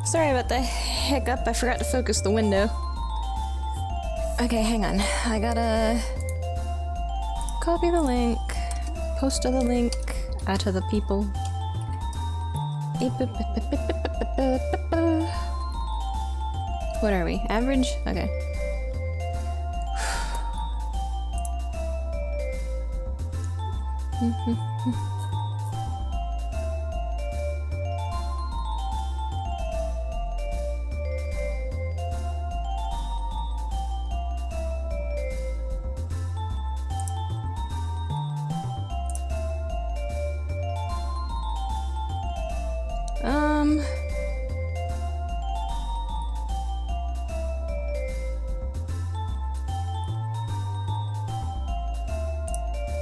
Sorry about the hiccup, I forgot to focus the window. Okay, hang on. I gotta copy the link, post the link, add to the people. What are we? Average? Okay.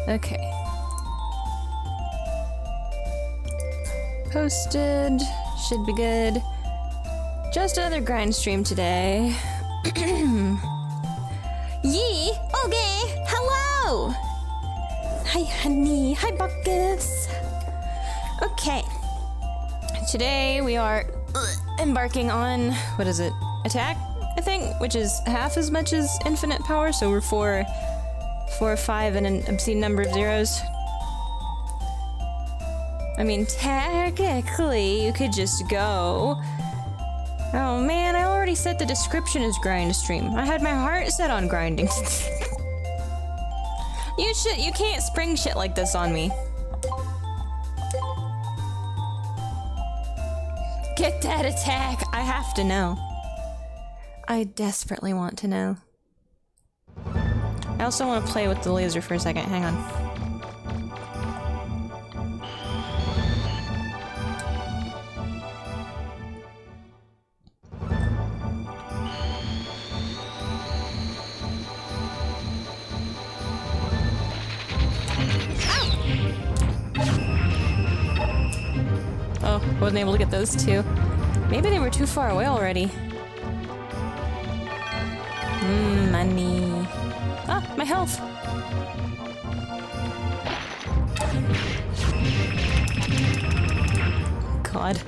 Okay. Posted. Should be good. Just another grind stream today. Yee! Okay! Hello! Hi, honey. Hi, Buckus. Okay. Today we are embarking on, what is it? Attack, I think? Which is half as much as infinite power, so we're 4 or 5 and an obscene number of zeros. I mean, technically, you could just go... Oh man, I already set the description as grind stream. I had my heart set on grinding. You can't spring shit like this on me. Get that attack! I have to know. I desperately want to know. I also want to play with the laser for a second. Hang on. Oh, wasn't able to get those two. Maybe they were too far away already. Money. Ah, my health! God.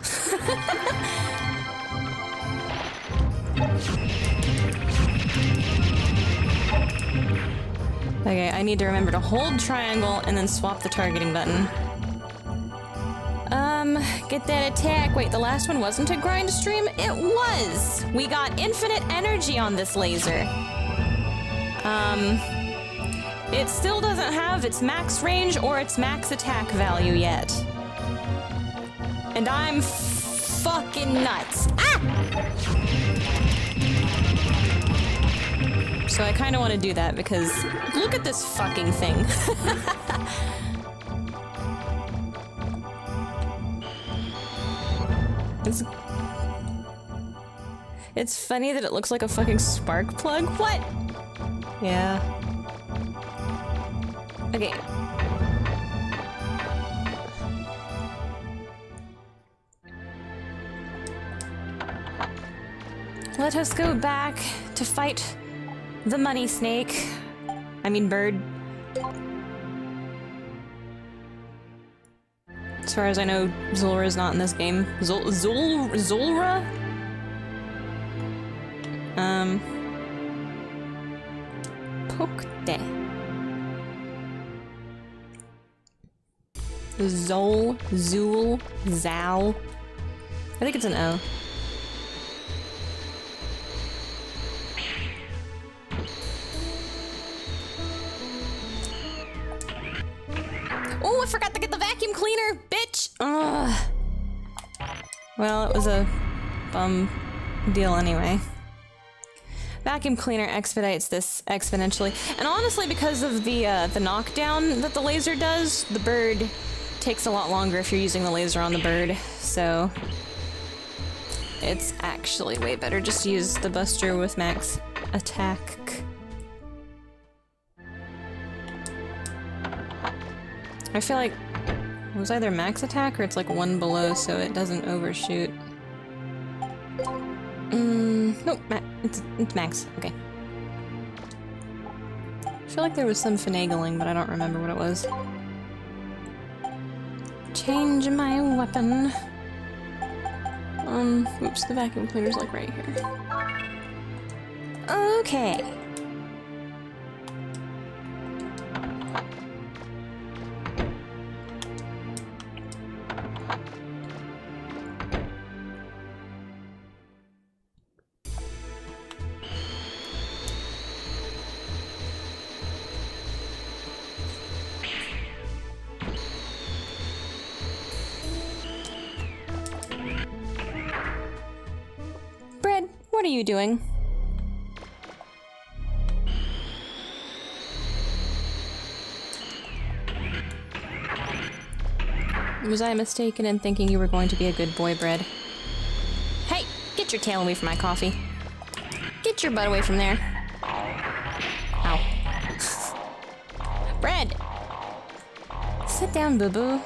Okay, I need to remember to hold triangle and then swap the targeting button. Get that attack. Wait, the last one wasn't a grind stream? It was! We got infinite energy on this laser. It still doesn't have its max range or its max attack value yet. And I'm fucking nuts. Ah! So I kinda wanna do that because look at this fucking thing. It's funny that it looks like a fucking spark plug. What? Yeah. Okay. Let us go back to fight the money snake. I mean bird. As far as I know, Zulra's not in this game. Zulra? Pokte. Zol, Zul, Zal. I think it's an O. Oh, I forgot to get the vacuum cleaner, bitch! Ugh. Well, it was a bum deal anyway. Vacuum cleaner expedites this exponentially. And honestly, because of the knockdown that the laser does, the bird takes a lot longer if you're using the laser on the bird, so it's actually way better just to use the buster with max attack. I feel like it was either max attack or it's like one below so it doesn't overshoot. Nope, it's max. Okay. I feel like there was some finagling, but I don't remember what it was. Change my weapon. Oops, the vacuum cleaner's like right here. Okay. Bread, what are you doing? Was I mistaken in thinking you were going to be a good boy, Bread? Hey, get your tail away from my coffee. Get your butt away from there. Ow. Bread! Sit down, boo-boo.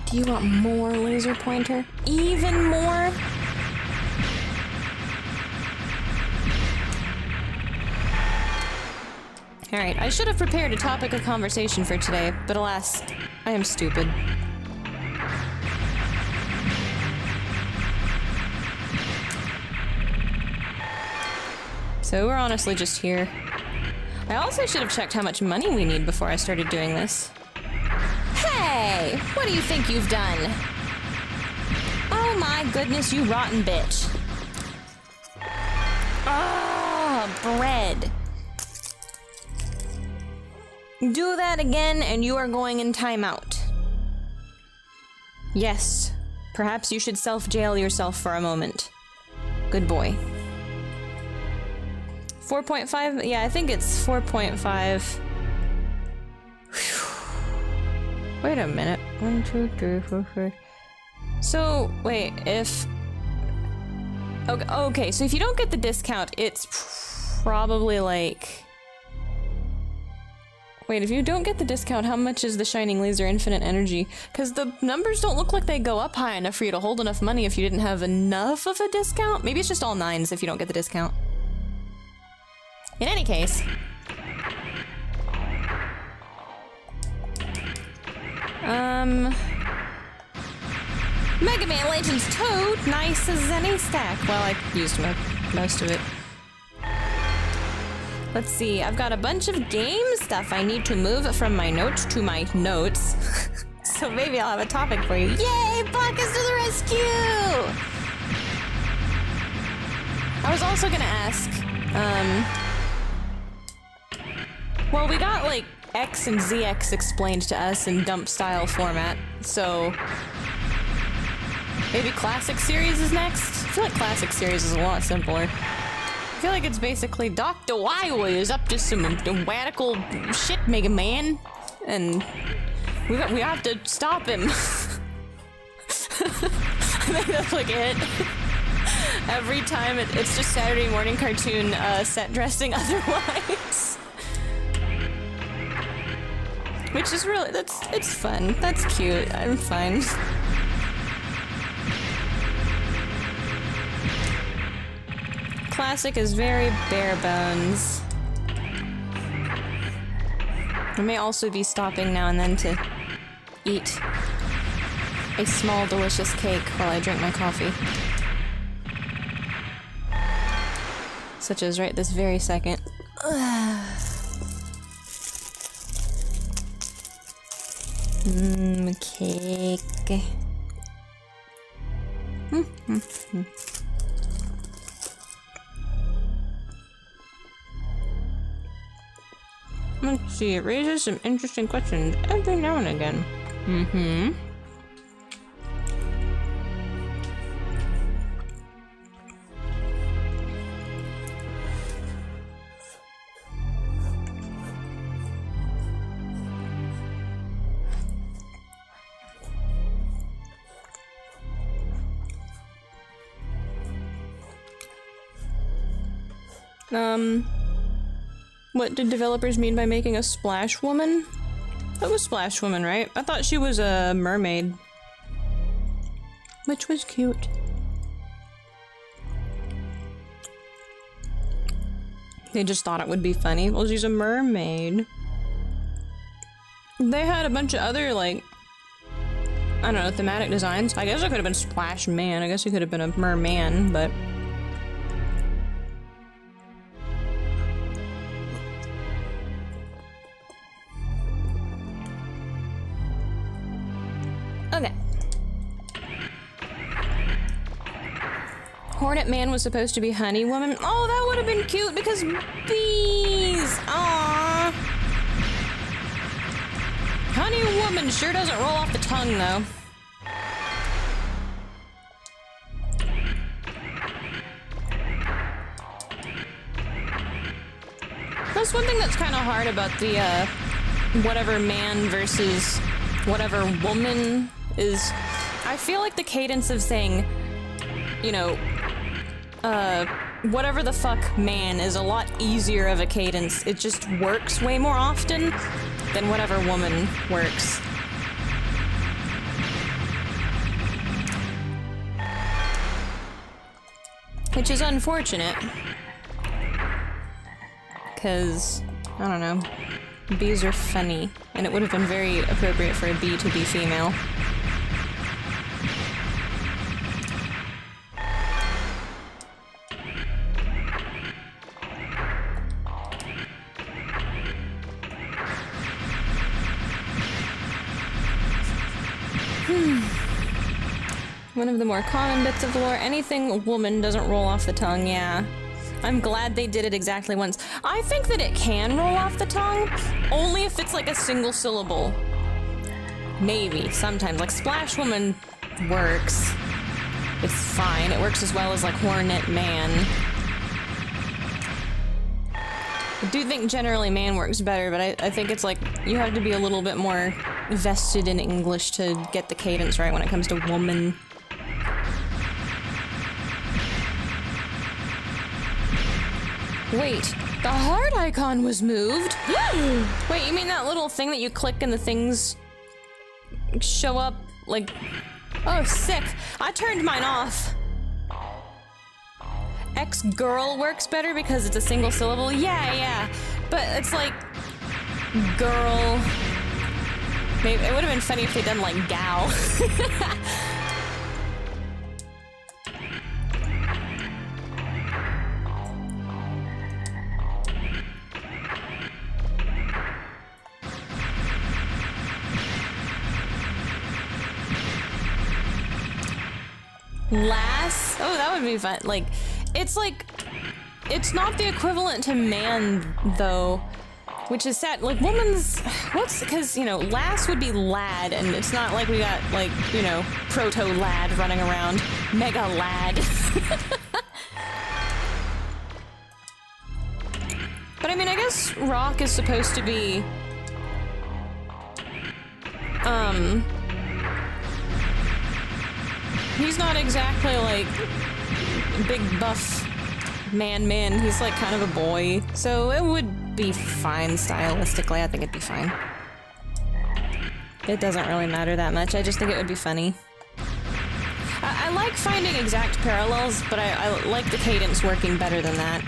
Do you want more laser pointer? Even more? Alright, I should have prepared a topic of conversation for today, but alas, I am stupid. So we're honestly just here. I also should have checked how much money we need before I started doing this. Hey! What do you think you've done? Oh my goodness, you rotten bitch. Ah, bread. Do that again and you are going in timeout. Yes, perhaps you should self-jail yourself for a moment. Good boy. 4.5? Yeah, I think it's 4.5. Wait a minute. 1, 2, 3, 4, 5. So, wait, if... Okay, so if you don't get the discount, it's probably like... Wait, if you don't get the discount, how much is the Shining Laser Infinite Energy? Because the numbers don't look like they go up high enough for you to hold enough money if you didn't have enough of a discount. Maybe it's just all 9s if you don't get the discount. In any case... Megaman Legends Toad, nice as any stack. Well, I used most of it. Let's see, I've got a bunch of game stuff I need to move from my notes to my notes. So maybe I'll have a topic for you. Yay, Buck is to the rescue! I was also gonna ask, well, we got like X and ZX explained to us in dump style format, so maybe Classic Series is next? I feel like Classic Series is a lot simpler. I feel like it's basically Dr. Wily is up to some radical shit, Mega Man, and we have to stop him. I think that's like it. Every time it's just Saturday morning cartoon set dressing otherwise. Which is really, it's fun. That's cute. I'm fine. Classic is very bare bones. I may also be stopping now and then to eat a small delicious cake while I drink my coffee. Such as right this very second. Cake. Let's see, it raises some interesting questions every now and again. What did developers mean by making a Splash Woman? That was Splash Woman, right? I thought she was a mermaid. Which was cute. They just thought it would be funny. Well, she's a mermaid. They had a bunch of other, like, I don't know, thematic designs. I guess it could have been Splash Man. I guess it could have been a merman, but... Okay. Hornet Man was supposed to be Honey Woman. Oh, that would have been cute because bees! Aww. Honey Woman sure doesn't roll off the tongue, though. That's one thing that's kind of hard about the, whatever man versus whatever woman is. I feel like the cadence of saying, you know, whatever the fuck man is a lot easier of a cadence. It just works way more often than whatever woman works. Which is unfortunate. Because, I don't know, bees are funny, and it would have been very appropriate for a bee to be female. One of the more common bits of lore, anything woman doesn't roll off the tongue, yeah. I'm glad they did it exactly once. I think that it can roll off the tongue, only if it's like a single syllable. Maybe, sometimes. Like Splash Woman works. It's fine. It works as well as like Hornet Man. I do think generally man works better, but I think it's like you have to be a little bit more vested in English to get the cadence right when it comes to woman. Wait, the heart icon was moved? Wait, you mean that little thing that you click and the things show up, like... Oh, sick. I turned mine off. Ex-girl works better because it's a single syllable? Yeah. But it's like... girl... Maybe it would have been funny if they'd done, like, gal. Lass? Oh, that would be fun. Like, it's not the equivalent to man, though, which is sad. Like, woman's, because, you know, lass would be lad, and it's not like we got, like, you know, proto-lad running around. Mega lad. But I mean, I guess Rock is supposed to be, he's not exactly, like, big buff man. He's, like, kind of a boy. So it would be fine stylistically. I think it'd be fine. It doesn't really matter that much. I just think it would be funny. I like finding exact parallels, but I like the cadence working better than that.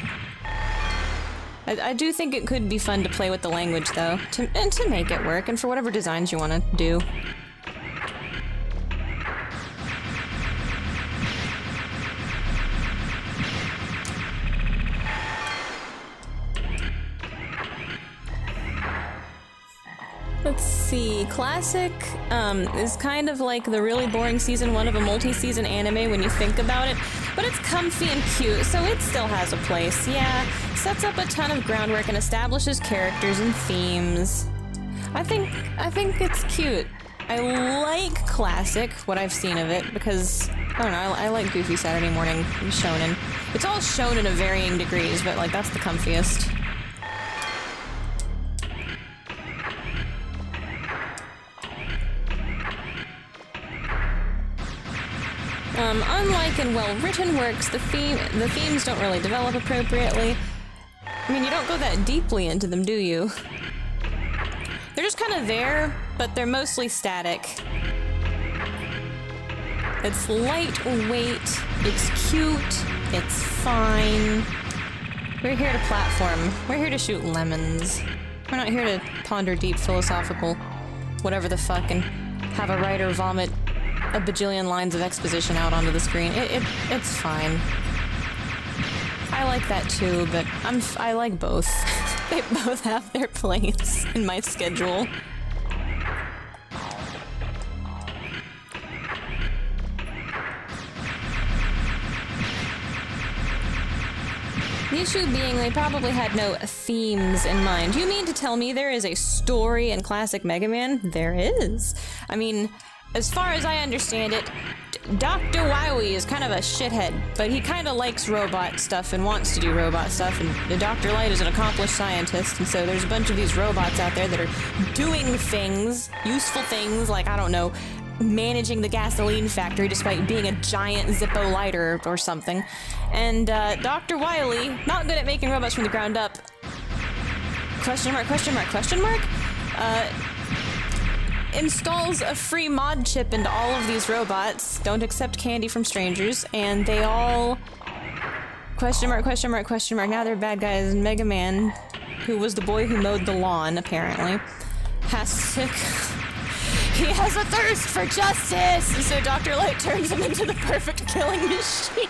I do think it could be fun to play with the language, though, and to make it work, and for whatever designs you want to do. Let's see, Classic is kind of like the really boring season 1 of a multi-season anime when you think about it, but it's comfy and cute, so it still has a place. Yeah, sets up a ton of groundwork and establishes characters and themes. I think it's cute. I like Classic, what I've seen of it, because, I don't know, I like goofy Saturday morning shonen. It's all shonen of varying degrees, but, like, that's the comfiest. Unlike in well-written works, the themes don't really develop appropriately. I mean, you don't go that deeply into them, do you? They're just kind of there, but they're mostly static. It's lightweight, it's cute, it's fine. We're here to platform. We're here to shoot lemons. We're not here to ponder deep philosophical whatever the fuck and have a writer vomit a bajillion lines of exposition out onto the screen. It's fine. I like that too, but I like both. They both have their place in my schedule. The issue being they probably had no themes in mind. You mean to tell me there is a story in classic Mega Man? There is. I mean, as far as I understand it, Dr. Wily is kind of a shithead, but he kind of likes robot stuff and wants to do robot stuff, and Dr. Light is an accomplished scientist, and so there's a bunch of these robots out there that are doing things, useful things, like, I don't know, managing the gasoline factory despite being a giant Zippo lighter or something. And Dr. Wily, not good at making robots from the ground up. Question mark, question mark, question mark? Installs a free mod chip into all of these robots, don't accept candy from strangers, and they all... Question mark, question mark, question mark, now they're bad guys. Mega Man, who was the boy who mowed the lawn, apparently, has to... He has a thirst for justice! So Dr. Light turns him into the perfect killing machine.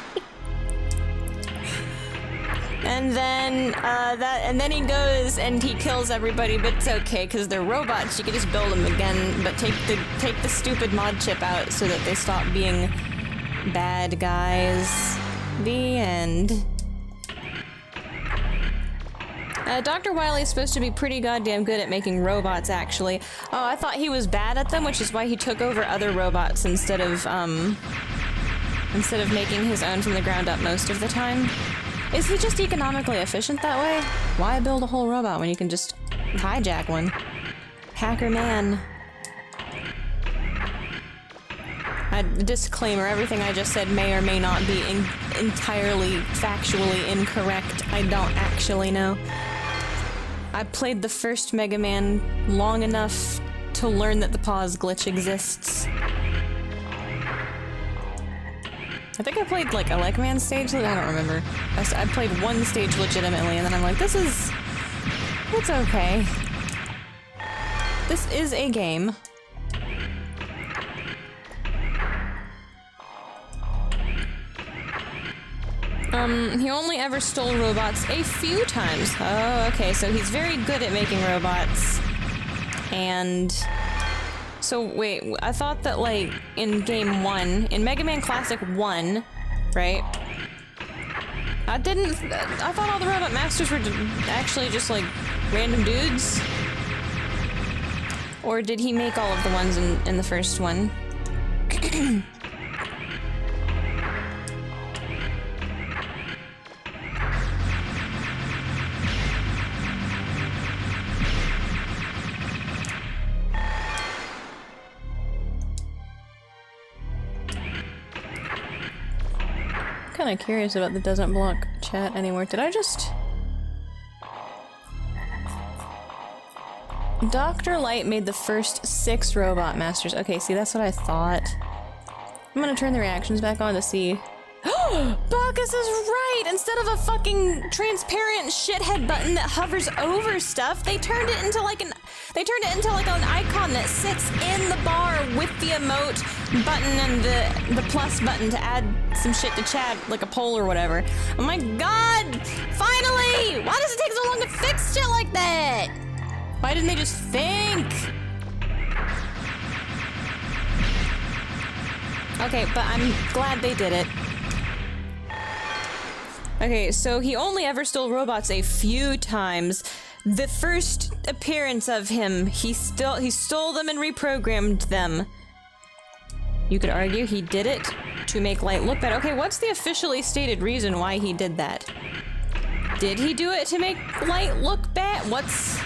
And then he goes and he kills everybody, but it's okay, because they're robots, you can just build them again, but take the stupid mod chip out so that they stop being bad guys. The end. Dr. Wily is supposed to be pretty goddamn good at making robots, actually. Oh, I thought he was bad at them, which is why he took over other robots instead of making his own from the ground up most of the time. Is he just economically efficient that way? Why build a whole robot when you can just hijack one? Hacker man. Disclaimer, everything I just said may or may not be entirely factually incorrect. I don't actually know. I played the first Mega Man long enough to learn that the pause glitch exists. I think I played like a Legman stage, I don't remember. I played one stage legitimately and then I'm like, it's okay. This is a game. He only ever stole robots a few times. Oh, okay, so he's very good at making robots. And... So, wait, I thought that, like, in Game 1, in Mega Man Classic 1, right? I thought all the Robot Masters were actually just, like, random dudes? Or did he make all of the ones in the first one? Kind of curious about the doesn't block chat anymore. Did I just... Dr. Light made the first 6 Robot Masters. Okay, see, that's what I thought. I'm gonna turn the reactions back on to see. Bacchus is right! Instead of a fucking transparent shithead button that hovers over stuff, they turned it into like an icon that sits in the bar with the emote button and the plus button to add some shit to chat, like a poll or whatever. Oh my god! Finally! Why does it take so long to fix shit like that? Why didn't they just think? Okay, but I'm glad they did it. Okay, so he only ever stole robots a few times. The first appearance of him, he stole them and reprogrammed them. You could argue he did it to make Light look bad. Okay, what's the officially stated reason why he did that? Did he do it to make Light look bad? What's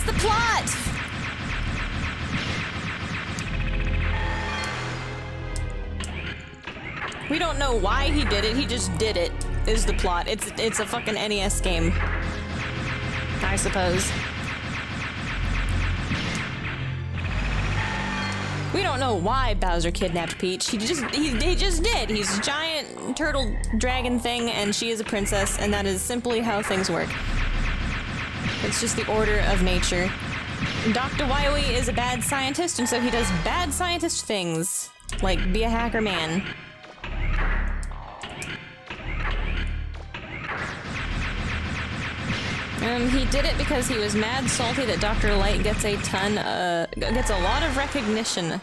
the plot? We don't know why he did it, he just did it, is the plot. It's a fucking NES game, I suppose. We don't know why Bowser kidnapped Peach. He just did. He's a giant turtle dragon thing, and she is a princess, and that is simply how things work. It's just the order of nature. Dr. Wily is a bad scientist, and so he does bad scientist things, like be a hacker man. He did it because he was mad salty that Dr. Light gets a lot of recognition.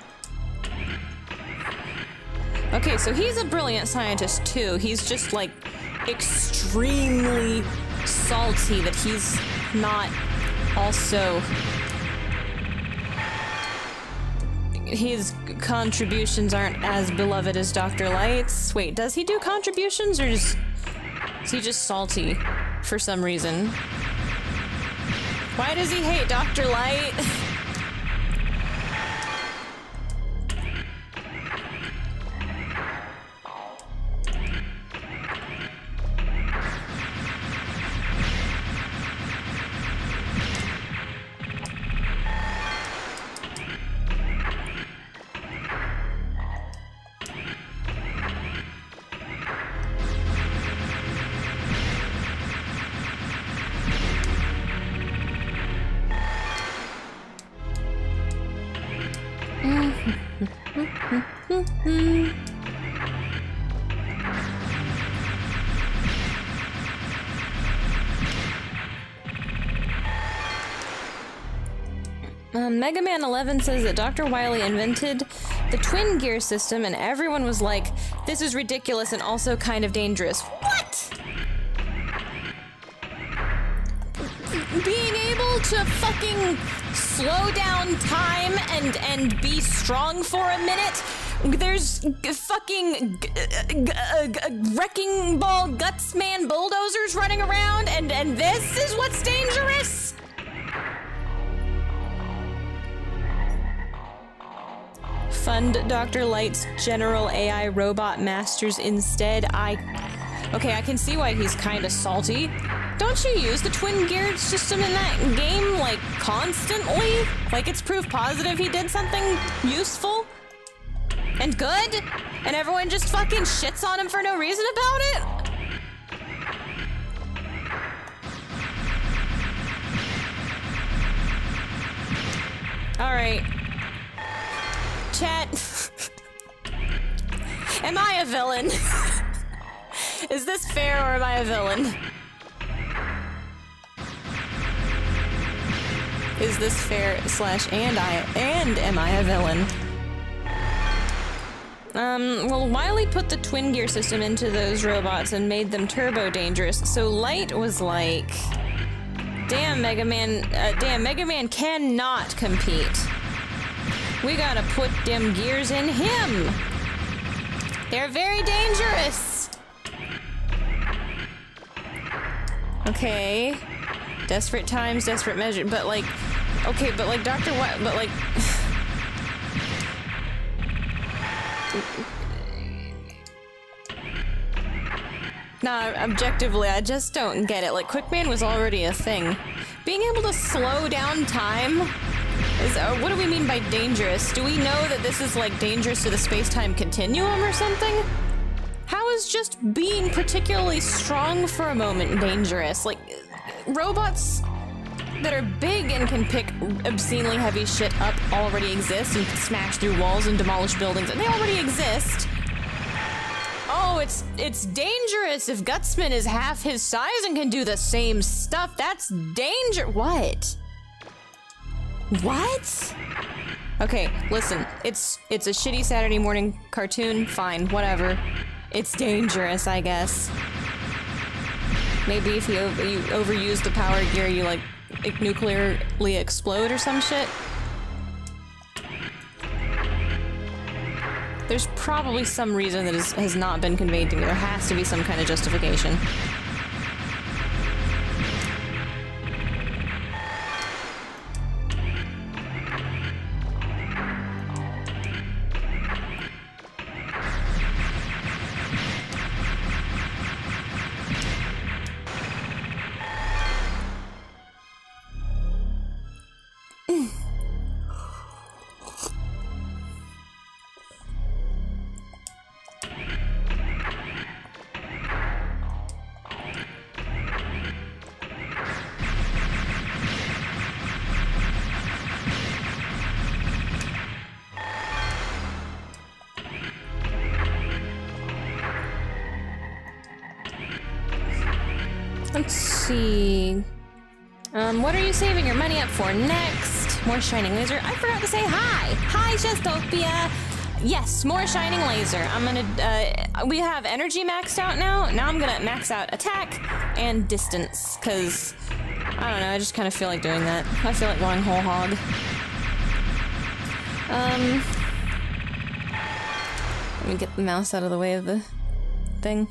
Okay, so he's a brilliant scientist too. He's just like extremely salty that he's not also... His contributions aren't as beloved as Dr. Light's. Wait, does he do contributions or is he just salty for some reason? Why does he hate Dr. Light? Megaman 11 says that Dr. Wily invented the twin gear system and everyone was like, this is ridiculous and also kind of dangerous. What? Being able to fucking slow down time and be strong for a minute? There's fucking wrecking ball gutsman bulldozers running around and this is what's dangerous? Fund Dr. Light's general AI robot masters instead. Okay, I can see why he's kinda salty. Don't you use the twin gear system in that game, like, constantly? Like, it's proof positive he did something useful? And good? And everyone just fucking shits on him for no reason about it? Alright. Chat. Am I a villain? Is this fair or am I a villain? Is this fair / and am I a villain? Well, Wily put the twin gear system into those robots and made them turbo dangerous, so Light was like, damn, Megaman cannot compete. We gotta put them gears in him. They're very dangerous. Okay. Desperate times, desperate measure, but like, okay, but like Dr. What, but like... Nah, objectively, I just don't get it. Like, Quickman was already a thing. Being able to slow down time is, what do we mean by dangerous? Do we know that this is like dangerous to the space-time continuum or something? How is just being particularly strong for a moment dangerous? Like, robots that are big and can pick obscenely heavy shit up already exist and smash through walls and demolish buildings, and they already exist. Oh, it's dangerous if Gutsman is half his size and can do the same stuff. That's danger. What? What? Okay, listen. It's a shitty Saturday morning cartoon. Fine, whatever. It's dangerous, I guess. Maybe if you overuse the power gear, you like nuclearly explode or some shit. There's probably some reason that has not been conveyed to me. There has to be some kind of justification. see. What are you saving your money up for next? More shining laser. I forgot to say hi. Hi, Chestopia. Yes, more shining laser. I'm gonna, we have energy maxed out now. Now I'm gonna max out attack and distance, because, I don't know, I just kind of feel like doing that. I feel like going whole hog. Let me get the mouse out of the way of the thing.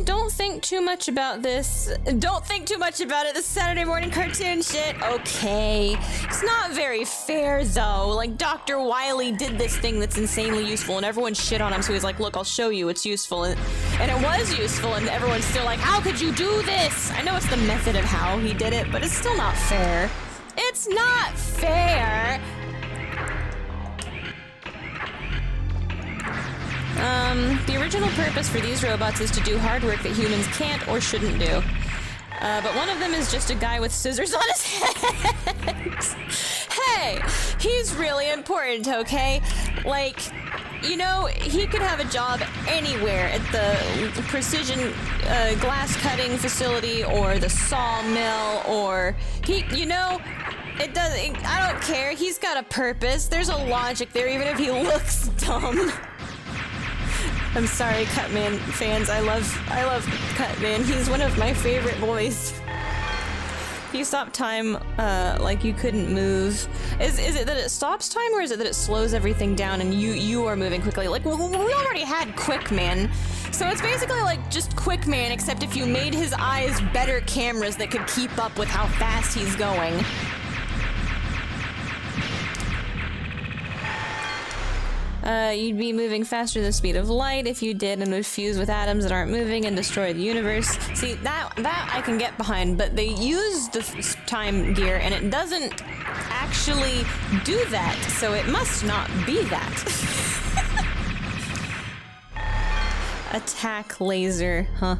Don't think too much about this. Don't think too much about it. This Saturday morning cartoon shit. Okay. It's not very fair, though. Like, Dr. Wily did this thing that's insanely useful, and everyone shit on him, so he's like, look, I'll show you, it's useful. And it was useful, and everyone's still like, how could you do this? I know it's the method of how he did it, but it's still not fair. It's not fair! The original purpose for these robots is to do hard work that humans can't or shouldn't do. But one of them is just a guy with scissors on his head. Hey, he's really important, okay? Like, you know, he could have a job anywhere at the precision glass cutting facility or the sawmill, or you know, it doesn't, I don't care. He's got a purpose. There's a logic there, even if he looks dumb. I'm sorry, Cutman fans. I love Cutman. He's one of my favorite boys. If you stop time, like you couldn't move. Is it that it stops time, or is it that it slows everything down and you are moving quickly? Like, well, we already had Quickman. So it's basically like just Quickman, except if you made his eyes better cameras that could keep up with how fast he's going. You'd be moving faster than the speed of light if you did, and would fuse with atoms that aren't moving and destroy the universe. See, that I can get behind, but they use the time gear and it doesn't actually do that, so it must not be that. Attack laser, huh?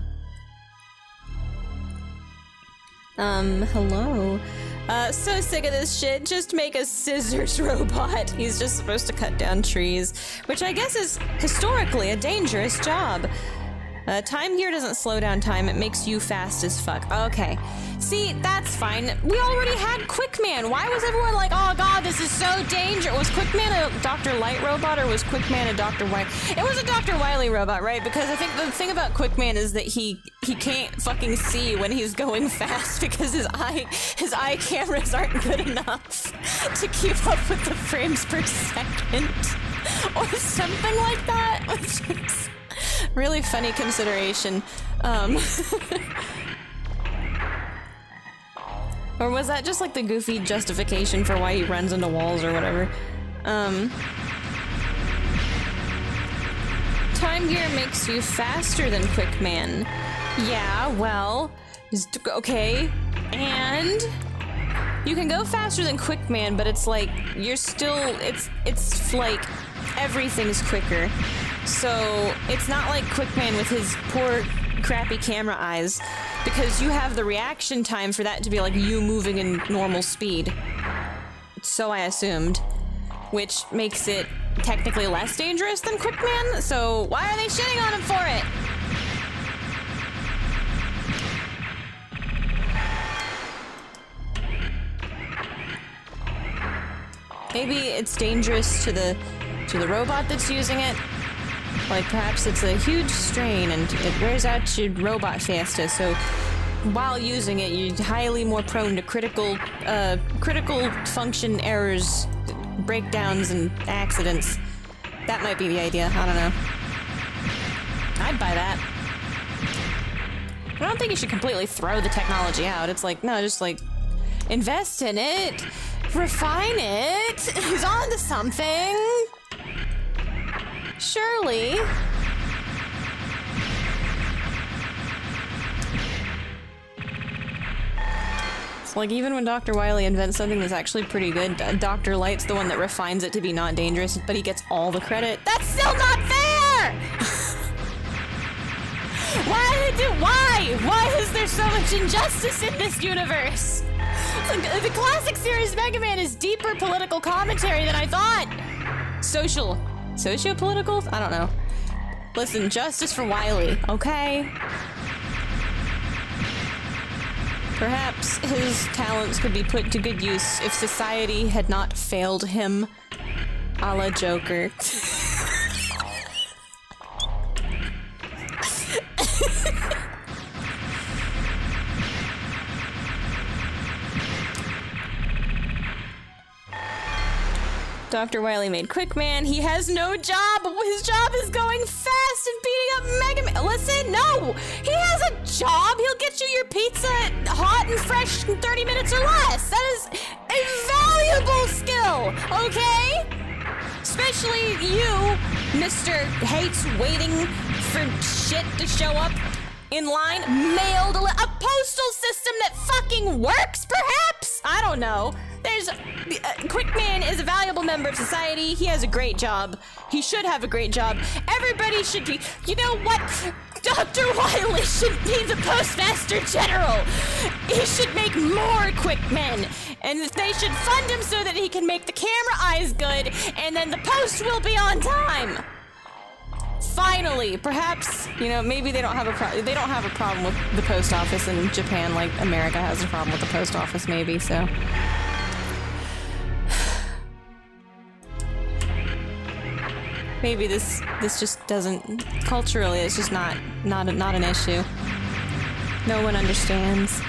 Hello? So sick of this shit. Just make a scissors robot. He's just supposed to cut down trees, which I guess is historically a dangerous job. Time here doesn't slow down time, it makes you fast as fuck. Okay. See, that's fine. We already had Quickman. Why was everyone like, oh god, this is so dangerous? Was Quickman a Dr. Light robot, or was Quickman a Dr. Wily? It was a Dr. Wily robot, right? Because I think the thing about Quickman is that he can't fucking see when he's going fast because his eye cameras aren't good enough to keep up with the frames per second. Or something like that, which is really funny consideration. Or was that just like the goofy justification for why he runs into walls or whatever? Time gear makes you faster than Quickman. Yeah, well, okay. And you can go faster than Quickman, but it's like you're still it's like everything's quicker. So it's not like Quickman with his poor crappy camera eyes, because you have the reaction time for that to be like you moving in normal speed. So I assumed, which makes it technically less dangerous than Quickman, so why are they shitting on him for it? Maybe it's dangerous to the robot that's using it. Like, perhaps it's a huge strain and it wears out your robot faster, so while using it, you're highly more prone to critical function errors, breakdowns, and accidents. That might be the idea, I don't know. I'd buy that. I don't think you should completely throw the technology out. It's like, no, just like, invest in it, refine it, he's on to something. Surely. It's like, even when Dr. Wily invents something that's actually pretty good, Dr. Light's the one that refines it to be not dangerous, but he gets all the credit. That's still not fair! Why is there so much injustice in this universe? It's like, the classic series Megaman is deeper political commentary than I thought! Socio-political? I don't know. Listen, justice for Wily, okay? Perhaps his talents could be put to good use if society had not failed him. A la Joker. Dr. Wily made Quickman. He has no job. His job is going fast and beating up Megaman. Listen, no! He has a job. He'll get you your pizza hot and fresh in 30 minutes or less. That is a valuable skill, okay? Especially you, Mr. Hates waiting for shit to show up in line. Mailed a postal system that fucking works, perhaps? I don't know. Quickman is a valuable member of society. He has a great job. He should have a great job. Everybody should be. You know what? Dr. Wily should be the Postmaster General. He should make more Quickmen. And they should fund him so that he can make the camera eyes good, and then the post will be on time. Finally, perhaps, you know, maybe they don't have a problem with the post office in Japan like America has a problem with the post office, maybe, so. Maybe this just doesn't, culturally, it's just not an issue. No one understands.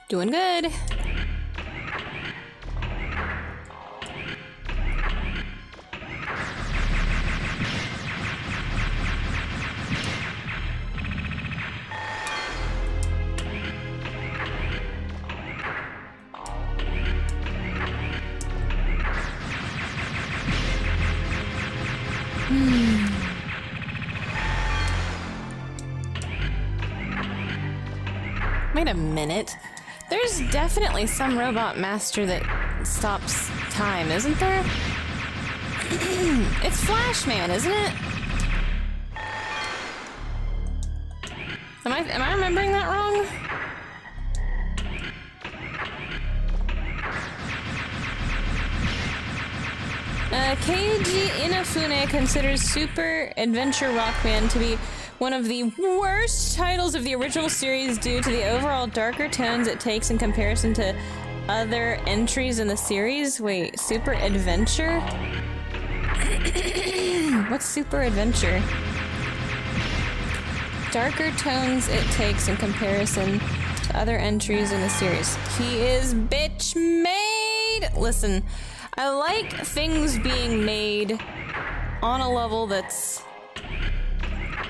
Doing good. Wait a minute. There's definitely some robot master that stops time, isn't there? It's Flashman, isn't it? Am I remembering that wrong? Keiji Inafune considers Super Adventure Rockman to be one of the worst titles of the original series due to the overall darker tones it takes in comparison to other entries in the series. Wait, Super Adventure? What's Super Adventure? Darker tones it takes in comparison to other entries in the series. He is bitch made! Listen, I like things being made on a level that's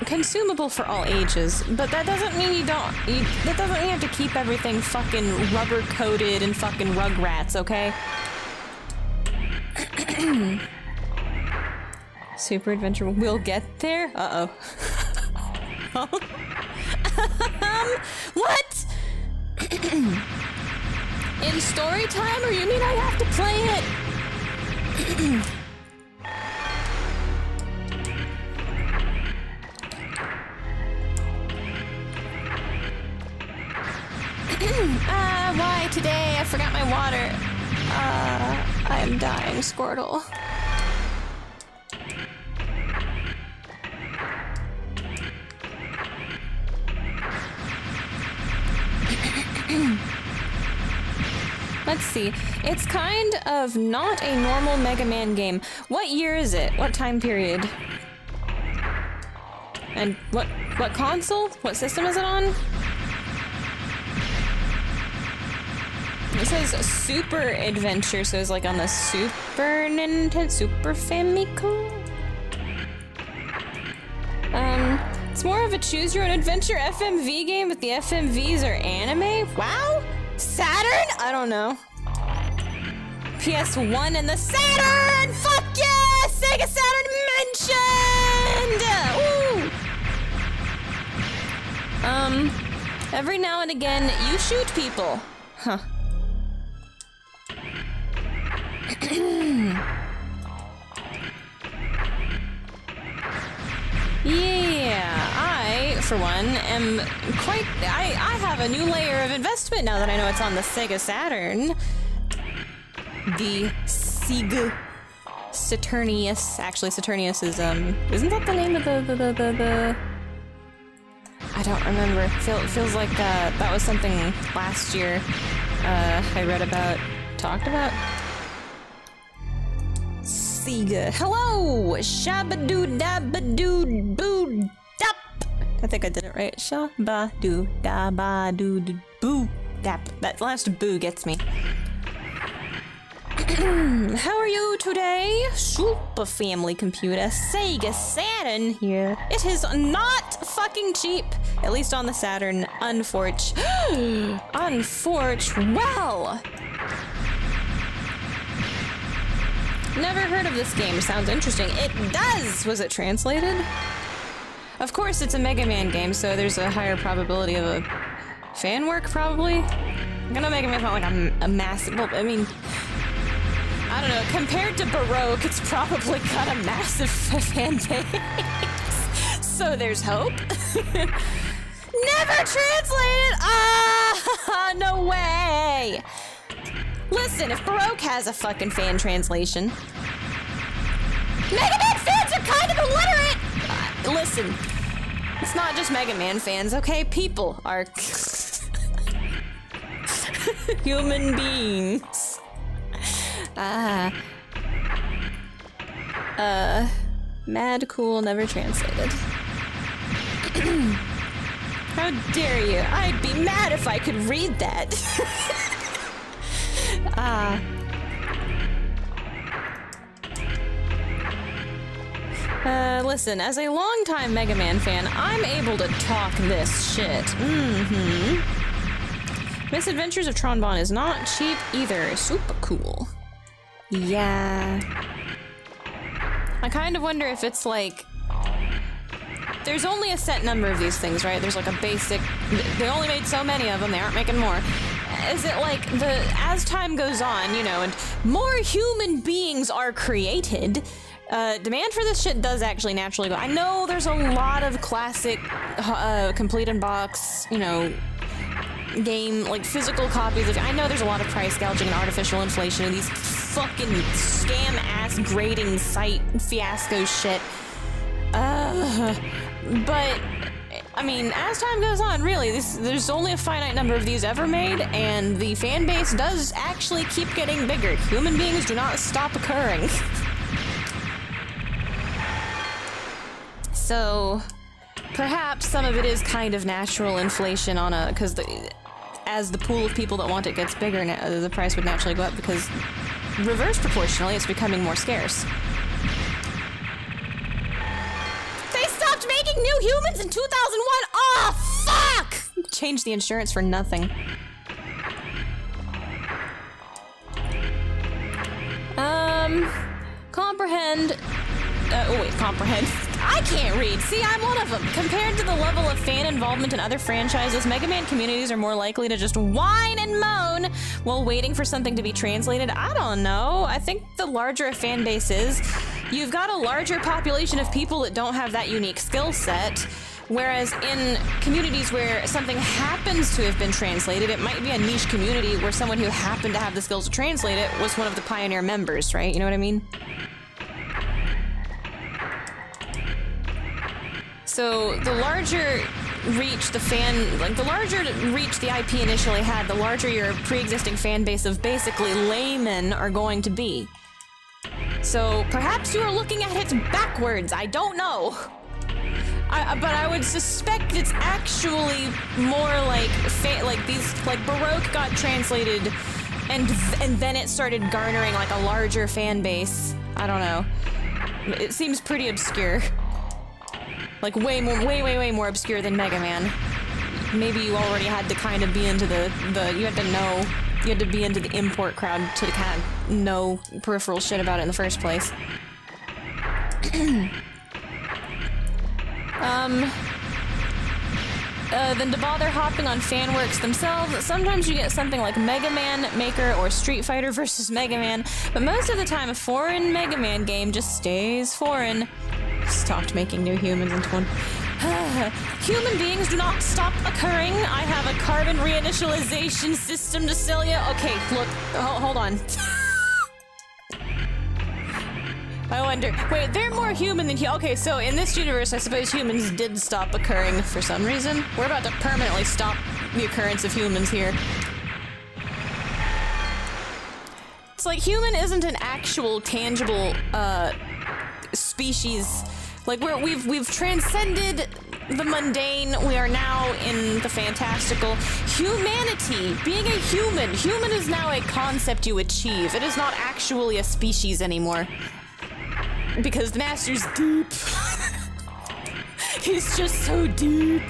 consumable for all ages, but that doesn't mean that doesn't mean you have to keep everything fucking rubber coated and fucking Rugrats, okay? Super Adventure, we'll get there? Uh-oh. What? In story time, or you mean I have to play it? Why today? I forgot my water. I am dying, Squirtle. Let's see. It's kind of not a normal Mega Man game. What year is it? What time period? And what console? What system is it on? It says Super Adventure, so it's like on the Super Nintendo, Super Famicom? It's more of a choose your own adventure FMV game, but the FMVs are anime? Wow! Saturn? I don't know. PS1 and the Saturn! Fuck yeah! Sega Saturn mentioned! Ooh! Every now and again, you shoot people. Huh. Yeah, I for one, am quite... I have a new layer of investment now that I know it's on the Sega Saturn. The Sega Saturnius. Actually, Saturnius is, isn't that the name of the... I don't remember. Feels like, that was something last year, I read about, talked about. Sega. Hello! Shabadoo-dabadoo-boo-dap! I think I did it right. Shabadoo-dabadoo-boo-dap. That last boo gets me. How are you today? Super family computer. Sega Saturn here. It is not fucking cheap. At least on the Saturn. Well. Never heard of this game. Sounds interesting. It does! Was it translated? Of course, it's a Mega Man game, so there's a higher probability of a fan work, probably? I'm gonna make it sound like a massive... Well, I mean... I don't know. Compared to Baroque, it's probably got a massive fan base. So there's hope. Never translated! Ah! No way! Listen, if Baroque has a fucking fan translation... Mega Man fans are kind of illiterate! Listen, it's not just Mega Man fans, okay? People are... human beings. Mad cool, never translated. How dare you? I'd be mad if I could read that. Listen, as a longtime Mega Man fan, I'm able to talk this shit. Misadventures of Tron is not cheap either. Super cool. Yeah. I kind of wonder if it's like... There's only a set number of these things, right? There's like a basic... They only made so many of them, they aren't making more. Is it like as time goes on, you know, and more human beings are created, demand for this shit does actually naturally go. I know there's a lot of classic, complete in box, you know, game, like physical copies of, I know there's a lot of price gouging and artificial inflation and these fucking scam-ass grading site fiasco shit. But, I mean, as time goes on, really, there's only a finite number of these ever made, and the fan base does actually keep getting bigger. Human beings do not stop occurring. So, perhaps some of it is kind of natural inflation on a, because as the pool of people that want it gets bigger, the price would naturally go up, because reverse proportionally, it's becoming more scarce. Making new humans in 2001? Oh, fuck! Changed the insurance for nothing. Comprehend. Comprehend. I can't read. See, I'm one of them. Compared to the level of fan involvement in other franchises, Mega Man communities are more likely to just whine and moan while waiting for something to be translated. I don't know. I think the larger a fan base is, you've got a larger population of people that don't have that unique skill set, whereas in communities where something happens to have been translated, it might be a niche community where someone who happened to have the skills to translate it was one of the pioneer members, right? You know what I mean? So the larger reach the fan, like the larger reach the IP initially had, the larger your pre-existing fan base of basically laymen are going to be. So perhaps you are looking at it backwards, I don't know. But I would suspect it's actually more like like Baroque got translated and then it started garnering like a larger fan base. I don't know. It seems pretty obscure. Like way more obscure than Mega Man. Maybe you already had to kind of be into you had to be into the import crowd to kind of know peripheral shit about it in the first place. Then to bother hopping on fan works themselves, sometimes you get something like Mega Man Maker or Street Fighter vs. Mega Man, but most of the time a foreign Mega Man game just stays foreign. Stopped making new humans into one. Human beings do not stop occurring. I have a carbon reinitialization system to sell you. Okay, look, hold on. I wonder, wait, they're more human than okay, so in this universe, I suppose humans did stop occurring for some reason. We're about to permanently stop the occurrence of humans here. It's like human isn't an actual, tangible, species. Like, we've transcended the mundane. We are now in the fantastical. Humanity, being a human is now a concept you achieve. It is not actually a species anymore. Because the master's deep. He's just so deep.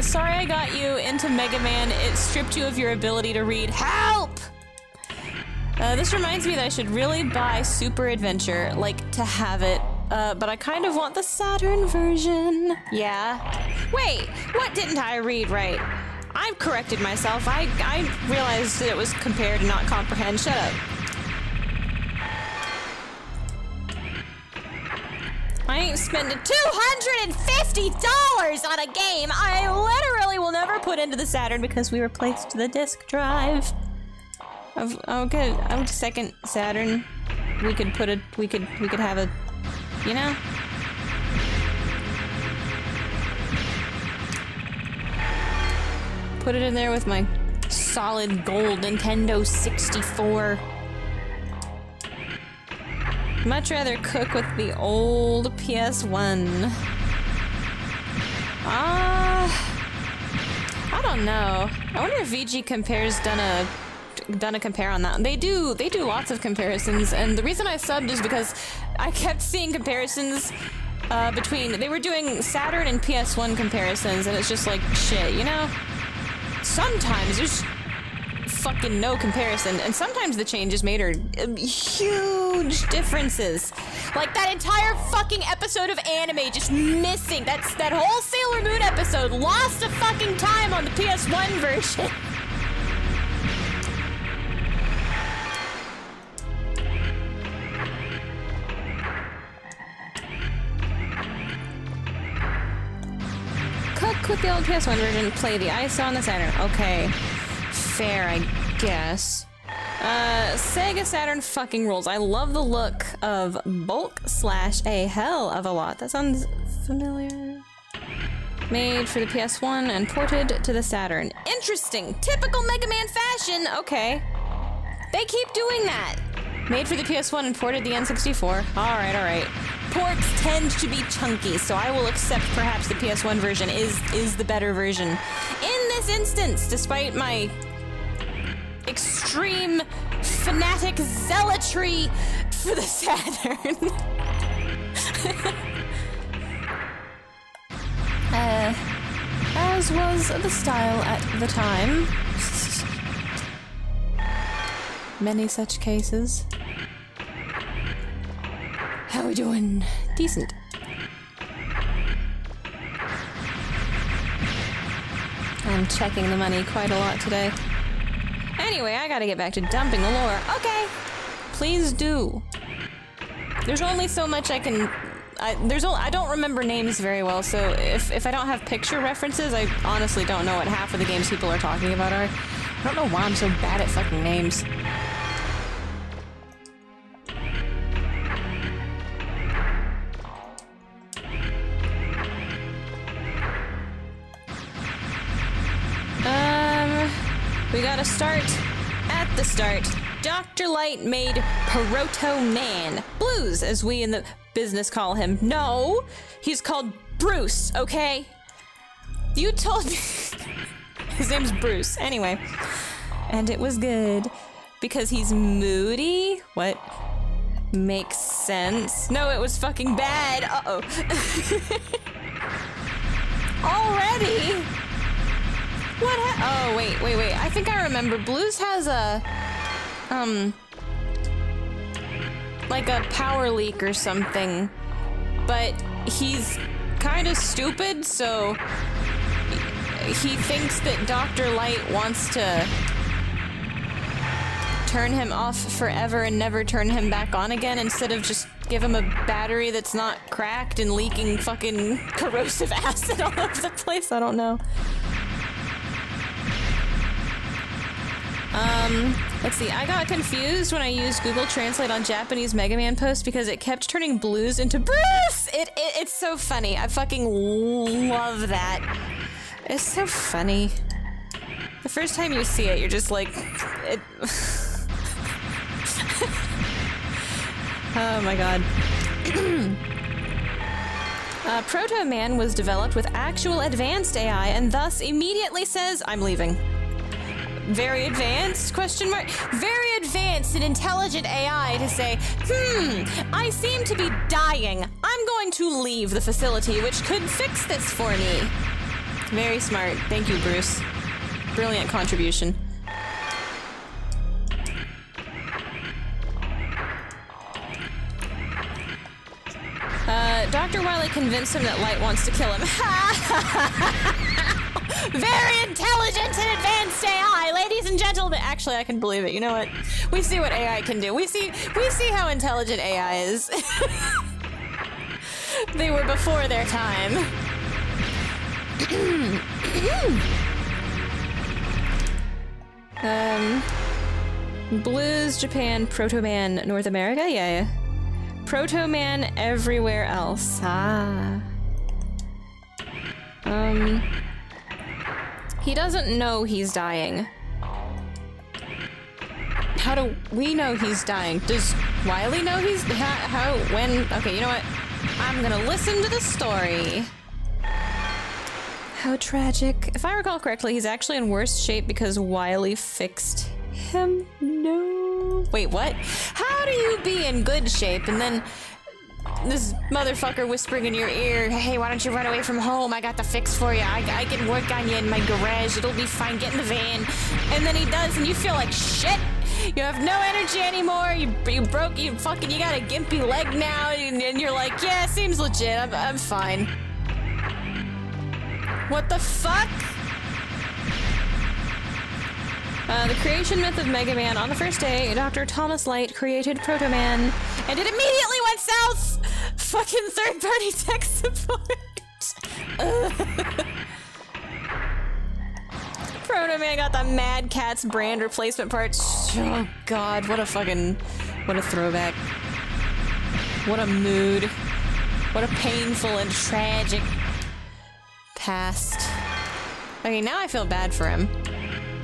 Sorry I got you into Mega Man. It stripped you of your ability to read. Help! This reminds me that I should really buy Super Adventure, like, to have it. But I kind of want the Saturn version. Yeah. Wait, what didn't I read right? I've corrected myself. I realized that it was compare to not comprehend. Shut up. I ain't spending $250 on a game I literally will never put into the Saturn because we replaced the disk drive. Okay, second Saturn. We could have a, you know? Put it in there with my solid gold Nintendo 64. Much rather cook with the old PS1. I don't know. I wonder if VG Compare's done a compare on that. They do lots of comparisons, and the reason I subbed is because I kept seeing comparisons between, they were doing Saturn and PS1 comparisons, and it's just like, shit, you know? Sometimes there's fucking no comparison, and sometimes the changes made are huge differences. Like that entire fucking episode of anime just missing. That whole Sailor Moon episode lost a fucking time on the PS1 version. Cook with the old PS1 version, play the ISO on the Saturn. Okay. Fair, I guess. Sega Saturn fucking rules. I love the look of bulk / a hell of a lot. That sounds familiar. Made for the PS1 and ported to the Saturn. Interesting. Typical Mega Man fashion. Okay. They keep doing that. Made for the PS1 and ported the N64. Alright. Ports tend to be chunky, so I will accept perhaps the PS1 version is the better version. In this instance, despite my extreme fanatic zealotry for the Saturn. As was the style at the time. Many such cases. How we doing? Decent. I'm checking the money quite a lot today. Anyway, I gotta get back to dumping the lore. Okay! Please do. There's only so much I can... I don't remember names very well, so if I don't have picture references, I honestly don't know what half of the games people are talking about are. I don't know why I'm so bad at fucking names. We gotta start at the start. Dr. Light made Proto Man. Blues, as we in the business call him. No, he's called Bruce, okay? You told me... His name's Bruce. Anyway. And it was good. Because he's moody? What? Makes sense. No, it was fucking bad. Uh-oh. Already? What oh, wait. I think I remember. Blues has a, like a power leak or something. But he's kind of stupid, so he thinks that Dr. Light wants to turn him off forever and never turn him back on again instead of just give him a battery that's not cracked and leaking fucking corrosive acid all over the place? I don't know. Let's see, I got confused when I used Google Translate on Japanese Mega Man posts because it kept turning blues into Bruce! It's so funny. I fucking love that. It's so funny. The first time you see it, you're just like, it... Oh my god. Proto Man was developed with actual advanced AI and thus immediately says, I'm leaving. Very advanced, question mark? Very advanced and intelligent AI to say, I seem to be dying. I'm going to leave the facility, which could fix this for me. Very smart. Thank you, Bruce. Brilliant contribution. Dr. Wily convinced him that Light wants to kill him. Very intelligent and advanced AI, ladies and gentlemen. Actually, I can believe it. You know what? We see what AI can do. We see how intelligent AI is. They were before their time. Blues, Japan, Proto Man, North America? Yeah. Proto Man everywhere else. He doesn't know he's dying. How do we know he's dying? Does Wily know he's... How? When? Okay, you know what? I'm gonna listen to the story. How tragic. If I recall correctly, he's actually in worse shape because Wily fixed him? No. Wait, what? How do you be in good shape and then this motherfucker whispering in your ear, hey, why don't you run away from home? I got the fix for you. I can work on you in my garage. It'll be fine. Get in the van. And then he does, and you feel like shit. You have no energy anymore. You broke. You got a gimpy leg now, and you're like, yeah, seems legit. I'm fine. What the fuck? The creation myth of Mega Man. On the first day, Dr. Thomas Light created Proto Man, and it immediately went south! Fucking third-party tech support! Proto Man got the Mad Catz brand replacement parts. Oh god, what a throwback. What a mood. What a painful and tragic past. Okay, now I feel bad for him.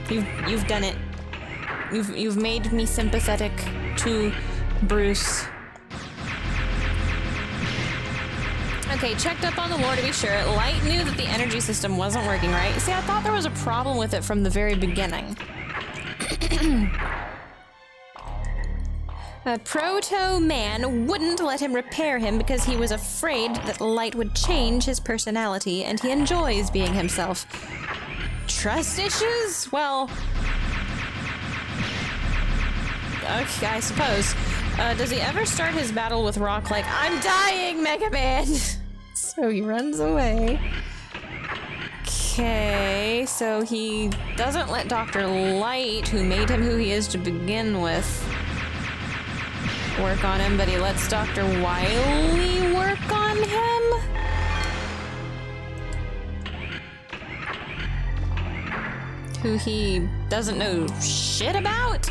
You've done it. You've made me sympathetic to Bruce. Okay, checked up on the lore to be sure. Light knew that the energy system wasn't working right. See, I thought there was a problem with it from the very beginning. Proto Man wouldn't let him repair him because he was afraid that Light would change his personality, and he enjoys being himself. Trust issues? Well... okay, I suppose. Does he ever start his battle with Rock like, I'm dying, Mega Man! So he runs away. Okay, so he doesn't let Dr. Light, who made him who he is to begin with, work on him, but he lets Dr. Wily work on him? Who he doesn't know shit about?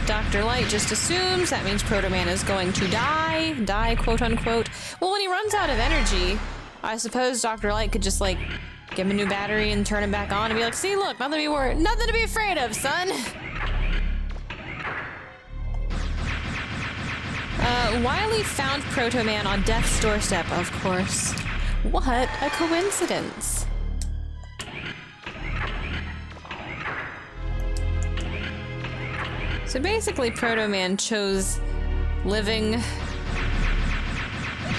Dr. Light just assumes that means Proto Man is going to die, quote unquote. Well, when he runs out of energy, I suppose Dr. Light could just like give him a new battery and turn him back on and be like, see, look, nothing to be afraid of, son. Wily found Proto Man on death's doorstep, of course. What a coincidence. So basically, Proto Man chose living.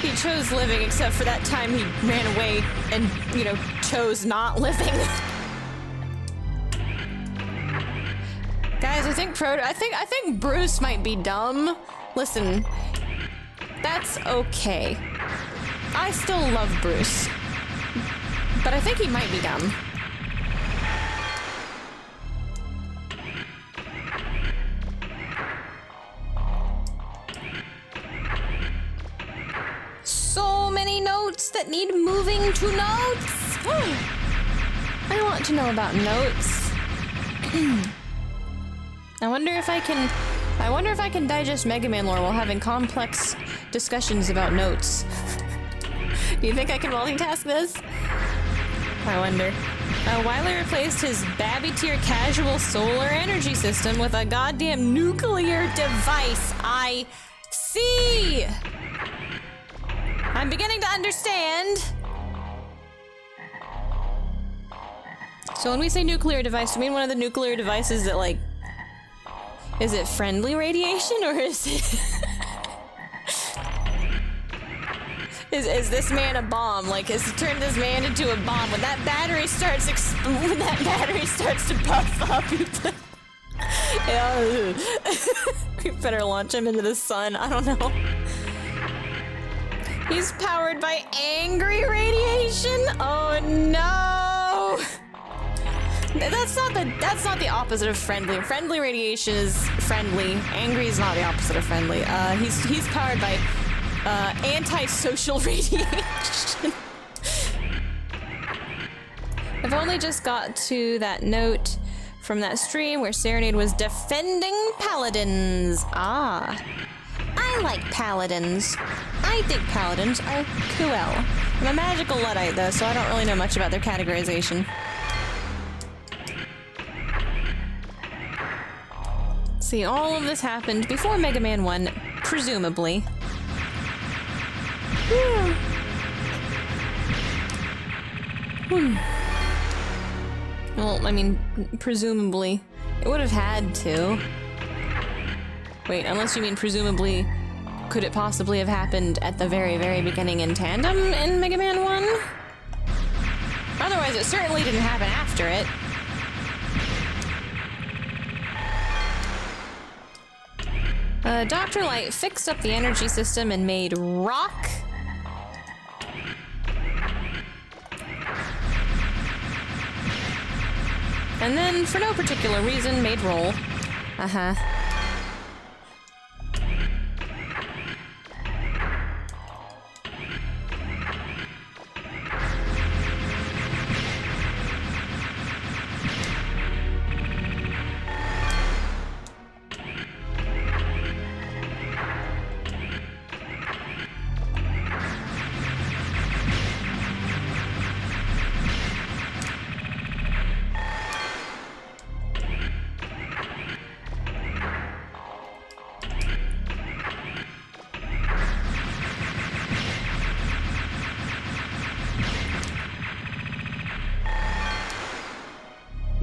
He chose living, except for that time he ran away and, you know, chose not living. Guys, I think Bruce might be dumb. Listen, that's okay. I still love Bruce, but I think he might be dumb. that need moving to notes. I want to know about notes. I wonder if I can digest Mega Man lore while having complex discussions about notes. Do you think I can multitask this? I wonder. Wiley replaced his Babby tier casual solar energy system with a goddamn nuclear device. I see! I'm beginning to understand. So when we say nuclear device, do we mean one of the nuclear devices that, like, is it friendly radiation or is it... Is this man a bomb? Like, has it turned this man into a bomb? When that battery starts to puff up, we better launch him into the sun. I don't know. He's powered by angry radiation? Oh no! That's not the opposite of friendly. Friendly radiation is friendly. Angry is not the opposite of friendly. He's powered by antisocial radiation. I've only just got to that note from that stream where Serenade was defending paladins. Ah. I like paladins. I think paladins are cool. I'm a magical Luddite though, so I don't really know much about their categorization. See, all of this happened before Mega Man 1, presumably. Well, I mean, presumably. It would have had to. Wait, unless you mean presumably, could it possibly have happened at the very, very beginning in tandem in Mega Man 1? Otherwise, it certainly didn't happen after it. Dr. Light fixed up the energy system and made rock. And then, for no particular reason, made roll. Uh-huh.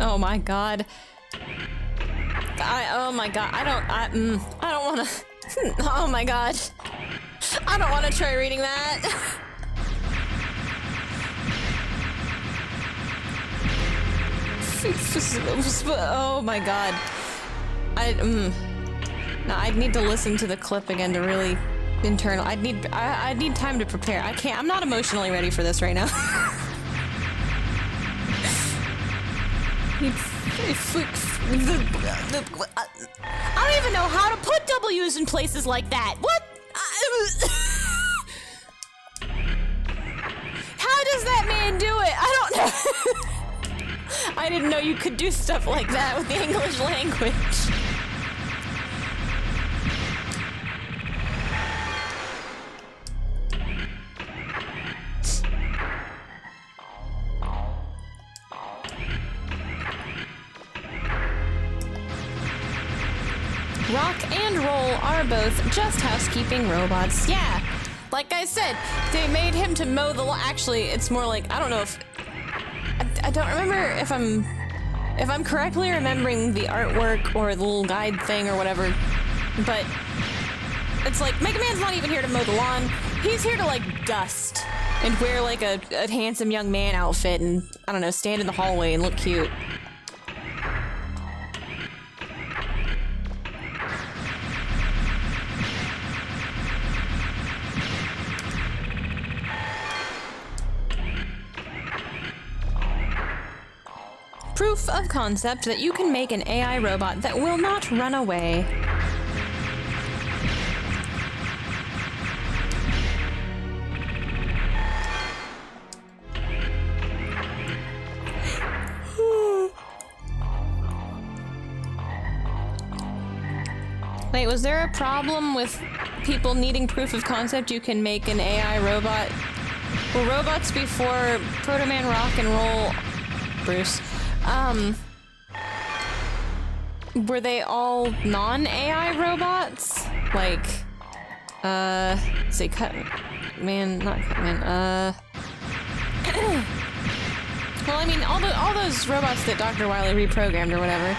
Oh my god. Oh my god. I don't wanna. Oh my god. I don't wanna try reading that. Oh my god. No, I'd need to listen to the clip again to really I'd need time to prepare. I'm not emotionally ready for this right now. I don't even know how to put W's in places like that. What? How does that man do it? I don't know. I didn't know you could do stuff like that with the English language. Rock and Roll are both just housekeeping robots. Yeah, like I said, they made him to mow the lawn. Actually, it's more like, I don't know if... I don't remember if I'm correctly remembering the artwork or the little guide thing or whatever, but it's like, Mega Man's not even here to mow the lawn. He's here to, like, dust and wear, like, a handsome young man outfit and, I don't know, stand in the hallway and look cute. Proof of concept that you can make an AI robot that will not run away. Wait, was there a problem with people needing proof of concept you can make an AI robot? Were robots before Proto Man Rock and Roll... Bruce. Were they all non-AI robots? Like, say Cutman, not Cutman, well, I mean, all those robots that Dr. Wily reprogrammed or whatever.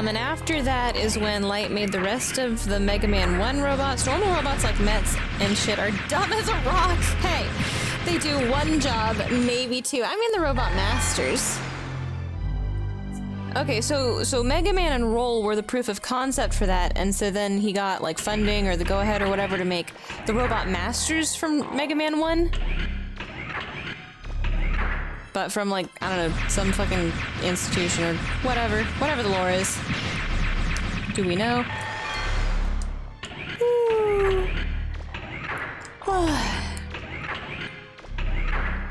And after that is when Light made the rest of the Mega Man 1 robots. Normal robots like Mets and shit are dumb as a rock. Hey, they do one job, maybe two. I mean the Robot Masters. Okay, so Mega Man and Roll were the proof of concept for that, and so then he got, like, funding or the go-ahead or whatever to make the Robot Masters from Mega Man 1. But from, like, I don't know, some fucking institution or whatever the lore is. Do we know?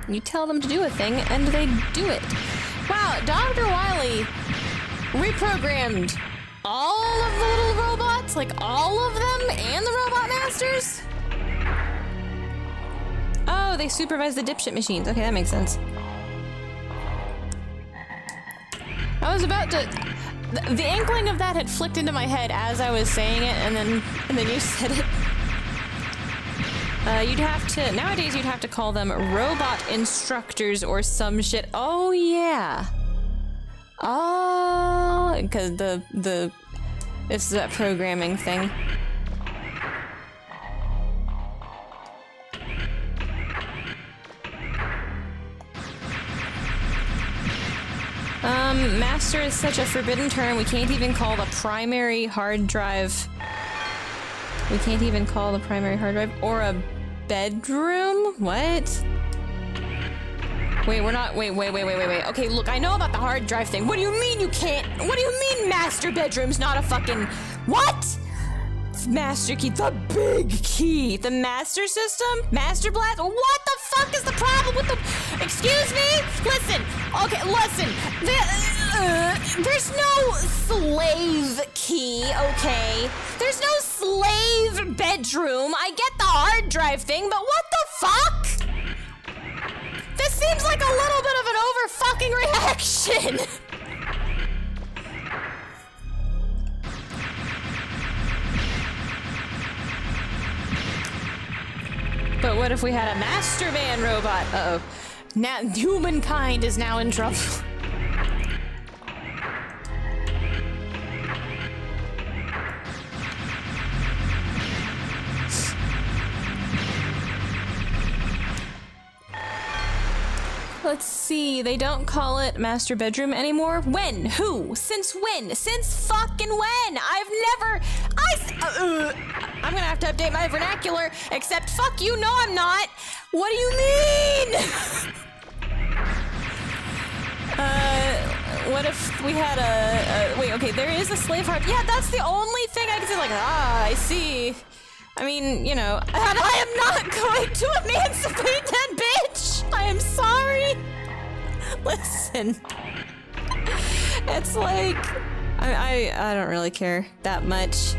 You tell them to do a thing, and they do it. Wow, Dr. Wily reprogrammed all of the little robots? Like, all of them and the Robot Masters? Oh, they supervise the dipshit machines. Okay, that makes sense. I was about to... The inkling of that had flicked into my head as I was saying it, and then you said it. You'd have to... Nowadays, you'd have to call them robot instructors or some shit. Oh, yeah. Oh, because it's that programming thing. Master is such a forbidden term, we can't even call the primary hard drive... We can't even call the primary hard drive or a bedroom? What? Wait, we're not- wait. Okay, look, I know about the hard drive thing. What do you mean you can't- What do you mean master bedroom's not a fucking- What? Master key, the big key. The master system? Master blast? What the fuck is the problem with the- Excuse me? Listen, okay, listen. There's no slave key, okay? There's no slave bedroom. I get the hard drive thing, but what the fuck? This seems like a little bit of an over-fucking reaction. But what if we had a Master Man robot? Uh-oh. Now humankind is now in trouble. Let's see, they don't call it master bedroom anymore? When? Who? Since when? Since fucking when? I've never... I'm gonna have to update my vernacular, except fuck you, no I'm not! What do you mean? What if we had wait, okay, there is a slave heart. Yeah, that's the only thing I can say, like, I see. I mean, you know, and I am not going to emancipate that bitch! I am sorry! Listen. It's like... I don't really care that much.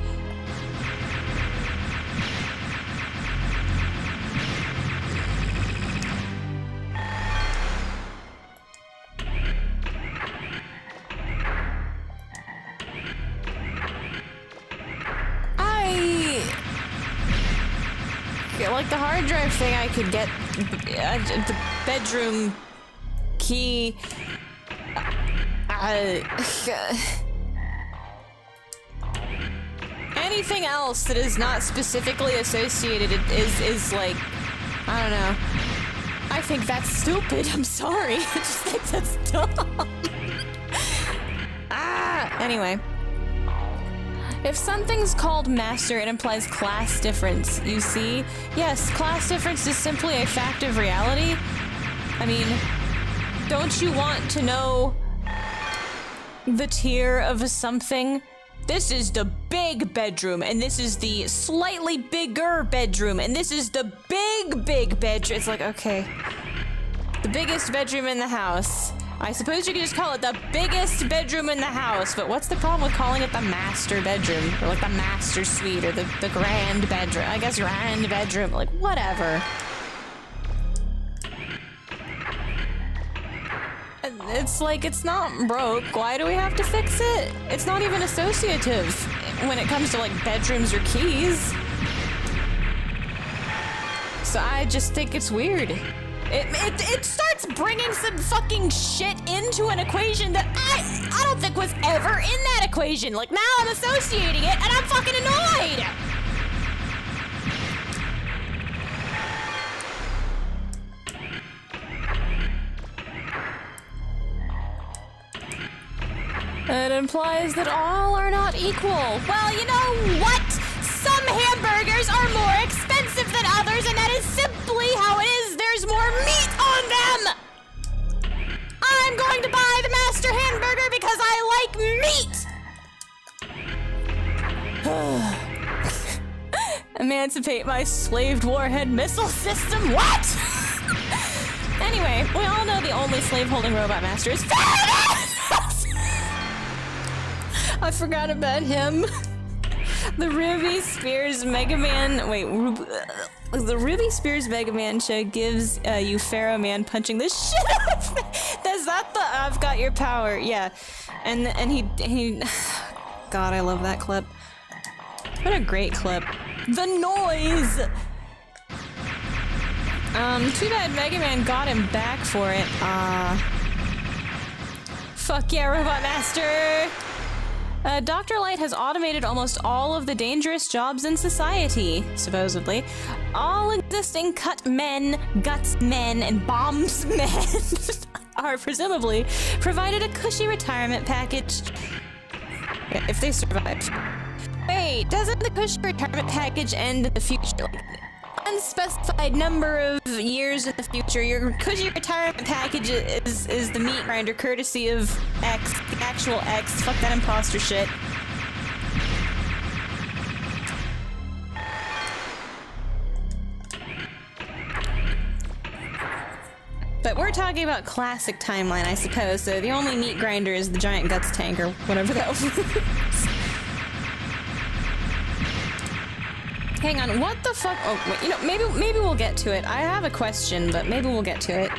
Like the hard drive thing, I could get the bedroom key. Anything else that is not specifically associated is like, I don't know. I think that's stupid. I'm sorry. I just think that's dumb. Anyway. If something's called master, it implies class difference, you see? Yes, class difference is simply a fact of reality. I mean, don't you want to know the tier of something? This is the big bedroom, and this is the slightly bigger bedroom, and this is the big bedroom. It's like, okay. The biggest bedroom in the house. I suppose you could just call it the biggest bedroom in the house, but what's the problem with calling it the master bedroom? Or like the master suite, or the grand bedroom? I guess grand bedroom, like whatever. It's like, it's not broke. Why do we have to fix it? It's not even associative when it comes to like bedrooms or keys. So I just think it's weird. It starts bringing some fucking shit into an equation that I don't think was ever in that equation. Like, now I'm associating it and I'm fucking annoyed! It implies that all are not equal. Well, you know what? Some hamburgers are more expensive than others, and that is simply how it is. There's more meat on them! I'm going to buy the Master Hamburger because I like meat! Emancipate my slaved warhead missile system? What? Anyway, we all know the only slave-holding robot master is I forgot about him. The Ruby Spears Megaman. The Ruby Spears Megaman show gives you Pharaoh Man punching the shit out of me. That's not the I've got your power. Yeah, and he. God, I love that clip. What a great clip. The noise. Too bad Megaman got him back for it. Fuck yeah, Robot Master. Dr. Light has automated almost all of the dangerous jobs in society, supposedly. All existing cut men, guts men, and bombs men are presumably provided a cushy retirement package. If they survive. Wait, doesn't the cushy retirement package end in the future? Like, unspecified number of years in the future. Your cushy retirement package is the meat grinder, courtesy of X, the actual X. Fuck that imposter shit. But we're talking about classic timeline, I suppose, so the only meat grinder is the giant guts tank, or whatever that was. Hang on, what the fuck? Oh, wait, you know, maybe we'll get to it. I have a question, but maybe we'll get to it.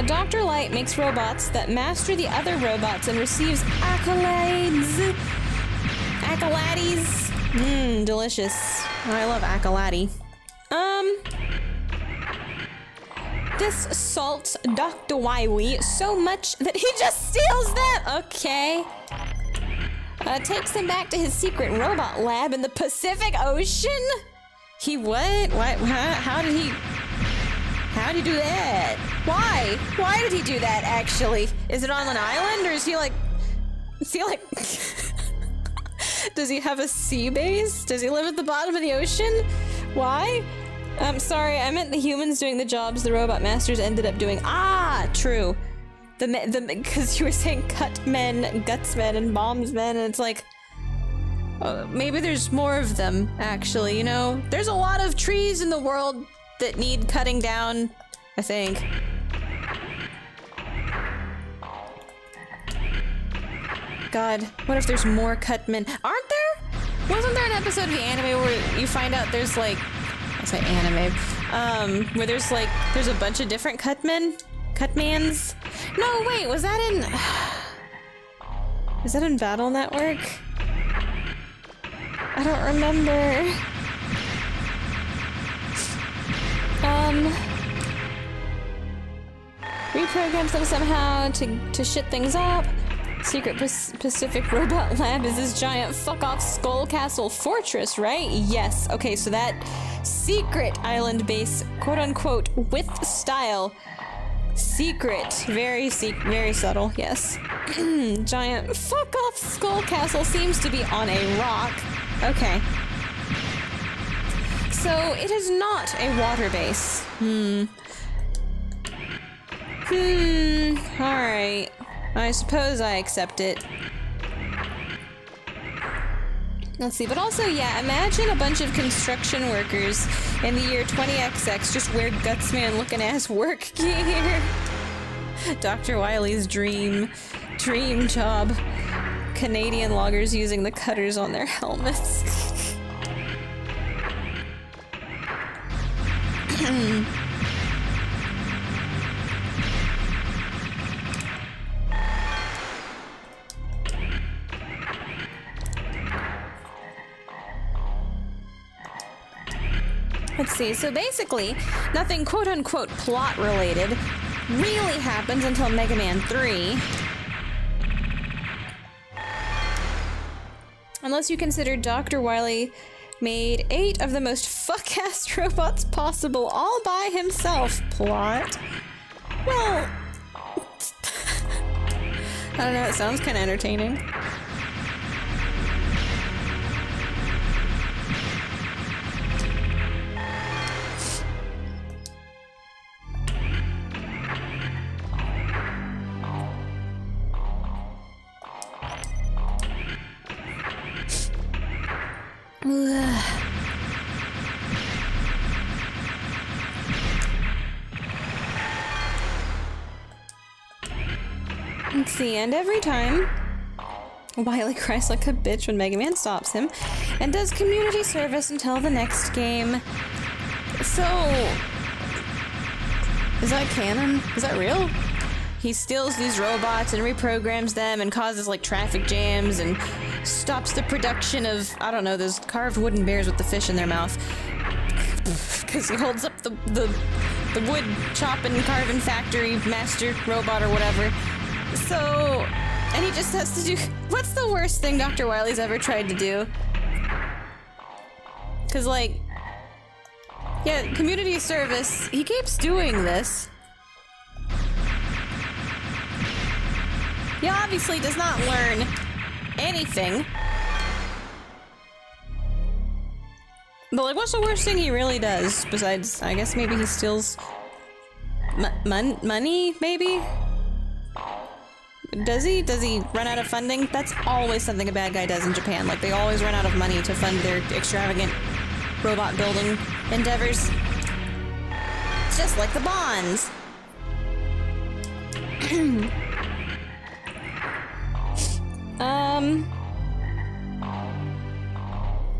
Dr. Light makes robots that master the other robots and receives accolades. Accolades. Mmm, delicious. I love accolade. This salts Dr. Wywee so much that he just steals them. Okay. Takes him back to his secret robot lab in the Pacific Ocean? He what? What? Huh? How did he do that? Why? Why did he do that, actually? Is it on an island, or is he like... Does he have a sea base? Does he live at the bottom of the ocean? Why? I'm sorry, I meant the humans doing the jobs the robot masters ended up doing. Ah, true. Because you were saying cut men, guts men, and bombs men, and it's like... maybe there's more of them, actually, you know? There's a lot of trees in the world that need cutting down, I think. God, what if there's more cut men? Aren't there? Wasn't there an episode of the anime where you find out there's like... I say anime. Where there's like... There's a bunch of different cut men? Cutmans? No, wait, was that in... Is that in Battle Network? I don't remember. Reprograms them somehow to shit things up. Secret Pacific Robot Lab is this giant fuck-off Skull Castle fortress, right? Yes. Okay, so that secret island base, quote-unquote, with style. Secret. Very subtle, yes. Giant fuck-off Skull Castle seems to be on a rock. Okay. So, it is not a water base. Alright. I suppose I accept it. Let's see, but also, yeah, imagine a bunch of construction workers in the year 20XX just wear Gutsman looking ass work gear. Dr. Wily's dream job. Canadian loggers using the cutters on their helmets. Let's see, so basically, nothing quote-unquote plot-related really happens until Mega Man 3. Unless you consider Dr. Wily made 8 of the most fuck-ass robots possible all by himself. Plot. Well... I don't know, it sounds kind of entertaining. Let's see, and every time, Wily cries like a bitch when Mega Man stops him, and does community service until the next game. So... is that canon? Is that real? He steals these robots and reprograms them and causes, like, traffic jams and stops the production of, I don't know, those carved wooden bears with the fish in their mouth. Because he holds up the wood chopping carving factory master robot or whatever. So, and he just has to do... what's the worst thing Dr. Wily's ever tried to do? Because, like... yeah, community service, he keeps doing this. He obviously does not learn anything. But, like, what's the worst thing he really does? Besides, I guess maybe he steals... money, maybe? Does he? Does he run out of funding? That's always something a bad guy does in Japan. Like, they always run out of money to fund their extravagant robot building endeavors. Just like the Bonds.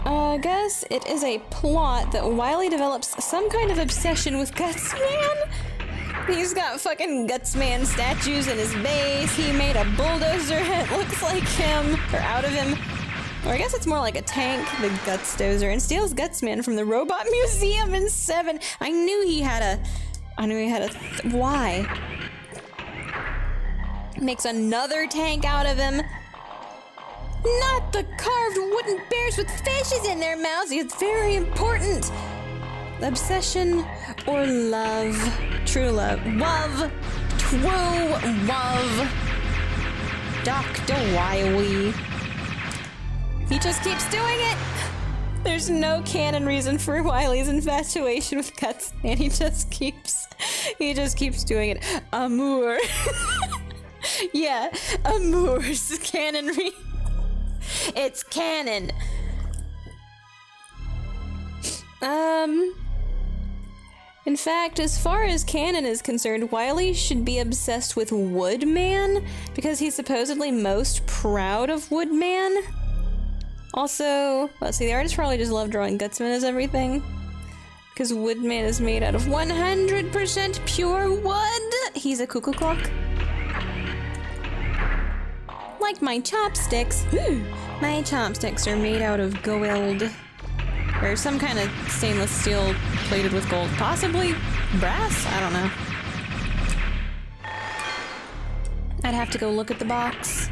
I guess it is a plot that Wily develops some kind of obsession with Gutsman. He's got fucking Gutsman statues in his base. He made a bulldozer that looks like him, or out of him. Or I guess it's more like a tank, the Gutsdozer, and steals Gutsman from the Robot Museum in 7. I knew he had a... why? Makes another tank out of him. Not the carved wooden bears with fishes in their mouths. It's very important. Obsession or love? True love. Love. True love. Dr. Wily. He just keeps doing it. There's no canon reason for Wily's infatuation with Guts, and he just keeps doing it. Amour. Yeah, amour's canon reason. It's canon. In fact, as far as canon is concerned, Wily should be obsessed with Woodman because he's supposedly most proud of Woodman. Also, let's see, the artist probably just loved drawing Gutsman as everything. Because Woodman is made out of 100% pure wood. He's a cuckoo clock. Like my chopsticks. My chopsticks are made out of gold. Or some kind of stainless steel plated with gold. Possibly brass? I don't know. I'd have to go look at the box.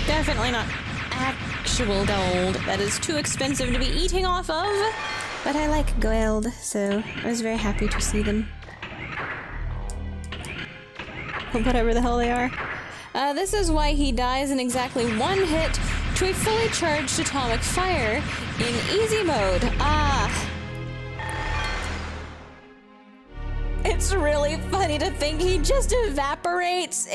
Definitely not actual gold. That is too expensive to be eating off of. But I like gold, so I was very happy to see them. Whatever the hell they are. This is why he dies in exactly one hit to a fully charged atomic fire in easy mode. Ah. It's really funny. I need to think. He just evaporates.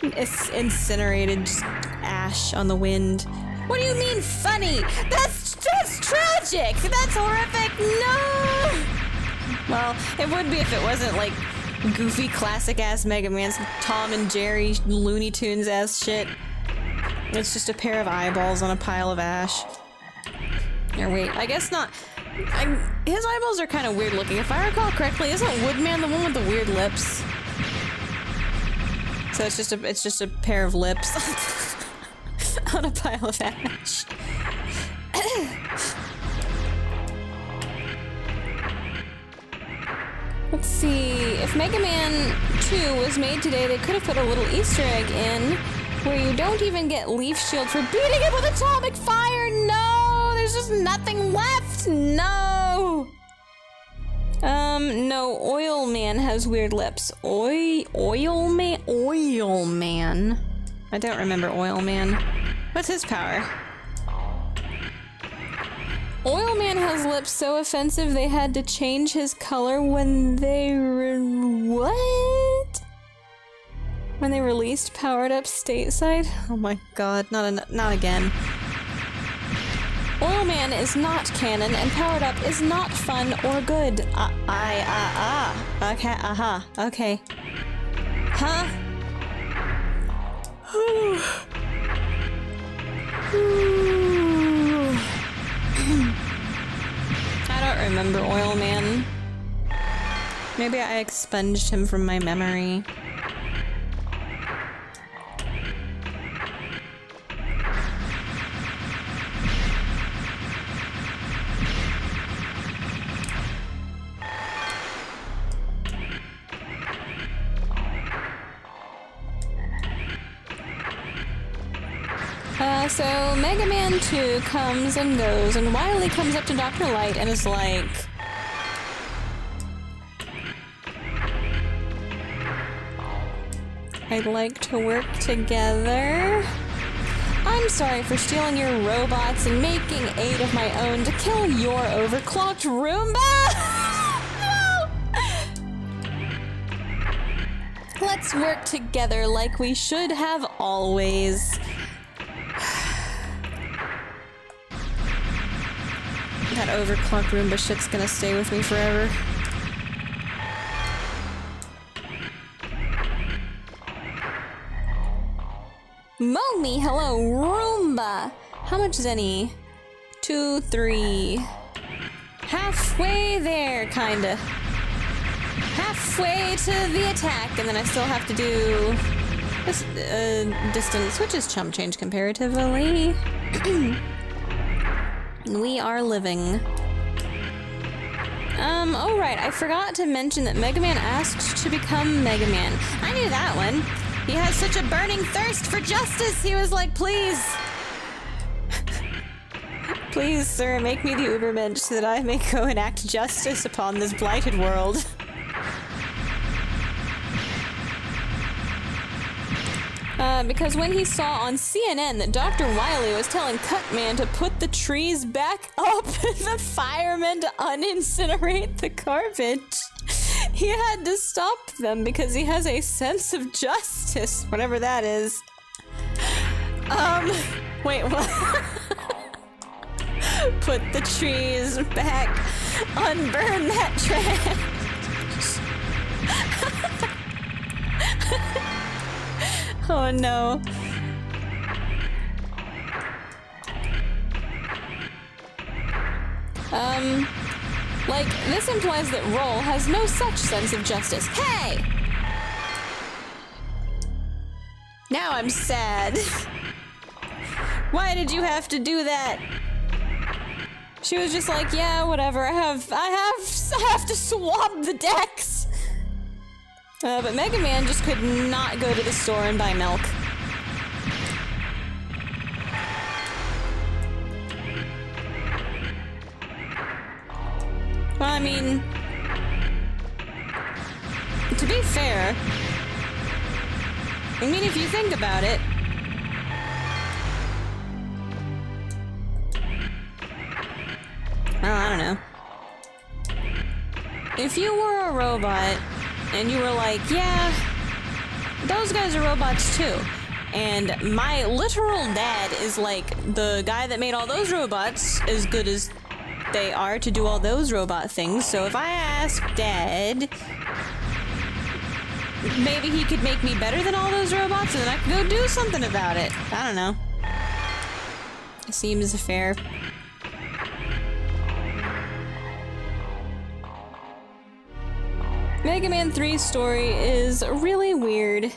It's incinerated, just ash on the wind. What do you mean funny? That's tragic. That's horrific. No. Well, it would be if it wasn't like goofy classic ass Mega Man's Tom and Jerry Looney Tunes ass shit. It's just a pair of eyeballs on a pile of ash. Or wait, I guess not. His eyeballs are kind of weird looking. If I recall correctly, isn't Woodman the one with the weird lips? So it's just a pair of lips on a pile of ash. Let's see. If Mega Man 2 was made today, they could have put a little Easter egg in where you don't even get Leaf Shield for beating it with atomic fire. No, there's just nothing left. No. No, Oil Man has weird lips. Oil Man? I don't remember Oil Man. What's his power? Oil Man has lips so offensive they had to change his color when they what? When they released Powered Up stateside? Oh my god, not again. Oil Man is not canon, and Powered Up is not fun or good. Okay, okay. Huh? I don't remember Oil Man. Maybe I expunged him from my memory. So Mega Man 2 comes and goes, and Wily comes up to Dr. Light and is like, I'd like to work together. I'm sorry for stealing your robots and making 8 of my own to kill your overclocked Roomba! No! Let's work together like we should have always. That overclocked Roomba shit's gonna stay with me forever. Momi, hello, Roomba! How much is any? 2, 3. Halfway there, kinda. Halfway to the attack, and then I still have to do this distance, which is chump change comparatively. We are living. Oh right, I forgot to mention that Mega Man asked to become Mega Man. I knew that one. He has such a burning thirst for justice, he was like, please. Please, sir, make me the Ubermensch so that I may go and act justice upon this blighted world. Because when he saw on CNN that Dr. Wily was telling Cutman to put the trees back up and the firemen to unincinerate the garbage, he had to stop them because he has a sense of justice, whatever that is. Wait, what? Put the trees back, unburn that trash. Oh no. Like, this implies that Roll has no such sense of justice. Hey! Now I'm sad. Why did you have to do that? She was just like, yeah, whatever, I have to swab the decks. But Mega Man just could not go to the store and buy milk. Well, I mean, to be fair, I mean, if you think about it, well, I don't know. if you were a robot and you were like, yeah, those guys are robots too, and my literal dad is like the guy that made all those robots as good as they are to do all those robot things, so if I ask Dad, maybe he could make me better than all those robots and then I could go do something about it. I don't know. It seems fair. Mega Man 3's story is really weird.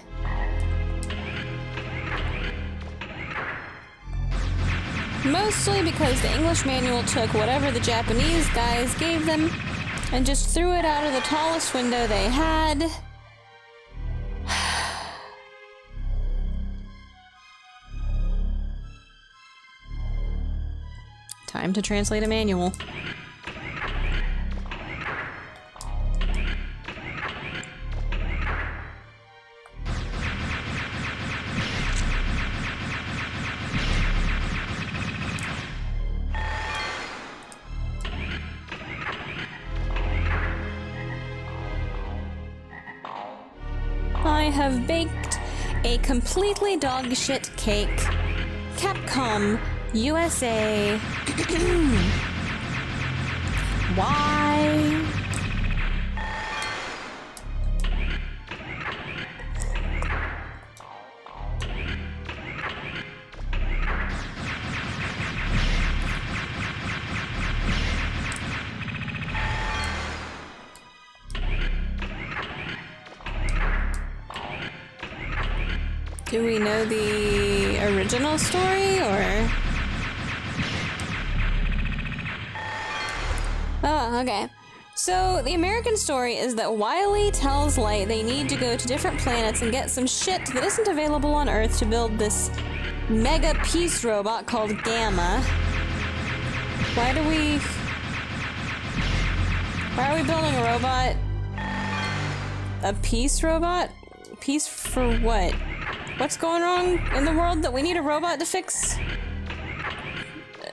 Mostly because the English manual took whatever the Japanese guys gave them and just threw it out of the tallest window they had. Time to translate a manual. I have baked a completely dogshit cake. Capcom USA. Why? Do we know the original story, or? Oh, okay. So, the American story is that Wily tells Light they need to go to different planets and get some shit that isn't available on Earth to build this mega peace robot called Gamma. Why are we building a robot? A peace robot? Peace for what? What's going wrong in the world that we need a robot to fix?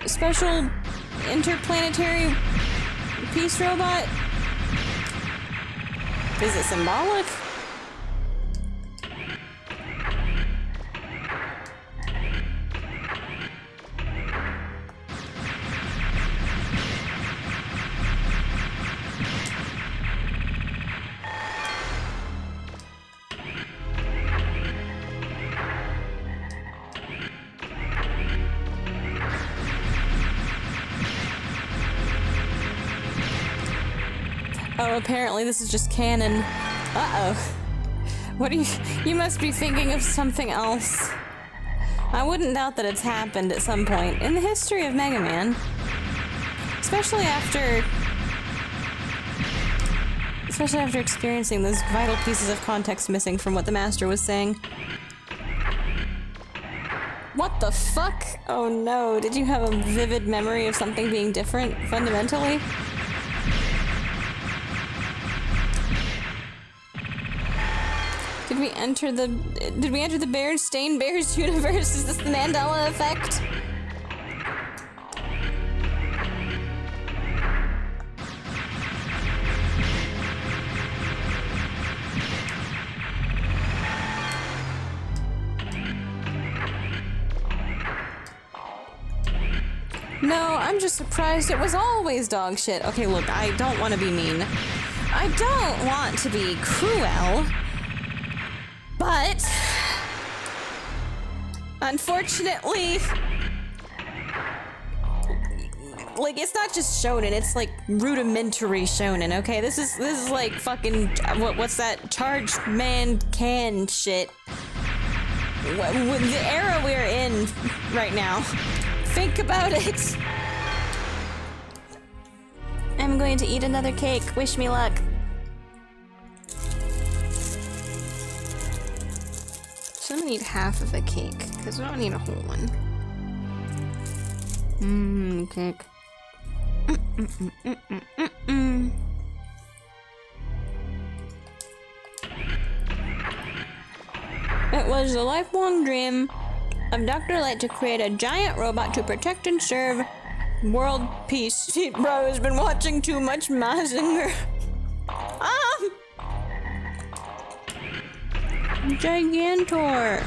Special interplanetary peace robot? Is it symbolic? Oh, apparently this is just canon. Uh-oh. What are you must be thinking of something else. I wouldn't doubt that it's happened at some point in the history of Mega Man. Especially after experiencing those vital pieces of context missing from what the Master was saying. What the fuck? Oh no, did you have a vivid memory of something being different, fundamentally? Did we enter the Berenstain Bears universe? Is this the Mandela effect? No, I'm just surprised it was always dog shit. Okay, look, I don't want to be mean. I don't want to be cruel. But, unfortunately, like, it's not just shonen, it's like rudimentary shonen, okay? This is like fucking, what's that? Charged man can shit. The era we're in right now. Think about it. I'm going to eat another cake. Wish me luck. So I'm gonna eat half of a cake, because I don't need a whole one. Cake. It was the lifelong dream of Dr. Light to create a giant robot to protect and serve world peace. Bro has been watching too much Mazinger. Gigantor.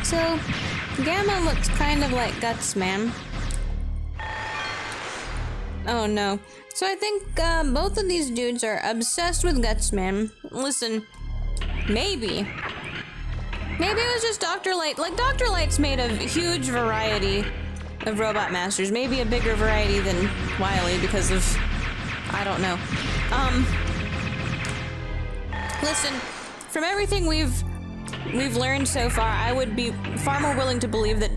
So, Gamma looks kind of like Guts Man. Oh no. So I think both of these dudes are obsessed with Guts Man. Listen, maybe it was just Dr. Light. Like, Dr. Light's made a huge variety of Robot Masters. Maybe a bigger variety than Wily because of... I don't know. Listen, from everything we've learned so far, I would be far more willing to believe that,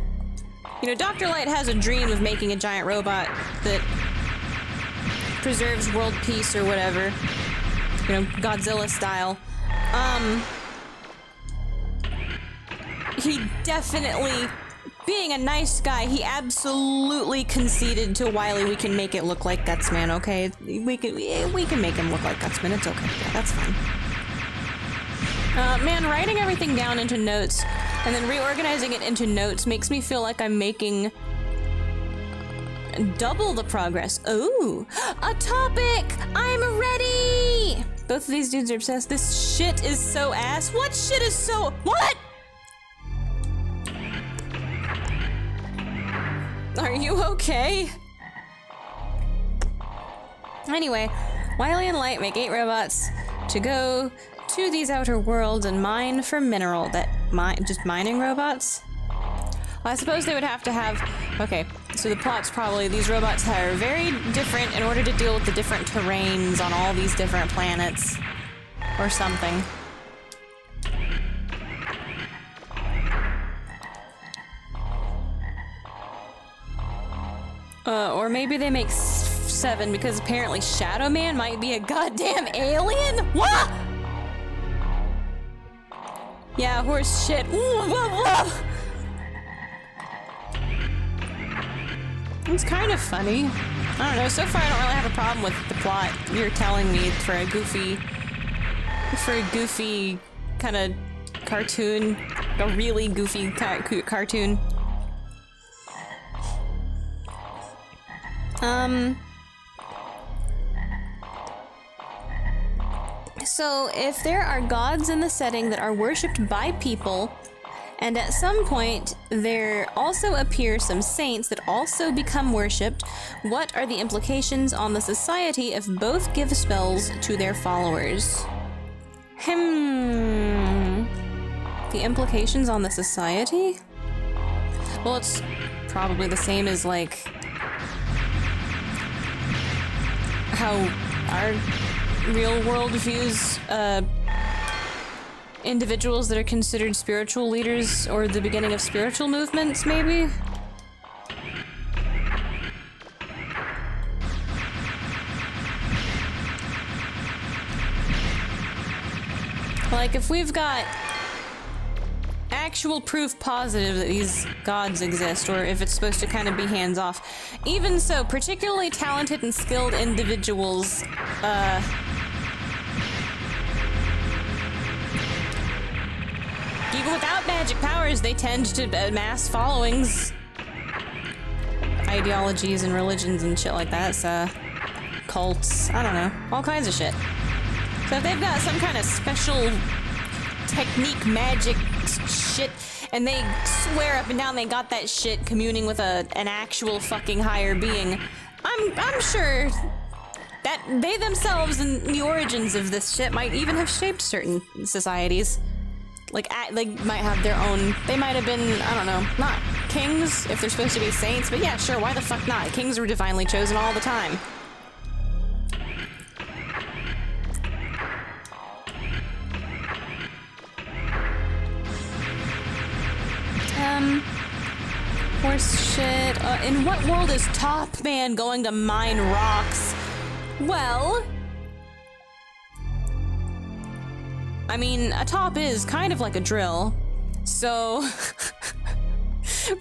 you know, Dr. Light has a dream of making a giant robot that preserves world peace or whatever. You know, Godzilla style. He definitely, being a nice guy, he absolutely conceded to Wily, we can make it look like Gutsman, okay? We can make him look like Gutsman, it's okay. Yeah, that's fine. Man, writing everything down into notes and then reorganizing it into notes makes me feel like I'm making double the progress. Ooh, a topic! I'm ready! Both of these dudes are obsessed. This shit is so ass. What shit is so... What? Are you okay? Anyway, Wily and Light make 8 robots to go to these outer worlds and mine for mineral. Just mining robots? Well, I suppose they would have to have... Okay, so the plot's probably these robots are very different in order to deal with the different terrains on all these different planets. Or something. Or maybe they make 7 because apparently Shadow Man might be a goddamn alien? What? Yeah, horse shit. It's kind of funny. I don't know, so far I don't really have a problem with the plot you're telling me for a goofy kind of cartoon, a really goofy cartoon. So if there are gods in the setting that are worshipped by people, and at some point there also appear some saints that also become worshipped, what are the implications on the society if both give spells to their followers? The implications on the society? Well, it's probably the same as, like, how our real world views individuals that are considered spiritual leaders or the beginning of spiritual movements, maybe? Like, if we've got actual proof positive that these gods exist, or if it's supposed to kind of be hands-off. Even so, particularly talented and skilled individuals, even without magic powers, they tend to amass followings. Ideologies and religions and shit like that, so cults, I don't know, all kinds of shit. So if they've got some kind of special technique, magic shit, and they swear up and down they got that shit communing with an actual fucking higher being, I'm sure that they themselves and the origins of this shit might even have shaped certain societies. Like, they might have their own, they might have been, I don't know, not kings if they're supposed to be saints, but yeah, sure, why the fuck not? Kings were divinely chosen all the time. horse shit. In what world is Top Man going to mine rocks? Well, I mean, a top is kind of like a drill, so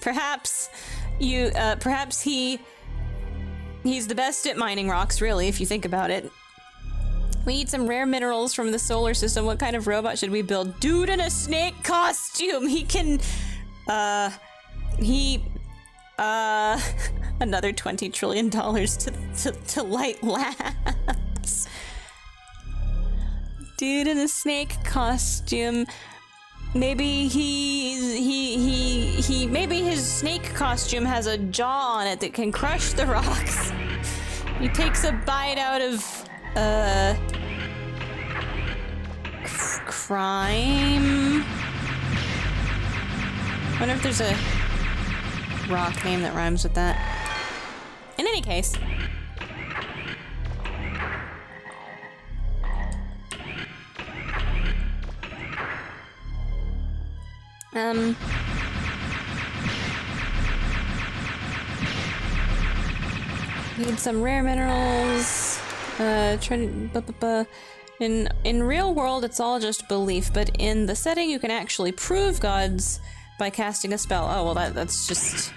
perhaps he's the best at mining rocks, really, if you think about it. We need some rare minerals from the solar system. What kind of robot should we build? Dude in a snake costume! He can... another $20 trillion to light labs. Dude in a snake costume. Maybe maybe his snake costume has a jaw on it that can crush the rocks. He takes a bite out of, crime? I wonder if there's a rock name that rhymes with that. In any case. Need some rare minerals. In real world, it's all just belief, but in the setting, you can actually prove gods by casting a spell. Oh, well, that's just...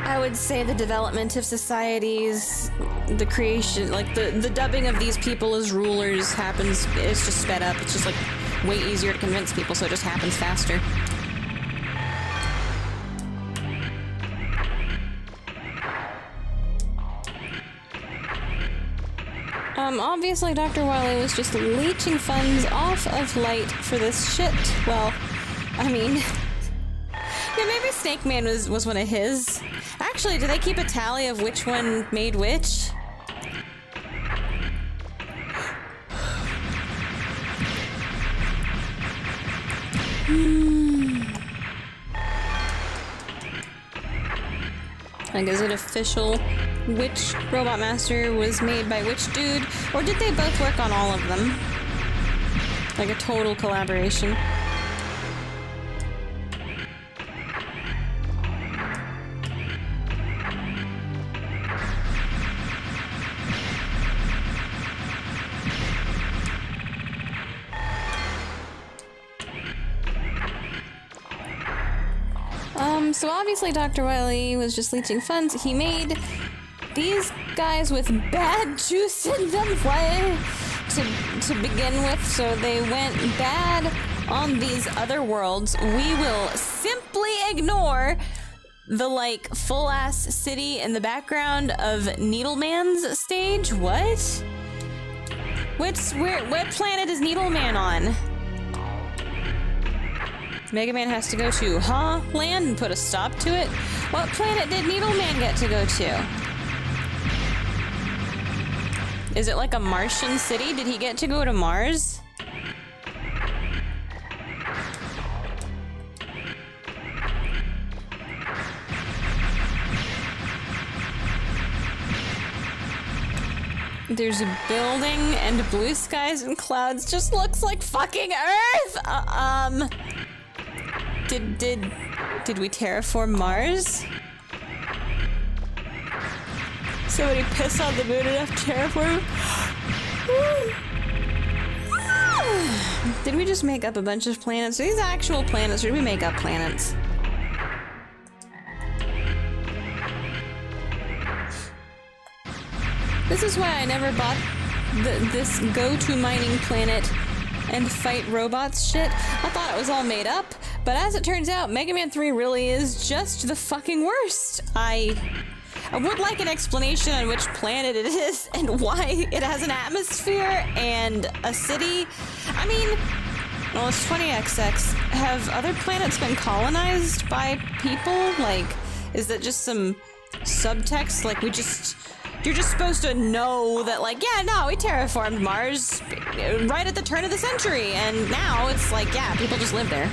I would say the development of societies, the creation, like the dubbing of these people as rulers happens, it's just sped up. It's just like way easier to convince people, so it just happens faster. Obviously Dr. Wily was just leeching funds off of Light for this shit. Well, I mean... yeah, maybe Snake Man was one of his. Actually, do they keep a tally of which one made which? Like, is it official which Robot Master was made by which dude? Or did they both work on all of them? Like a total collaboration. So obviously Dr. Wily was just leeching funds. He made these guys with bad juice in them to begin with, so they went bad on these other worlds. We will simply ignore the, like, full-ass city in the background of Needleman's stage? What? What planet is Needleman on? Megaman has to go to, land and put a stop to it? What planet did Needleman get to go to? Is it like a Martian city? Did he get to go to Mars? There's a building and blue skies and clouds. Just looks like fucking Earth! Did we terraform Mars? Somebody piss on the moon enough to terraform? Did we just make up a bunch of planets? Are these actual planets, or did we make up planets? This is why I never bought this go-to mining planet and fight robots shit. I thought it was all made up, but as it turns out, Mega Man 3 really is just the fucking worst. I would like an explanation on which planet it is and why it has an atmosphere and a city. I mean, well, it's 20XX. Have other planets been colonized by people? Like, is that just some subtext? Like, you're just supposed to know that, like, yeah, no, we terraformed Mars right at the turn of the century, and now it's like, yeah, people just live there.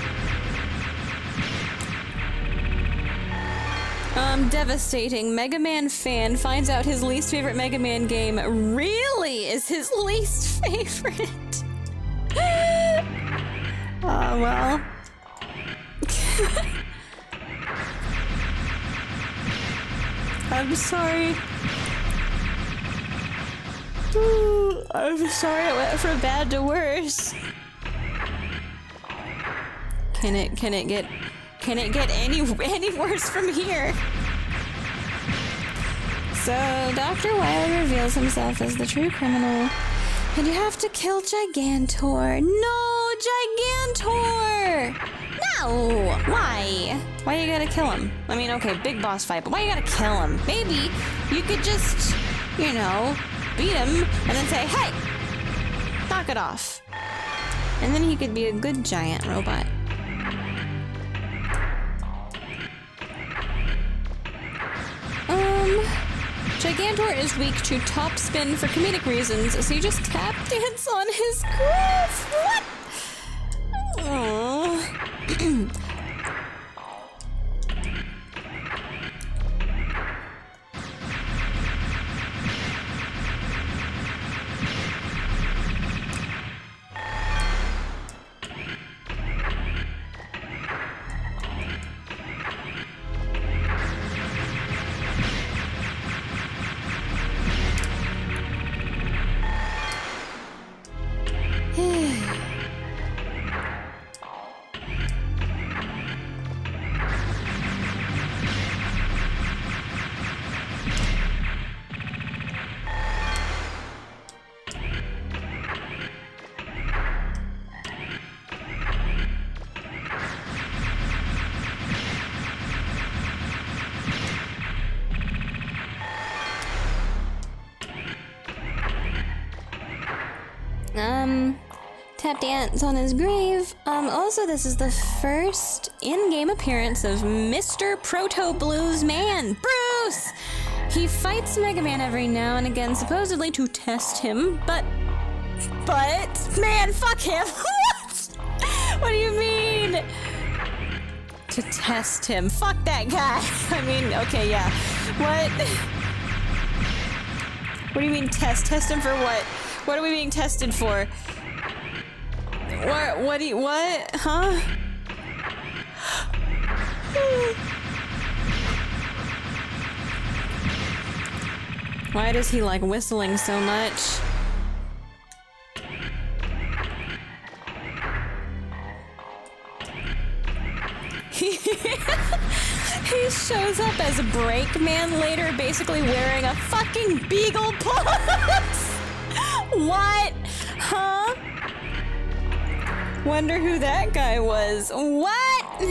Devastating. Mega Man fan finds out his least favorite Mega Man game really is his least favorite. Well. I'm sorry. Ooh, I'm sorry it went from bad to worse. Can it get any worse from here? So Dr. Wily reveals himself as the true criminal, and you have to kill Gigantor. No, Gigantor! No! Why? Why you gotta kill him? I mean, okay, big boss fight, but why you gotta kill him? Maybe you could just, you know, beat him and then say, hey, knock it off. And then he could be a good giant robot. Gigantor is weak to top spin for comedic reasons, so you just tap dance on his groove. What? Aww. Tap dance on his grave. Also, this is the first in-game appearance of Mr. Proto Blues Man, Bruce! He fights Mega Man every now and again, supposedly to test him, but, man, fuck him! What? What do you mean? To test him. Fuck that guy. I mean, okay, yeah. What? What do you mean test? Test him for what? What are we being tested for? What? Huh? Why does he like whistling so much? He shows up as a brake man later, basically wearing a fucking beagle pants. What? Huh? Wonder who that guy was. What?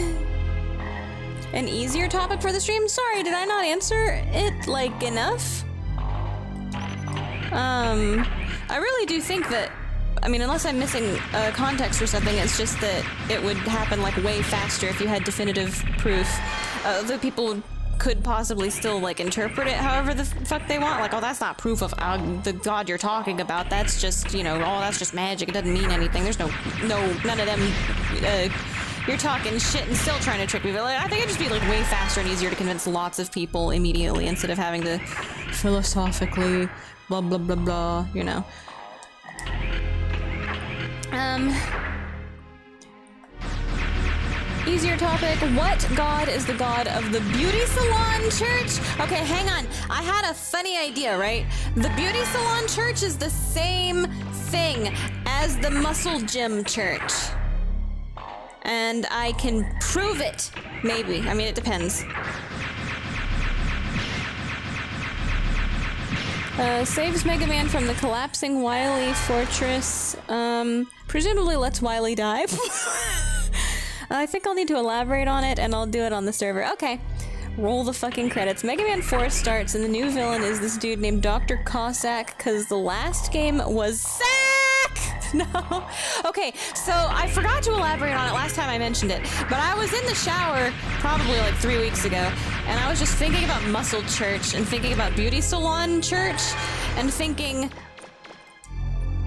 An easier topic for the stream? Sorry, did I not answer it, like, enough? I really do think that, I mean, unless I'm missing context or something, it's just that it would happen, like, way faster if you had definitive proof. Although people could possibly still, like, interpret it however the fuck they want. Like, oh, that's not proof of the god you're talking about. That's just, you know, oh, that's just magic. It doesn't mean anything. There's none of them, you're talking shit and still trying to trick me. But, like, I think it'd just be, like, way faster and easier to convince lots of people immediately instead of having to philosophically blah, blah, blah, blah, you know. Easier topic. What god is the god of the beauty salon church? Okay, hang on. I had a funny idea, right? The beauty salon church is the same thing as the muscle gym church. And I can prove it. Maybe. I mean, it depends. Saves Mega Man from the collapsing Wily fortress. Presumably lets Wily die. I think I'll need to elaborate on it, and I'll do it on the server. Okay. Roll the fucking credits. Mega Man 4 starts, and the new villain is this dude named Dr. Cossack, because the last game was Sack! No. Okay, so I forgot to elaborate on it last time I mentioned it, but I was in the shower probably like 3 weeks ago, and I was just thinking about Muscle Church, and thinking about Beauty Salon Church, and thinking,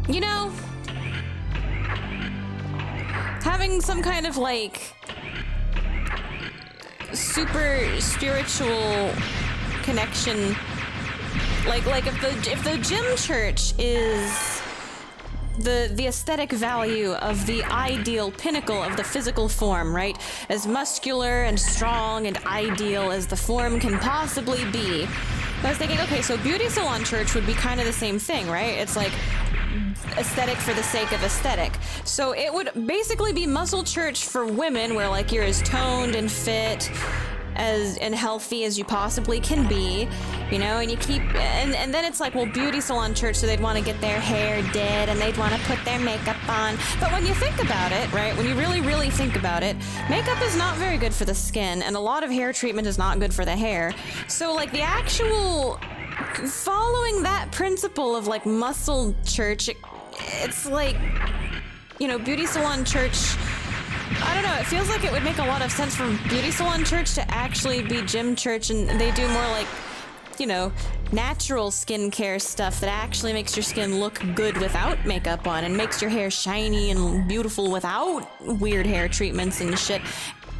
you know, having some kind of, like, super spiritual connection, like if the gym church is the aesthetic value of the ideal pinnacle of the physical form, right? As muscular and strong and ideal as the form can possibly be. I was thinking, okay, so beauty salon church would be kind of the same thing, right? It's like aesthetic for the sake of aesthetic. So it would basically be muscle church for women, where like you're as toned and fit and healthy as you possibly can be, you know, and you keep, and then it's like, well, beauty salon church, so they'd want to get their hair did and they'd want to put their makeup on. But when you think about it, right, when you really, really think about it, makeup is not very good for the skin, and a lot of hair treatment is not good for the hair. So like the actual following that principle of like muscle church, it's like, you know, beauty salon church, I don't know, it feels like it would make a lot of sense for beauty salon church to actually be gym church, and they do more like, you know, natural skincare stuff that actually makes your skin look good without makeup on, and makes your hair shiny and beautiful without weird hair treatments and shit.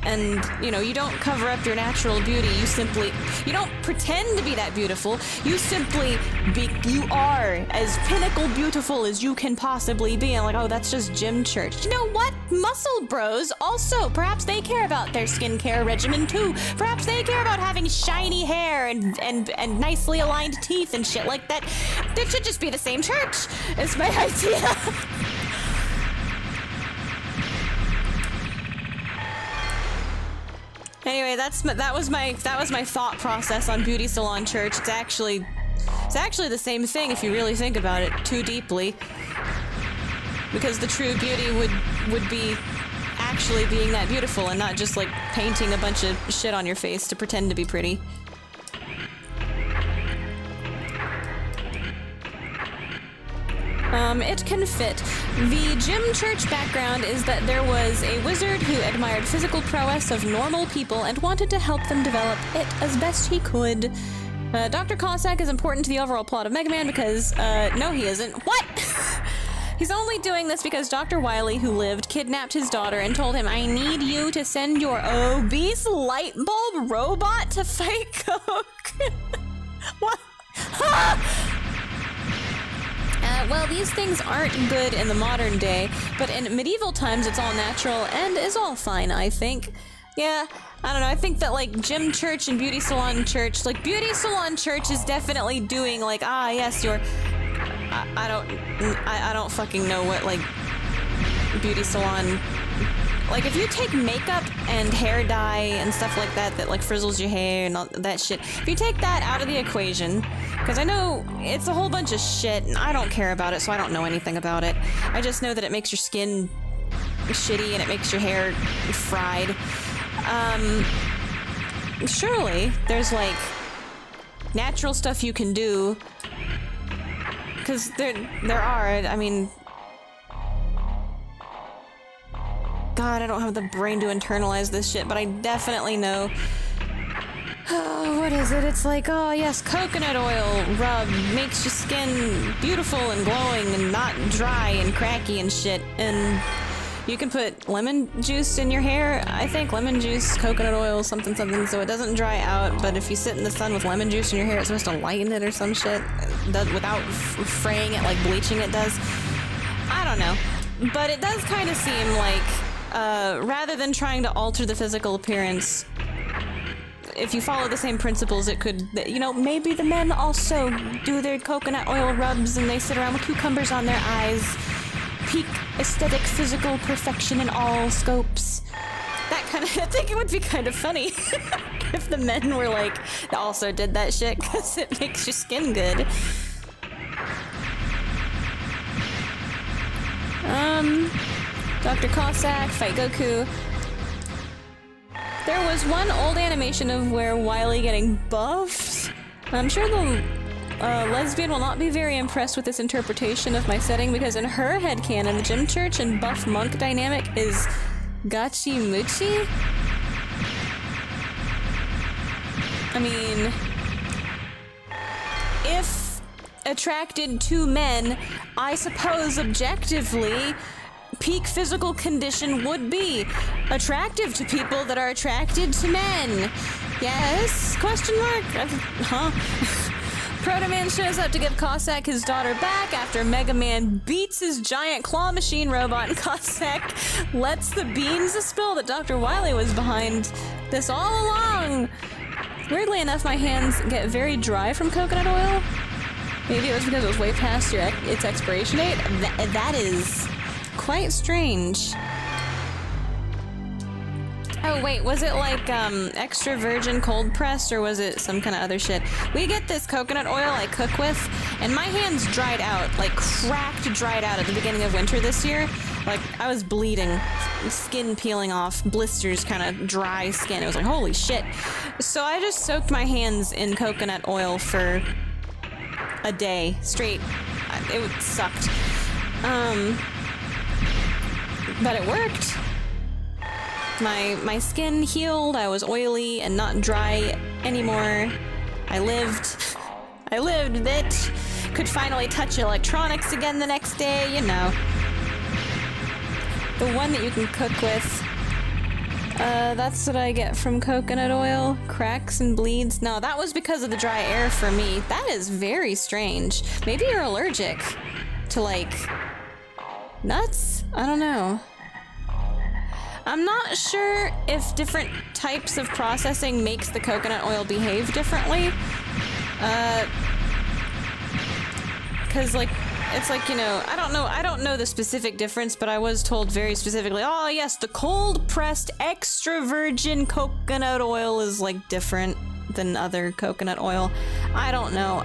And, you know, you don't cover up your natural beauty, you don't pretend to be that beautiful, you are as pinnacle beautiful as you can possibly be, and like, oh, that's just gym church. You know what? Muscle bros also, perhaps they care about their skincare regimen too. Perhaps they care about having shiny hair and nicely aligned teeth and shit like that. That should just be the same church, is my idea. Anyway, that was my thought process on beauty salon church. It's actually the same thing if you really think about it too deeply. Because the true beauty would be actually being that beautiful and not just like painting a bunch of shit on your face to pretend to be pretty. It can fit. The gym church background is that there was a wizard who admired physical prowess of normal people and wanted to help them develop it as best he could. Dr. Cossack is important to the overall plot of Megaman because, no he isn't. What? He's only doing this because Dr. Wily, who lived, kidnapped his daughter and told him, I need you to send your obese light bulb robot to fight Coke. What? Well, these things aren't good in the modern day, but in medieval times it's all natural and is all fine, I think. Yeah, I don't know, I think that like gym church and beauty salon church, like beauty salon church is definitely doing like, ah yes, your, I don't fucking know what like beauty salon, like if you take makeup and hair dye and stuff like that like frizzles your hair and all that shit, if you take that out of the equation, because I know it's a whole bunch of shit and I don't care about it, so I don't know anything about it. I just know that it makes your skin shitty and it makes your hair fried. Surely there's like natural stuff you can do, because there are, I mean, God, I don't have the brain to internalize this shit, but I definitely know. Oh, what is it? It's like, oh yes, coconut oil rub makes your skin beautiful and glowing and not dry and cracky and shit. And you can put lemon juice in your hair. I think lemon juice, coconut oil, something, so it doesn't dry out. But if you sit in the sun with lemon juice in your hair, it's supposed to lighten it or some shit. Without fraying it like bleaching it does. I don't know. But it does kind of seem like, rather than trying to alter the physical appearance, if you follow the same principles, it could, you know, maybe the men also do their coconut oil rubs and they sit around with cucumbers on their eyes. Peak aesthetic physical perfection in all scopes. That kind of, I think it would be kind of funny if the men were like, also did that shit because it makes your skin good. Dr. Cossack, fight Goku. There was one old animation of where Wily getting buffed. I'm sure the lesbian will not be very impressed with this interpretation of my setting, because in her headcanon, the gym church and buff monk dynamic is gachi muchi? I mean, if attracted to men, I suppose objectively, peak physical condition would be attractive to people that are attracted to men. Yes? Question mark? Huh? Proto Man shows up to give Cossack his daughter back after Mega Man beats his giant claw machine robot, and Cossack lets the beans spill that Dr. Wily was behind this all along. Weirdly enough, my hands get very dry from coconut oil. Maybe it was because it was way past its expiration date. That is quite strange. Oh wait, was it like extra virgin cold pressed, or was it some kind of other shit? We get this coconut oil I cook with, and my hands dried out, like cracked dried out at the beginning of winter this year. Like, I was bleeding, skin peeling off, blisters, kind of dry skin. It was like, holy shit. So I just soaked my hands in coconut oil for a day straight. It sucked. But it worked. My skin healed, I was oily and not dry anymore. I lived, bitch. Could finally touch electronics again the next day, you know. The one that you can cook with. That's what I get from coconut oil. Cracks and bleeds. No, that was because of the dry air for me. That is very strange. Maybe you're allergic to, like, nuts? I don't know. I'm not sure if different types of processing makes the coconut oil behave differently. 'Cause like, it's like, you know, I don't know the specific difference, but I was told very specifically, oh yes, the cold pressed extra virgin coconut oil is like different than other coconut oil. I don't know.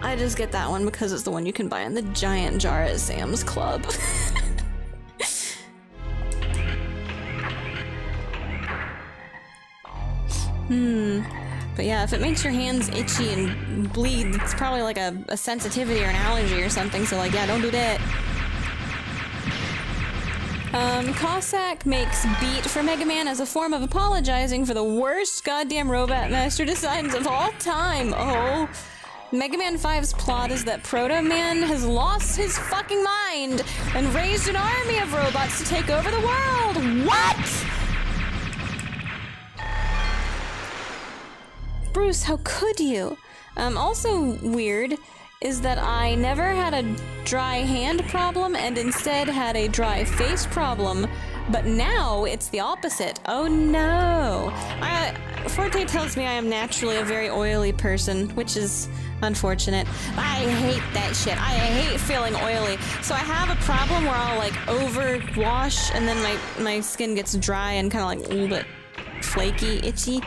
I just get that one because it's the one you can buy in the giant jar at Sam's Club. But yeah, if it makes your hands itchy and bleed, it's probably like a sensitivity or an allergy or something, so like, yeah, don't do that. Cossack makes beat for Mega Man as a form of apologizing for the worst goddamn Robot Master designs of all time. Oh. Mega Man 5's plot is that Proto Man has lost his fucking mind and raised an army of robots to take over the world. What?! Bruce, how could you? Also weird is that I never had a dry hand problem and instead had a dry face problem, but now it's the opposite. Oh no. Forte tells me I am naturally a very oily person, which is unfortunate. I hate that shit. I hate feeling oily. So I have a problem where I'll like overwash and then my skin gets dry and kind of like a little bit flaky, itchy.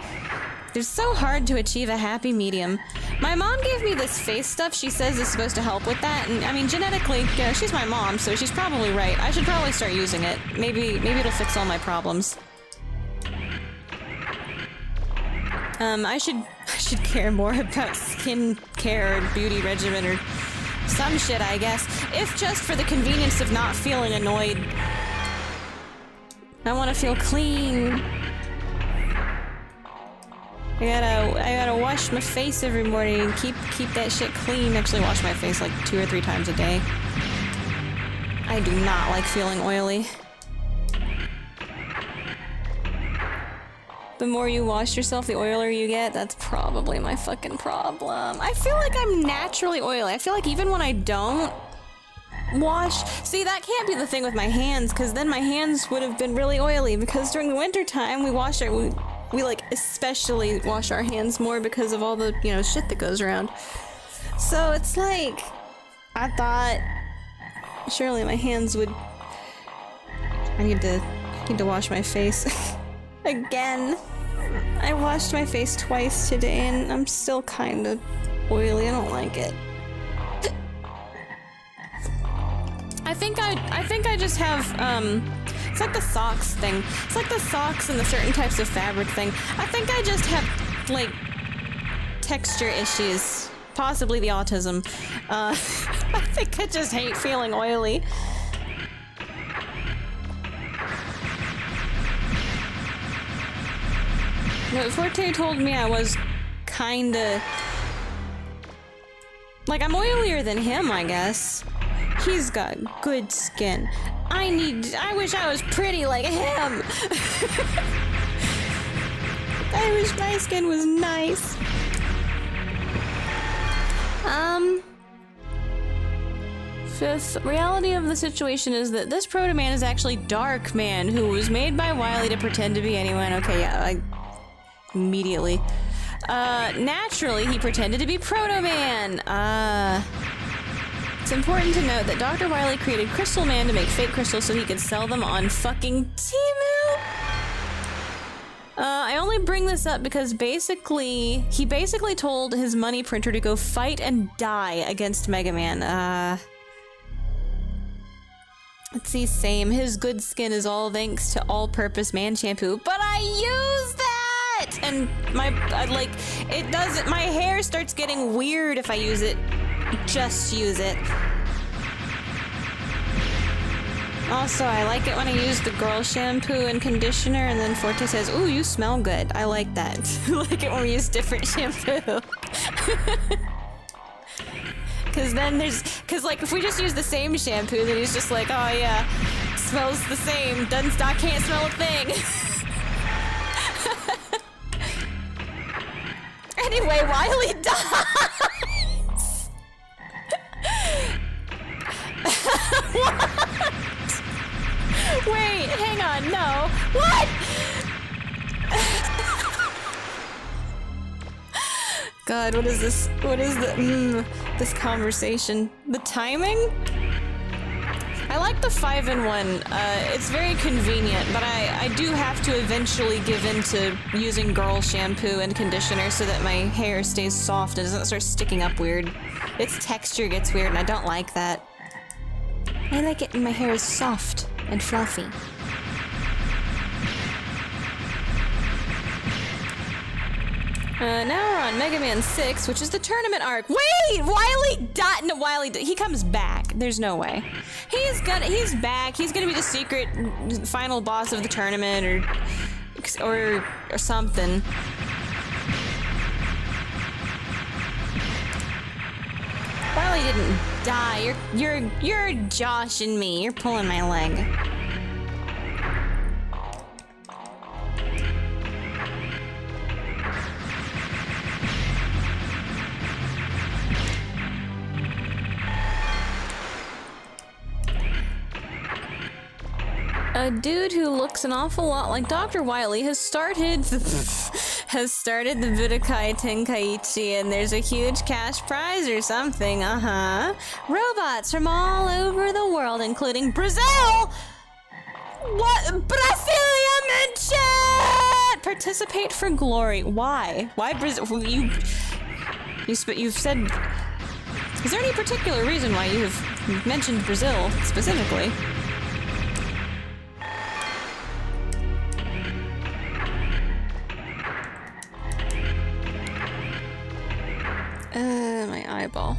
It's so hard to achieve a happy medium. My mom gave me this face stuff she says is supposed to help with that, and I mean, genetically, you know, she's my mom, so she's probably right. I should probably start using it. Maybe it'll fix all my problems. I should care more about skin care or beauty regimen or some shit, I guess. If just for the convenience of not feeling annoyed. I want to feel clean. I gotta wash my face every morning and keep that shit clean. Actually wash my face like 2 or 3 times a day. I do not like feeling oily. The more you wash yourself, the oilier you get. That's probably my fucking problem. I feel like I'm naturally oily. I feel like even when I don't wash... See, that can't be the thing with my hands, because then my hands would have been really oily, because during the winter time we wash our... We like especially wash our hands more because of all the, you know, shit that goes around. So it's like, I thought surely my hands would... I need to wash my face again. I washed my face twice today and I'm still kind of oily. I don't like it. I think I just have, it's like the socks thing. It's like the socks and the certain types of fabric thing. I think I just have, like, texture issues. Possibly the autism. I think I just hate feeling oily. But Forte told me I was kinda... Like, I'm oilier than him, I guess. He's got good skin. I wish I was pretty like him. I wish my skin was nice. Fifth, reality of the situation is that this Proto Man is actually Dark Man, who was made by Wily to pretend to be anyone. Okay, yeah, immediately. Naturally, he pretended to be Proto Man. It's important to note that Dr. Wily created Crystal Man to make fake crystals so he could sell them on fucking Temu. I only bring this up because he basically told his money printer to go fight and die against Megaman. Let's see, same. His good skin is all thanks to all-purpose man shampoo, but I use that! And my hair starts getting weird if I use it. Just use it. Also, I like it when I use the girl shampoo and conditioner and then Forte says, ooh, you smell good. I like that. I like it when we use different shampoo. Cause like if we just use the same shampoo, then he's just like, oh yeah, smells the same. I can't smell a thing. Anyway, Wily dies. What? Wait, hang on, no. What? God, what is this? What is this conversation? The timing? I like the 5-in-1. It's very convenient, but I do have to eventually give in to using girl shampoo and conditioner so that my hair stays soft and doesn't start sticking up weird. Its texture gets weird and I don't like that. I like it when my hair is soft and fluffy. Now we're on Mega Man 6, which is the tournament arc. Wait! Wily died! No, he comes back. There's no way. He's back. He's gonna be the secret final boss of the tournament or something. Wily didn't die. You're joshing me. You're pulling my leg. A dude who looks an awful lot like Dr. Wily has started the Budokai Tenkaichi, and there's a huge cash prize or something, Robots from all over the world, including Brazil! What? Brasilia mentioned! Participate for glory. Why? Why Brazil? You've said... Is there any particular reason why you have mentioned Brazil, specifically? My eyeball.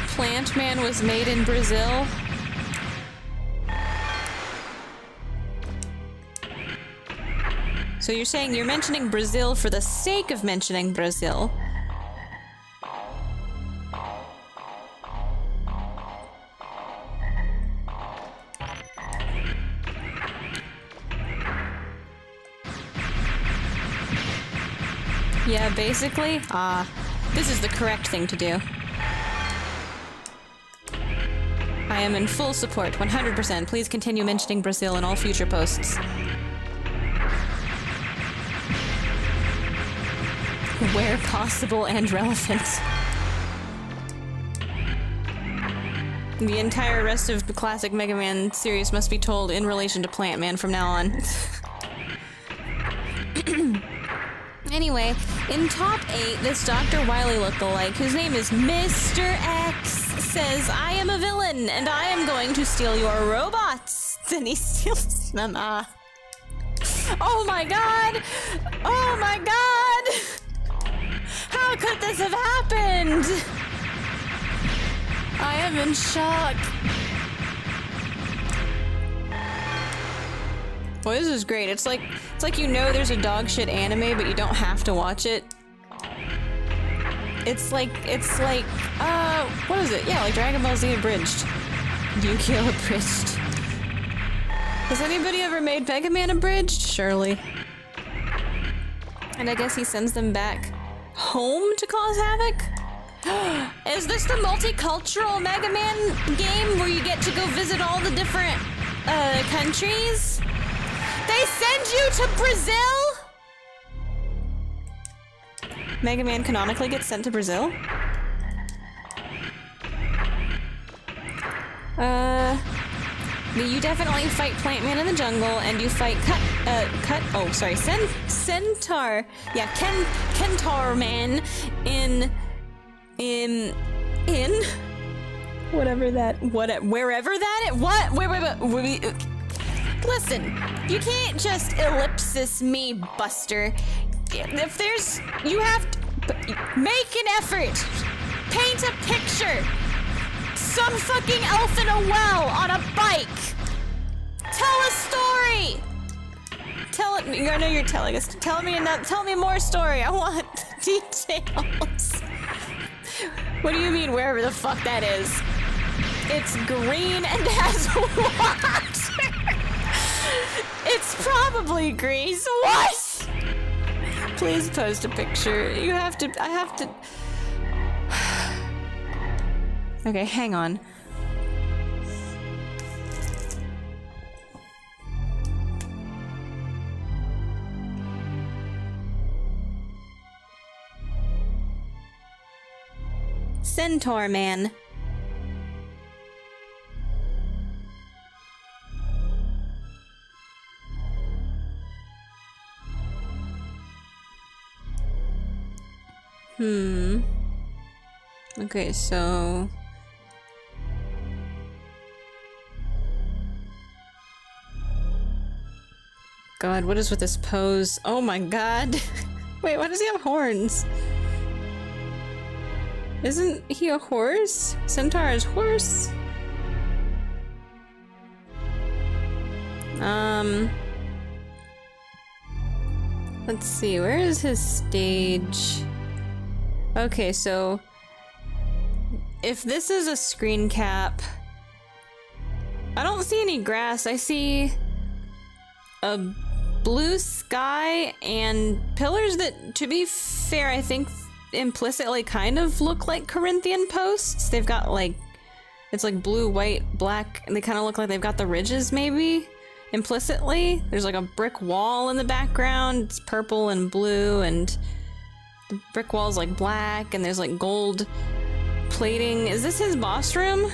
Plant Man was made in Brazil. So you're saying you're mentioning Brazil for the sake of mentioning Brazil? Yeah, basically. This is the correct thing to do. I am in full support, 100%. Please continue mentioning Brazil in all future posts. Where possible and relevant. The entire rest of the classic Mega Man series must be told in relation to Plant Man from now on. Anyway, in top 8, this Dr. Wily lookalike, whose name is Mr. X, says, I am a villain, and I am going to steal your robots. Then he steals them. Oh my god! Oh my god! How could this have happened? I am in shock. Boy, this is great. It's like you know there's a dog shit anime, but you don't have to watch it. It's like, what is it? Yeah, like Dragon Ball Z Abridged. Yu-Gi-Oh! Abridged. Has anybody ever made Mega Man Abridged? Surely. And I guess he sends them back home to cause havoc? Is this the multicultural Mega Man game where you get to go visit all the different countries? They send you to Brazil? Mega Man canonically gets sent to Brazil? You definitely fight Plant Man in the jungle, and you fight Centaur. Yeah, Kentaur Man in wherever that wait. Listen, you can't just ellipsis me, Buster. If there's, you have to make an effort. Paint a picture. Some fucking elf in a well on a bike. Tell a story. Tell it. I know you're telling us. Tell me more story. I want details. What do you mean, wherever the fuck that is? It's green and has water. It's probably Greece. What? Please post a picture. You have to. I have to. Okay, hang on. Centaur Man. Okay, so... God, what is with this pose? Oh my god. Wait, why does he have horns? Isn't he a horse? Centaur is horse? Let's see, where is his stage? Okay, so if this is a screen cap, I don't see any grass. I see a blue sky and pillars that, to be fair, I think implicitly kind of look like Corinthian posts. They've got like, it's like blue, white, black, and they kind of look like they've got the ridges maybe implicitly. There's like a brick wall in the background. It's purple and blue, and the brick wall's like black, and there's like gold plating. Is this his boss room?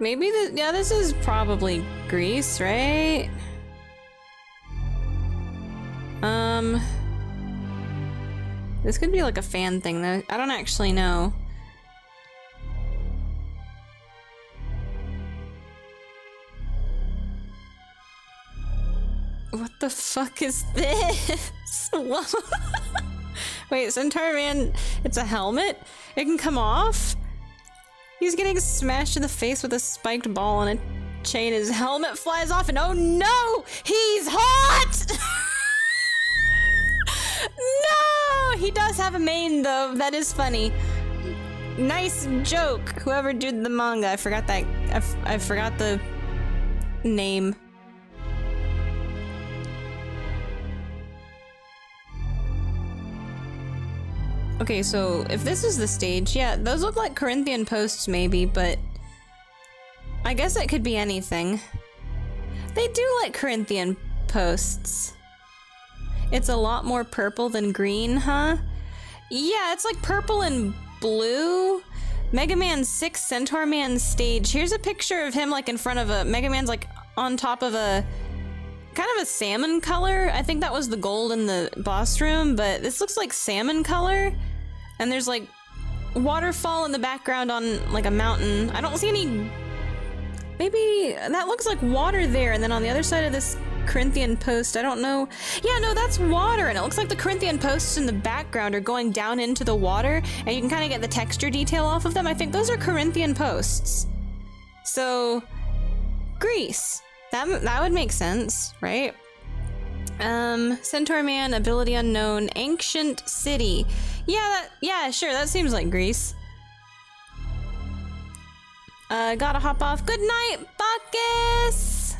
Maybe yeah, this is probably Greece, right? This could be like a fan thing though. I don't actually know. What the fuck is this? What? Wait, Centaur Man, it's a helmet? It can come off? He's getting smashed in the face with a spiked ball and a chain. His helmet flies off and oh no! He's hot! No! He does have a mane though, that is funny. Nice joke, whoever did the manga. I forgot that, I forgot the name. Okay, so if this is the stage, yeah, those look like Corinthian posts maybe, but I guess it could be anything. They do like Corinthian posts. It's a lot more purple than green, huh? Yeah, it's like purple and blue. Mega Man 6 Centaur Man stage. Here's a picture of him like in front of a, Mega Man's like on top of a, kind of a salmon color. I think that was the gold in the boss room, but this looks like salmon color. And there's like waterfall in the background on like a mountain. I don't see any, maybe that looks like water there. And then on the other side of this Corinthian post, I don't know. Yeah, no, that's water. And it looks like the Corinthian posts in the background are going down into the water and you can kind of get the texture detail off of them. I think those are Corinthian posts. So, Greece. That would make sense, right? Centaur Man, ability unknown, ancient city. Yeah, sure, that seems like Greece. Gotta hop off. Good night, Bacchus!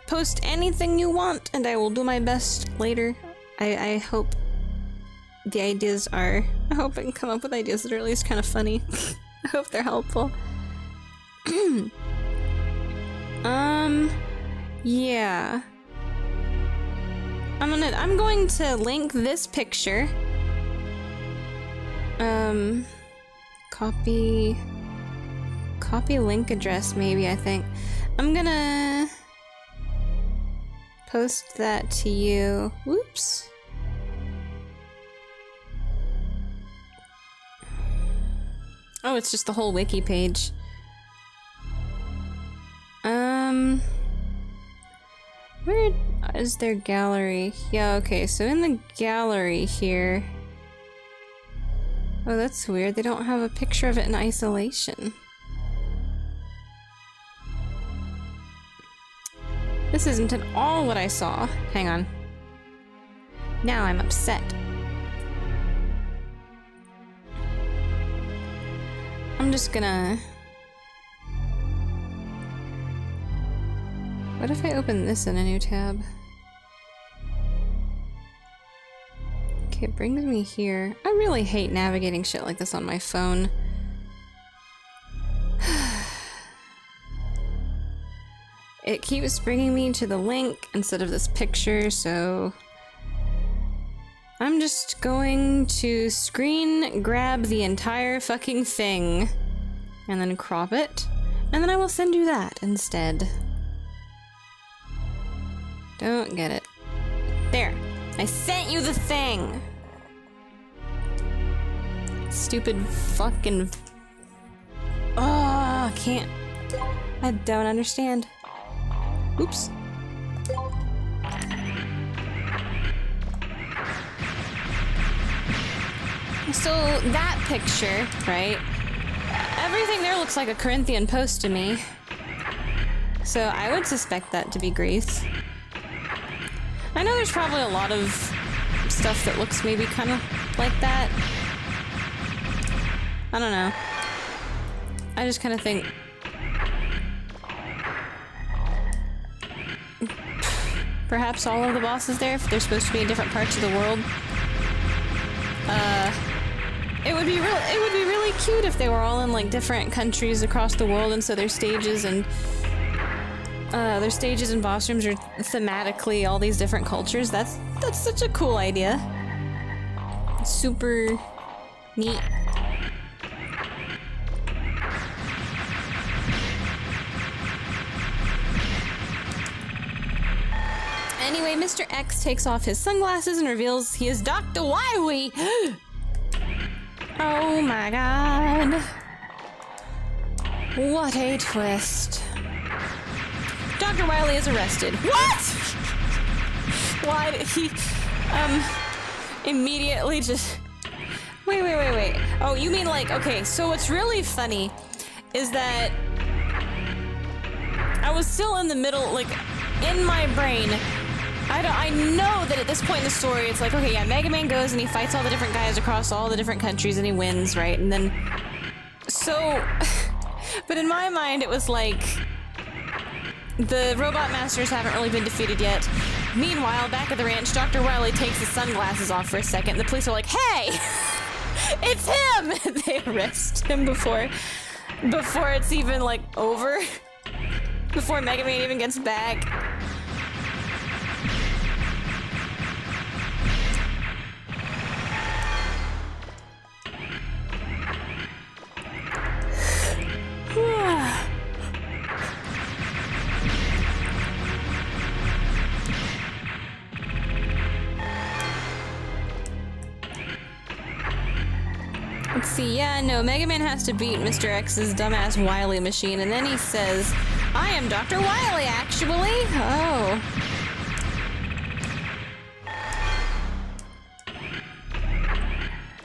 Post anything you want, and I will do my best later. I hope. the ideas are. I hope I can come up with ideas that are at least kind of funny. I hope they're helpful. Yeah. I'm going to link this picture. Copy link address, maybe, I think. I'm gonna post that to you. Whoops. Oh, it's just the whole wiki page. Where is their gallery? Yeah, okay, so in the gallery here... Oh, that's weird. They don't have a picture of it in isolation. This isn't at all what I saw. Hang on. Now I'm upset. I'm just gonna... What if I open this in a new tab? Okay, it brings me here. I really hate navigating shit like this on my phone. It keeps bringing me to the link instead of this picture, so... I'm just going to screen grab the entire fucking thing and then crop it, and then I will send you that instead. Don't get it. There. I sent you the thing! Stupid fucking... Oh, I can't... I don't understand. Oops. So, that picture, right? Everything there looks like a Corinthian post to me. So, I would suspect that to be Greece. I know there's probably a lot of stuff that looks maybe kind of like that. I don't know. I just kind of think... Perhaps all of the bosses there, if they're supposed to be in different parts of the world. It would be really cute if they were all in like different countries across the world, and so their stages and boss rooms are thematically all these different cultures. That's such a cool idea. It's super neat. Anyway, Mr. X takes off his sunglasses and reveals he is Dr. Wily. Oh my god. What a twist. Dr. Wily is arrested. What?! Why did he, immediately just... Wait. Oh, you mean like, okay, so what's really funny is that I was still in the middle, like, in my brain, I know that at this point in the story, it's like, okay, yeah, Mega Man goes and he fights all the different guys across all the different countries and he wins, right? And then, so, but in my mind, it was like, the Robot Masters haven't really been defeated yet. Meanwhile, back at the ranch, Dr. Wily takes his sunglasses off for a second. The police are like, hey! It's him! They arrest him before it's even, like, over. Before Mega Man even gets back. Let's see, yeah, no, Mega Man has to beat Mr. X's dumbass Wily machine, and then he says, I am Dr. Wily, actually! Oh.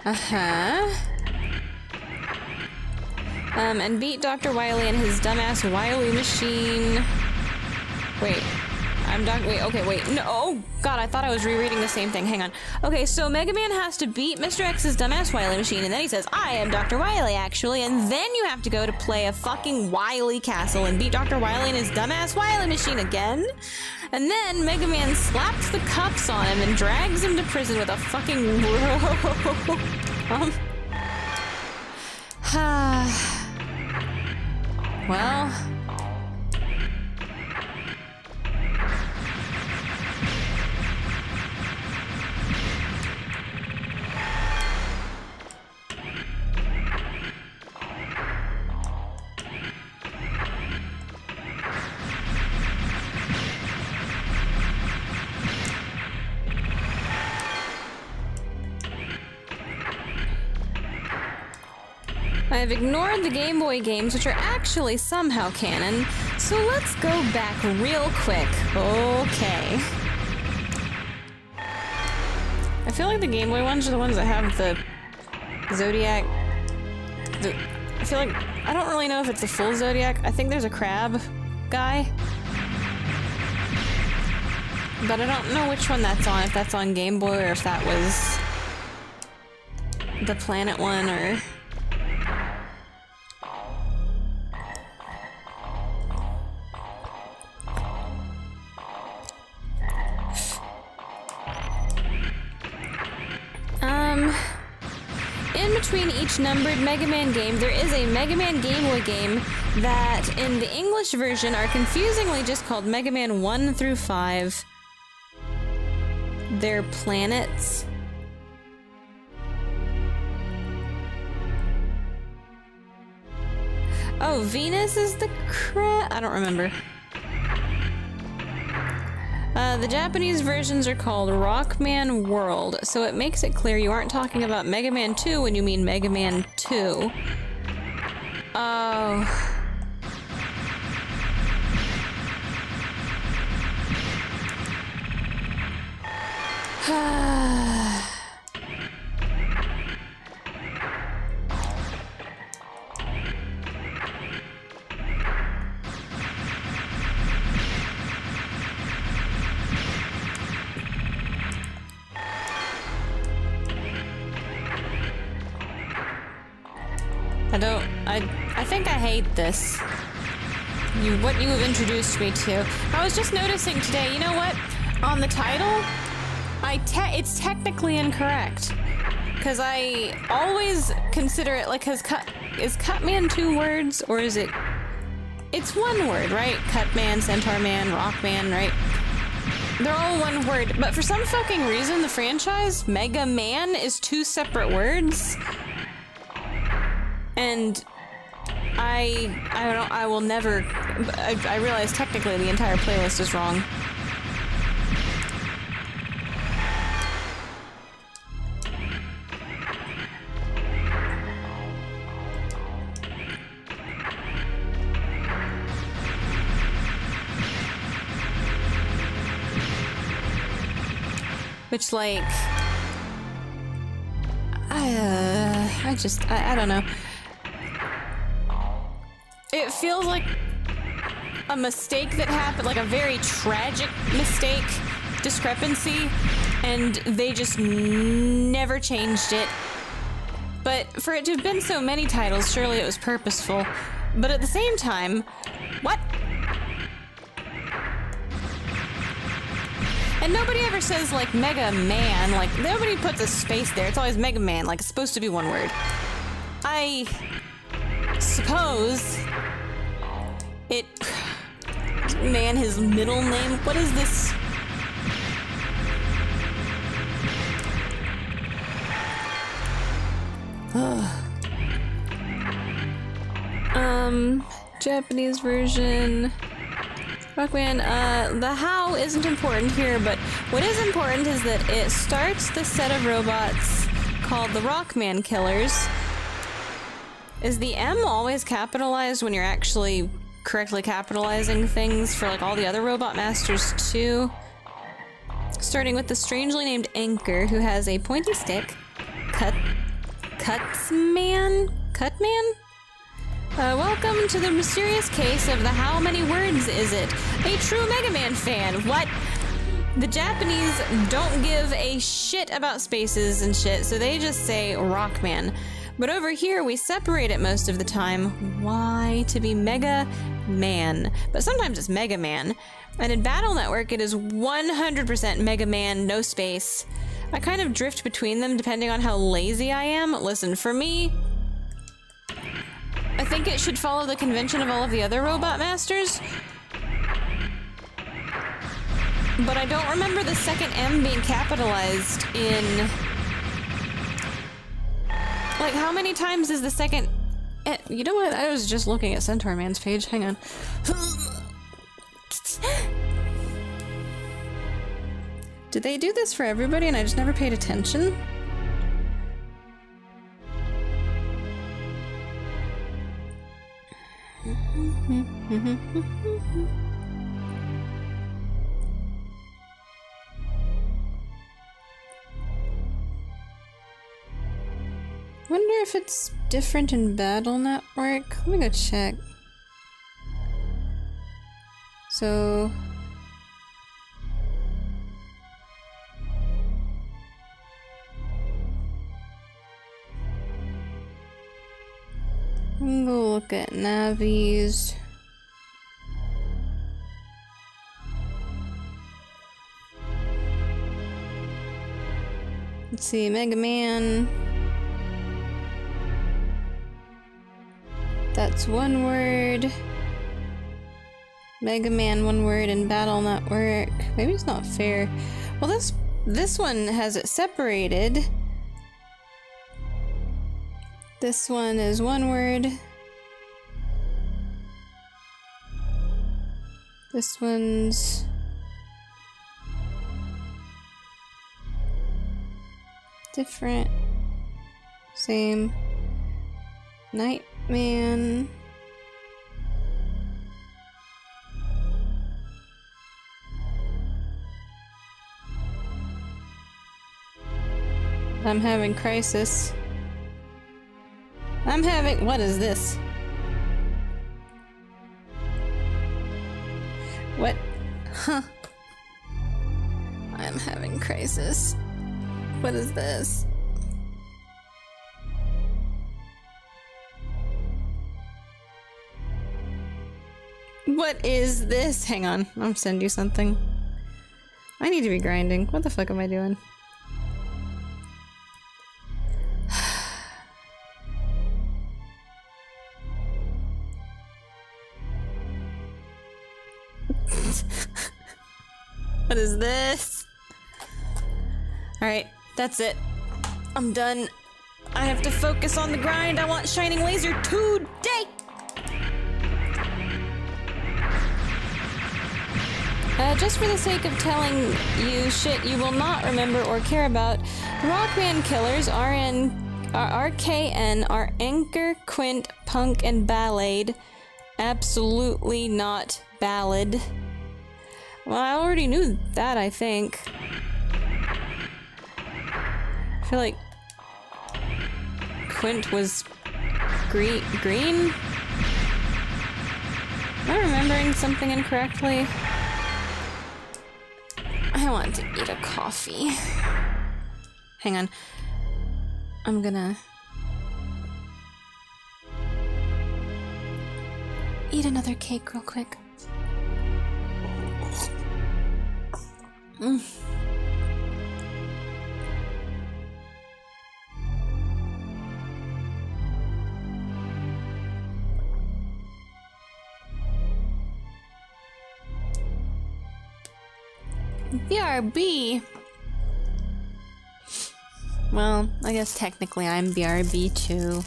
Uh-huh. And beat Dr. Wily and his dumbass Wily machine. Wait, Wait, okay, wait. No, oh, God, I thought I was rereading the same thing. Hang on. Okay, so Mega Man has to beat Mr. X's dumbass Wily machine, and then he says, I am Dr. Wily, actually, and then you have to go to play a fucking Wily castle and beat Dr. Wily and his dumbass Wily machine again. And then Mega Man slaps the cuffs on him and drags him to prison with a fucking rope. Well... I've ignored the Game Boy games, which are actually somehow canon, so let's go back real quick. Okay. I feel like the Game Boy ones are the ones that have the Zodiac... I feel like... I don't really know if it's the full Zodiac. I think there's a crab guy. But I don't know which one that's on, if that's on Game Boy or if that was... the Planet one, or... In between each numbered Mega Man game, there is a Mega Man Game Boy game that, in the English version, are confusingly just called Mega Man 1 through 5. They're planets. Oh, Venus is the crab? I don't remember. The Japanese versions are called Rockman World, so it makes it clear you aren't talking about Mega Man 2 when you mean Mega Man 2. Oh... I think I hate this. What you have introduced me to. I was just noticing today, you know what? On the title, it's technically incorrect. Because I always consider it like, is Cutman 2 words, or is it... It's one word, right? Cutman, Centaur Man, Rockman, right? They're all one word, but for some fucking reason, the franchise, Mega Man, is 2 separate words. And I don't know, I will never... I realize technically the entire playlist is wrong. Which, like... I don't know. It feels like a mistake that happened, like a very tragic mistake, discrepancy, and they just never changed it. But for it to have been so many titles, surely it was purposeful. But at the same time, what? And nobody ever says, like, Mega Man, like, nobody puts a space there. It's always Mega Man, like, it's supposed to be one word. I suppose it... Man, his middle name? What is this? Japanese version... Rockman, the how isn't important here, but what is important is that it starts the set of robots called the Rockman Killers. Is the M always capitalized when you're actually correctly capitalizing things for, like, all the other Robot Masters, too? Starting with the strangely named Anchor, who has a pointy stick. Cutman? Welcome to the mysterious case of the how many words is it? A true Mega Man fan. What? The Japanese don't give a shit about spaces and shit, so they just say Rockman. But over here, we separate it most of the time. Why? To be Mega Man. But sometimes it's Mega Man. And in Battle Network, it is 100% Mega Man, no space. I kind of drift between them depending on how lazy I am. Listen, for me, I think it should follow the convention of all of the other Robot Masters. But I don't remember the second M being capitalized in... Like, how many times is the second... You know what? I was just looking at Centaur Man's page. Hang on. Did they do this for everybody and I just never paid attention? Wonder if it's different in Battle Network. Let me go check. So... I'm gonna go look at Navi's. Let's see, Mega Man. That's one word. Mega Man, one word in Battle Network. Maybe it's not fair. Well, this one has it separated. This one is one word. This one's different. Same. Nightman. I'm having crisis. I'm having... What is this? What? Huh. I'm having crisis. What is this? What is this? Hang on, I'll send you something. I need to be grinding. What the fuck am I doing? What is this? Alright, that's it. I'm done. I have to focus on the grind. I want Shining Laser today! Just for the sake of telling you shit you will not remember or care about, the Rockman killers RKN are Anchor, Quint, Punk, and Ballade. Absolutely not Ballad. Well, I already knew that, I think. I feel like Quint was green? Am I remembering something incorrectly? I want to eat a coffee. Hang on. I'm gonna eat another cake real quick. BRB. Well, I guess technically I'm BRB too.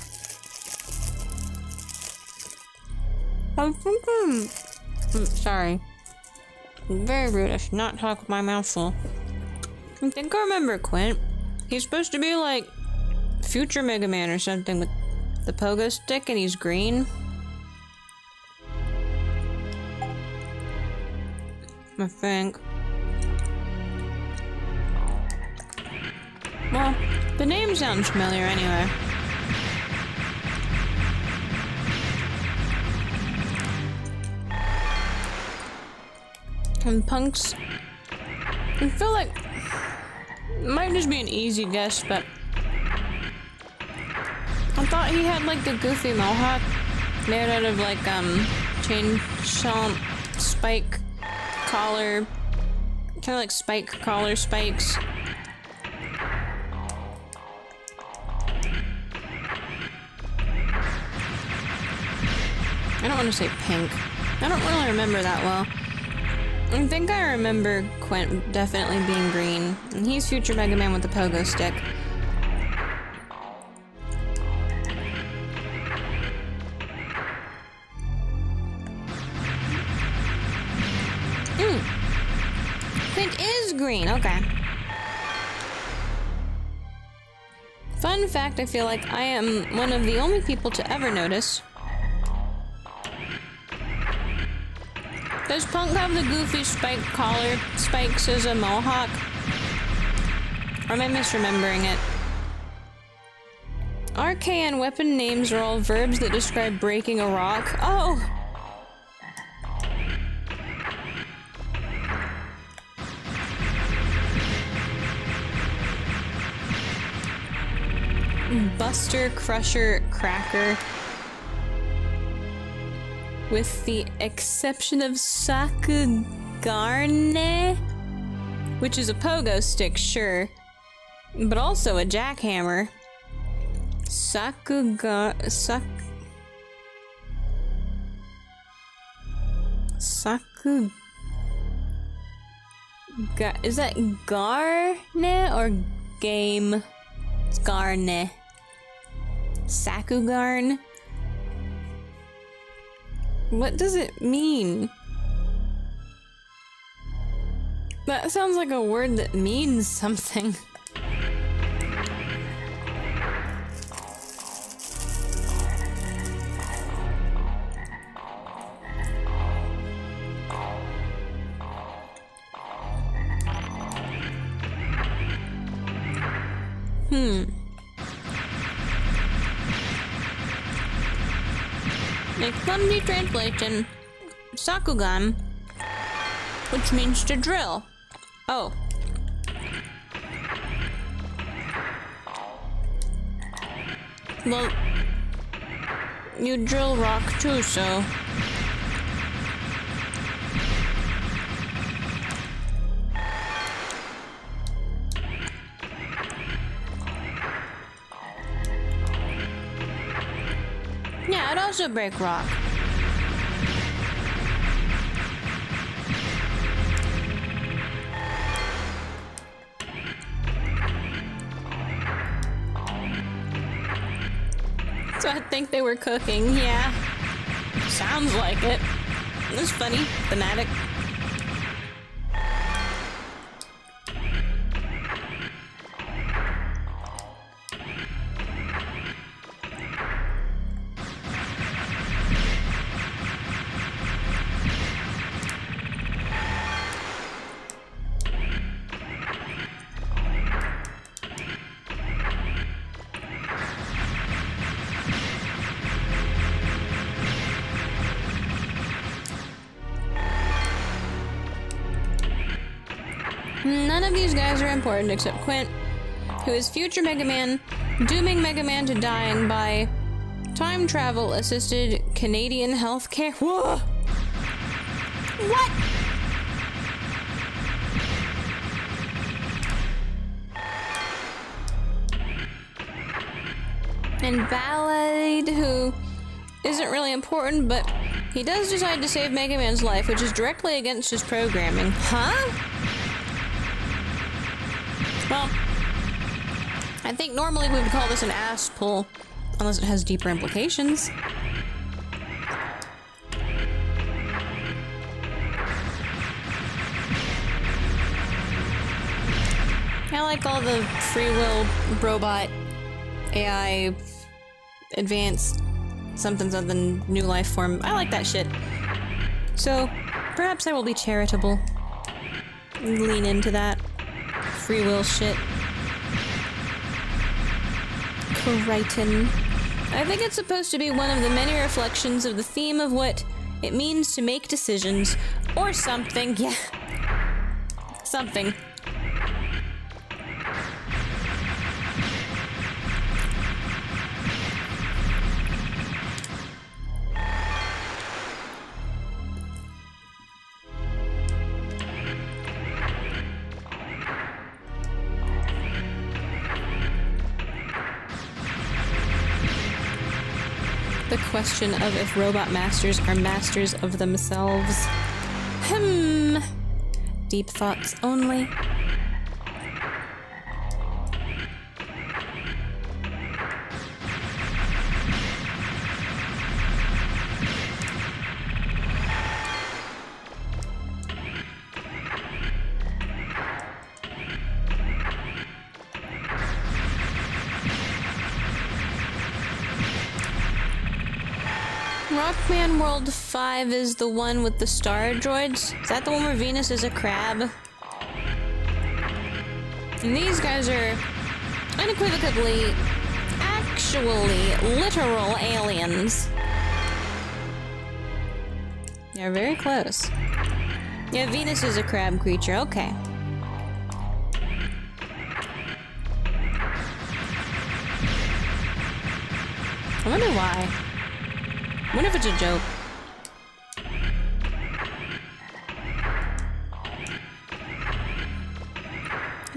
Sorry. Very rude. I should not talk with my mouth full. I think I remember Quint. He's supposed to be like future Mega Man or something with the pogo stick and he's green. I think. Well, the name sounds familiar anyway. And Punk's... I feel like... It might just be an easy guess, but... I thought he had like the goofy mohawk made out of like chain chomp spike collar, kind of like spike collar spikes. I don't want to say pink. I don't really remember that well. I think I remember Quint definitely being green, and he's future Mega Man with the pogo stick. Quint is green, okay. Fun fact, I feel like I am one of the only people to ever notice. Does Punk have the goofy spike collar spikes as a mohawk? Or am I misremembering it? RKN weapon names are all verbs that describe breaking a rock. Oh! Buster, Crusher, Cracker. With the exception of Sakugarne, which is a pogo stick, sure, but also a jackhammer. Is that Garne or Game? It's Garne. Sakugarn? What does it mean? That sounds like a word that means something. A clumsy translation. Sakugan, which means to drill. Oh. Well, you drill rock too, so... Yeah, I'd also break rock. So I think they were cooking, yeah. Sounds like it. It was funny, thematic. None of these guys are important except Quint, who is future Mega Man, dooming Mega Man to dying by time travel assisted Canadian healthcare. Whoa! What? And Ballade, who isn't really important, but he does decide to save Mega Man's life, which is directly against his programming. Huh? Well, I think normally we would call this an ass pull, unless it has deeper implications. I like all the free will robot AI advanced something new life form. I like that shit. So perhaps I will be charitable. Lean into that free will shit. Crichton. I think it's supposed to be one of the many reflections of the theme of what it means to make decisions or something. Yeah. Something. The question of if robot masters are masters of themselves. Deep thoughts only. Rockman World 5 is the one with the star droids? Is that the one where Venus is a crab? And these guys are unequivocally, actually, literal aliens. They're very close. Yeah, Venus is a crab creature, okay. I wonder why. I wonder if it's a joke.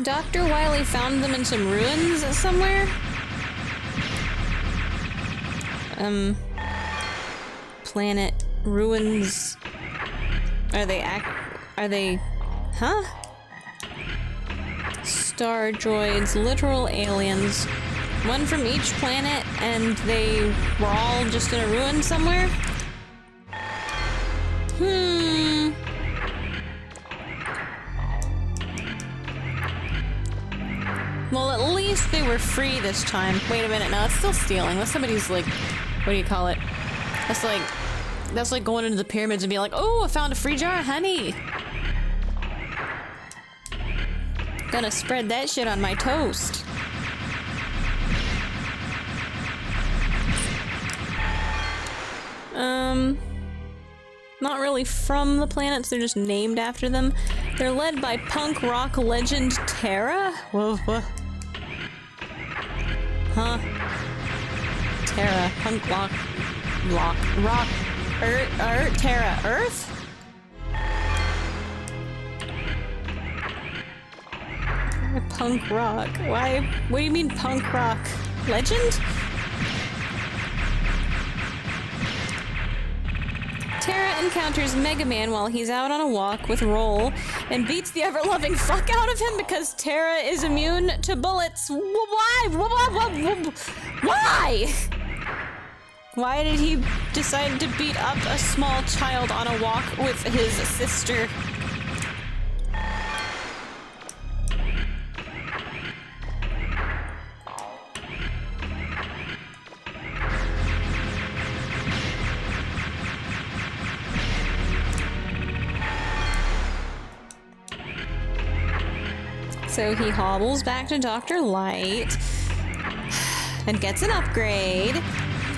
Dr. Wily found them in some ruins somewhere? Planet ruins. Are they, huh? Star droids, literal aliens. One from each planet, and they were all just in a ruin somewhere? Well, at least they were free this time. Wait a minute, no, it's still stealing. That's somebody's, like, what do you call it? That's like going into the pyramids and being like, oh, I found a free jar of honey. Gonna spread that shit on my toast. Not really from the planets, they're just named after them. They're led by punk rock legend Terra? Whoa, what? Huh? Terra, punk rock, Terra, Earth? Punk rock, why? What do you mean punk rock? Legend? Terra encounters Megaman while he's out on a walk with Roll and beats the ever-loving fuck out of him because Terra is immune to bullets. Why? Why? Why did he decide to beat up a small child on a walk with his sister? So he hobbles back to Dr. Light and gets an upgrade.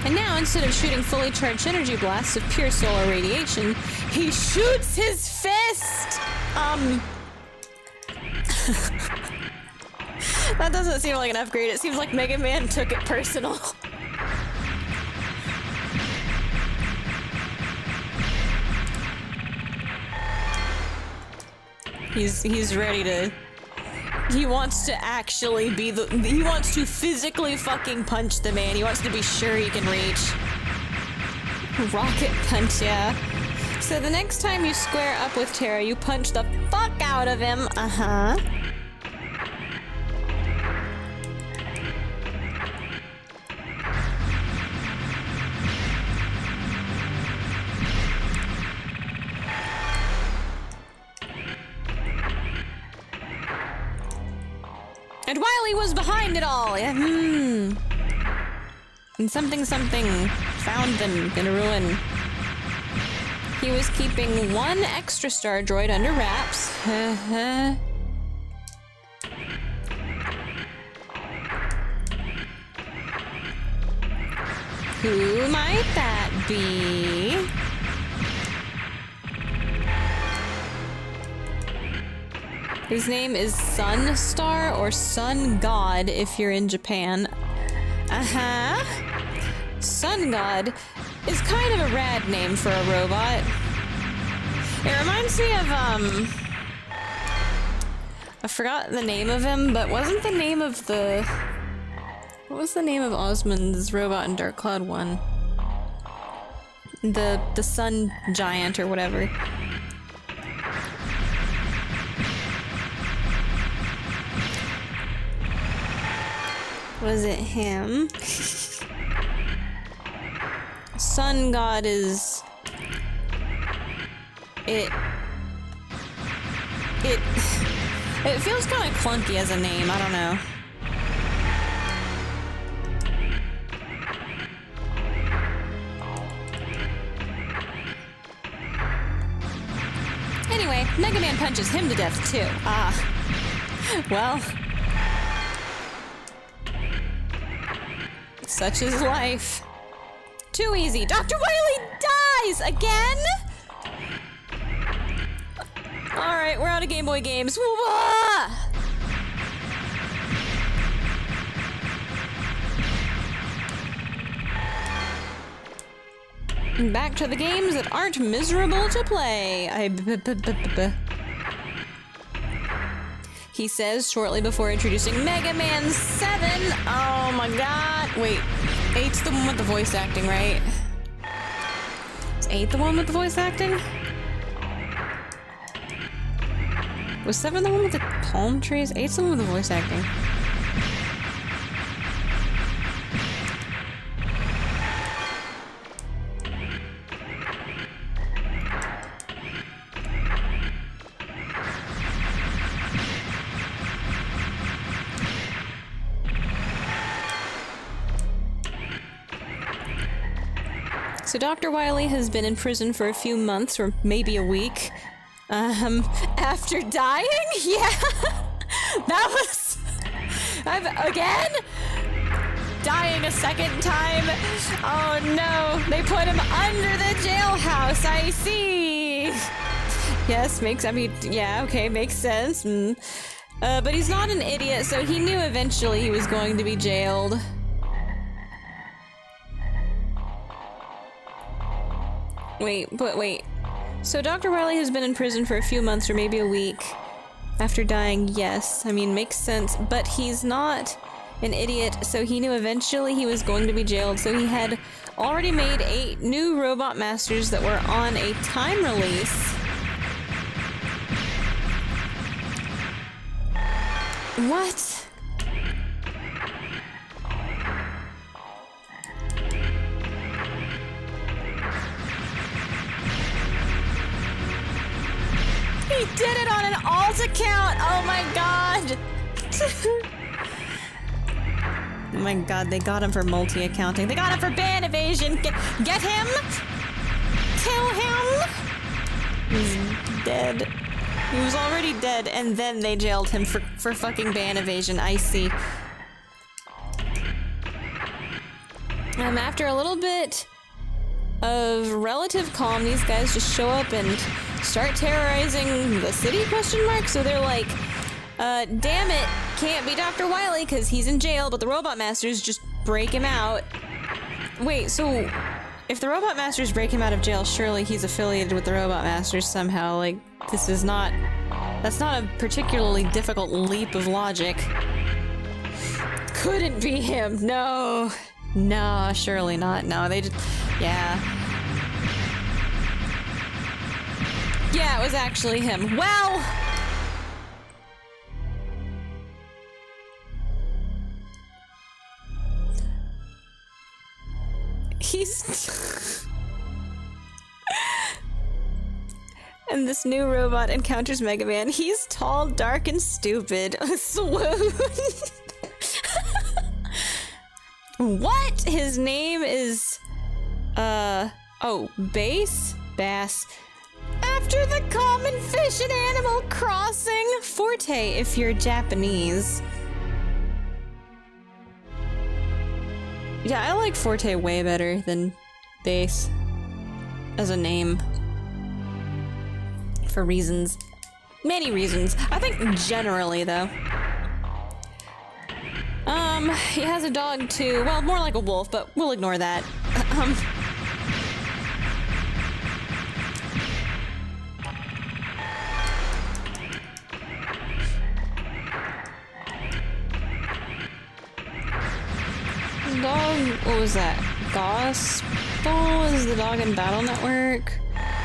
And now, instead of shooting fully charged energy blasts of pure solar radiation, he shoots his fist! That doesn't seem like an upgrade. It seems like Mega Man took it personal. He's ready to... He wants to actually be he wants to physically fucking punch the man. He wants to be sure he can reach. Rocket punch, yeah. So the next time you square up with Terra, you punch the fuck out of him. Uh-huh. And Wily was behind it all! Yeah, And something found them in a ruin. He was keeping one extra star droid under wraps. Who might that be? His name is Sun Star or Sun God if you're in Japan. Sun God is kind of a rad name for a robot. It reminds me of, I forgot the name of him, but wasn't the name of the... What was the name of Osmond's robot in Dark Cloud 1? The Sun Giant or whatever. Was it him? Sun God is... It feels kind of clunky as a name, I don't know. Anyway, Mega Man punches him to death too. Well... Such is life. Too easy. Dr. Wily dies again? Alright, we're out of Game Boy games. Wah! Back to the games that aren't miserable to play. He says shortly before introducing Mega Man 7. Oh my god. Wait, 8's the one with the voice acting, right? Is 8 the one with the voice acting? Was 7 the one with the palm trees? 8's the one with the voice acting. So Dr. Wily has been in prison for a few months, or maybe a week. After dying? Yeah! That was... again? Dying a second time? Oh no, they put him under the jailhouse, I see! Yes, yeah, okay, makes sense. But he's not an idiot, so he knew eventually he was going to be jailed. Wait. So Dr. Wily has been in prison for a few months or maybe a week. After dying, yes. I mean, makes sense. But he's not an idiot, so he knew eventually he was going to be jailed. So he had already made 8 new Robot Masters that were on a time release. What? He did it on an alt account! Oh my god! Oh my god, they got him for multi-accounting. They got him for ban evasion! Get him! Kill him! He's dead. He was already dead, and then they jailed him for fucking ban evasion. I see. After a little bit of relative calm, these guys just show up and start terrorizing the city, question mark? So they're like, damn it, can't be Dr. Wily because he's in jail, but the Robot Masters just break him out. Wait, so if the Robot Masters break him out of jail, surely he's affiliated with the Robot Masters somehow. Like, this is not... That's not a particularly difficult leap of logic. Couldn't be him, no. No, surely not. No, they just... Yeah. Yeah, it was actually him. Well... He's... And this new robot encounters Mega Man. He's tall, dark, and stupid. Swoon. What? His name is... Oh, Bass? Bass. After the common fish and animal crossing. Forte, if you're Japanese. Yeah, I like Forte way better than Bass. As a name. For reasons. many reasons. I think generally, though. He has a dog too. Well, more like a wolf, but we'll ignore that. Dog, what was that? Gospel is the dog in Battle Network?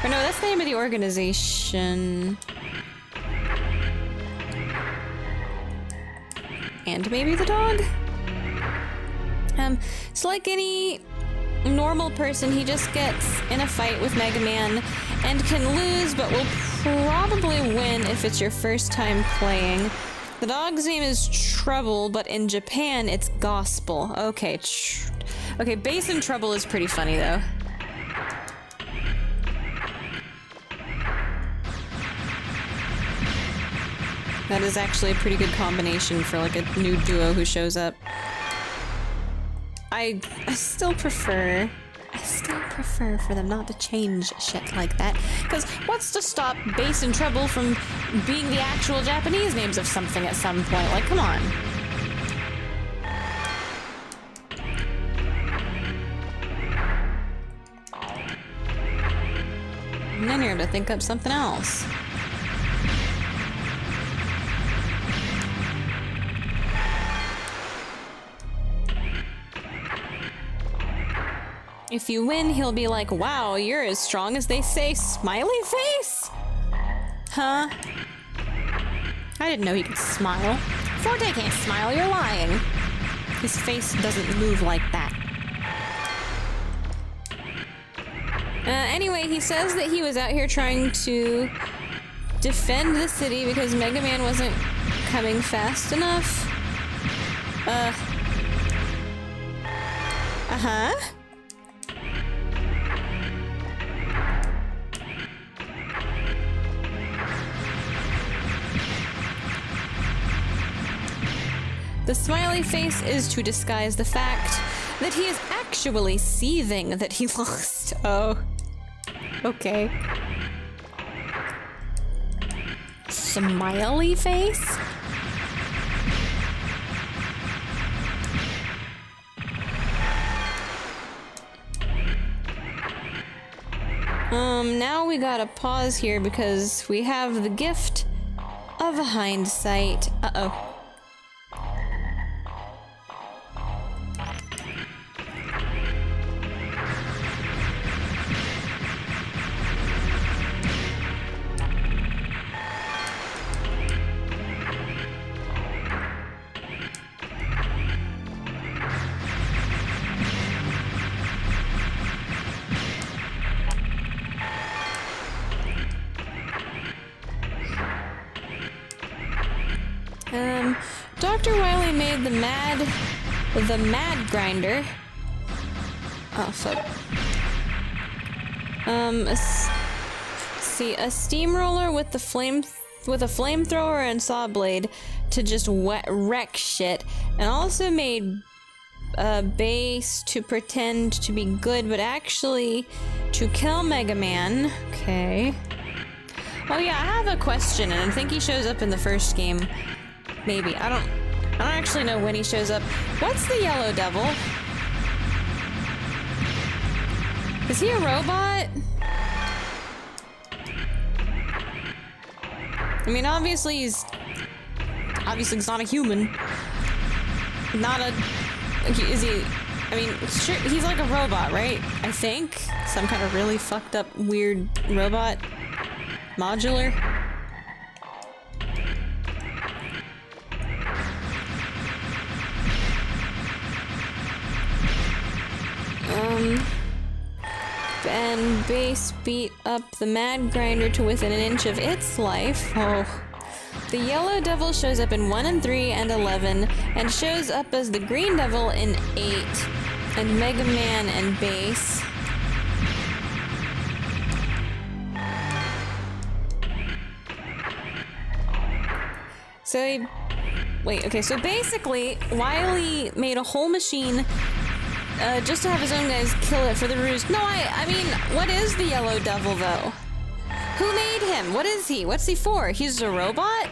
Or no, that's the name of the organization. And maybe the dog? So like any normal person, he just gets in a fight with Mega Man and can lose, but will probably win if it's your first time playing. The dog's name is Trouble, but in Japan, it's Gospel. Okay, okay, Bass in Trouble is pretty funny, though. That is actually a pretty good combination for, like, a new duo who shows up. I still prefer for them not to change shit like that. Because what's to stop Bass in Trouble from being the actual Japanese names of something at some point? Like, come on. And then you're able to think up something else. If you win, he'll be like, wow, you're as strong as they say, smiley face? Huh? I didn't know he could smile. Forte can't smile, you're lying. His face doesn't move like that. Anyway, he says that he was out here trying to defend the city because Mega Man wasn't coming fast enough. Uh-huh. The smiley face is to disguise the fact that he is actually seething that he lost. Oh. Okay. Smiley face? Now we gotta pause here because we have the gift of hindsight. Uh-oh. Dr. Wily made the Mad Grinder. Oh, fuck. A steamroller with a flamethrower and saw blade to just wreck shit, and also made Bass to pretend to be good, but actually to kill Mega Man. Okay. Oh yeah, I have a question, and I think he shows up in the first game. Maybe. I don't actually know when he shows up. What's the Yellow Devil? Is he a robot? I mean, obviously he's not a human. Is he? I mean, sure, he's like a robot, right? I think. Some kind of really fucked up, weird robot. Modular. And Bass beat up the Mad Grinder to within an inch of its life. Oh. The Yellow Devil shows up in 1 and 3 and 11, and shows up as the Green Devil in 8, and Mega Man and Bass. So so basically, Wily made a whole machine just to have his own guys kill it for the ruse. No, I mean, what is the Yellow Devil, though? Who made him? What is he? What's he for? He's a robot?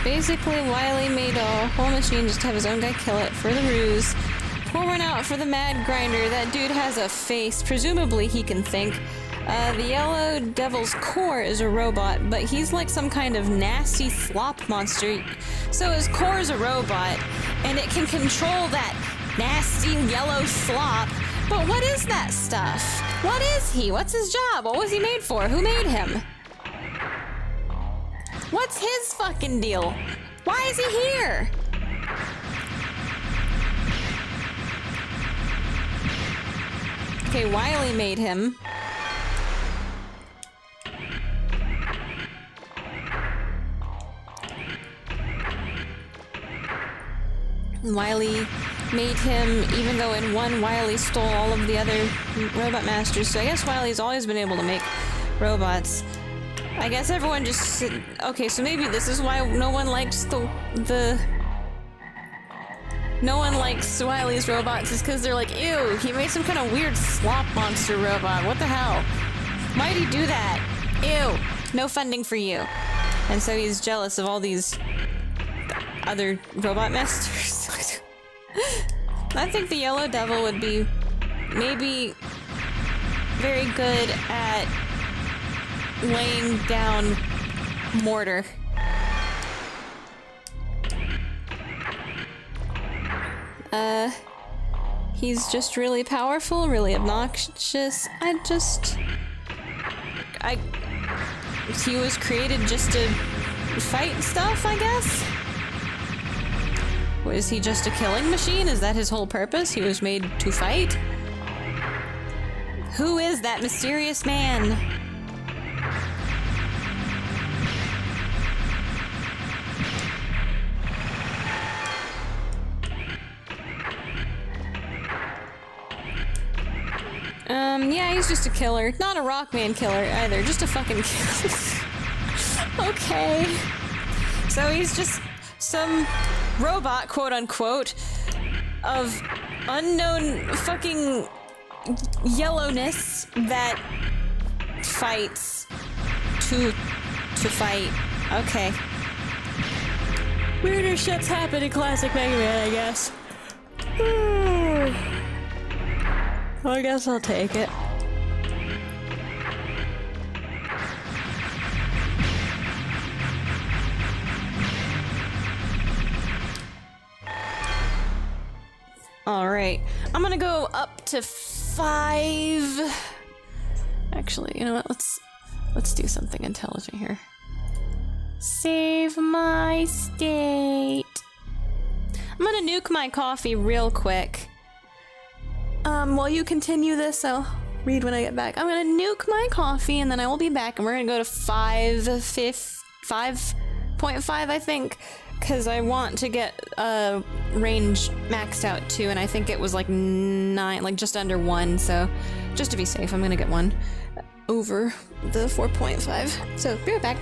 Basically, Wily made a whole machine just to have his own guy kill it for the ruse. Pour one out for the mad grinder. That dude has a face. Presumably, he can think. The yellow devil's core is a robot, but he's like some kind of nasty slop monster. So his core is a robot, and it can control that nasty yellow slop. But what is that stuff? What is he? What's his job? What was he made for? Who made him? What's his fucking deal? Why is he here? Okay, Wily made him. Wily made him, even though in one Wily stole all of the other robot masters. So I guess Wily's always been able to make robots. I guess everyone just... Okay, so maybe this is why no one likes no one likes Wily's robots, is because they're like, ew, he made some kind of weird slop monster robot. What the hell? Why'd he do that? Ew, no funding for you. And so he's jealous of all these other robot masters. I think the Yellow Devil would be maybe very good at laying down mortar. He's just really powerful, really obnoxious. He was created just to fight stuff, I guess? Was he just a killing machine? Is that his whole purpose? He was made to fight? Who is that mysterious man? Yeah, he's just a killer. Not a Rockman killer either, just a fucking killer. Okay. So he's just some robot, quote unquote, of unknown fucking yellowness that fights to fight. Okay. Weirder shit's happened in classic Mega Man, I guess. I guess I'll take it. Alright, I'm gonna go up to 5. Actually, you know what? Let's do something intelligent here. Save my state. I'm gonna nuke my coffee real quick. While you continue this, I'll read when I get back. I'm gonna nuke my coffee and then I will be back and we're gonna go to 5.5, I think, because I want to get range maxed out too, and I think it was like 9, like just under 1, so just to be safe, I'm gonna get one over the 4.5. So, be right back.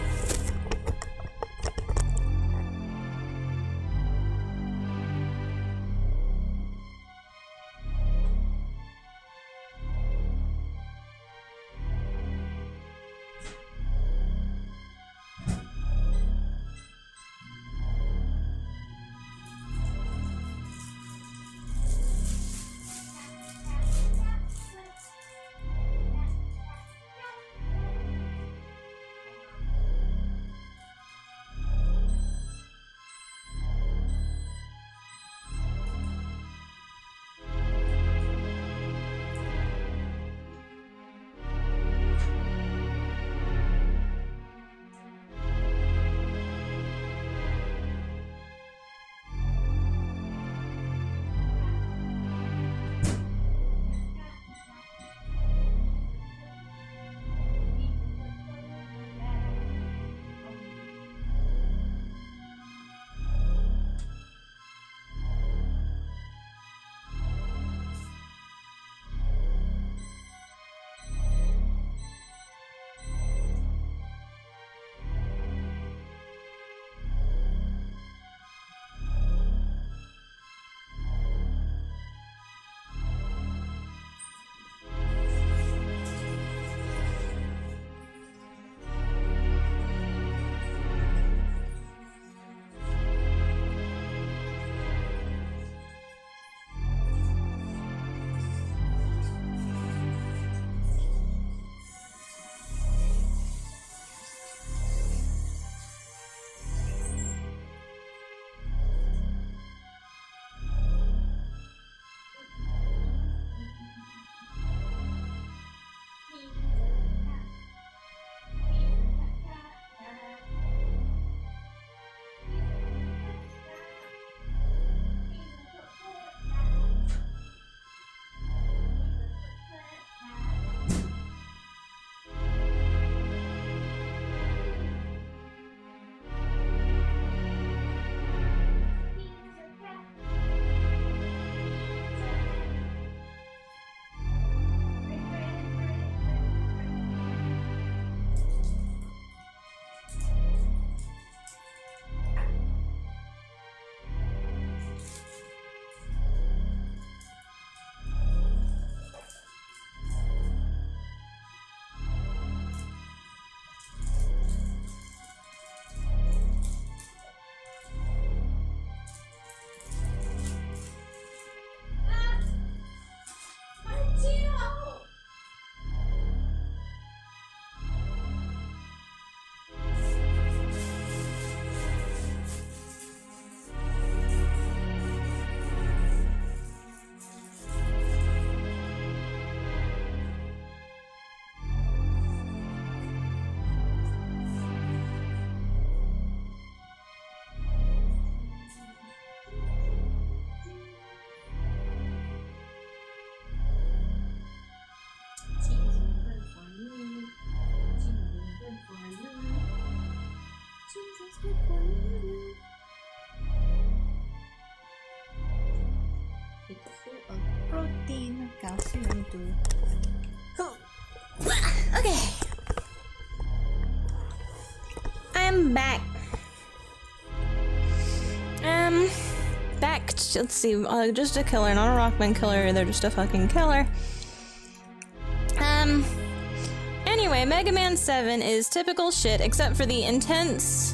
I'm back. Back, let's see, just a killer, not a Rockman killer, they're just a fucking killer. Anyway, Mega Man 7 is typical shit, except for the intense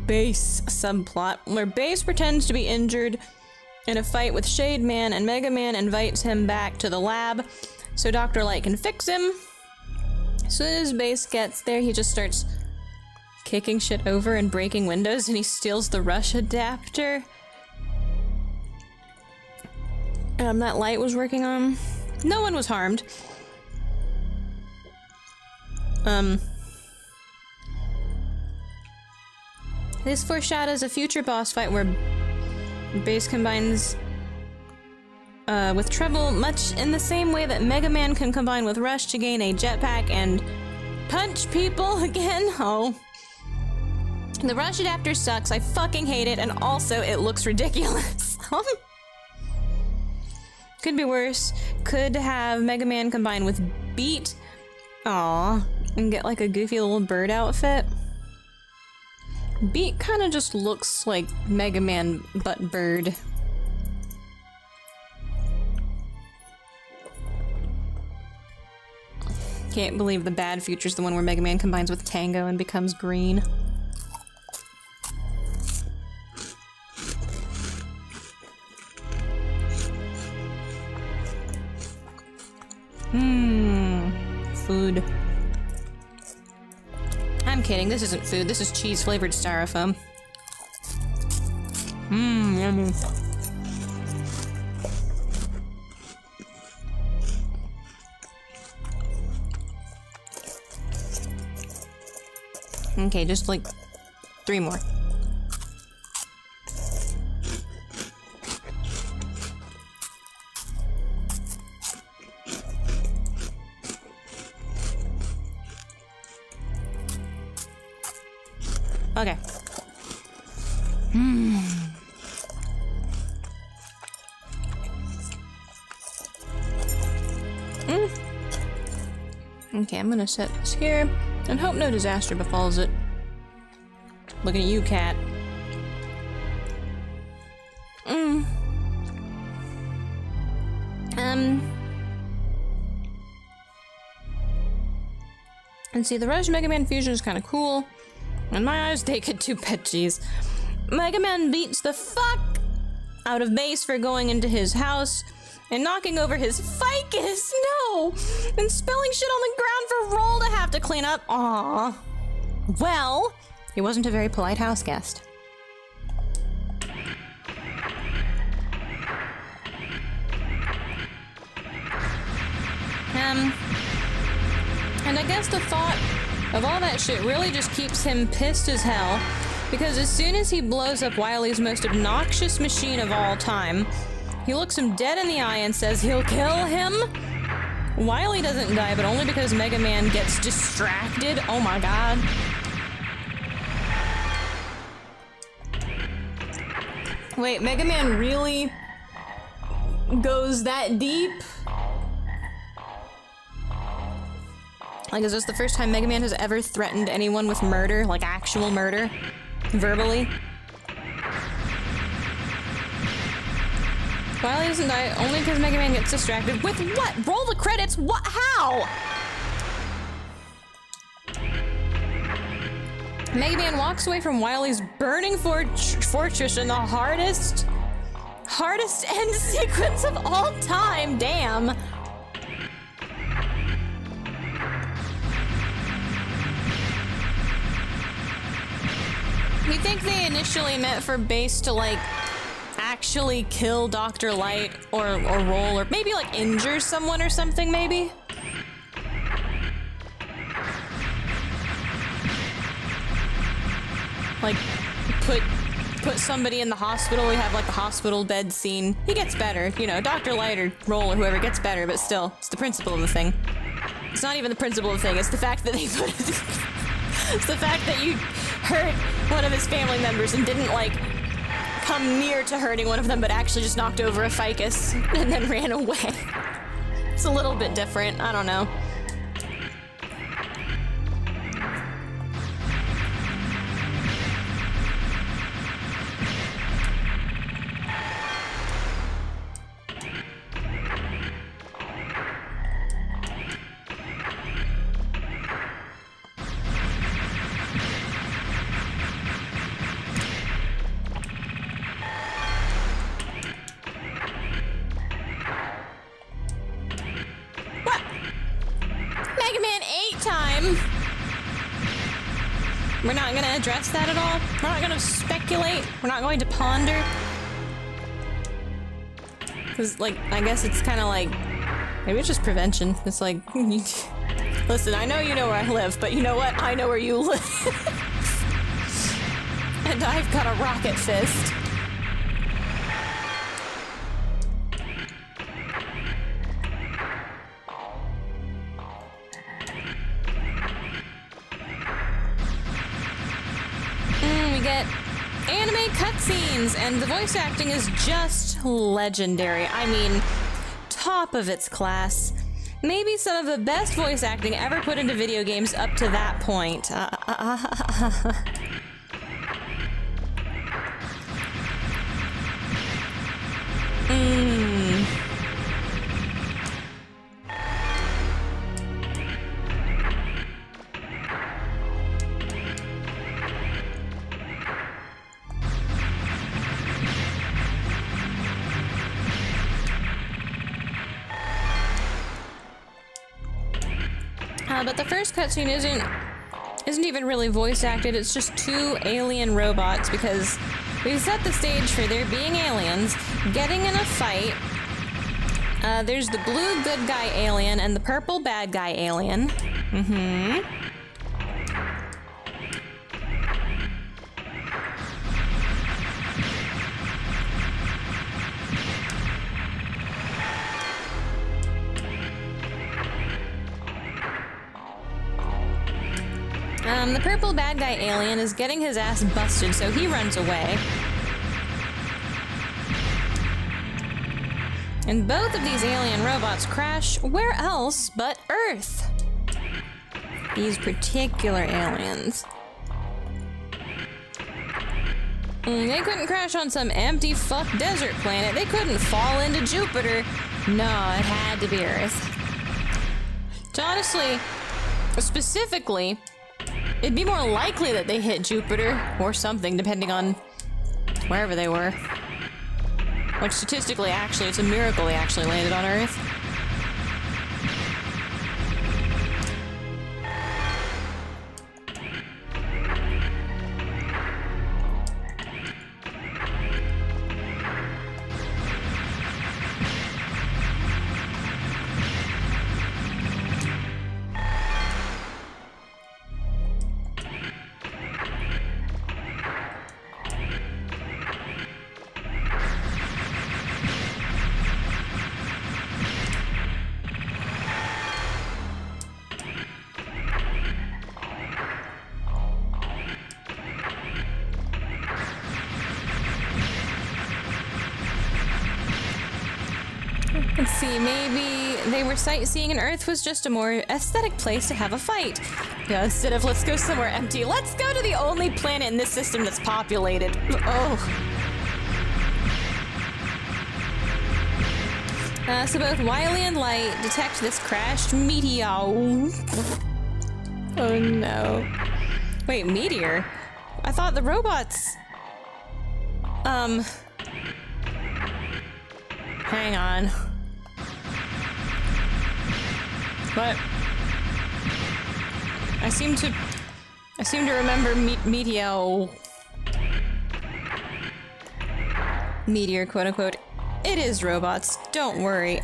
Bass subplot, where Bass pretends to be injured in a fight with Shade Man, and Mega Man invites him back to the lab so Dr. Light can fix him. As soon as Bass gets there, he just starts kicking shit over and breaking windows, and he steals the rush adapter that Light was working on. No one was harmed. This foreshadows a future boss fight where Bass combines with Treble, much in the same way that Mega Man can combine with Rush to gain a jetpack and punch people again. Oh. The Rush adapter sucks, I fucking hate it, and also it looks ridiculous. Could be worse. Could have Mega Man combine with Beat. Aww. And get like a goofy little bird outfit. Beat kinda just looks like Mega Man but bird. Can't believe the bad future's the one where Mega Man combines with Tango and becomes green. Food. I'm kidding, this isn't food, this is cheese-flavored styrofoam. Yummy. Okay, just like 3 more. Okay. Okay, I'm gonna set this here and hope no disaster befalls it. Looking at you, cat. And see, the Rush Mega Man fusion is kind of cool. In my eyes, they could do pet cheese. Mega Man beats the fuck out of Bass for going into his house and knocking over his ficus, no! And spilling shit on the ground for Roll to have to clean up. Aww. Well, he wasn't a very polite house guest. And I guess the thought of all that shit really just keeps him pissed as hell, because as soon as he blows up Wily's most obnoxious machine of all time, he looks him dead in the eye and says he'll kill him. Wily doesn't die, but only because Mega Man gets distracted. Oh my god. Wait, Mega Man really goes that deep? Like, is this the first time Mega Man has ever threatened anyone with murder? Like, actual murder? Verbally? Wily doesn't die only because Mega Man gets distracted. With what? Roll the credits? What? How? Mega Man walks away from Wily's burning fortress in the hardest end sequence of all time. Damn. You think they initially meant for Bass to, like, actually kill Dr. Light or Roll, or maybe, like, injure someone or something, maybe? Like, put somebody in the hospital, we have, like, the hospital bed scene. He gets better, you know, Dr. Light or Roll or whoever gets better, but still, it's the principle of the thing. It's not even the principle of the thing, it's the fact that they put it... It's the fact that you hurt one of his family members and didn't, like, come near to hurting one of them, but actually just knocked over a ficus and then ran away. It's a little bit different, I don't know. time. We're not gonna address that at all? We're not gonna speculate? We're not going to ponder? Because, like, I guess it's kind of like... Maybe it's just prevention. It's like... Listen, I know you know where I live, but you know what? I know where you live. And I've got a rocket fist. We get anime cutscenes, and the voice acting is just legendary. I mean, top of its class. Maybe some of the best voice acting ever put into video games up to that point. But the first cutscene isn't even really voice acted. It's just two alien robots because we've set the stage for there being aliens getting in a fight. There's the blue good guy alien and the purple bad guy alien. The purple bad guy alien is getting his ass busted, so he runs away. And both of these alien robots crash where else but Earth? These particular aliens. They couldn't crash on some empty fuck desert planet. They couldn't fall into Jupiter. No, it had to be Earth. So honestly, specifically, it'd be more likely that they hit Jupiter or something, depending on wherever they were. Like, statistically, actually, it's a miracle they actually landed on Earth. Let's see, maybe they were sightseeing and Earth was just a more aesthetic place to have a fight. Yeah, instead of let's go somewhere empty, let's go to the only planet in this system that's populated. Oh. So both Wily and Light detect this crashed meteor. Oh no. Wait, meteor? I thought the robots... Hang on. What? I seem to remember meteor, quote unquote. It is robots. Don't worry.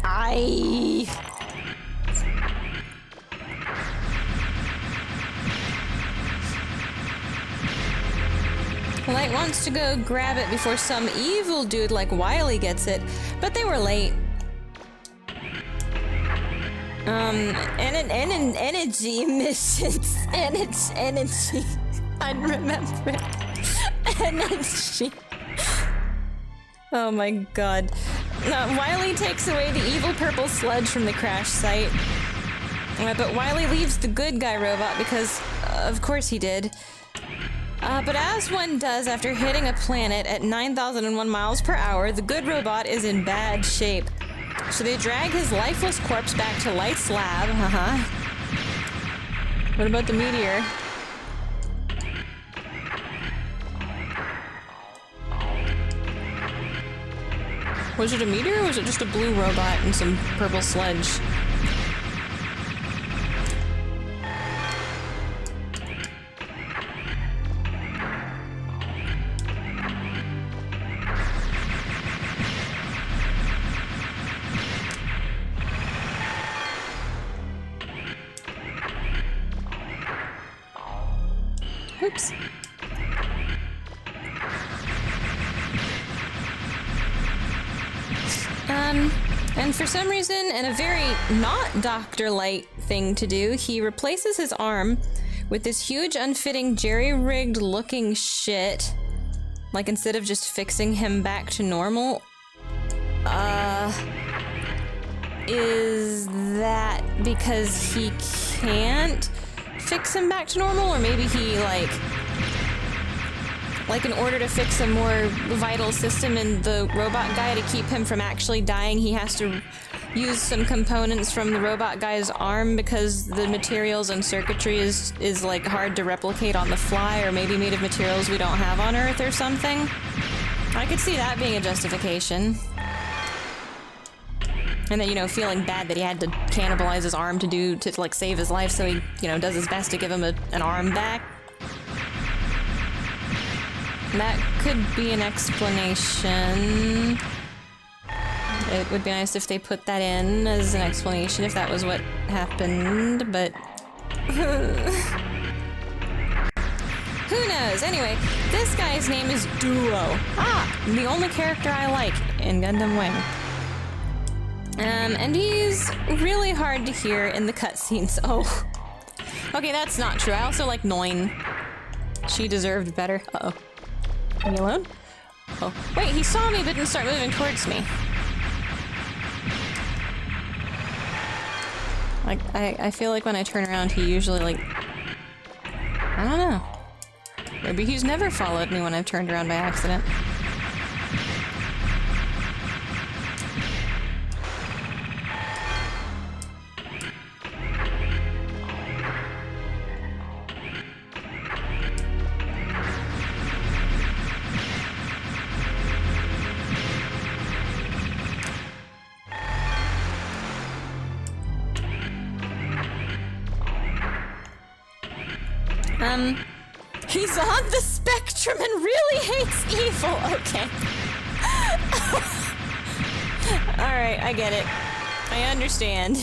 Light wants to go grab it before some evil dude like Wily gets it, but they were late. Energy missions. Energy. I remember it. Energy. Oh my god. Wily takes away the evil purple sludge from the crash site. But Wily leaves the good guy robot because, of course he did. But as one does after hitting a planet at 9,001 miles per hour, the good robot is in bad shape. So they drag his lifeless corpse back to Light's lab. What about the meteor? Was it a meteor or was it just a blue robot and some purple sludge? Oops. And for some reason, and a very not Dr. Light thing to do, he replaces his arm with this huge, unfitting, jerry-rigged looking shit. Like, instead of just fixing him back to normal. Is that because he can't fix him back to normal? Or maybe he, like in order to fix a more vital system in the robot guy to keep him from actually dying, he has to use some components from the robot guy's arm because the materials and circuitry is like hard to replicate on the fly, or maybe made of materials we don't have on Earth or something. I could see that being a justification. And then, you know, feeling bad that he had to cannibalize his arm to like save his life, so he, you know, does his best to give him an arm back. That could be an explanation. It would be nice if they put that in as an explanation if that was what happened, but... Who knows? Anyway, this guy's name is Duo. The only character I like in Gundam Wing. And he's really hard to hear in the cutscenes. Oh. Okay, that's not true. I also like Noin. She deserved better. Uh-oh. Are you alone? Oh. Wait, he saw me but didn't start moving towards me. Like, I feel like when I turn around, he usually, like... I don't know. Maybe he's never followed me when I've turned around by accident. He's on the spectrum and really hates evil. Okay. Alright, I get it. I understand.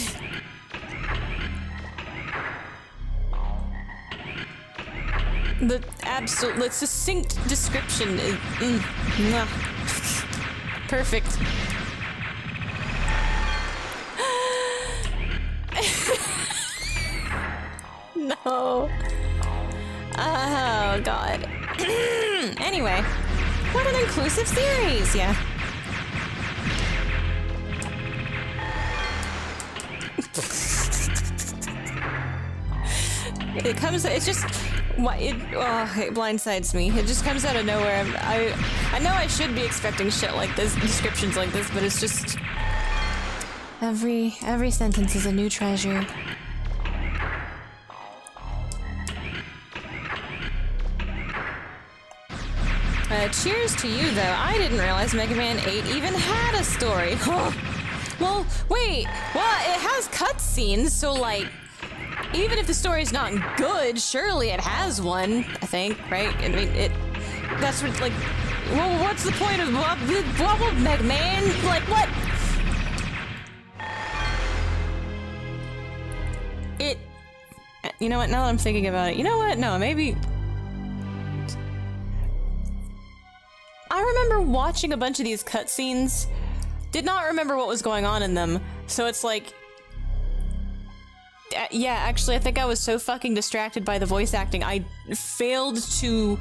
The succinct description is... Perfect. No. Oh, God. Anyway, what an inclusive series, yeah. It's just, it blindsides me. It just comes out of nowhere. I know I should be expecting shit like this, descriptions like this, but it's just... Every sentence is a new treasure. Cheers to you, though. I didn't realize Mega Man 8 even had a story. Well, wait. Well, it has cutscenes, so, like, even if the story's not good, surely it has one, I think, right? I mean, that's what, like, well, what's the point of Mega Man? Like, what? You know what? Now that I'm thinking about it, you know what? No, maybe... I remember watching a bunch of these cutscenes, did not remember what was going on in them, so it's like... Yeah, actually, I think I was so fucking distracted by the voice acting, I failed to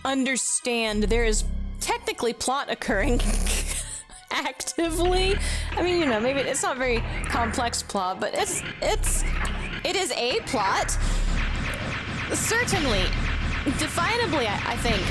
understand there is technically plot occurring actively. I mean, you know, maybe it's not very complex plot, but it is a plot. Certainly. Definably, I think.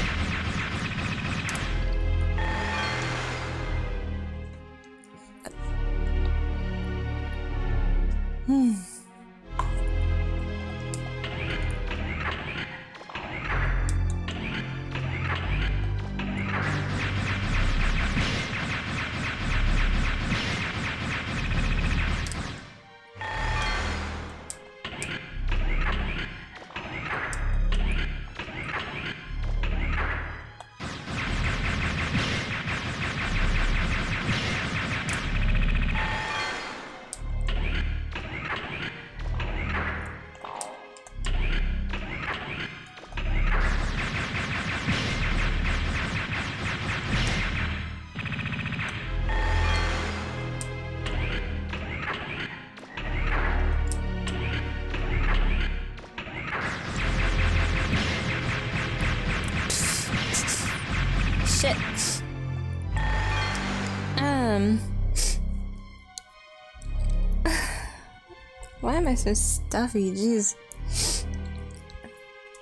am I so stuffy? Jeez.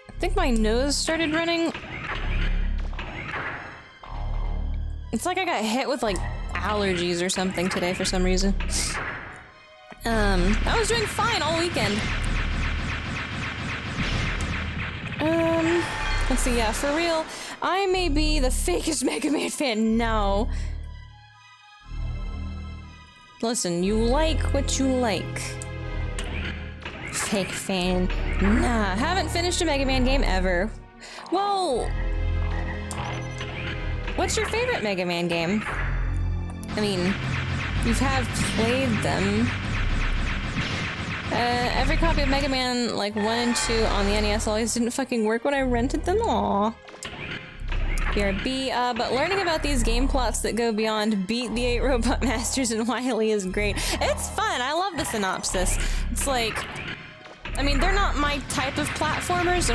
I think my nose started running. It's like I got hit with like allergies or something today for some reason. I was doing fine all weekend. Let's see, yeah, for real, I may be the fakest Mega Man fan now. Listen, you like what you like. Fake fan. Nah, haven't finished a Mega Man game ever. Well, what's your favorite Mega Man game? I mean, you have played them. Every copy of Mega Man, like 1 and 2 on the NES always didn't fucking work when I rented them. Aww. BRB, but learning about these game plots that go beyond beat the 8 Robot Masters and Wily is great. It's fun, I love the synopsis. It's like, I mean, they're not my type of platformers, I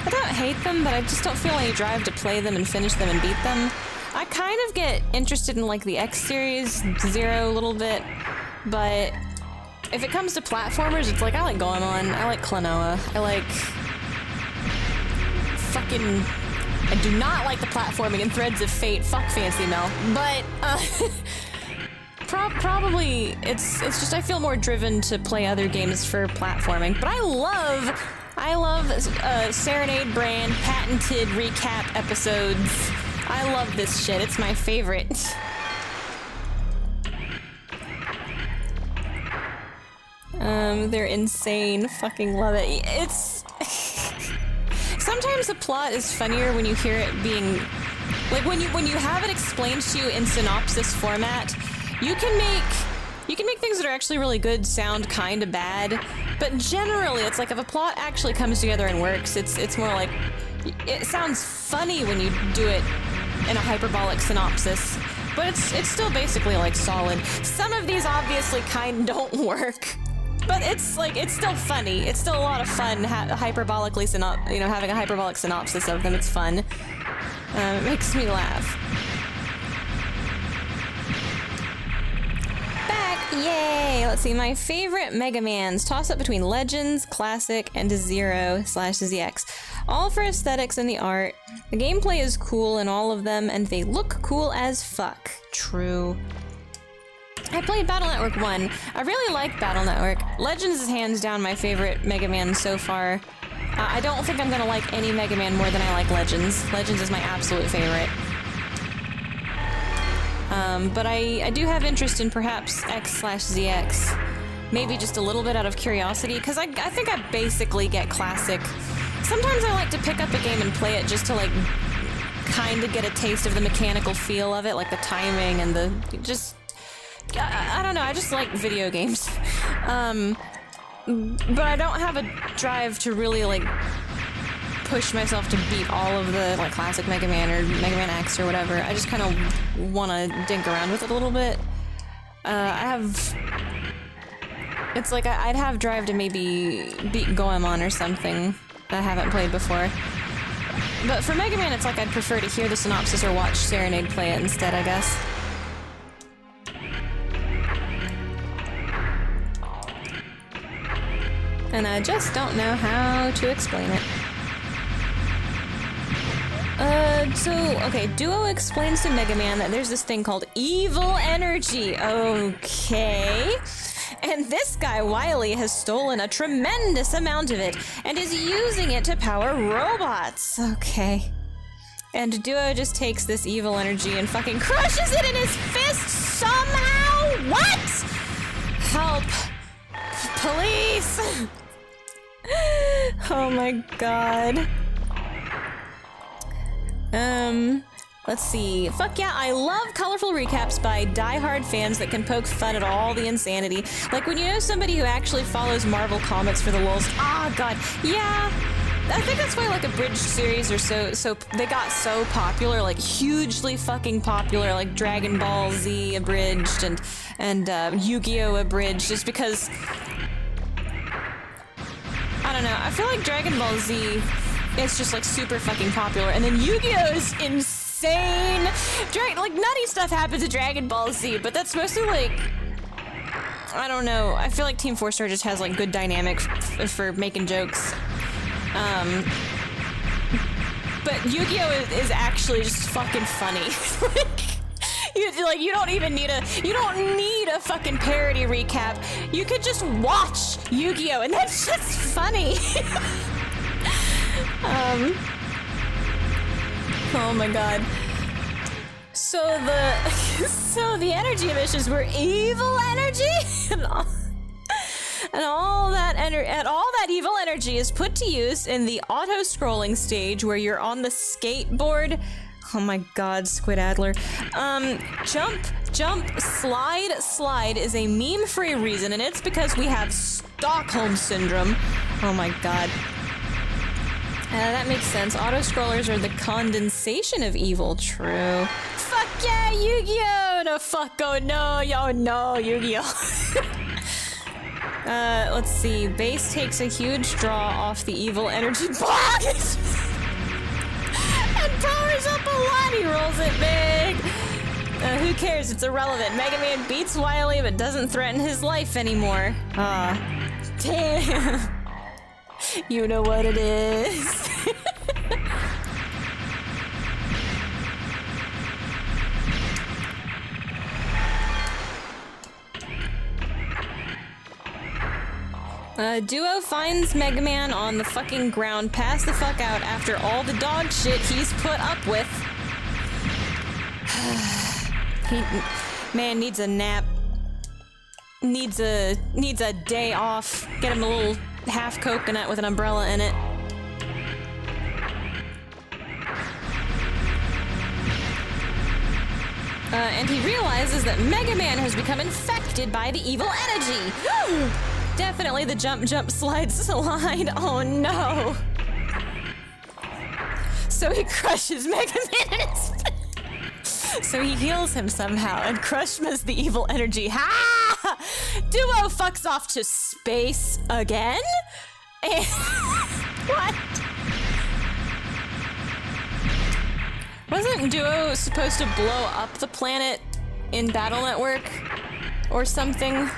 don't hate them, but I just don't feel any drive to play them and finish them and beat them. I kind of get interested in like the X series, Zero a little bit, but if it comes to platformers, it's like, I like Goemon, I like Klonoa, I like fucking... I do not like the platforming in Threads of Fate, fuck Fancy Mel, but, probably, it's just I feel more driven to play other games for platforming, but I love Serenade brand patented recap episodes. I love this shit, it's my favorite. They're insane, fucking love it. It's... Sometimes the plot is funnier when you hear it being... Like, when you have it explained to you in synopsis format, you can make things that are actually really good sound kinda bad, but generally it's like if a plot actually comes together and works, it's more like... It sounds funny when you do it in a hyperbolic synopsis, but it's still basically like solid. Some of these obviously don't work. But it's like, it's still funny. It's still a lot of fun hyperbolically having a hyperbolic synopsis of them. It's fun. It makes me laugh. Back! Yay! Let's see, my favorite Mega Mans. Toss up between Legends, Classic, and Zero/ZX. All for aesthetics and the art. The gameplay is cool in all of them, and they look cool as fuck. True. I played Battle Network 1. I really like Battle Network. Legends is hands down my favorite Mega Man so far. I don't think I'm gonna like any Mega Man more than I like Legends. Legends is my absolute favorite. But I do have interest in perhaps X/ZX. Maybe just a little bit out of curiosity, because I think I basically get Classic. Sometimes I like to pick up a game and play it just to like kind of get a taste of the mechanical feel of it, like the timing and the just... I don't know, I just like video games. But I don't have a drive to really, like, push myself to beat all of the, like, classic Mega Man or Mega Man X or whatever. I just kind of want to dink around with it a little bit. It's like I'd have drive to maybe beat Goemon or something that I haven't played before. But for Mega Man, it's like I'd prefer to hear the synopsis or watch Serenade play it instead, I guess. And I just don't know how to explain it. Okay, Duo explains to Mega Man that there's this thing called evil energy. Okay. And this guy, Wily, has stolen a tremendous amount of it and is using it to power robots. Okay. And Duo just takes this evil energy and fucking crushes it in his fist somehow? What? Help. Police! Oh my god. Let's see. Fuck yeah, I love colorful recaps by diehard fans that can poke fun at all the insanity. Like when you know somebody who actually follows Marvel Comics for the lulz. Ah, god. Yeah. I think that's why like abridged series are so they got so popular, like hugely fucking popular, like Dragon Ball Z abridged and Yu-Gi-Oh! Abridged, just because I don't know, I feel like Dragon Ball Z is just like super fucking popular, and then Yu-Gi-Oh! Is insane. Like nutty stuff happens to Dragon Ball Z, but that's mostly like I don't know. I feel like Team 4-Star just has like good dynamic for making jokes. But Yu-Gi-Oh is actually just fucking funny. You don't need a fucking parody recap. You could just watch Yu-Gi-Oh and that's just funny. Oh my god. So the energy emissions were evil energy, and all that evil energy is put to use in the auto-scrolling stage where you're on the skateboard. Oh my god, Squid Adler. Jump, slide is a meme for a reason, and it's because we have Stockholm Syndrome. Oh my god. That makes sense. Auto-scrollers are the condensation of evil. True. Fuck yeah, Yu-Gi-Oh! No, fuck, oh no, Yu-Gi-Oh! Let's see. Base takes a huge draw off the evil energy block! And powers up a lot, he rolls it big! Who cares? It's irrelevant. Mega Man beats Wily but doesn't threaten his life anymore. Damn. You know what it is. Duo finds Mega Man on the fucking ground, pass the fuck out after all the dog shit he's put up with. Man needs a nap. Needs a day off. Get him a little half coconut with an umbrella in it. And he realizes that Mega Man has become infected by the evil energy. Definitely the jump, slide. Oh no. So he crushes Mega Man in his So he heals him somehow and crushes the evil energy. Ha! Duo fucks off to space again? And what? Wasn't Duo supposed to blow up the planet in Battle Network or something?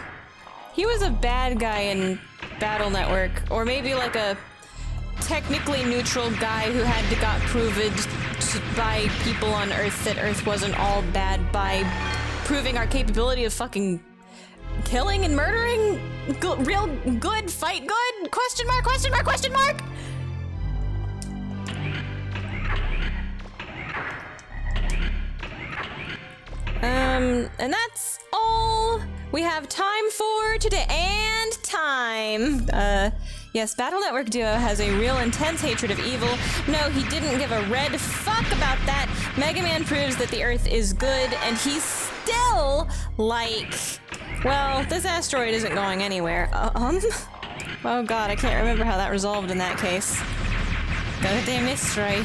He was a bad guy in Battle Network, or maybe like a technically neutral guy who had to got proven by people on Earth that Earth wasn't all bad by proving our capability of fucking killing and murdering real good, fight good? Question mark, question mark, question mark? And that's all we have time for today. And time. Yes, Battle Network Duo has a real intense hatred of evil. No, he didn't give a red fuck about that. Mega Man proves that the Earth is good, and he's still like, well, this asteroid isn't going anywhere. Oh god, I can't remember how that resolved in that case. Goddamn mystery.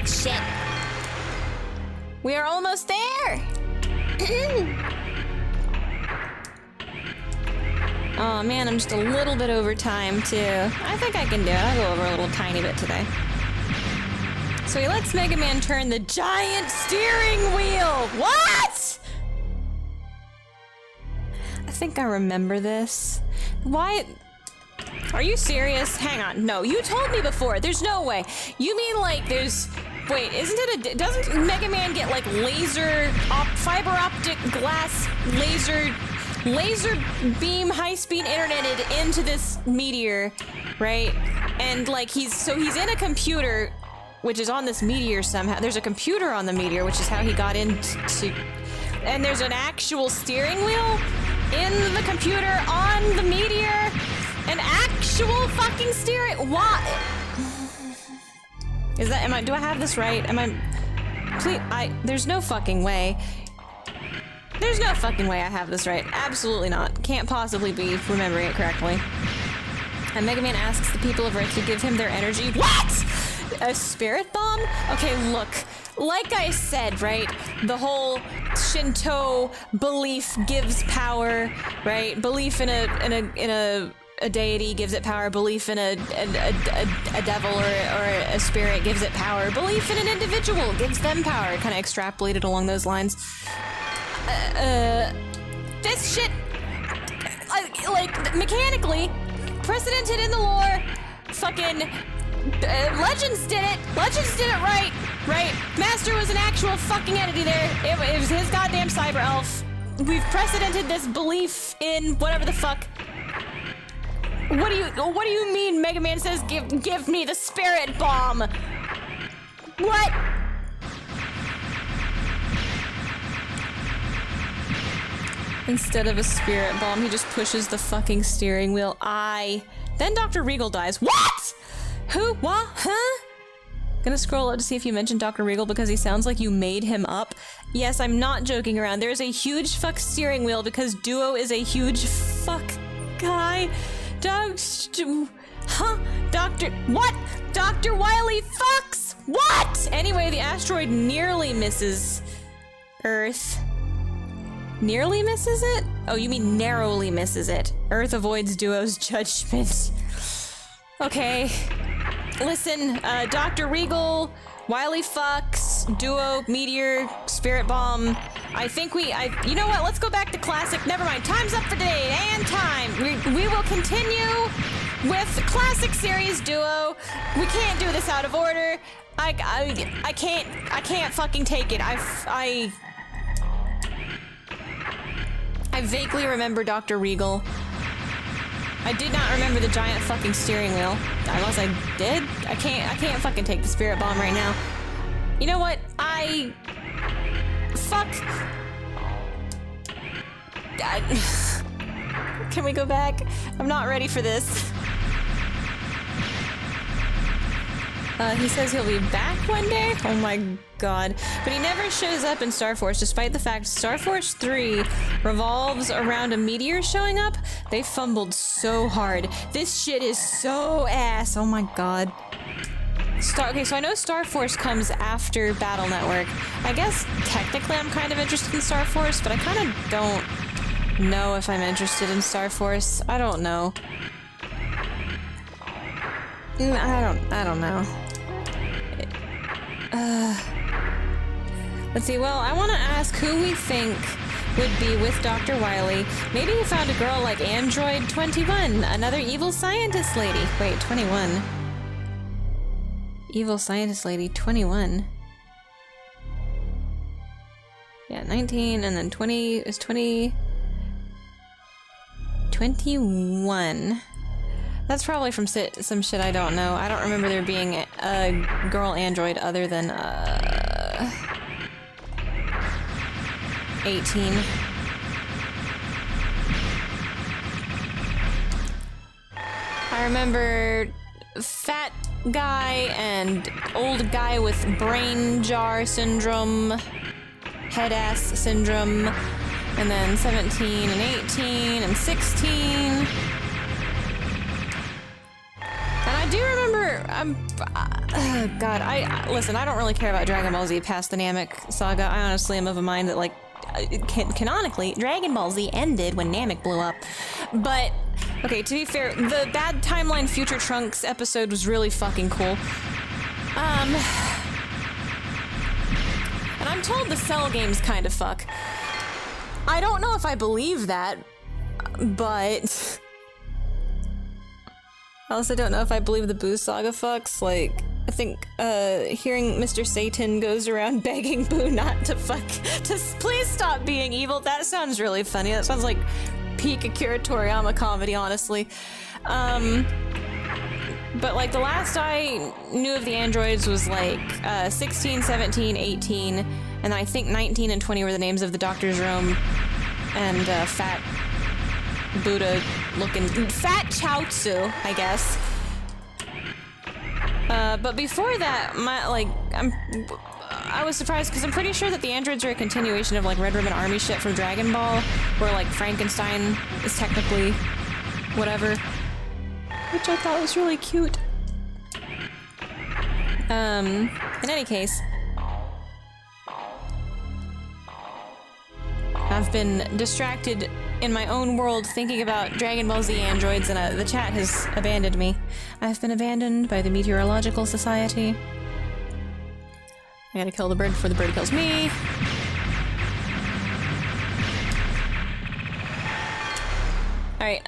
Shit. We are almost there! Oh man, I'm just a little bit over time too. I think I can do it. I'll go over a little tiny bit today. So he lets Mega Man turn the giant steering wheel! What?! I think I remember this. Why? Are you serious? Hang on. No, you told me before. There's no way. You mean like there's... Wait, doesn't Mega Man get like fiber optic glass laser beam high-speed interneted into this meteor, right? And like he's in a computer which is on this meteor somehow. There's a computer on the meteor, which is how he got into, and there's an actual steering wheel in the computer on the meteor. An actual fucking steering. Why? Is that, do I have this right? Please, there's no fucking way. There's no fucking way I have this right. Absolutely not. Can't possibly be remembering it correctly. And Mega Man asks the people of Earth to give him their energy. What?! A spirit bomb? Okay, look. Like I said, right? The whole Shinto belief gives power, right? Belief in a deity gives it power. Belief in a devil or a spirit gives it power. Belief in an individual gives them power. Kind of extrapolated along those lines. this shit, like, mechanically, precedented in the lore, fucking, Legends did it. Legends did it right. Master was an actual fucking entity there. It was his goddamn cyber elf. We've precedented this belief in whatever the fuck. What do you mean Mega Man says give me the spirit bomb? What? Instead of a spirit bomb, he just pushes the fucking steering wheel. Then Dr. Regal dies. What? Who? What? Huh? Gonna scroll up to see if you mentioned Dr. Regal because he sounds like you made him up. Yes, I'm not joking around. There's a huge fuck steering wheel because Duo is a huge fuck guy. What? Dr. Wily fucks? What? Anyway, the asteroid nearly misses Earth. Nearly misses it? Oh, you mean narrowly misses it. Earth avoids Duo's judgment. Okay. Listen, Dr. Regal, Wily fucks, Duo, Meteor, Spirit Bomb. I think you know what? Let's go back to classic. Never mind. Time's up for today and time. We will continue with classic series Duo. We can't do this out of order. I can't fucking take it. I vaguely remember Dr. Regal. I did not remember the giant fucking steering wheel. Unless I did? I can't fucking take the spirit bomb right now. You know what? Fuck. Can we go back? I'm not ready for this. He says he'll be back one day? Oh my god. But he never shows up in Star Force, despite the fact Star Force 3 revolves around a meteor showing up. They fumbled so hard. This shit is so ass. Oh my god. Okay, so I know Star Force comes after Battle Network. I guess technically I'm kind of interested in Star Force, but I kind of don't know if I'm interested in Star Force. I don't know. I don't know. Let's see, well, I want to ask who we think would be with Dr. Wily. Maybe he found a girl like Android 21, another evil scientist lady. Wait, 21. Evil scientist lady, 21. Yeah, 19, and then 20 is 20... 21. That's probably from some shit I don't know. I don't remember there being a girl android other than, 18. I remember fat guy and old guy with brain jar syndrome, head ass syndrome, and then 17 and 18 and 16. And I do remember, listen, I don't really care about Dragon Ball Z past the Namek saga. I honestly am of a mind that, like, canonically, Dragon Ball Z ended when Namek blew up. But, okay, to be fair, the Bad Timeline Future Trunks episode was really fucking cool. And I'm told the Cell games kind of fuck. I don't know if I believe that, but I also don't know if I believe the Boo saga fucks. Like, I think, hearing Mr. Satan goes around begging Boo not to fuck, to please stop being evil, that sounds really funny. That sounds like peak Akira Toriyama comedy, honestly. But, like, the last I knew of the androids was, like, 16, 17, 18, and I think 19 and 20 were the names of the Doctor's Room, and, Fat Buddha-looking... Fat Chaozu, I guess. But before that, I was surprised, because I'm pretty sure that the androids are a continuation of, like, Red Ribbon Army shit from Dragon Ball, where, like, Frankenstein is technically whatever. Which I thought was really cute. In any case, I've been distracted in my own world thinking about Dragon Ball Z androids, and the chat has abandoned me. I've been abandoned by the Meteorological Society. I gotta kill the bird before the bird kills me. Alright,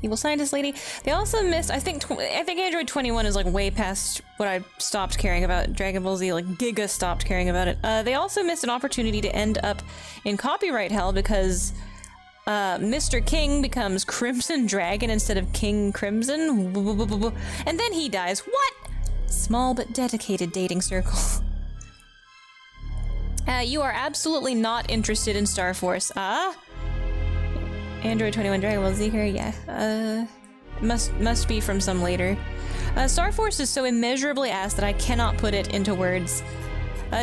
evil scientist lady. They also missed, I think Android 21 is like way past what I stopped caring about Dragon Ball Z, like Giga stopped caring about it. They also missed an opportunity to end up in copyright hell because Mr. King becomes Crimson Dragon instead of King Crimson. And then he dies. What? Small but dedicated dating circle. You are absolutely not interested in Star Force. Android 21 Dragon Ball Z here, yeah. Must be from some later. Star Force is so immeasurably ass that I cannot put it into words.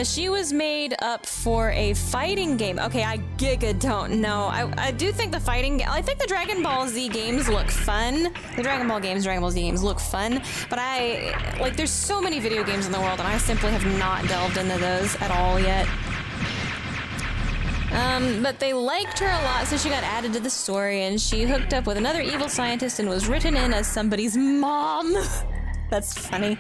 She was made up for a fighting game. Okay, I giga don't know. I do think the I think the Dragon Ball Z games look fun. The Dragon Ball Z games look fun, but there's so many video games in the world and I simply have not delved into those at all yet. But they liked her a lot, so she got added to the story, and she hooked up with another evil scientist and was written in as somebody's mom. That's funny.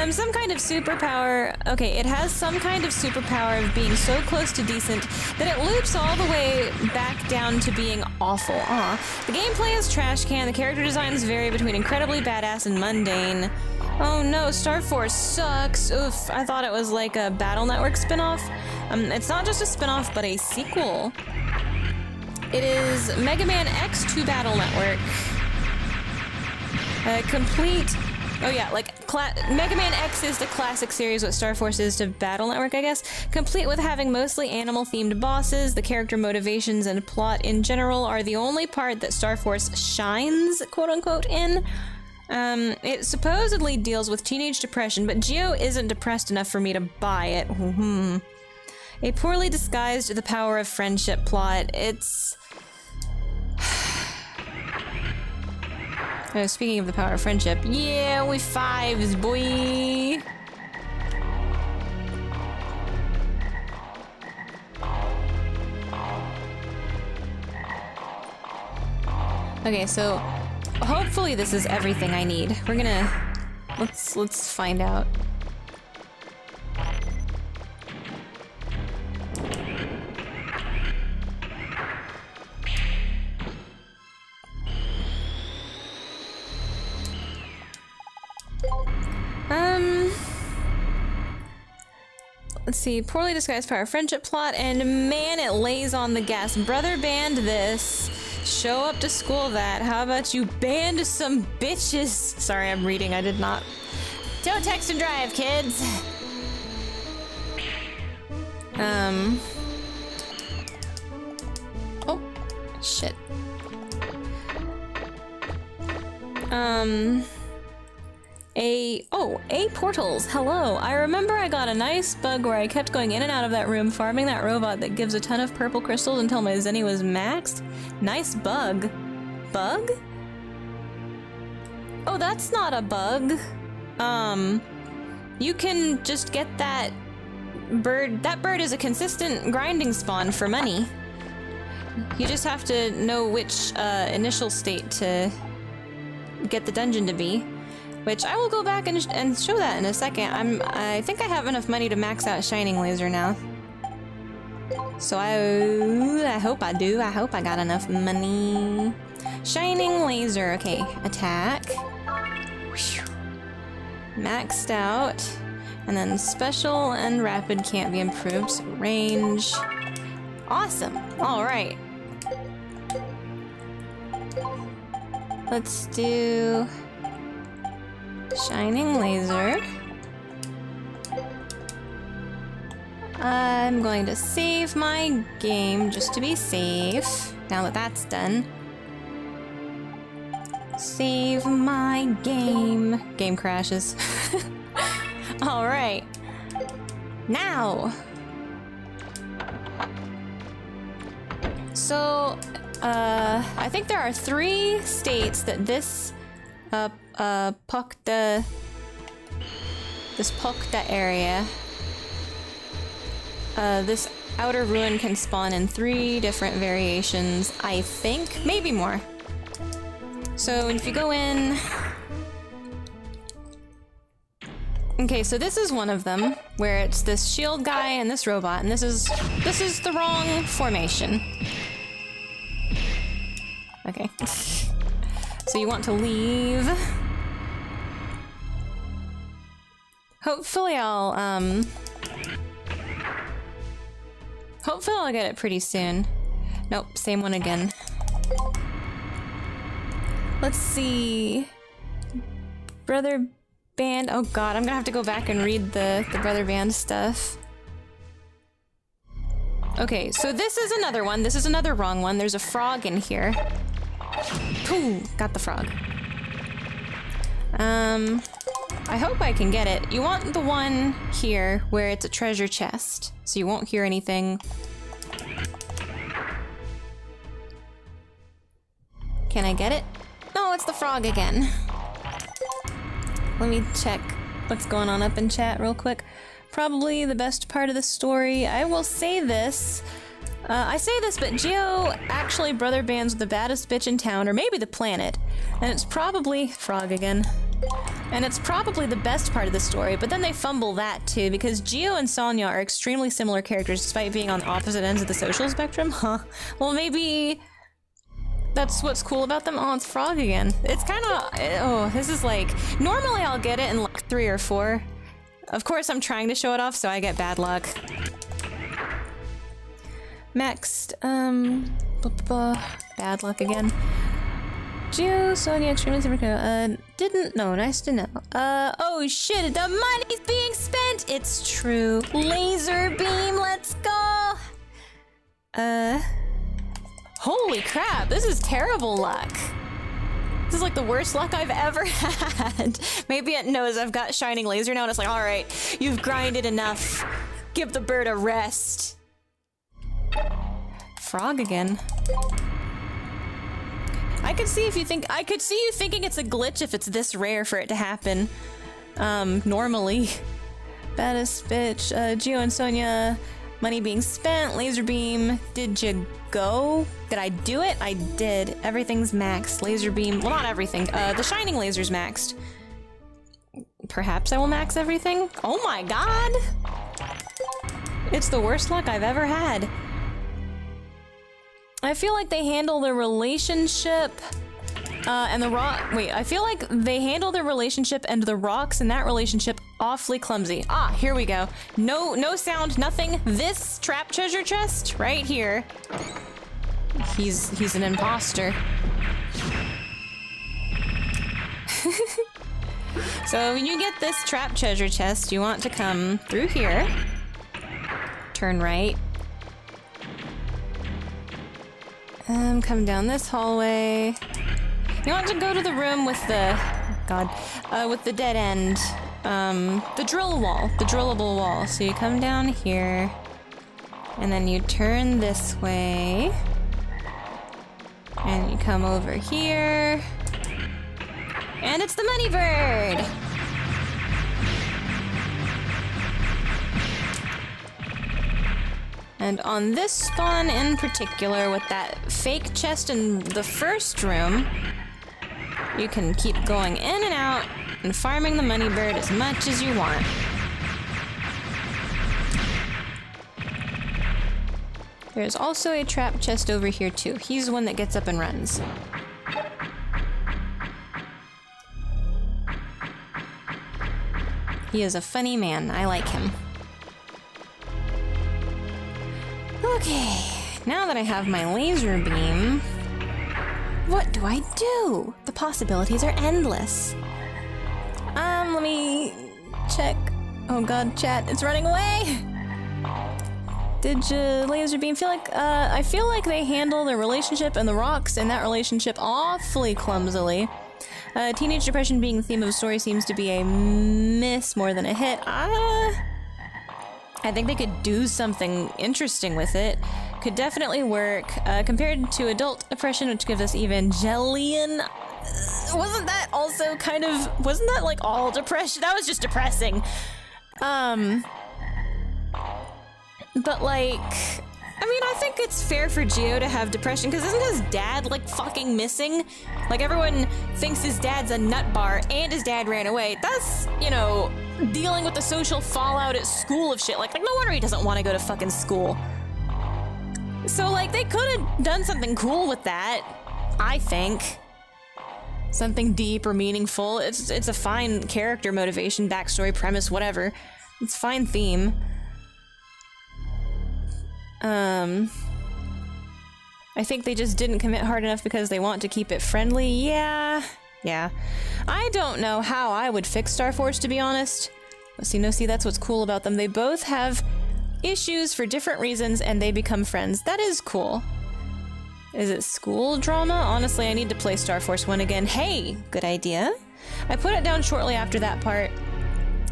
Some kind of superpower. Okay, it has some kind of superpower of being so close to decent that it loops all the way back down to being awful. The gameplay is trash can, the character designs vary between incredibly badass and mundane. Oh no, Star Force sucks. Oof, I thought it was like a Battle Network spinoff. It's not just a spinoff, but a sequel. It is Megaman X to Battle Network. Oh yeah, Megaman X is the classic series, what Star Force is to Battle Network, I guess. Complete with having mostly animal-themed bosses. The character motivations and plot in general are the only part that Star Force shines, quote-unquote, in. It supposedly deals with teenage depression, but Geo isn't depressed enough for me to buy it. A poorly disguised The Power of Friendship plot. It's... Oh, speaking of The Power of Friendship, yeah, we fives, boy! Okay, so hopefully this is everything I need. We're gonna... Let's find out. Let's see, poorly disguised power friendship plot, and man, it lays on the gas. Brother banned this. Show up to school that. How about you banned some bitches? Sorry, I'm reading, I did not. Don't text and drive, kids! Oh, shit. A portals. Hello. I remember I got a nice bug where I kept going in and out of that room farming that robot that gives a ton of purple crystals until my Zenny was maxed. Nice bug. Bug? Oh, that's not a bug. You can just get that bird. That bird is a consistent grinding spawn for money. You just have to know which initial state to get the dungeon to be. Which I will go back and show that in a second. I think I have enough money to max out Shining Laser now. So I hope I do. I hope I got enough money. Shining Laser. Okay, attack. Maxed out. And then special and rapid can't be improved. So range. Awesome. All right. Let's do... Shining Laser. I'm going to save my game just to be safe. Now that that's done. Save my game. Game crashes. Alright. Now. So, I think there are 3 states that this Pokta area. This outer ruin can spawn in 3 different variations, I think. Maybe more. So if you go in... Okay, so this is one of them, where it's this shield guy and this robot, and this is the wrong formation. Okay. So you want to leave. Hopefully I'll get it pretty soon. Nope, same one again. Let's see. Brother Band. Oh god, I'm gonna have to go back and read the Brother Band stuff. Okay, so this is another one. This is another wrong one. There's a frog in here. Ooh, got the frog. I hope I can get it. You want the one here where it's a treasure chest, so you won't hear anything. Can I get it? No, it's the frog again. Let me check what's going on up in chat real quick. Probably the best part of the story. I will say this. I say this, but Geo actually brother bands with the baddest bitch in town, or maybe the planet. And it's probably... Frog again. And it's probably the best part of the story, but then they fumble that too, because Geo and Sonya are extremely similar characters despite being on opposite ends of the social spectrum. Huh. Well, maybe... that's what's cool about them. Oh, it's Frog again. It's kind of... oh, this is like... normally I'll get it in like 3 or 4. Of course I'm trying to show it off, so I get bad luck. Next, bad luck again. Geo, Sonya, extremely similar. Didn't know, nice to know. Oh shit, the money's being spent! It's true. Laser beam, let's go! Holy crap, this is terrible luck. This is like the worst luck I've ever had. Maybe it knows I've got shining laser now and it's like, alright, you've grinded enough. Give the bird a rest. Frog again. I could see you thinking it's a glitch if it's this rare for it to happen. Normally. Baddest bitch, Geo and Sonya, money being spent, laser beam. Did you go? Did I do it? I did. Everything's maxed. Laser beam, well not everything. The shining laser's maxed. Perhaps I will max everything? Oh my god! It's the worst luck I've ever had. I feel like they handle the relationship and the rock. Wait, I feel like they handle the relationship and the rocks in that relationship awfully clumsy. Ah, here we go. No sound, nothing. This trap treasure chest right here. He's an imposter. So when you get this trap treasure chest, you want to come through here. Turn right. Come down this hallway. You want to go to the room with the... God. With the dead end. The drill wall. The drillable wall. So you come down here. And then you turn this way. And you come over here. And it's the money bird! And on this spawn in particular, with that fake chest in the first room, you can keep going in and out and farming the money bird as much as you want. There's also a trap chest over here too. He's the one that gets up and runs. He is a funny man. I like him. Okay, now that I have my laser beam, what do I do? The possibilities are endless. Let me check. Oh god, chat, it's running away! Did you laser beam feel like, I feel like they handle the relationship and the rocks in that relationship awfully clumsily. Teenage depression being the theme of the story seems to be a miss more than a hit. I think they could do something interesting with it. Could definitely work. Compared to adult depression, which gives us Evangelion. Wasn't that also kind of... wasn't that like all depression? That was just depressing. But like... I mean, I think it's fair for Geo to have depression, because isn't his dad, like, fucking missing? Like, everyone thinks his dad's a nut bar, and his dad ran away. That's, you know, dealing with the social fallout at school of shit. Like no wonder he doesn't want to go to fucking school. So, like, they could have done something cool with that. I think. Something deep or meaningful. It's a fine character motivation, backstory, premise, whatever. It's a fine theme. I think they just didn't commit hard enough because they want to keep it friendly. Yeah. I don't know how I would fix Star Force, to be honest. But see, that's what's cool about them. They both have issues for different reasons, and they become friends. That is cool. Is it school drama? Honestly, I need to play Star Force 1 again. Hey, good idea. I put it down shortly after that part.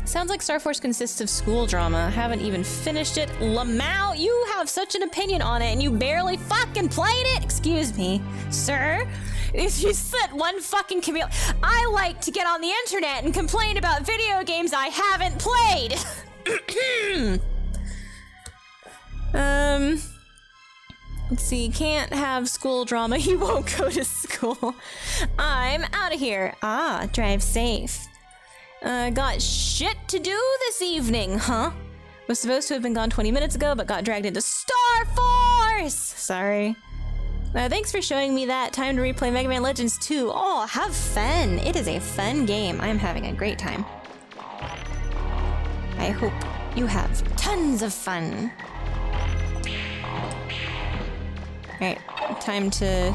Sounds like Star Force consists of school drama. Haven't even finished it. Lamau, you have such an opinion on it and you barely fucking played it! Excuse me, sir. If you said one fucking chameleon. I like to get on the internet and complain about video games I haven't played! Let's see, can't have school drama. You won't go to school. I'm out of here. Ah, drive safe. Got shit to do this evening, huh? Was supposed to have been gone 20 minutes ago, but got dragged into Star Force! Sorry. Thanks for showing me that. Time to replay Mega Man Legends 2. Oh, have fun! It is a fun game. I am having a great time. I hope you have tons of fun. Alright, time to...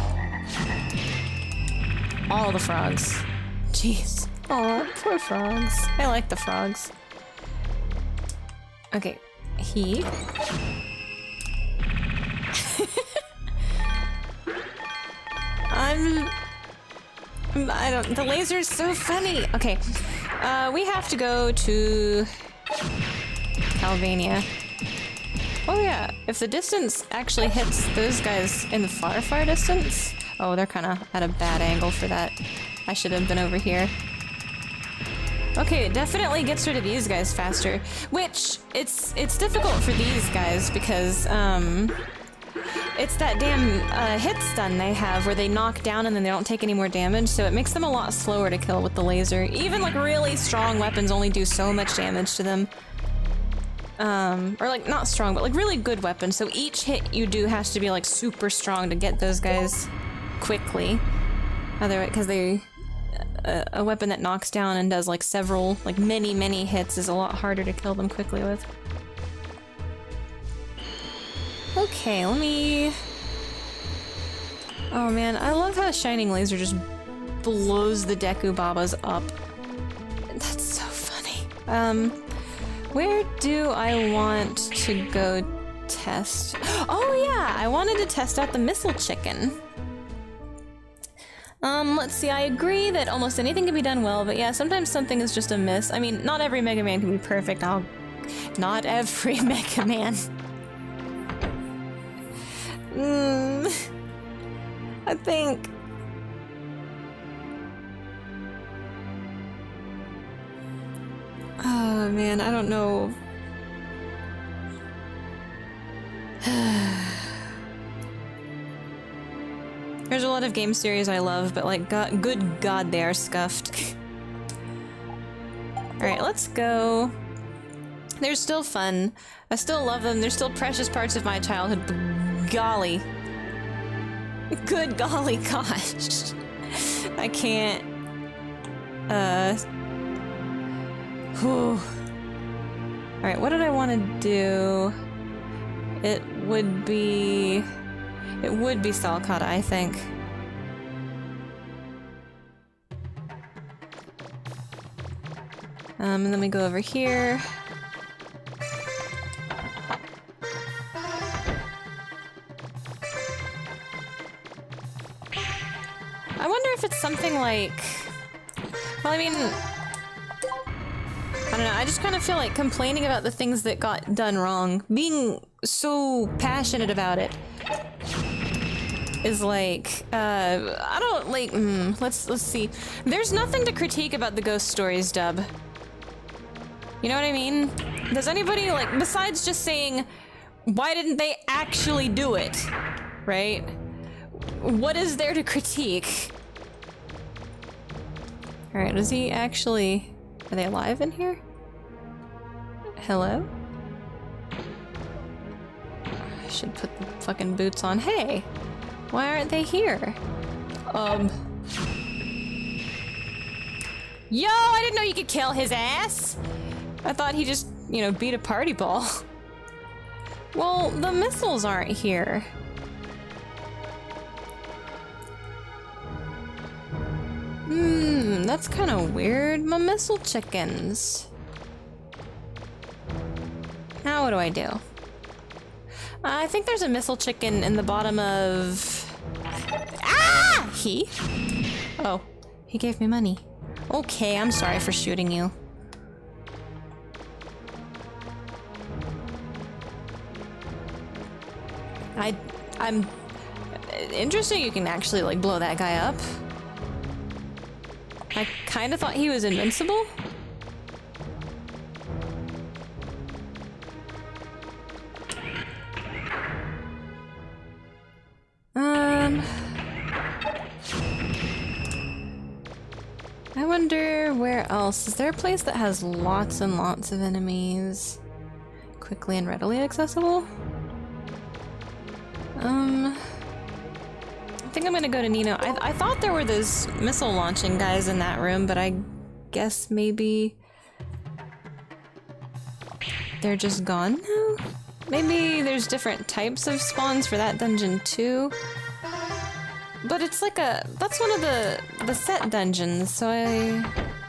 all the frogs. Jeez. Aw, poor frogs. I like the frogs. Okay, he... the laser's so funny. Okay, we have to go to... Calvania. Oh yeah, if the distance actually hits those guys in the far distance... Oh, they're kinda at a bad angle for that. I should have been over here. Okay, it definitely gets rid of these guys faster, which it's difficult for these guys because it's that damn hit stun they have where they knock down and then they don't take any more damage, so it makes them a lot slower to kill with the laser. Even like really strong weapons only do so much damage to them. Or like not strong, but like really good weapons. So each hit you do has to be like super strong to get those guys quickly. Otherwise, because they a weapon that knocks down and does like several, like many hits is a lot harder to kill them quickly with. Okay, let me... Oh man, I love how Shining Laser just blows the Deku Babas up. That's so funny. Where do I want to go test? Oh yeah, I wanted to test out the Missile Chicken. Let's see, I agree that almost anything can be done well, but yeah, sometimes something is just a miss. I mean, not every Mega Man can be perfect. Not every Mega Man. I think... Oh man, I don't know. There's a lot of game series I love, but like, good God, they are scuffed. Alright, let's go. They're still fun. I still love them. They're still precious parts of my childhood. But golly. Good golly gosh. I can't... Whew. Alright, what did I want to do? It would be Salcata, I think. And then we go over here. I wonder if it's something like... Well, I mean... I don't know, I just kind of feel like complaining about the things that got done wrong, being so passionate about it, is like, I don't, like, let's see. There's nothing to critique about the Ghost Stories dub. You know what I mean? Does anybody, like, besides just saying, why didn't they actually do it, right? What is there to critique? Alright, is he actually... Are they alive in here? Hello? I should put the fucking boots on. Hey! Why aren't they here? Yo, I didn't know you could kill his ass! I thought he just, you know, beat a party ball. Well, the missiles aren't here. That's kind of weird. My missile chickens. Now what do I do? I think there's a missile chicken in the bottom of... Ah! He? Oh, he gave me money. Okay, I'm sorry for shooting you. I'm interested you can actually, like, blow that guy up. I kind of thought he was invincible. I wonder where else. Is there a place that has lots and lots of enemies? Quickly and readily accessible? I think I'm gonna go to Nino. I thought there were those missile launching guys in that room, but I guess maybe they're just gone now? Maybe there's different types of spawns for that dungeon too. But it's like that's one of the set dungeons, so I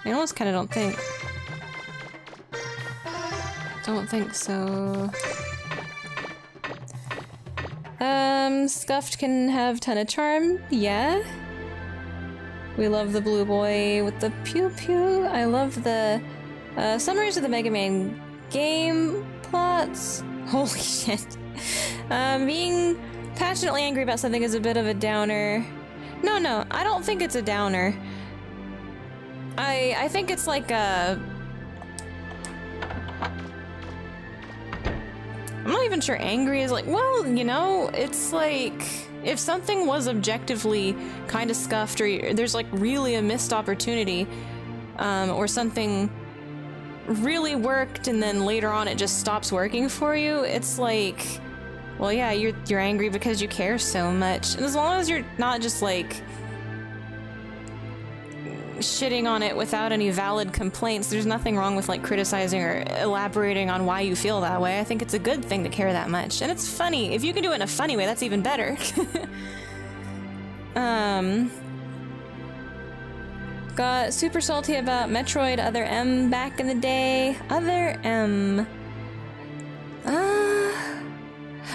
almost kind of don't think so. Scuffed can have ton of charm, yeah. We love the blue boy with the pew pew. I love the summaries of the Mega Man game plots. Holy shit. Being passionately angry about something is a bit of a downer. No, I don't think it's a downer. I think it's like a... I'm not even sure angry is like, well, you know, it's like if something was objectively kind of scuffed or there's like really a missed opportunity, or something really worked and then later on it just stops working for you, it's like, well, yeah, you're angry because you care so much. And as long as you're not just like shitting on it without any valid complaints, there's nothing wrong with like criticizing or elaborating on why you feel that way. I think it's a good thing to care that much. And it's funny. If you can do it in a funny way, that's even better. Got super salty about Metroid Other M back in the day. Other M.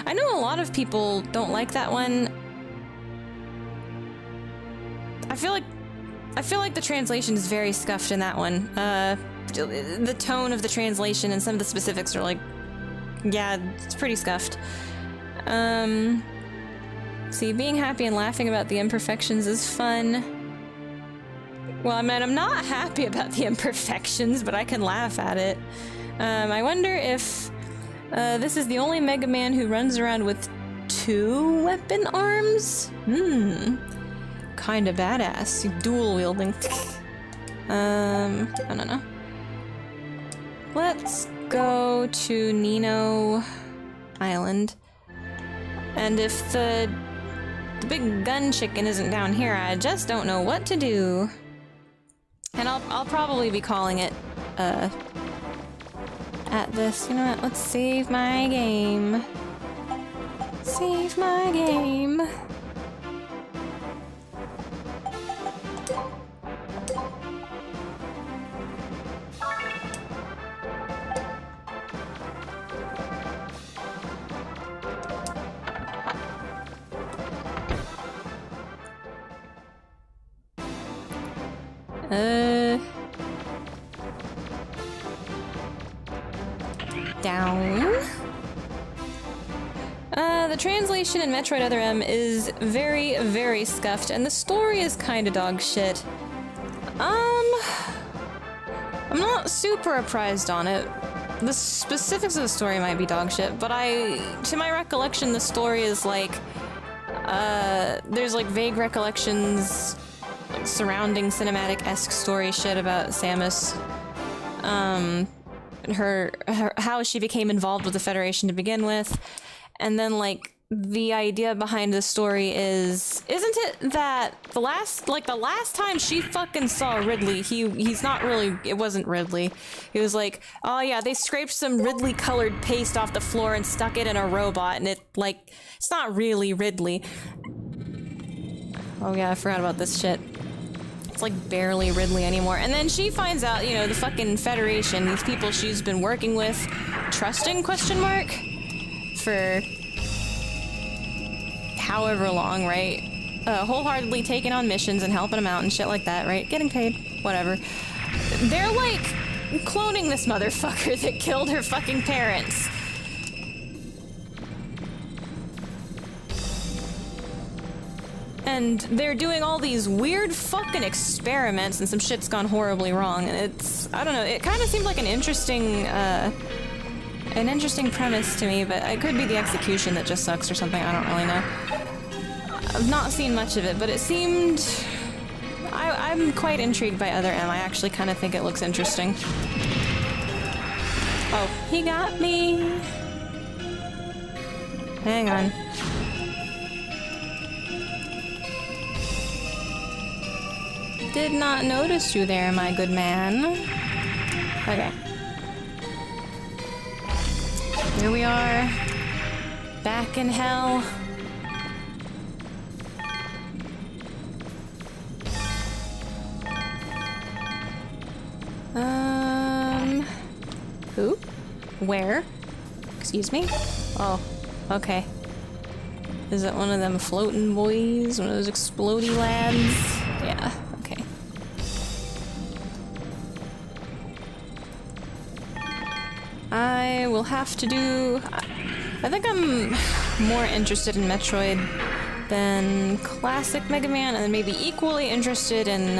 I know a lot of people don't like that one. I feel like the translation is very scuffed in that one. The tone of the translation and some of the specifics are like, yeah, it's pretty scuffed. See, being happy and laughing about the imperfections is fun. Well, I mean, I'm not happy about the imperfections, but I can laugh at it. I wonder if this is the only Mega Man who runs around with 2 weapon arms? Kinda badass. Dual wielding. I don't know. Let's go to Nino Island. And if the big gun chicken isn't down here, I just don't know what to do. And I'll probably be calling it at this. You know what? Let's save my game. Save my game. Down. The translation in Metroid Other M is very, very scuffed, and the story is kinda dog shit. I'm not super apprised on it. The specifics of the story might be dog shit, but to my recollection, the story is like, there's like vague recollections surrounding cinematic-esque story shit about Samus. How she became involved with the Federation to begin with, and then like the idea behind the story isn't it that the last time she fucking saw Ridley, he's not really, it wasn't Ridley. He was like, oh yeah, they scraped some Ridley colored paste off the floor and stuck it in a robot, and it's not really Ridley. Oh yeah, I forgot about this shit. It's like barely Ridley anymore. And then she finds out, you know, the fucking Federation, these people she's been working with, trusting, question mark, for however long, right? Wholeheartedly taking on missions and helping them out and shit like that, right? Getting paid, whatever. They're like cloning this motherfucker that killed her fucking parents. And they're doing all these weird fucking experiments and some shit's gone horribly wrong. And it's, I don't know, it kind of seemed like an interesting premise to me, but it could be the execution that just sucks or something, I don't really know. I've not seen much of it, but it seemed... I'm quite intrigued by Other M. I actually kind of think it looks interesting. Oh, he got me! Hang on. Did not notice you there, my good man. Okay. Here we are. Back in hell. Who? Where? Excuse me? Oh, okay. Is it one of them floating boys? One of those explodey lads? Yeah, okay. I will have to do... I think I'm more interested in Metroid than classic Mega Man, and maybe equally interested in,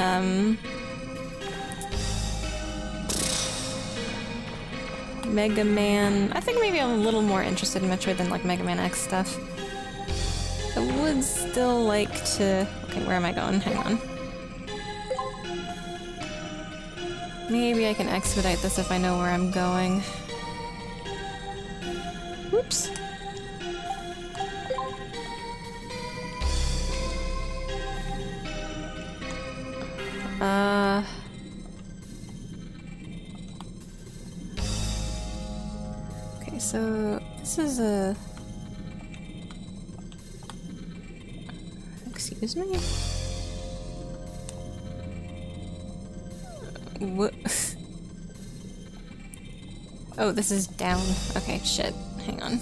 Mega Man... I think maybe I'm a little more interested in Metroid than, like, Mega Man X stuff. I would still like to... Okay, where am I going? Hang on. Maybe I can expedite this if I know where I'm going. Oops. Okay, so this is a... Excuse me? What? Oh, this is down. Okay, shit. Hang on.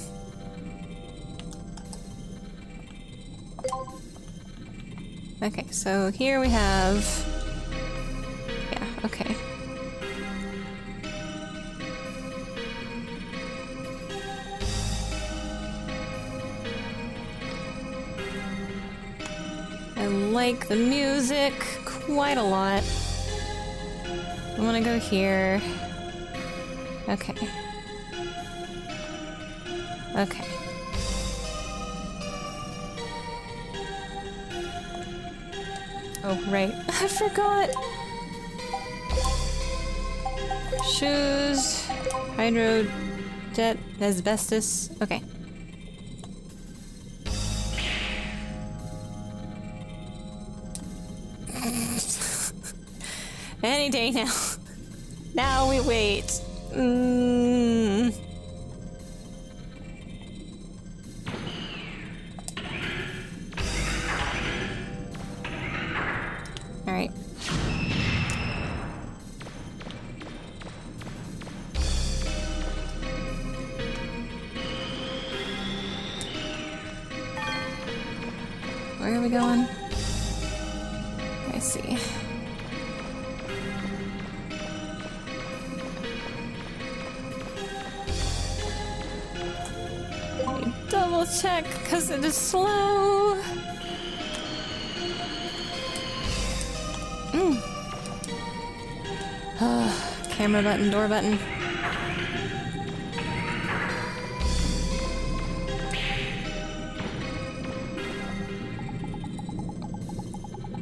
Okay, so here we have... Yeah, okay. I like the music quite a lot. I want to go here. Okay. Okay. Oh, right. I forgot! Shoes... Hydro... Jet... Asbestos... Okay. Any day now. Now we wait. Alright. Where are we going? I see. Double check, because it is slow. Camera button, door button.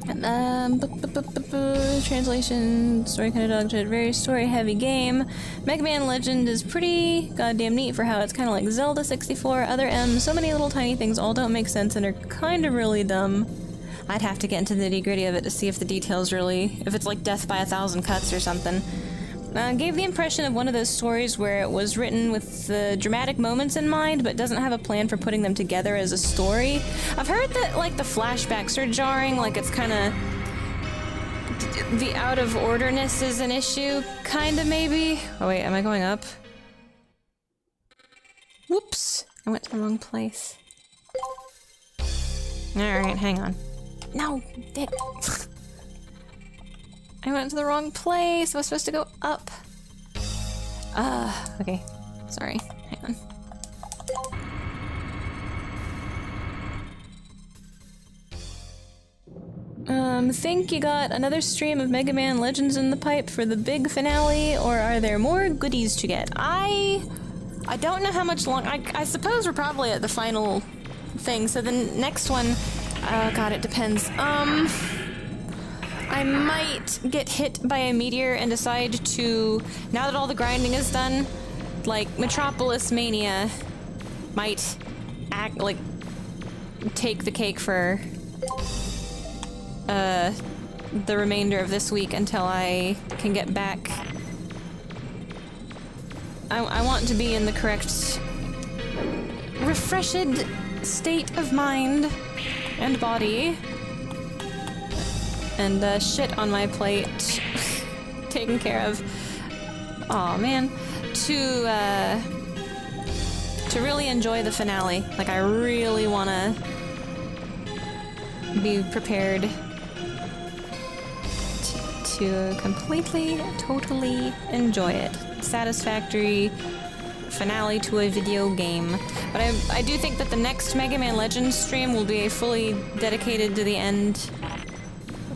And Translation, story kind of dog shit, very story heavy game. Megaman Legend is pretty goddamn neat for how it's kind of like Zelda 64, other M, so many little tiny things all don't make sense and are kind of really dumb. I'd have to get into the nitty-gritty of it to see if the details really, if it's like death by 1,000 cuts or something. Gave the impression of one of those stories where it was written with the dramatic moments in mind, but doesn't have a plan for putting them together as a story. I've heard that, like, the flashbacks are jarring, like it's kind of... the out-of-orderness is an issue, kinda, maybe? Oh wait, am I going up? Whoops! I went to the wrong place. Alright, hang on. No! Dick! I went to the wrong place. I was supposed to go up. Okay. Sorry. Hang on. Think you got another stream of Megaman Legends in the pipe for the big finale, or are there more goodies to get? I don't know how much long. I suppose we're probably at the final thing, so the next one, God, it depends. I might get hit by a meteor and decide to, now that all the grinding is done, like, Metropolis Mania might act, like, take the cake for, the remainder of this week until I can get back. I want to be in the correct, refreshed state of mind and body. And shit on my plate taken care of. Aw, man. To really enjoy the finale. Like, I really wanna be prepared to completely, totally enjoy it. Satisfactory finale to a video game. But I do think that the next Mega Man Legends stream will be fully dedicated to the end.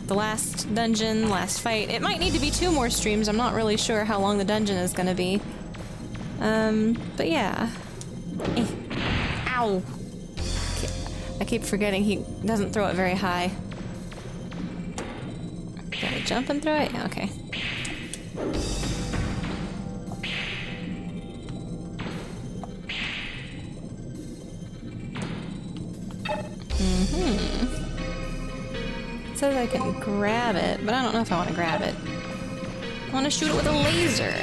The last dungeon, last fight. It might need to be 2 more streams. I'm not really sure how long the dungeon is gonna be. But yeah. Ow! I keep forgetting he doesn't throw it very high. Can I jump and throw it? Yeah, okay. It says I can grab it, but I don't know if I want to grab it. I want to shoot it with a laser.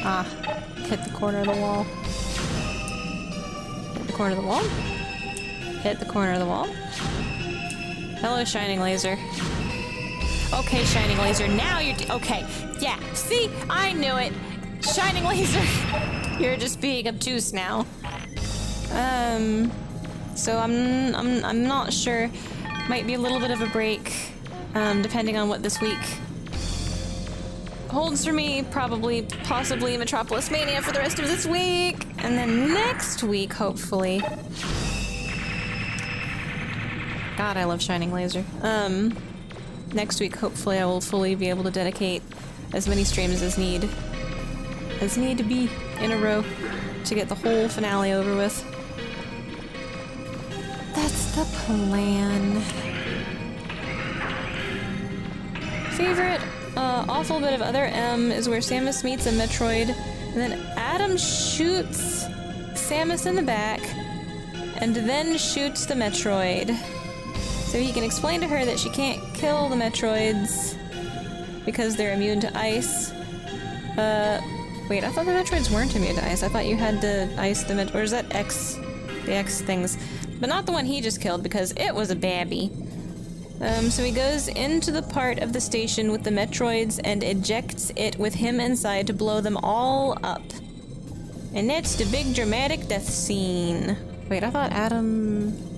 Ah, hit the corner of the wall. Hit the corner of the wall. Hit the corner of the wall. Hello, shining laser. Okay, shining laser, now you're okay. Yeah, see? I knew it. Shining laser. You're just being obtuse now. So I'm not sure. Might be a little bit of a break, depending on what this week holds for me. Probably, possibly Metropolis Mania for the rest of this week. And then next week, hopefully. God, I love Shining Laser. Next week, hopefully, I will fully be able to dedicate as many streams as need to be in a row to get the whole finale over with. That's the plan. Favorite awful bit of other M is where Samus meets a Metroid, and then Adam shoots Samus in the back, and then shoots the Metroid. So he can explain to her that she can't kill the Metroids because they're immune to ice. Wait, I thought the Metroids weren't immune to ice. I thought you had to ice the Metroid. Or is that X? The X things. But not the one he just killed because it was a babby. So he goes into the part of the station with the Metroids and ejects it with him inside to blow them all up. And that's the big dramatic death scene. Wait, I thought Adam...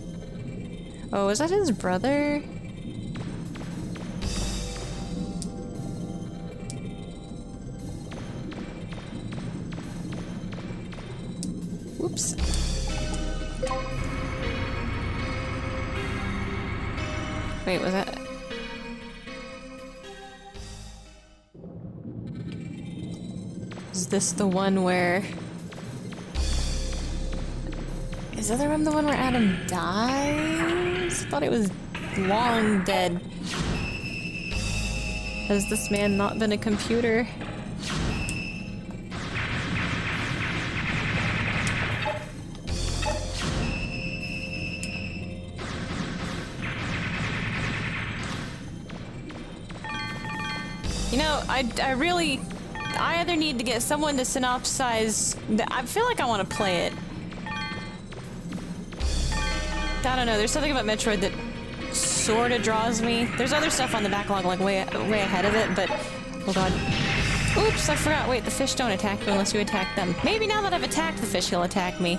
Oh, is that his brother? Whoops. Wait, was that... Is this the one where... Is the other one the one where Adam dies? I thought it was long dead. Has this man not been a computer? You know, I either need to get someone to synopsize... I feel like I want to play it. I don't know, there's something about Metroid that sort of draws me. There's other stuff on the backlog, like way ahead of it, but... Oh god. Oops, I forgot. Wait, the fish don't attack you unless you attack them. Maybe now that I've attacked the fish, he'll attack me.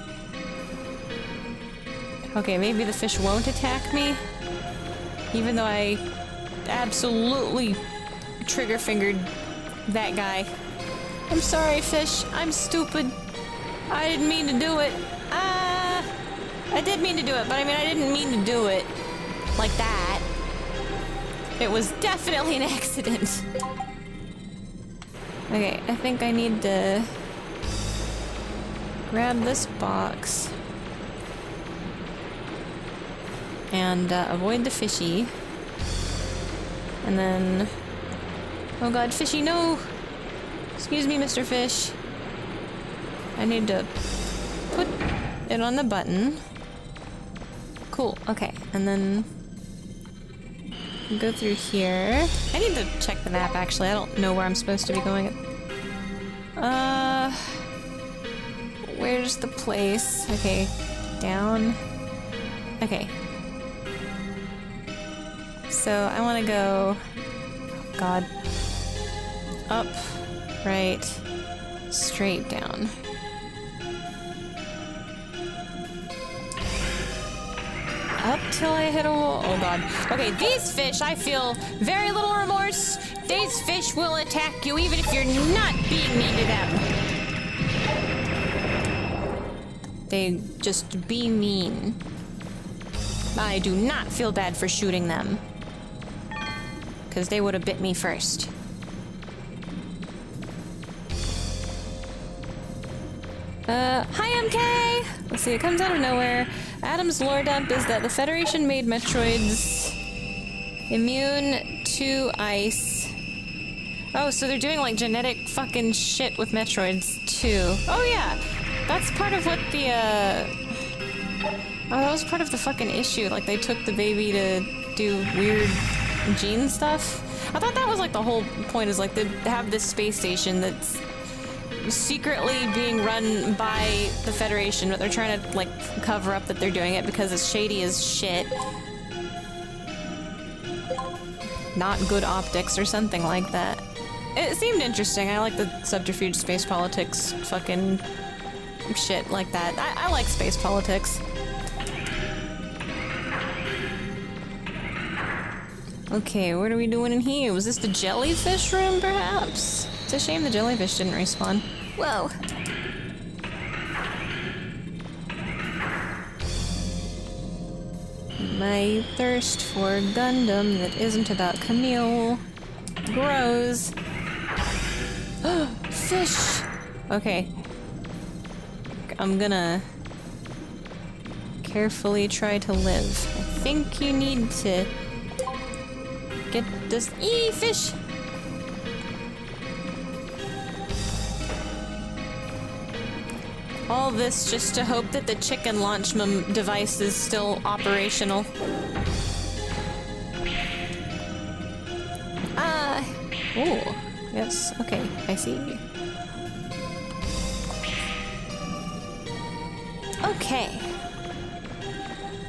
Okay, maybe the fish won't attack me. Even though I absolutely trigger-fingered that guy. I'm sorry, fish. I'm stupid. I didn't mean to do it. I did mean to do it, but I mean, I didn't mean to do it like that. It was definitely an accident. Okay, I think I need to grab this box and avoid the fishy. And then... Oh god, fishy, no! Excuse me, Mr. Fish. I need to put it on the button. Cool, okay, and then go through here. I need to check the map, actually. I don't know where I'm supposed to be going. Where's the place? Okay, down. Okay. So, I want to go... Oh, God. Up, right, straight down. Up till I hit a wall. Oh god. Okay, these fish, I feel very little remorse. These fish will attack you even if you're not being mean to them. They just be mean. I do not feel bad for shooting them. Because they would have bit me first. Hi MK! Let's see, it comes out of nowhere. Adam's lore dump is that the Federation made Metroids immune to ice. Oh, so they're doing like genetic fucking shit with Metroids too. Oh yeah! That's part of what the, Oh, that was part of the fucking issue. Like, they took the baby to do weird gene stuff. I thought that was like the whole point, is like they have this space station that's secretly being run by the Federation, but they're trying to, like, cover up that they're doing it because it's shady as shit. Not good optics or something like that. It seemed interesting. I like the subterfuge space politics fucking shit like that. I like space politics. Okay, what are we doing in here? Was this the jellyfish room, perhaps? It's a shame the jellyfish didn't respawn. Whoa. My thirst for Gundam that isn't about Camille grows. Fish! Okay. I'm gonna carefully try to live. I think you need to get this. Eee, fish! All this just to hope that the chicken launch device is still operational. Oh, yes, okay, I see. Okay.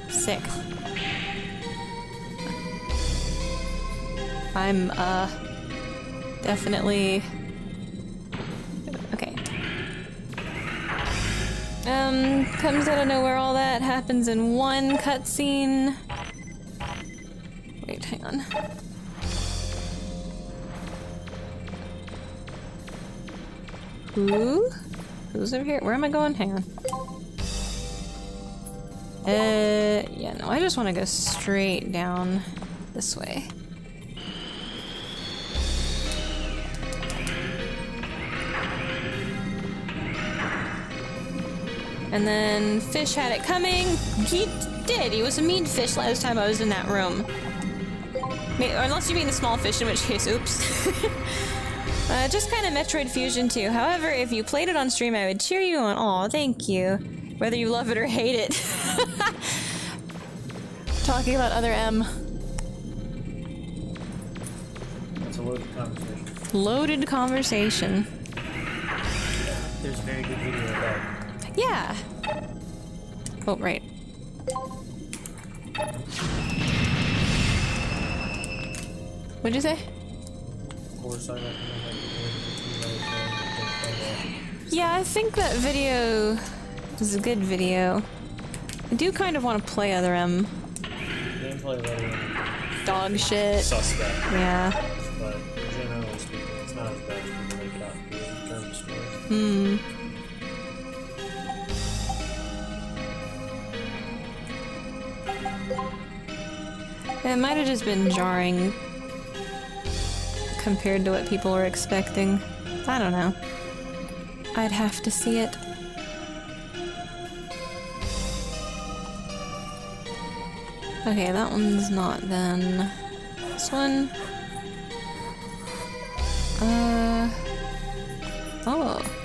Sick. I'm, definitely... Okay. Comes out of nowhere, all that happens in one cutscene. Wait, hang on. Who's over here? Where am I going? Hang on. Yeah, no, I just want to go straight down this way. And then Fish had it coming. He did. He was a mean fish last time I was in that room. Unless you mean the small fish, in which case, oops. Just kind of Metroid Fusion 2. However, if you played it on stream, I would cheer you on. Aw, thank you. Whether you love it or hate it. Talking about other M. That's a loaded conversation. Loaded conversation. There's a very good video of that. Yeah. Oh, right. What'd you say? Yeah, I think that video is a good video. I do kind of want to play other M. Gameplay of other M. Dog shit. Suspect. Yeah. But generally speaking, it's not as bad as people make it out to be in terms of story. Hmm. It might have just been jarring compared to what people were expecting. I don't know. I'd have to see it. Okay, that one's not then. This one? Oh.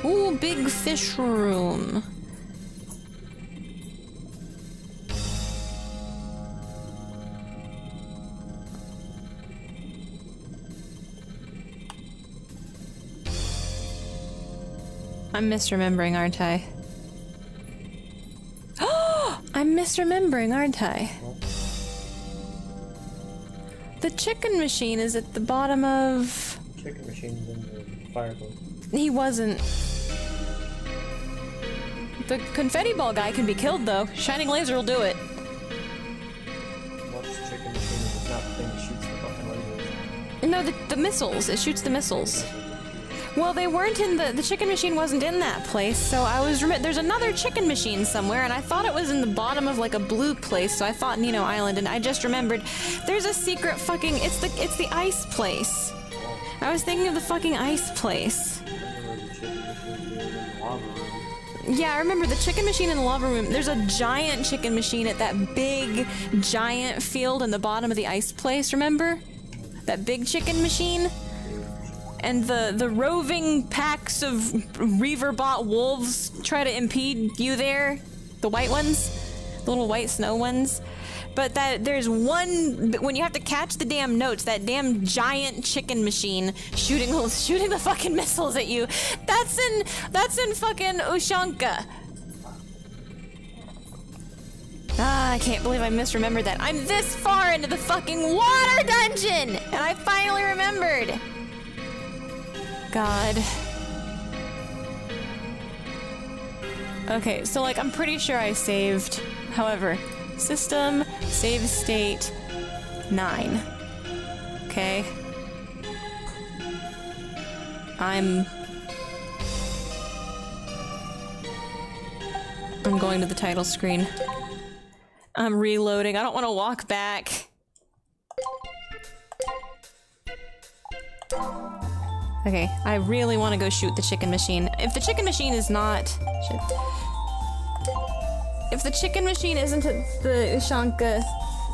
Ooh, big fish room. I'm misremembering, aren't I? Oh! I'm misremembering, aren't I? The chicken machine is at the bottom of... Chicken machine's in the fireplace. He wasn't. The confetti ball guy can be killed, though. Shining laser will do it. What's the chicken machine if it's not the thing that shoots the fucking lasers? No, the missiles. It shoots the missiles. Well, they weren't in the chicken machine wasn't in that place, so I was there's another chicken machine somewhere, and I thought it was in the bottom of like a blue place, so I thought Nino Island, and I just remembered there's a secret fucking it's the ice place. I was thinking of the fucking ice place. Yeah, I remember the chicken machine in the lava room. There's a giant chicken machine at that big giant field in the bottom of the ice place, remember? That big chicken machine? And the roving packs of Reaverbot wolves try to impede you there. The white ones. The little white snow ones. But there's one, when you have to catch the damn notes, that damn giant chicken machine shooting the fucking missiles at you. That's in fucking Ushanka. Ah, I can't believe I misremembered that. I'm this far into the fucking water dungeon! And I finally remembered. God. Okay, so like I'm pretty sure I saved. However, system, save state, 9. Okay. I'm going to the title screen. I'm reloading. I don't want to walk back. Okay, I really want to go shoot the chicken machine. If the chicken machine is not... Shit. If the chicken machine isn't at the Ushanka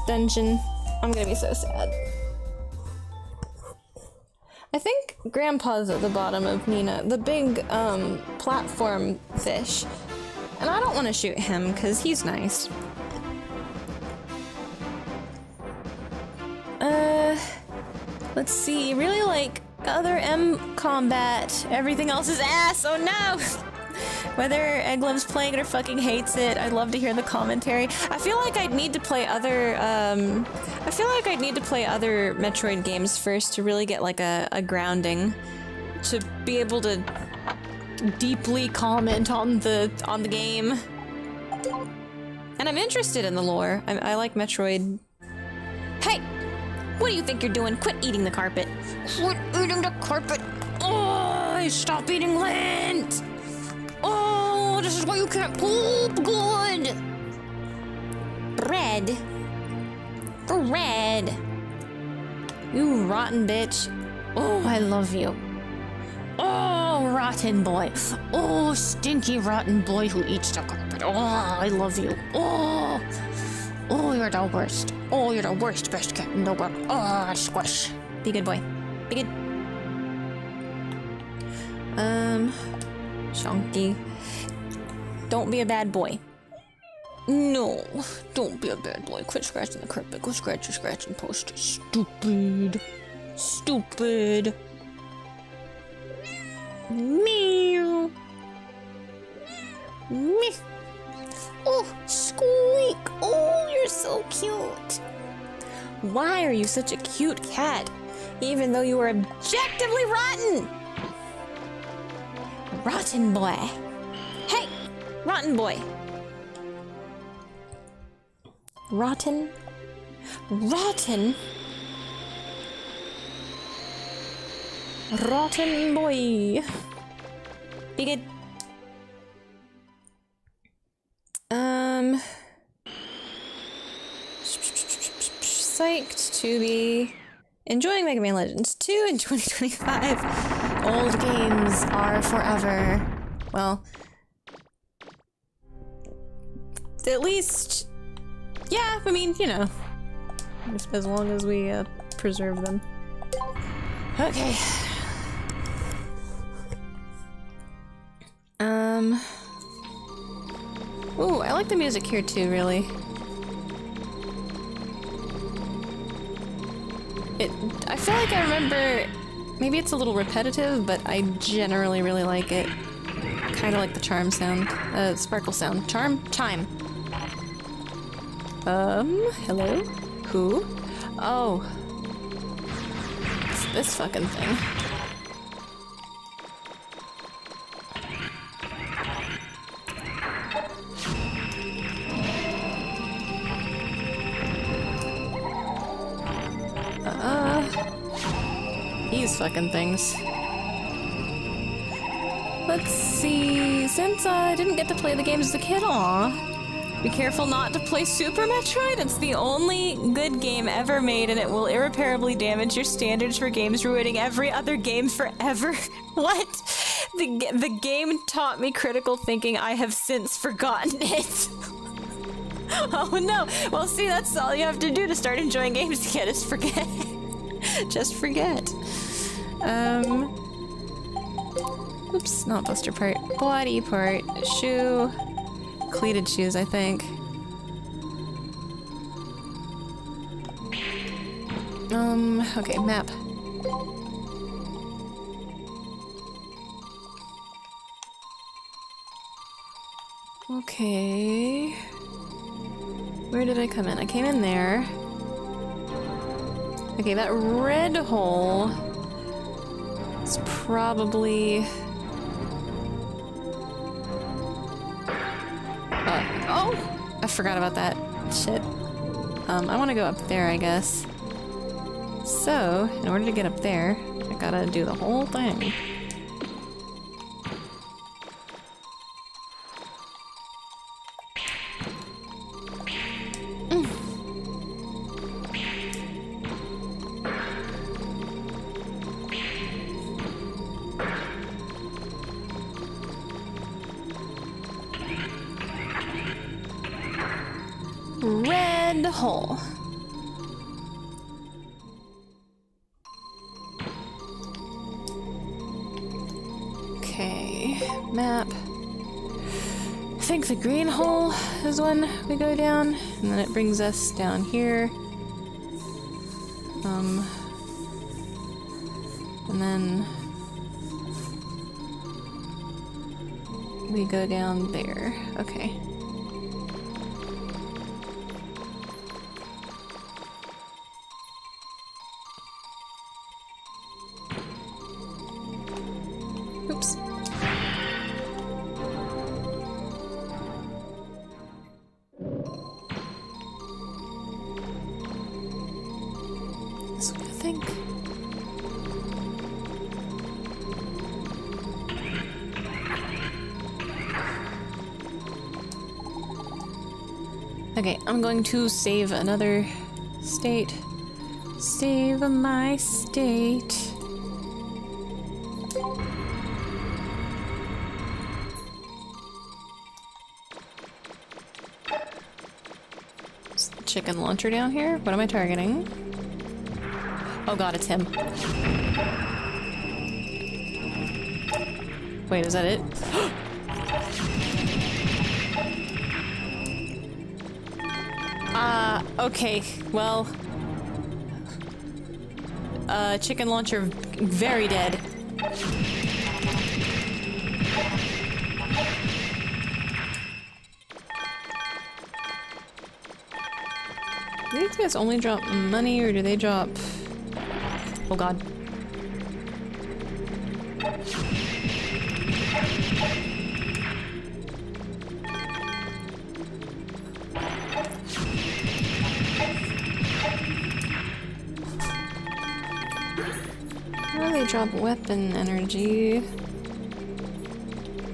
dungeon, I'm gonna be so sad. I think Grandpa's at the bottom of Nina, the big, platform fish. And I don't want to shoot him, because he's nice. Let's see, really like other M combat. Everything else is ass, oh no! Whether Eglove's playing it or fucking hates it, I'd love to hear the commentary. I feel like I'd need to play other, Metroid games first to really get like a grounding. To be able to deeply comment on the game. And I'm interested in the lore. I like Metroid. Hey! What do you think you're doing? Quit eating the carpet. Quit eating the carpet! Oh, stop eating lint! Oh, this is why you can't poop good! Bread? Bread! You rotten bitch. Oh, I love you. Oh, rotten boy. Oh, stinky rotten boy who eats the carpet. Oh, I love you. Oh, oh, you're the worst. Oh, you're the worst best cat in the world. Oh, squish. Be good boy. Be good. Chunky. Don't be a bad boy. No, don't be a bad boy. Quit scratching the carpet. Go scratch your scratching post. Stupid. Stupid. Meow. Meow. Oh, squeak. Oh, you're so cute. Why are you such a cute cat, even though you are objectively rotten? Rotten boy. Hey, rotten boy. Rotten? Rotten? Rotten boy. Be good. Psyched to be enjoying Megaman Legends 2 in 2025. Old games are forever. Well, at least, yeah, I mean, you know, as long as we preserve them. Okay. Ooh, I like the music here too, really. I feel like I remember, maybe it's a little repetitive, but I generally really like it. Kind of like the charm sound, sparkle sound. Chime. Hello? Who? Oh. It's this fucking thing. These fucking things. Let's see. Since I didn't get to play the games as a kid, be careful not to play Super Metroid. It's the only good game ever made, and it will irreparably damage your standards for games, ruining every other game forever. What? The game taught me critical thinking. I have since forgotten it. Oh no. Well, see, that's all you have to do to start enjoying games again is forget. Just forget. Oops, not buster part. Body part. Shoe. Cleated shoes, I think. Okay, map. Okay. Where did I come in? I came in there. Okay, that red hole is probably... oh! I forgot about that. Shit. I want to go up there, I guess. So, in order to get up there, I gotta do the whole thing. Red hole. Okay, map. I think the green hole is when we go down, and then it brings us down here. And then we go down there. Okay. Oops. That's what I think. Okay, I'm going to save another state. Save my state. chicken launcher down here. What am I targeting? Oh god, it's him. Wait, is that it? Okay, well... chicken launcher very dead. Do these guys only drop money, or do they drop... Oh god. Well, they drop weapon energy.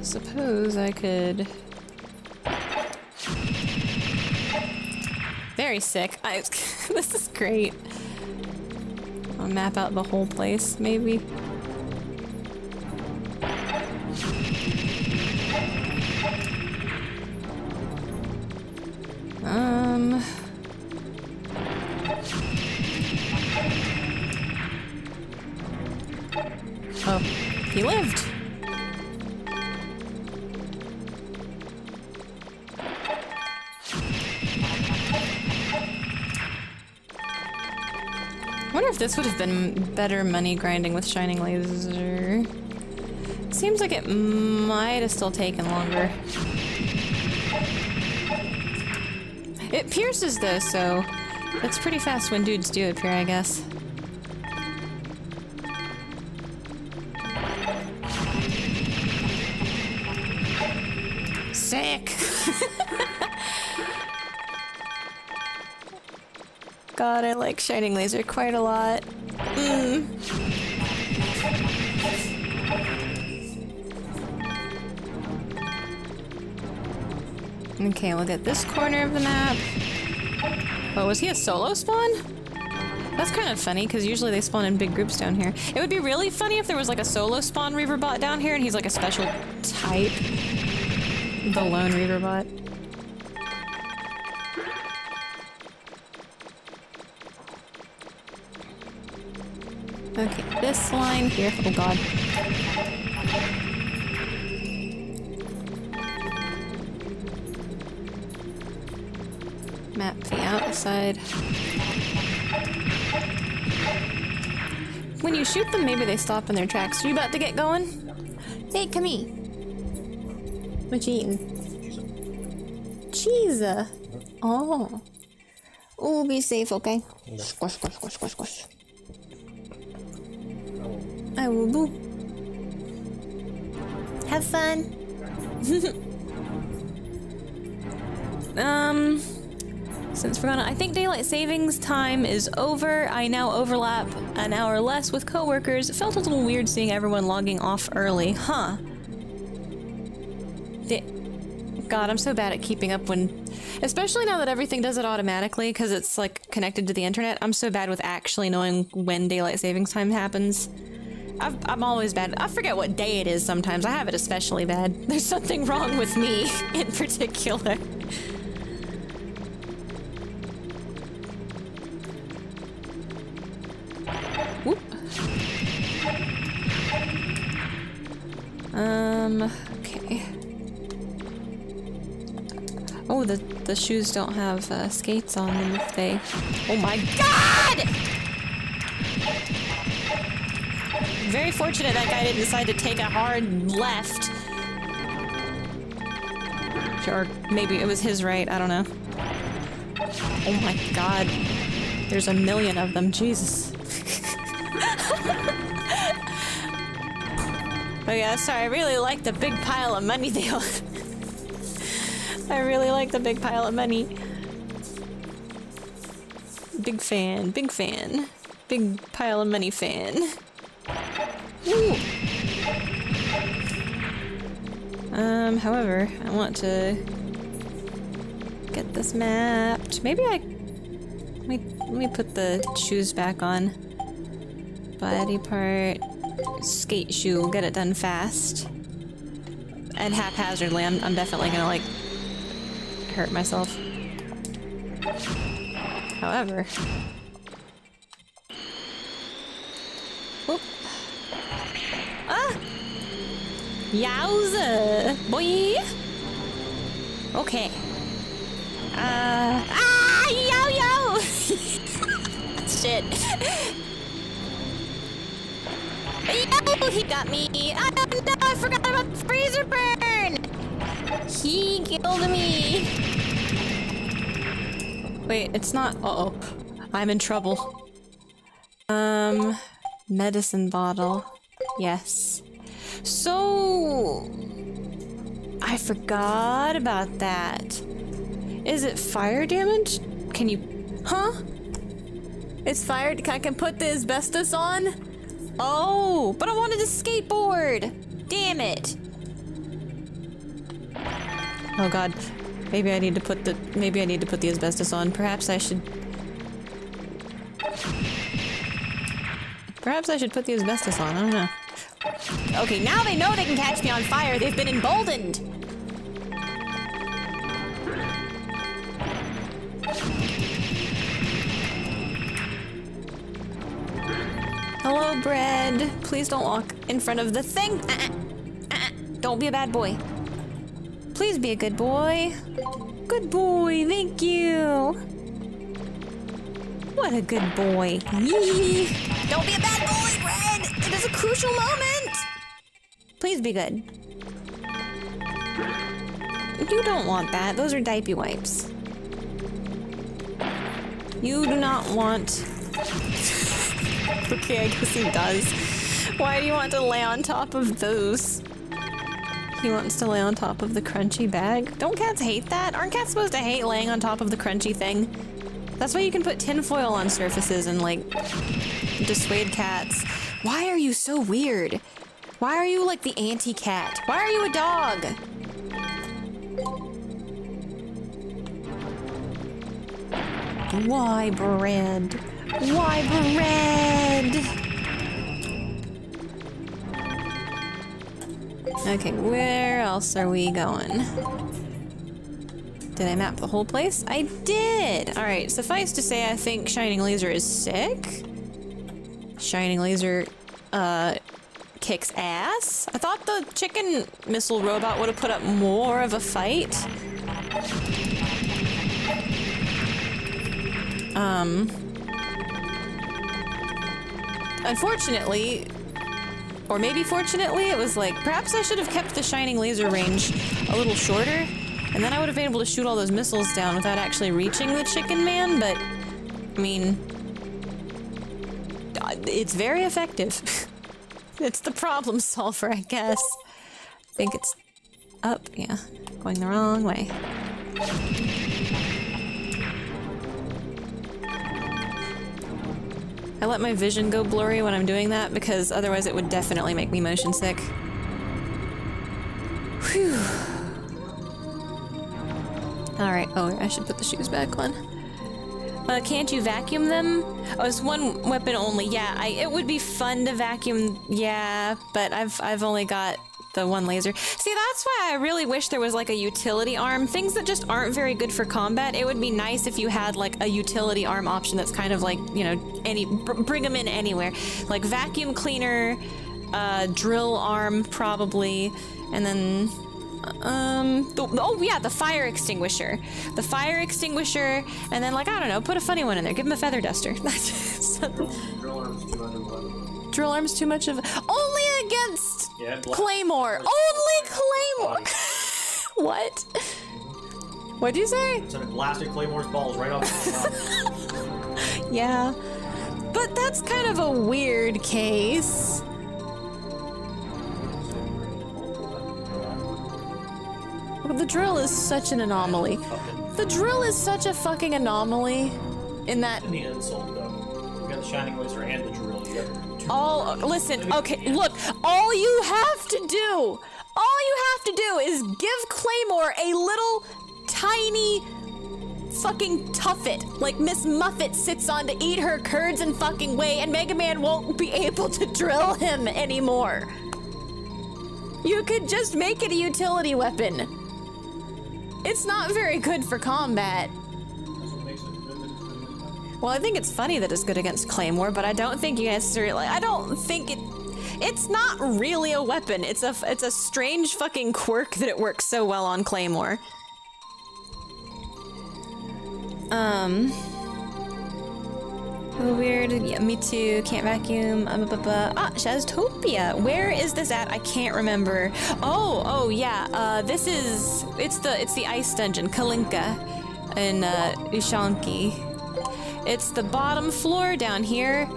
Suppose I could... Very sick. This is great. I'll map out the whole place, maybe. Oh, he lived. I wonder if this would have been better money grinding with Shining Laser. Seems like it might have still taken longer. It pierces though, so it's pretty fast when dudes do appear, I guess. Sick! God, I like Shining Laser quite a lot. Okay, we'll get this corner of the map. Oh, was he a solo spawn? That's kind of funny, because usually they spawn in big groups down here. It would be really funny if there was like a solo spawn Reaver bot down here and he's like a special type. The lone Reaver bot. Okay, this line here. Oh god. Map the outside. When you shoot them, maybe they stop in their tracks. Are you about to get going? Hey, come here. What you eating? Cheese. Oh. Oh, be safe, okay? Squash, squash, squash, squash, squash. I will boo. Have fun. Since we're gonna, I think daylight savings time is over. I now overlap an hour less with coworkers. It felt a little weird seeing everyone logging off early, huh? God, I'm so bad at keeping up when, especially now that everything does it automatically because it's like connected to the internet. I'm so bad with actually knowing when daylight savings time happens. I'm always bad. I forget what day it is sometimes. I have it especially bad. There's something wrong with me in particular. Whoop. Okay. Oh, the shoes don't have skates on them if they... Oh my god! Very fortunate that guy didn't decide to take a hard left. Or maybe it was his right, I don't know. Oh my god. There's a million of them, Jesus. Oh yeah, sorry, I really like the big pile of money they all... I really like the big pile of money. Big fan, big fan. Big pile of money fan. Woo. However, I want to get this mapped. Maybe let me put the shoes back on. Body part, skate shoe, we'll get it done fast. And haphazardly, I'm definitely gonna like hurt myself. However... Whoop. Ah! Yowza! Boy! Okay. Yo! Shit. Yo! He got me! Oh no! I forgot about the freezer burn! He killed me! Wait, it's not- uh-oh. I'm in trouble. Medicine bottle. Yes. So... I forgot about that. Is it fire damage? Can you... Huh? It's fire... I can put the asbestos on? Oh, but I wanted to skateboard! Damn it! Oh god. Maybe I need to put the asbestos on. Perhaps I should put the asbestos on. I don't know. Okay, now they know they can catch me on fire. They've been emboldened. Hello, bread. Please don't walk in front of the thing. Don't be a bad boy. Please be a good boy. Good boy, thank you. What a good boy. Yee. Don't be a bad boy, Red! It is a crucial moment! Please be good. You don't want that. Those are diaper wipes. You do not want... Okay, I guess he does. Why do you want to lay on top of those? He wants to lay on top of the crunchy bag? Don't cats hate that? Aren't cats supposed to hate laying on top of the crunchy thing? That's why you can put tinfoil on surfaces and, like, dissuade cats. Why are you so weird? Why are you like the anti-cat? Why are you a dog? Why bread? Why bread? Okay, where else are we going? Did I map the whole place? I did! Alright, suffice to say I think Shining Laser is sick. Shining Laser, kicks ass. I thought the chicken missile robot would have put up more of a fight. Unfortunately, or maybe fortunately, it was like, perhaps I should have kept the Shining Laser range a little shorter, and then I would have been able to shoot all those missiles down without actually reaching the chicken man, but, I mean, it's very effective. It's the problem solver, I guess. I think it's up, yeah. Going the wrong way. I let my vision go blurry when I'm doing that because otherwise it would definitely make me motion sick. Whew. Alright, oh, I should put the shoes back on. Can't you vacuum them? Oh, it's one weapon only. Yeah, it would be fun to vacuum, yeah, but I've only got the one laser. See, that's why I really wish there was like a utility arm. Things that just aren't very good for combat, it would be nice if you had like a utility arm option that's kind of like, you know, bring them in anywhere. Like vacuum cleaner, drill arm probably, and then oh yeah, the fire extinguisher. The fire extinguisher, and then like, I don't know, put a funny one in there. Give him a feather duster. Drill arm's too much of only against Claymore. Only Claymore. What? What'd you say? So it blasted Claymore's balls right off the top. Yeah. But that's kind of a weird case. The drill is such an anomaly. The drill is such a fucking anomaly in that... In the insult, though. You got the Shining Laser and the drill. You got two... All... Listen, okay, look. All you have to do is give Claymore a little tiny fucking tuffet like Miss Muffet sits on to eat her curds and fucking whey, and Mega Man won't be able to drill him anymore. You could just make it a utility weapon. It's not very good for combat. Well, I think it's funny that it's good against Claymore, but I don't think you guys are like, I don't think it's not really a weapon. It's a strange fucking quirk that it works so well on Claymore. A little weird. Yeah, me too. Can't vacuum. Shaztopia. Where is this at? I can't remember. Oh yeah. It's the ice dungeon, Kalinka, in Ushanki. It's the bottom floor down here.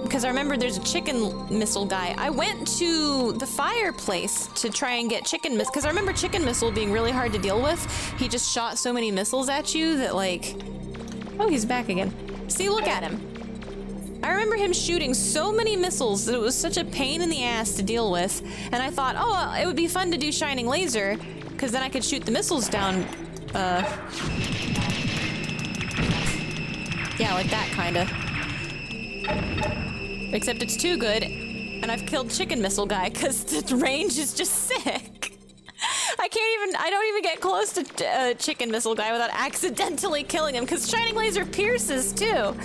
Because I remember there's a chicken missile guy. I went to the fireplace to try and get chicken missile, because I remember chicken missile being really hard to deal with. He just shot so many missiles at you that like... Oh, he's back again. See, look at him. I remember him shooting so many missiles that it was such a pain in the ass to deal with. And I thought, oh, well, it would be fun to do Shining Laser, because then I could shoot the missiles down, yeah, like that, kinda. Except it's too good, and I've killed Chicken Missile Guy, because the range is just sick. I don't even get close to Chicken Missile Guy without accidentally killing him, because Shining Laser pierces, too.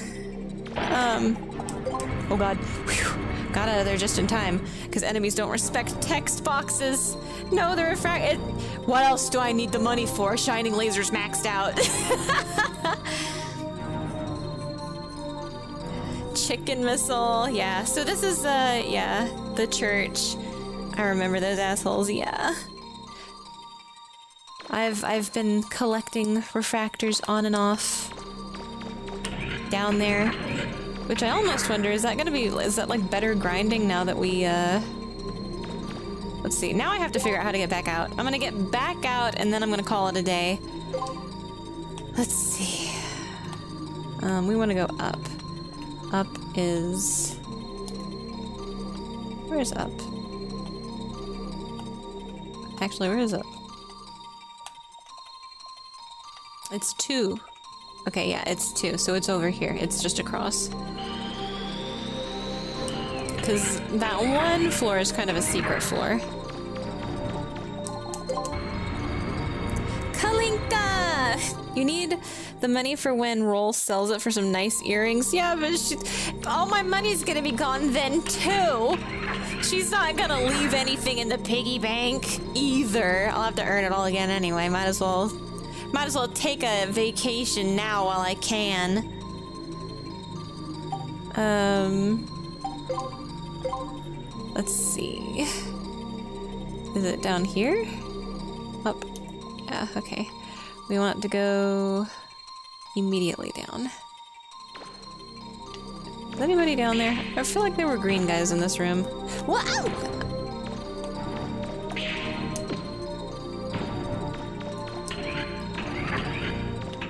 Oh god. Whew. Got out of there just in time, because enemies don't respect text boxes. No, they're what else do I need the money for? Shining Laser's maxed out. Chicken Missile, yeah. So this is, yeah, the church. I remember those assholes, yeah. I've been collecting refractors on and off down there, which I almost wonder, is that like better grinding now that we, let's see. Now I have to figure out how to get back out. I'm gonna get back out and then I'm gonna call it a day. Let's see. We want to go up. Up is... Where's up? Actually, where is up? It's 2. Okay, yeah, it's 2, so it's over here. It's just across. Because that one floor is kind of a secret floor. Kalinka! You need the money for when Roll sells it for some nice earrings. Yeah, but all my money's gonna be gone then, too. She's not gonna leave anything in the piggy bank, either. I'll have to earn it all again anyway. Might as well take a vacation now while I can. Let's see. Is it down here? Up. Yeah, okay. We want to go immediately down. Is anybody down there? I feel like there were green guys in this room. Wow!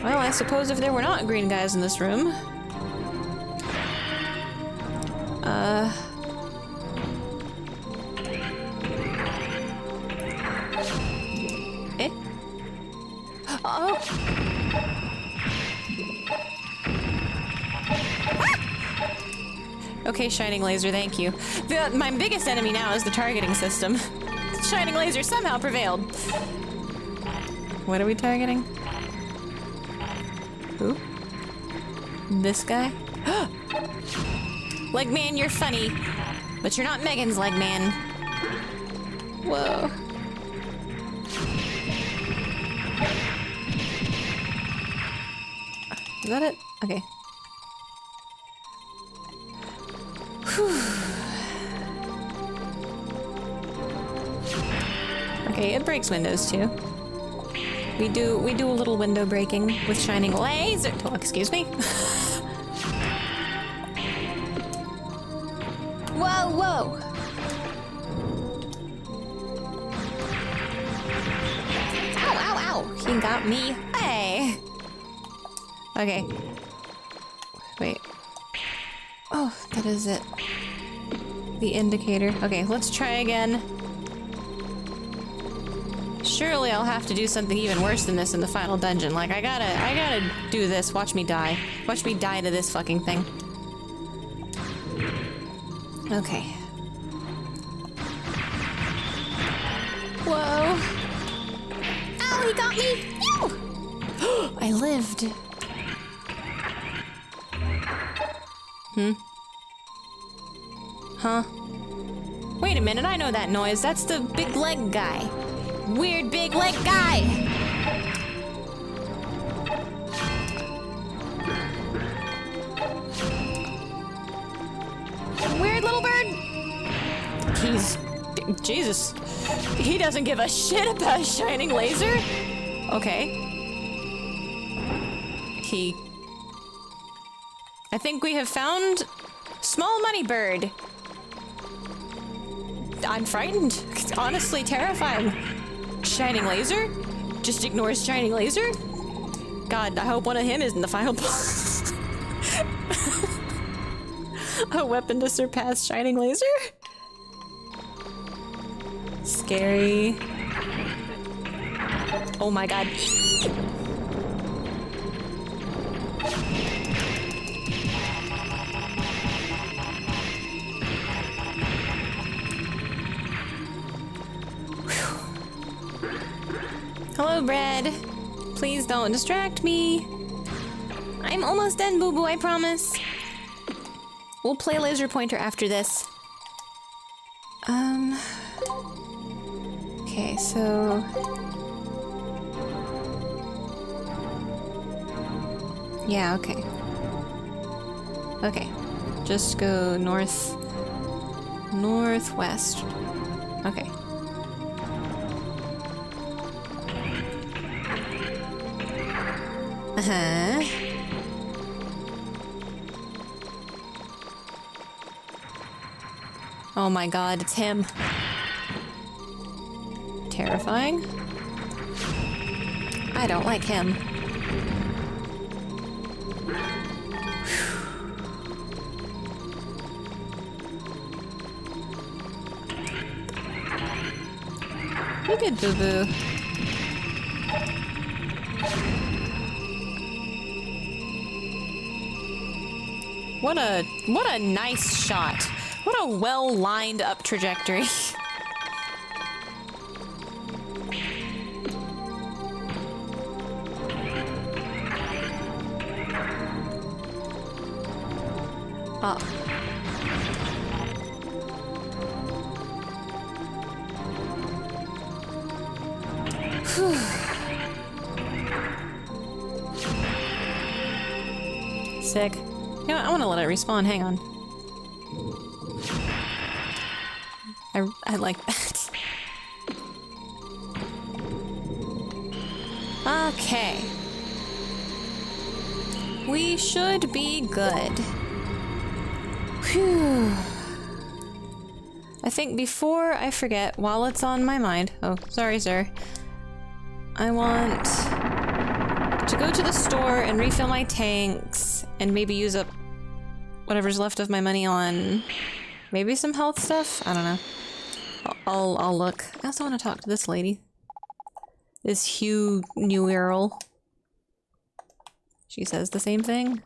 Well, I suppose if there were not green guys in this room... Eh? Oh! Okay, Shining Laser, thank you. My biggest enemy now is the targeting system. Shining Laser somehow prevailed. What are we targeting? Who? This guy? Legman, you're funny, but you're not Megan's Legman. Whoa. Is that it? Okay. Whew. Okay, it breaks windows too. We do a little window breaking with Shining Laser. Oh, excuse me. Whoa, whoa. Ow, ow, ow. He got me. Hey. Okay. Wait. Oh, that is it. The indicator. Okay, let's try again. Surely I'll have to do something even worse than this in the final dungeon. Like, I gotta do this. Watch me die. Watch me die to this fucking thing. Okay. Whoa. Ow, he got me! Ew! I lived. Huh? Wait a minute, I know that noise. That's the big leg guy. Weird big leg guy! Weird little bird! Jesus. He doesn't give a shit about a shining laser? Okay. I think we have found Small Money Bird. I'm frightened. Honestly terrified. Shining laser? Just ignores shining laser? God, I hope one of him isn't the final boss. A weapon to surpass shining laser? Scary. Oh my god. Hello, Bread. Please don't distract me. I'm almost done, Boo Boo, I promise. We'll play laser pointer after this. Okay, so... Yeah, okay. Okay. Just go northwest. Okay. Uh-huh. Oh my god, it's him. Terrifying. I don't like him. You good, Boo Boo. What a nice shot. What a well-lined up trajectory. Oh. Sick. You know what? I want to let it respawn. Hang on. I like that. Okay. We should be good. Whew. I think before I forget, while it's on my mind... Oh, sorry, sir. I want to go to the store and refill my tanks and maybe use up whatever's left of my money on maybe some health stuff? I don't know. I'll look. I also want to talk to this lady. This Hugh Newirl. She says the same thing.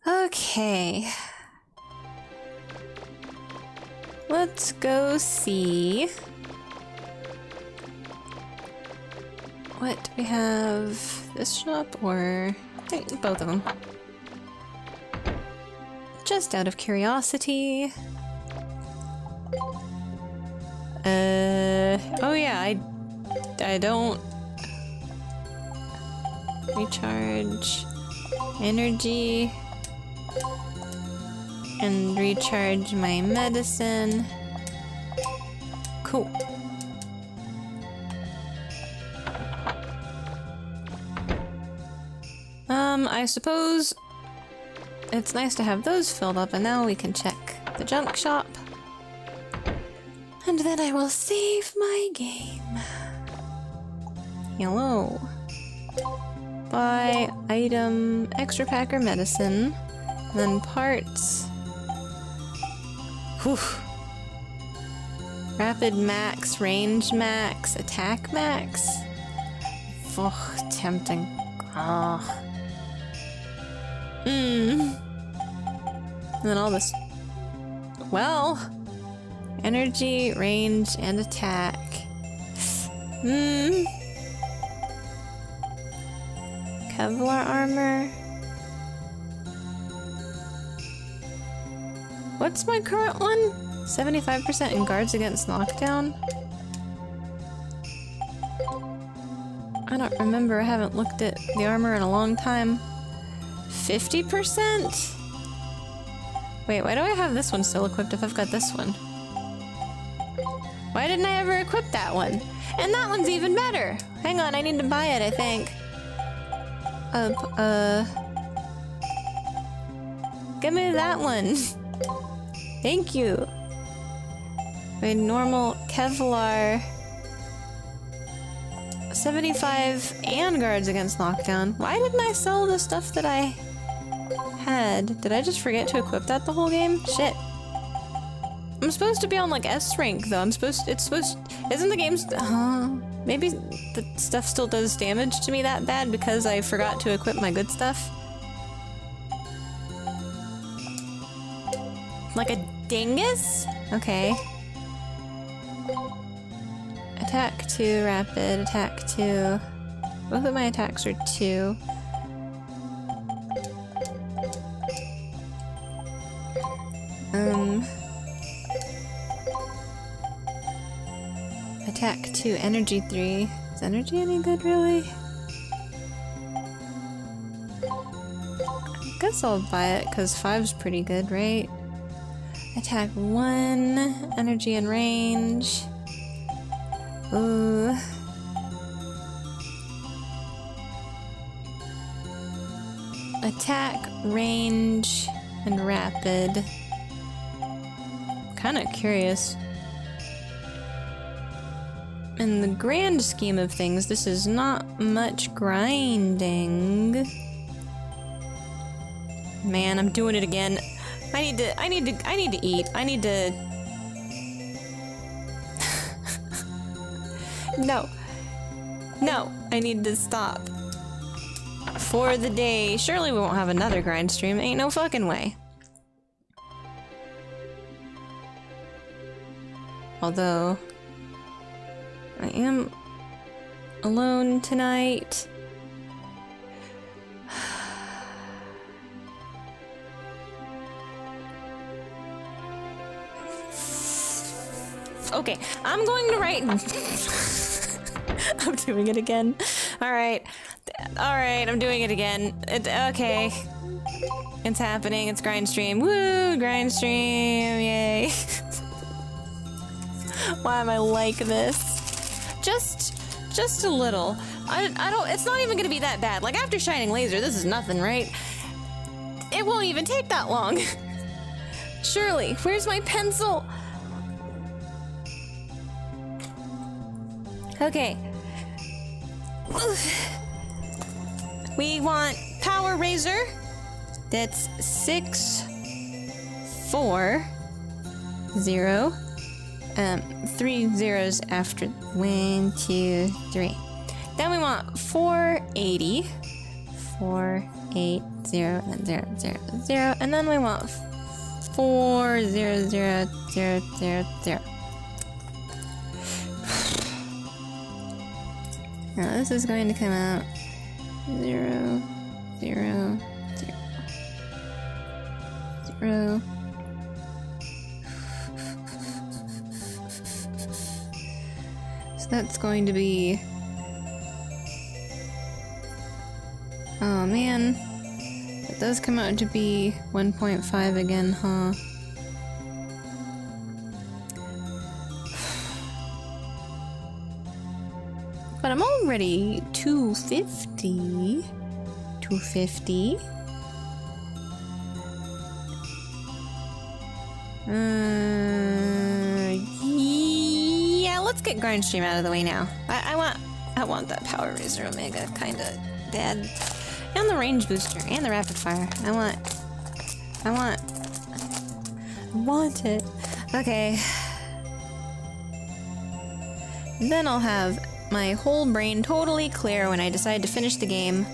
Okay. Let's go see. What do we have? This shop or I think both of them? Just out of curiosity. Oh yeah, I don't recharge energy and recharge my medicine. Cool. I suppose it's nice to have those filled up, and now we can check the junk shop. And then I will save my game. Hello. Buy item, extra pack or medicine, then parts. Whew. Rapid max, range max, attack max. Ugh, tempting. Ah. And then all this. Well, energy, range, and attack. Kevlar armor. What's my current one? 75% in guards against knockdown? I don't remember. I haven't looked at the armor in a long time. 50%? Wait, why do I have this one still equipped if I've got this one? Why didn't I ever equip that one? And that one's even better! Hang on, I need to buy it, I think. Give me that one. Thank you. My normal Kevlar. 75 and guards against knockdown. Why didn't I sell the stuff that I had? Did I just forget to equip that the whole game? Shit. I'm supposed to be on like S rank though. Isn't the game's, maybe the stuff still does damage to me that bad because I forgot to equip my good stuff? Like a dingus? Okay. Attack 2, rapid, attack 2. Both of my attacks are 2. Attack 2, energy 3. Is energy any good, really? I guess I'll buy it, because 5's pretty good, right? Attack 1, energy and range. Ooh. Attack, range, and rapid. Kinda curious. In the grand scheme of things, this is not much grinding. Man, I'm doing it again. I need to eat. I need to... No. No, I need to stop. For the day. Surely we won't have another grind stream. Ain't no fucking way. Although... I am alone tonight. Okay, I'm going to write... I'm doing it again. Alright. Alright, I'm doing it again. Okay. It's happening. It's grind stream. Woo! Grind stream. Yay. Why am I like this? Just a little. I don't, it's not even gonna be that bad. Like, after Shining Laser, this is nothing, right? It won't even take that long. Surely. Where's my pencil? Okay. We want Power Razor. That's 6, 4, 0. 3 zeros after 1, 2, 3. Then we want 480. 480 and then 0, 0, 0. And then we want 4, 0, 0, 0, 0, 0. Now this is going to come out 0, 0, 0, 0. So that's going to be... Oh man. It does come out to be 1.5 again, huh? But I'm already 250. 250. Yeah, let's get grind stream out of the way now. I want that Power Razor Omega kinda bad. And the range booster and the rapid fire. I want it. Okay. Then I'll have my whole brain totally clear when I decide to finish the game.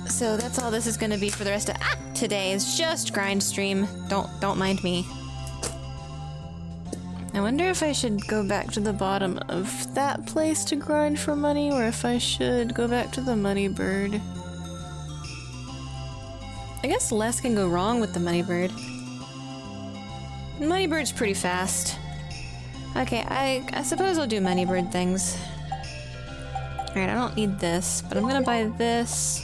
So that's all this is gonna be for the rest of today is just grind stream. Don't mind me. I wonder if I should go back to the bottom of that place to grind for money, or if I should go back to the money bird. I guess less can go wrong with the money bird. Money bird's pretty fast. Okay, I suppose I'll do money bird things. Alright, I don't need this, but I'm gonna buy this.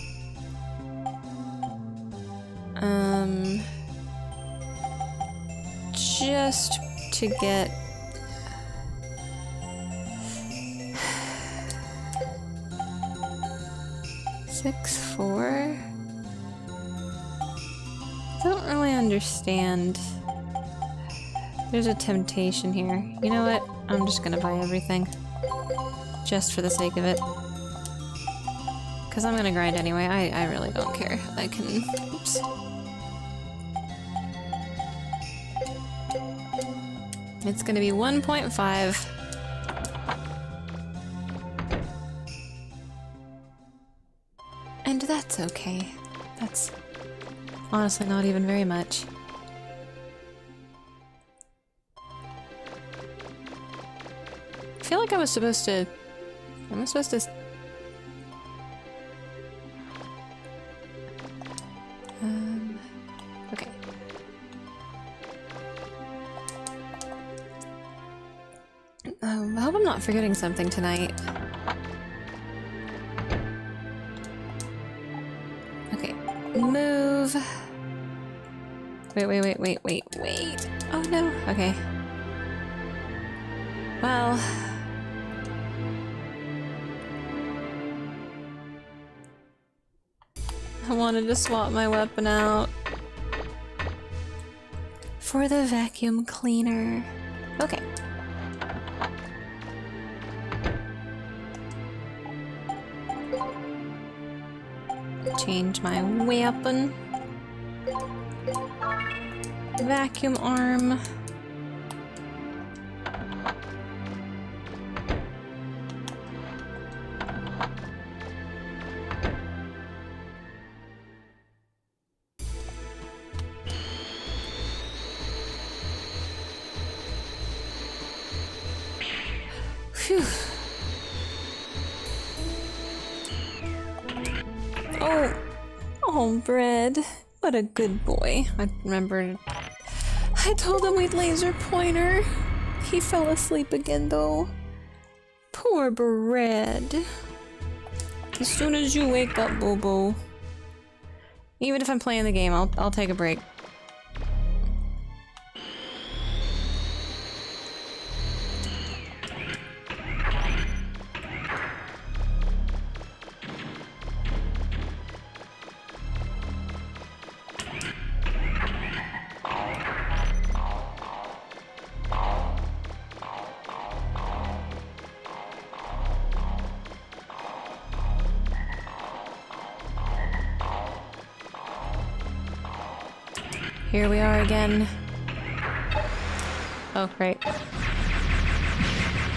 Just to get... $6.4? Don't really understand. There's a temptation here. You know what? I'm just gonna buy everything. Just for the sake of it. Because I'm gonna grind anyway. I really don't care. I can... Oops. It's gonna be 1.5. And that's okay. That's honestly not even very much. I feel like I was supposed to... Am I supposed to... Okay. I hope I'm not forgetting something tonight. Okay. Move. Wait. Oh no. Okay. Well... I wanted to swap my weapon out for the vacuum cleaner. Okay. Change my weapon. Vacuum arm. Phew. Oh, Bread. What a good boy. I remembered. I told him we'd laser pointer. He fell asleep again, though. Poor Bread. As soon as you wake up, Bobo. Even if I'm playing the game, I'll take a break. Here we are again. Oh, great.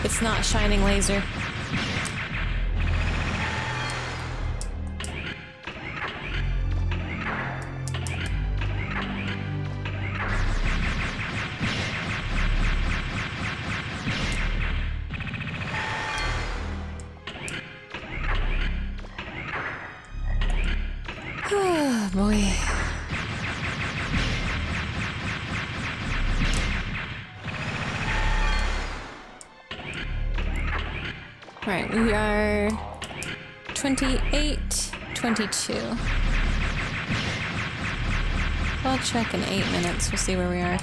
It's not shining laser. Oh, boy. Alright, we are 28, 22. I'll check in 8 minutes, we'll see where we are.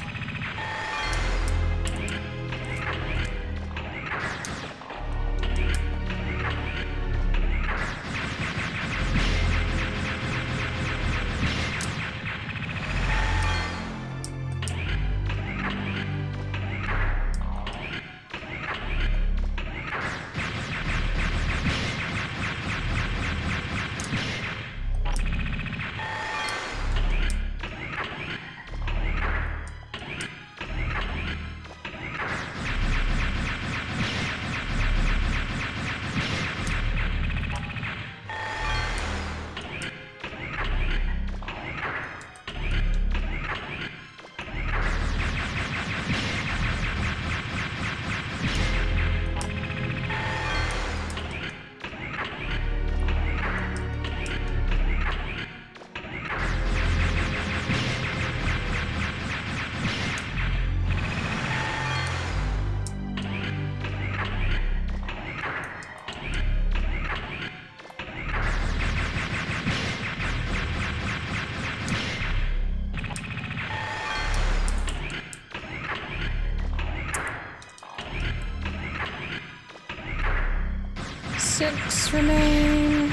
6 remain.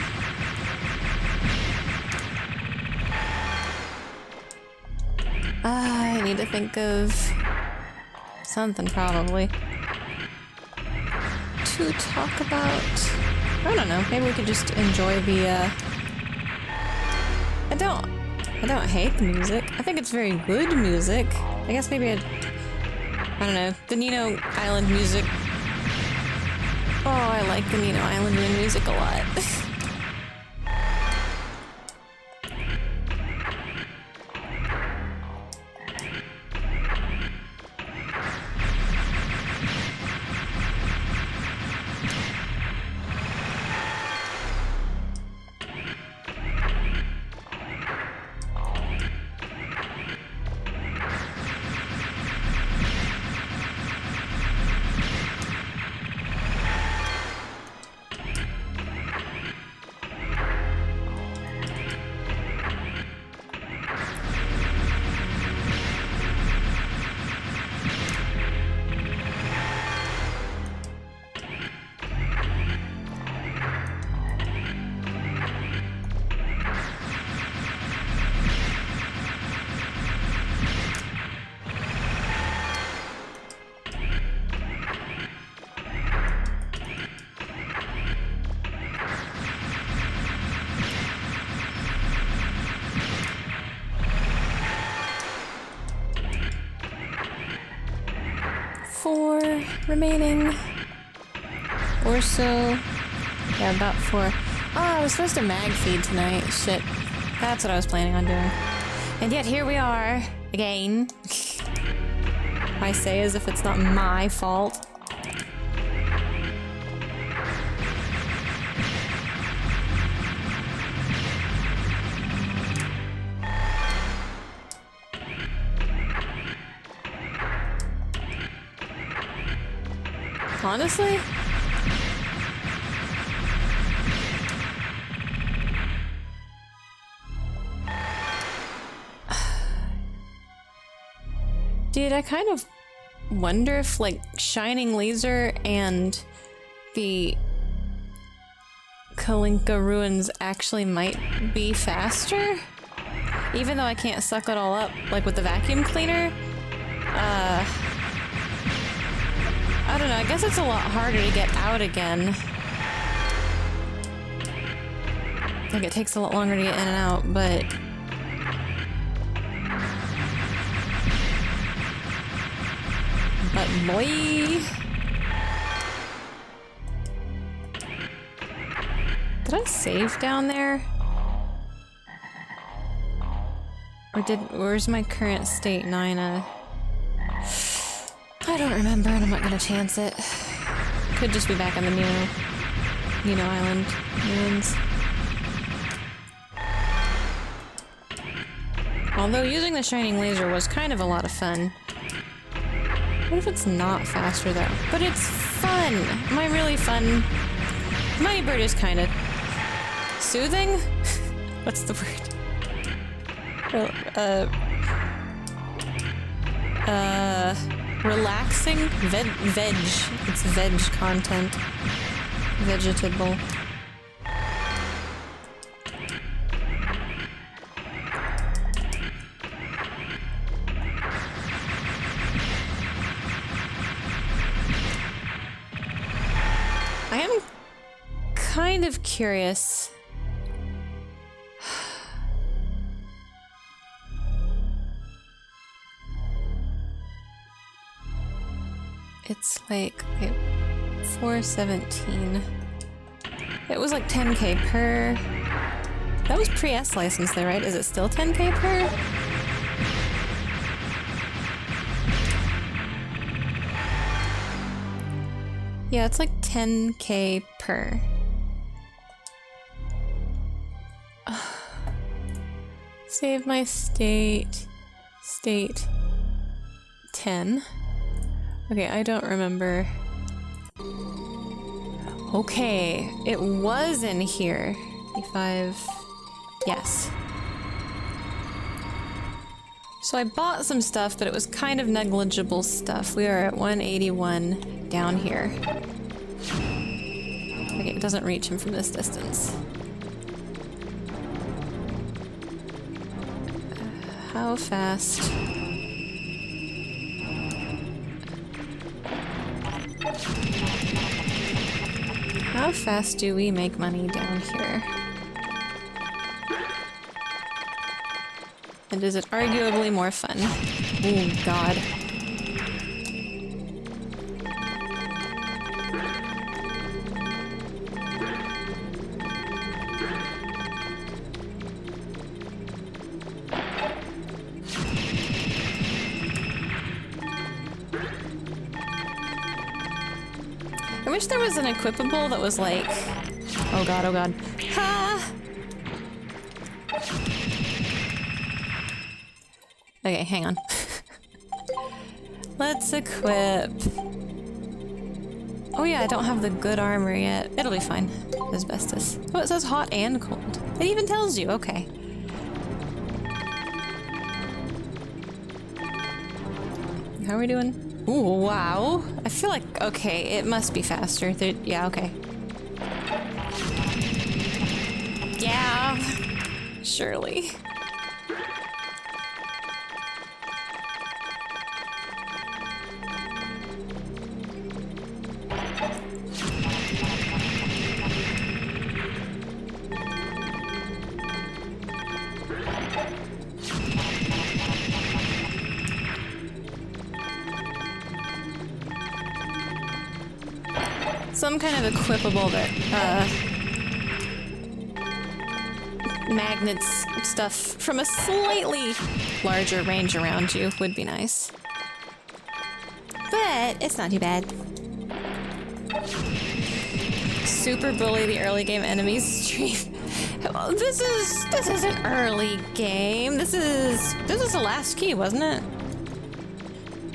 I need to think of something probably to talk about. I don't know, maybe we could just enjoy the I don't hate the music. I think it's very good music. I guess maybe I don't know, the Nino Island music. Oh, I like the Nino Island music a lot. Remaining or so. Yeah, about 4. Oh, I was supposed to mag feed tonight. Shit. That's what I was planning on doing. And yet here we are again. I say as if it's not my fault. Honestly? Dude, I kind of wonder if, like, Shining Laser and the Kalinka Ruins actually might be faster? Even though I can't suck it all up, like with the vacuum cleaner? I don't know, I guess it's a lot harder to get out again. Like, it takes a lot longer to get in and out, but... But boy... Did I save down there? Or where's my current state, Nina? I don't remember, and I'm not gonna chance it. Could just be back on the Nino Island ruins. Although using the Shining Laser was kind of a lot of fun. What if it's not faster though? But it's fun! Am I really fun? Mighty Bird is kind of soothing? What's the word? Relaxing? Veg. It's veg content. Vegetable. I am kind of curious. It's like, okay, 417. It was like 10k per. That was pre-S license though, right? Is it still 10k per? Yeah, it's like 10k per. Save my state. State 10. Okay, I don't remember. Okay, it was in here. 55. Yes. So I bought some stuff, but it was kind of negligible stuff. We are at 181 down here. Okay, doesn't reach him from this distance. How fast? How fast do we make money down here? And is it arguably more fun? Oh, God. I wish there was an equipable that was like... Oh god, oh god. Ha! Okay, hang on. Let's equip... Oh yeah, I don't have the good armor yet. It'll be fine. Asbestos. Oh, it says hot and cold. It even tells you, okay. How are we doing? Ooh, wow. I feel like, okay, it must be faster. Yeah, okay. Yeah, surely. Some kind of equipable that, magnets stuff from a slightly larger range around you would be nice. But it's not too bad. Super bully the early game enemies stream. This isn't early game. This is the last key, wasn't it?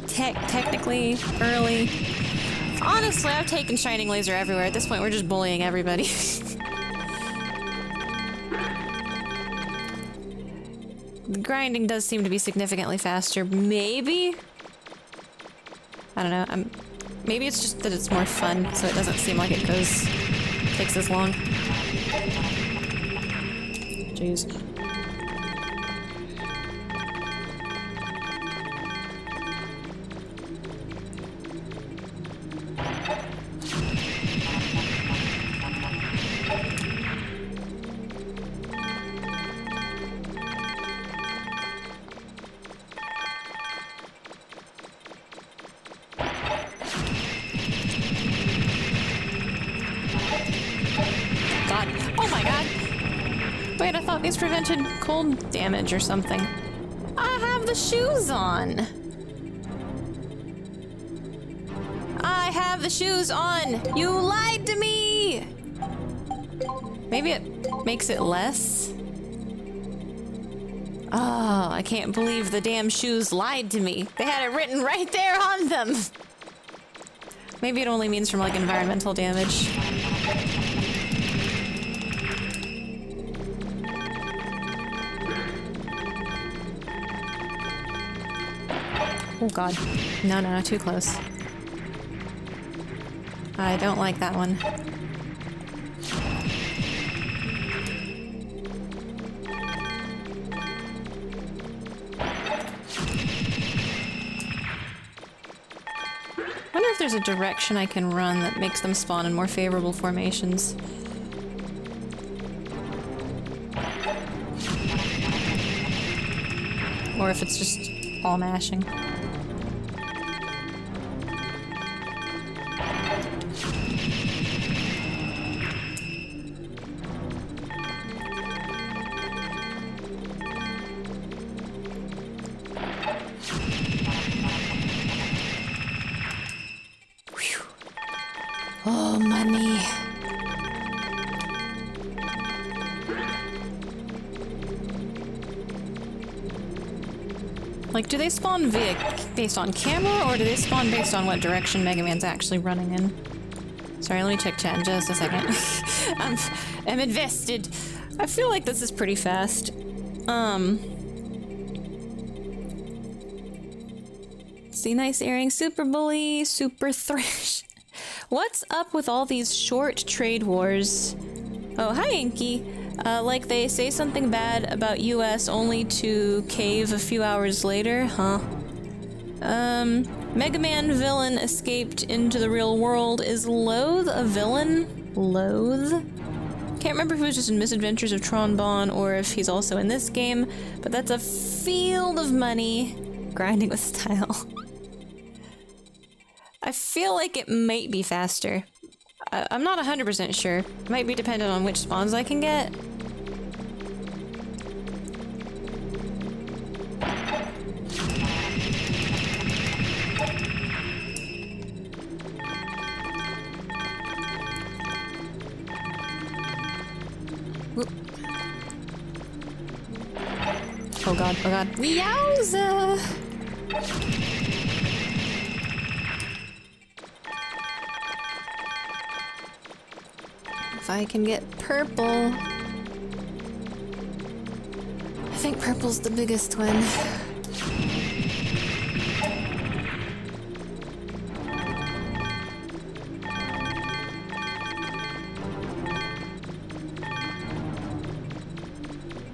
Technically early. Honestly, I've taken Shining Laser everywhere. At this point, we're just bullying everybody. The grinding does seem to be significantly faster. Maybe? I don't know. Maybe it's just that it's more fun, so it doesn't seem like it takes as long. Jeez. Wait, I thought these prevented cold damage or something. I have the shoes on! I have the shoes on! You lied to me! Maybe it makes it less? Oh, I can't believe the damn shoes lied to me. They had it written right there on them! Maybe it only means from, like, environmental damage. Oh god. No, too close. I don't like that one. I wonder if there's a direction I can run that makes them spawn in more favorable formations. Or if it's just all mashing. Oh, money. Like, do they spawn based on camera, or do they spawn based on what direction Mega Man's actually running in? Sorry, let me check chat in just a second. I'm invested. I feel like this is pretty fast. See, nice earring, super bully, super thrash. What's up with all these short trade wars? Oh, hi, Inky. Like they say something bad about US only to cave a few hours later, huh? Megaman villain escaped into the real world. Is Loathe a villain? Loathe? Can't remember if he was just in Misadventures of Tron Bon or if he's also in this game, but that's a field of money. Grinding with style. I feel like it might be faster. I'm not 100% sure. It might be dependent on which spawns I can get. Oh god, oh god. Yowza! If I can get purple. I think purple's the biggest one.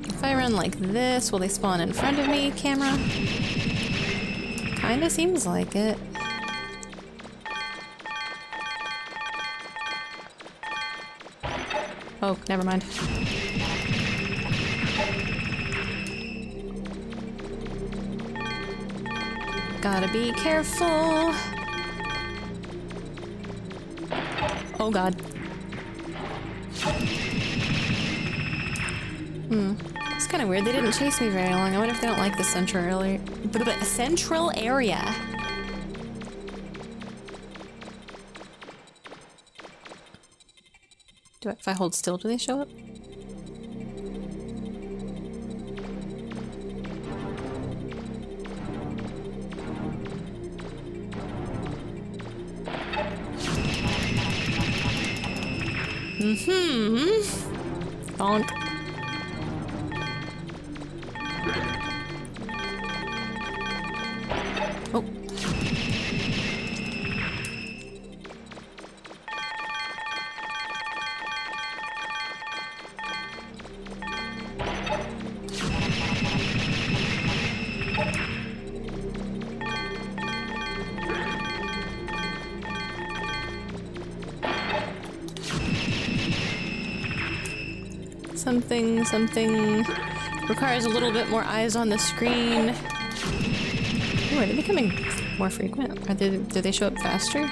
If I run like this, will they spawn in front of me, camera? Kinda seems like it. Oh, never mind. Gotta be careful. Oh god. It's kind of weird. They didn't chase me very long. I wonder if they don't like the central area. Central area. If I hold still, do they show up? Bonk. Oh. Something requires a little bit more eyes on the screen. Ooh, are they becoming more frequent? Do they show up faster?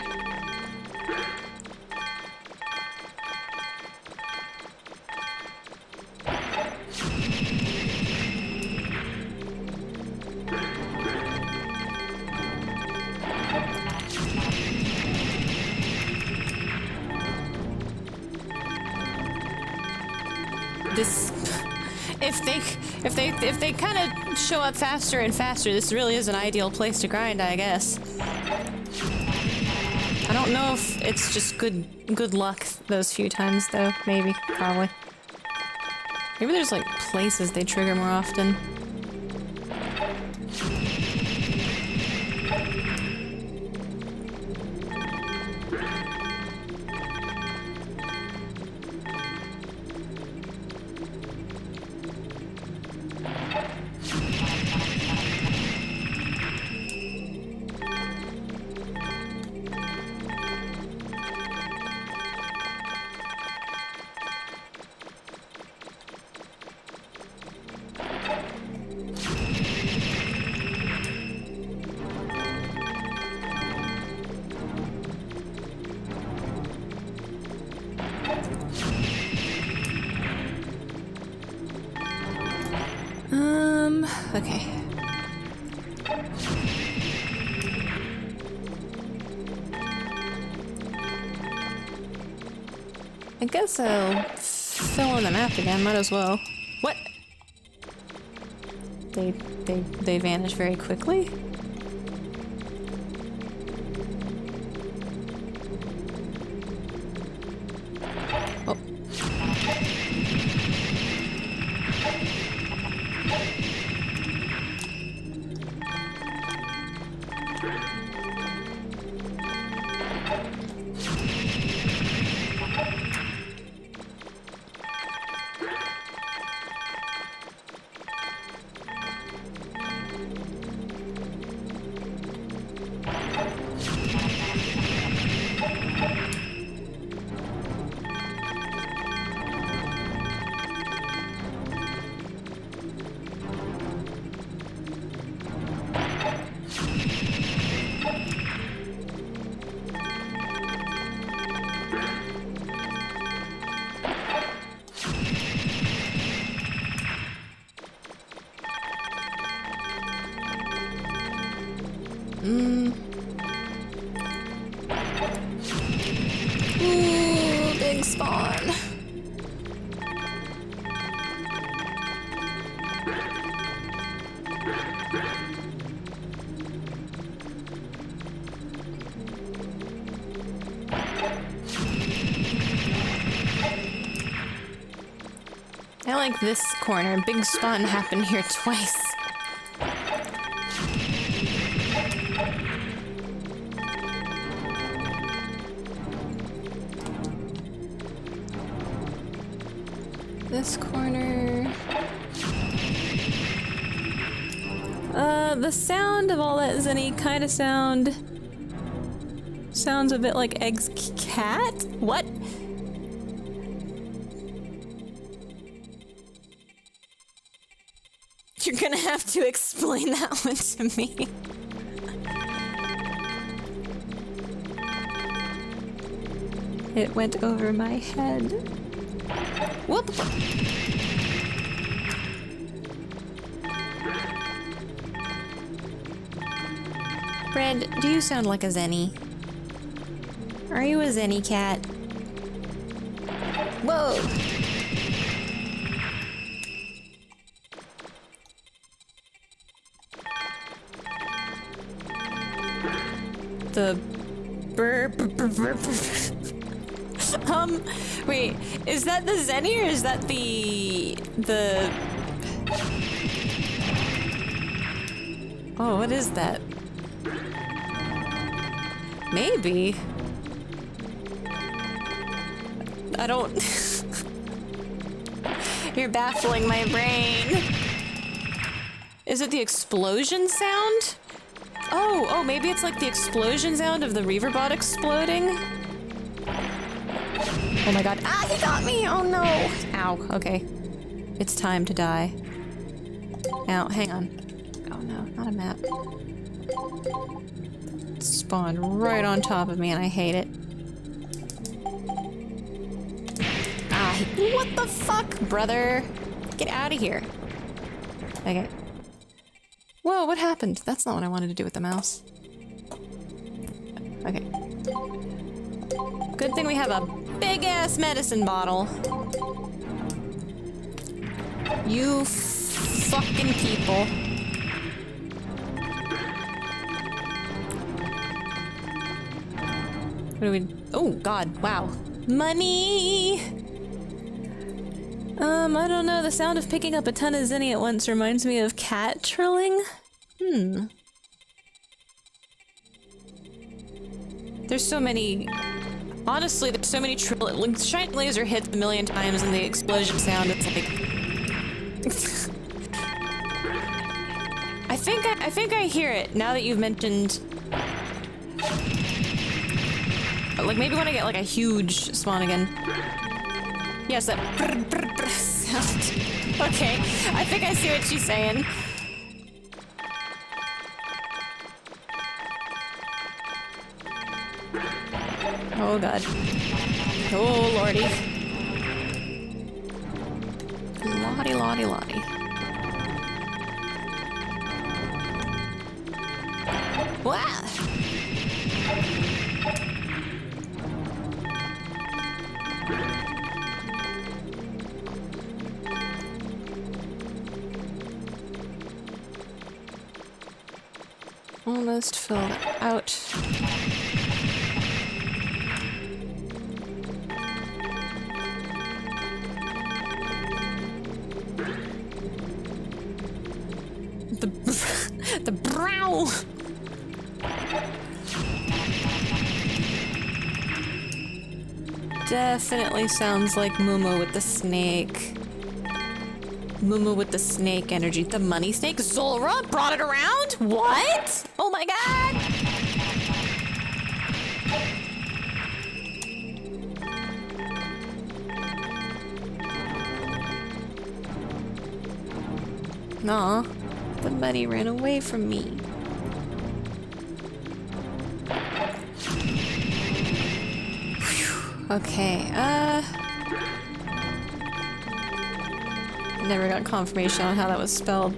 If they kind of show up faster and faster, this really is an ideal place to grind, I guess. I don't know if it's just good luck those few times though. Maybe, probably. Maybe there's like places they trigger more often. Okay. I guess I'll fill in the map again, might as well. What? They vanish very quickly? Oh. Ooh, big spawn. I like this corner. Big spawn happened here twice. This corner. The sound of all that Zenny kind of sounds a bit like Egg's cat? What? You're gonna have to explain that one to me. It went over my head. Whoop! Bread, do you sound like a Zenny? Are you a Zenny cat? Whoa! The wait, is that the Zenny or is that the oh, what is that? Maybe. I don't You're baffling my brain. Is it the explosion sound? Oh, maybe it's like the explosion sound of the Reaverbot exploding? Oh my god. Ah, he got me! Oh no! Ow, okay. It's time to die. Now, hang on. Oh no, not a map. It spawned right on top of me and I hate it. Ah, what the fuck, brother? Get out of here. Okay. Whoa, what happened? That's not what I wanted to do with the mouse. Okay. Good thing we have a big-ass medicine bottle. You fucking people. What do we... Oh, God, wow. Money! I don't know. The sound of picking up a ton of Zenny at once reminds me of cat trilling. There's so many... Honestly, there's so many like, shiny laser hits a million times and the explosion sound, it's like... I think I hear it now that you've mentioned... Like, maybe when I get, like, a huge spawn again. Yes, that sound. Okay, I think I see what she's saying. Oh god. Oh lordy. Lottie, lottie, lottie. Wow! Almost filled out. The brow. Definitely sounds like Mumu with the snake. Mumu with the snake energy. The money snake? Zulra brought it around? What? Oh my god! Aw, the money ran away from me. Whew. Okay, never got confirmation on how that was spelled.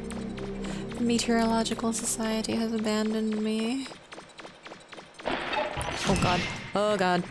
The Meteorological Society has abandoned me. Oh god. Oh god.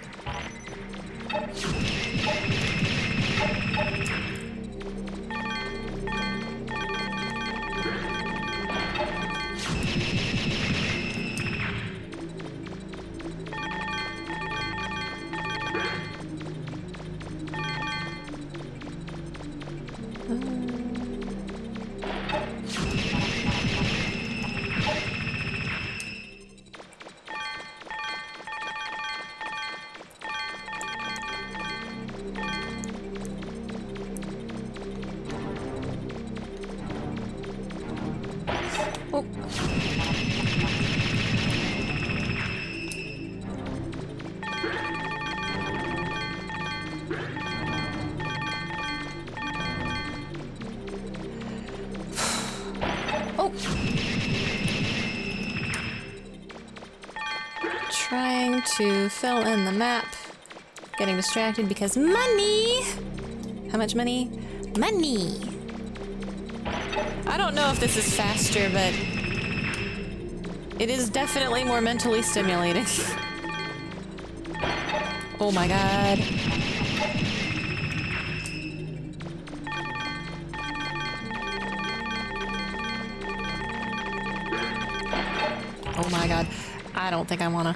Oh. Oh. Trying to fill in the map. Getting distracted because money! How much money? Money! I don't know if this is faster, but it is definitely more mentally stimulating. Oh my god. Oh my god. I don't think I wanna.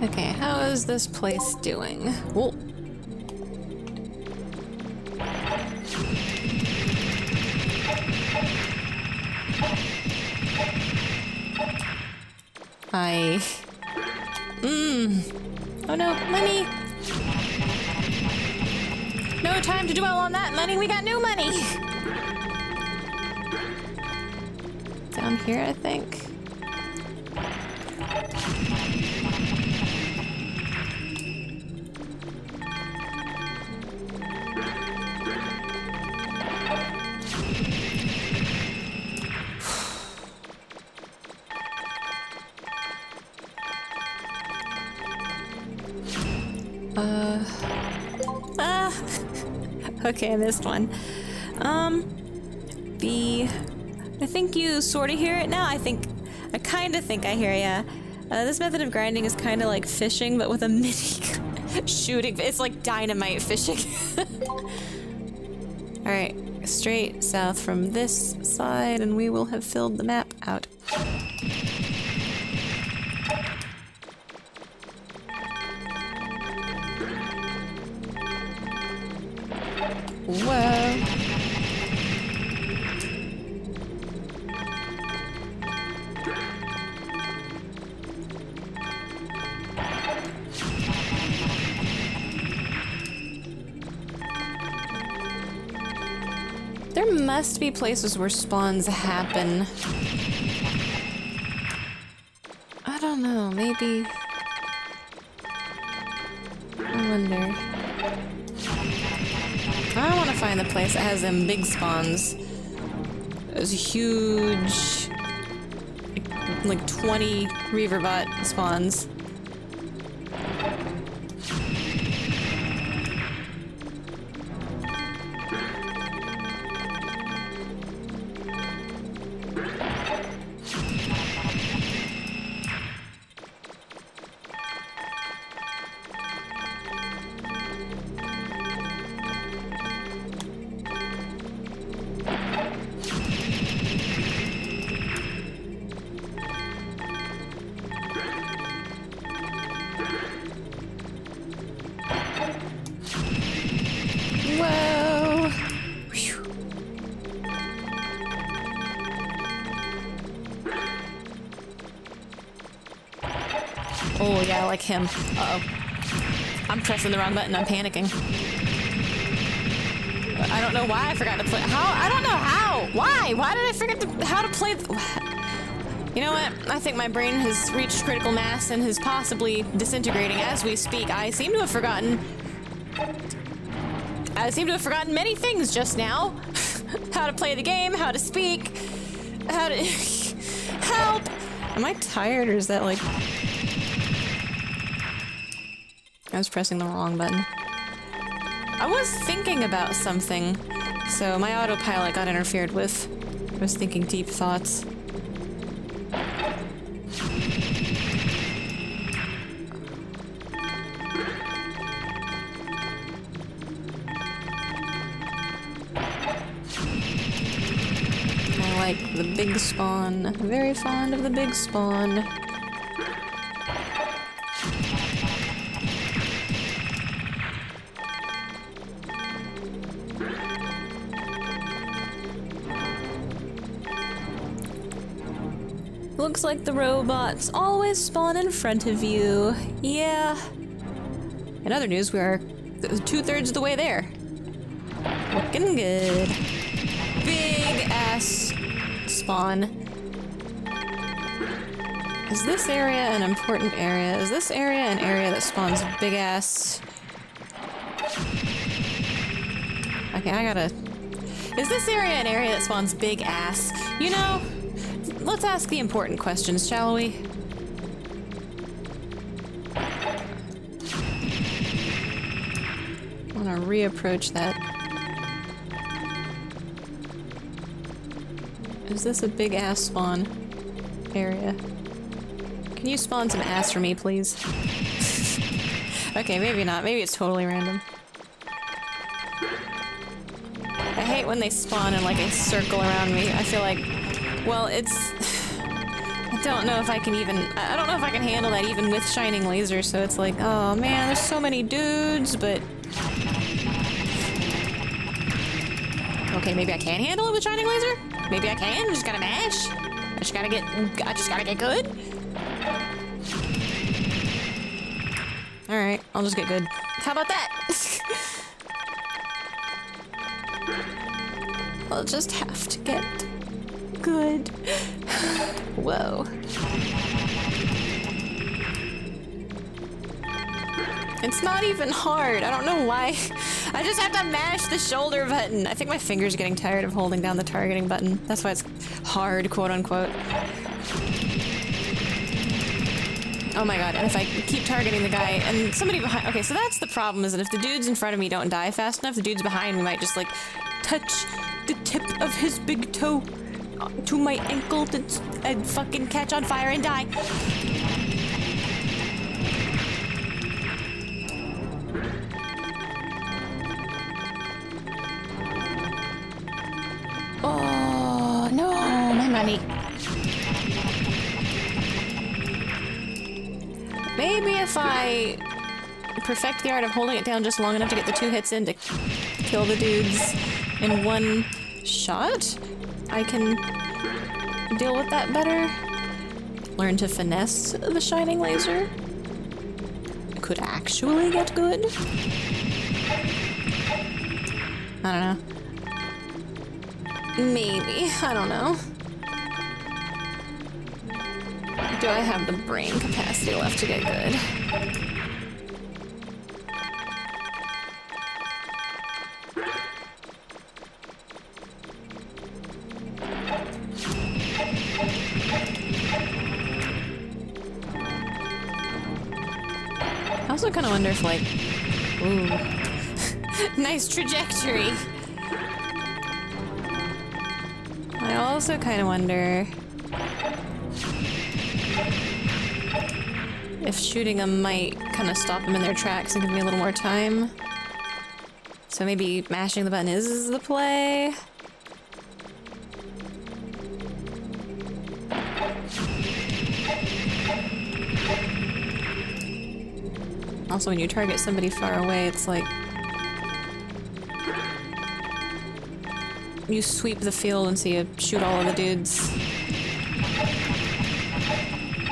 Okay, how is this place doing? Whoa. Oh no, money! No time to dwell on that money, we got new money! Down here, I think. Okay, I missed one. I think you sort of hear it now. I kind of think I hear ya. This method of grinding is kind of like fishing, but with a mini shooting. It's like dynamite fishing. Alright, straight south from this side, and we will have filled the map out. Whoa. There must be places where spawns happen. I don't know, maybe... I wonder... I want to find the place that has them big spawns. Those huge... like 20 Reaverbot spawns. Whoa! Whew. Oh yeah, I like him. Uh-oh. I'm pressing the wrong button, I'm panicking. I don't know why I forgot to play- how? I don't know how! Why? Why did I forget how to play You know what? I think my brain has reached critical mass and is possibly disintegrating as we speak. I seem to have forgotten I seem to have forgotten many things just now. How to play the game, how to speak, how to... Help! Am I tired or is that like... I was pressing the wrong button. I was thinking about something, so my autopilot got interfered with. I was thinking deep thoughts. I like the big spawn. Very fond of the big spawn. Looks like the robots always spawn in front of you. Yeah. In other news, we are 2/3 of the way there. Looking good. Big ass spawn. Is this area an important area? Is this area an area that spawns big ass? Okay, I gotta... Is this area an area that spawns big ass? You know, let's ask the important questions, shall we? I wanna reapproach that. Is this a big ass spawn area? Can you spawn some ass for me, please? Okay, maybe not. Maybe it's totally random. I hate when they spawn in like a circle around me. I feel like, well, it's... I don't know if I can even... I don't know if I can handle that even with shining lasers, so it's like, oh man, there's so many dudes, but... Okay, maybe I can handle it with shining laser? Maybe I can, just gotta mash. I just gotta get good. Alright, I'll just get good. How about that? I'll just have to get good. Whoa. It's not even hard. I don't know why. I just have to mash the shoulder button. I think my finger's getting tired of holding down the targeting button. That's why it's hard, quote unquote. Oh my god, and if I keep targeting the guy and somebody behind... Okay, so that's the problem, is that if the dudes in front of me don't die fast enough, the dudes behind me might just, like, touch the tip of his big toe to my ankle and fucking catch on fire and die. Oh, no, my money. Maybe if I perfect the art of holding it down just long enough to get the 2 hits in to kill the dudes in one shot, I can deal with that better. Learn to finesse the shining laser. I could actually get good. I don't know. Maybe. I don't know. Do I have the brain capacity left to get good? I also kind of wonder if, like... Ooh. Nice trajectory! I also kind of wonder... if shooting them might kind of stop them in their tracks and give me a little more time. So maybe mashing the button is the play. Also, when you target somebody far away, it's like... you sweep the field and so you shoot all of the dudes.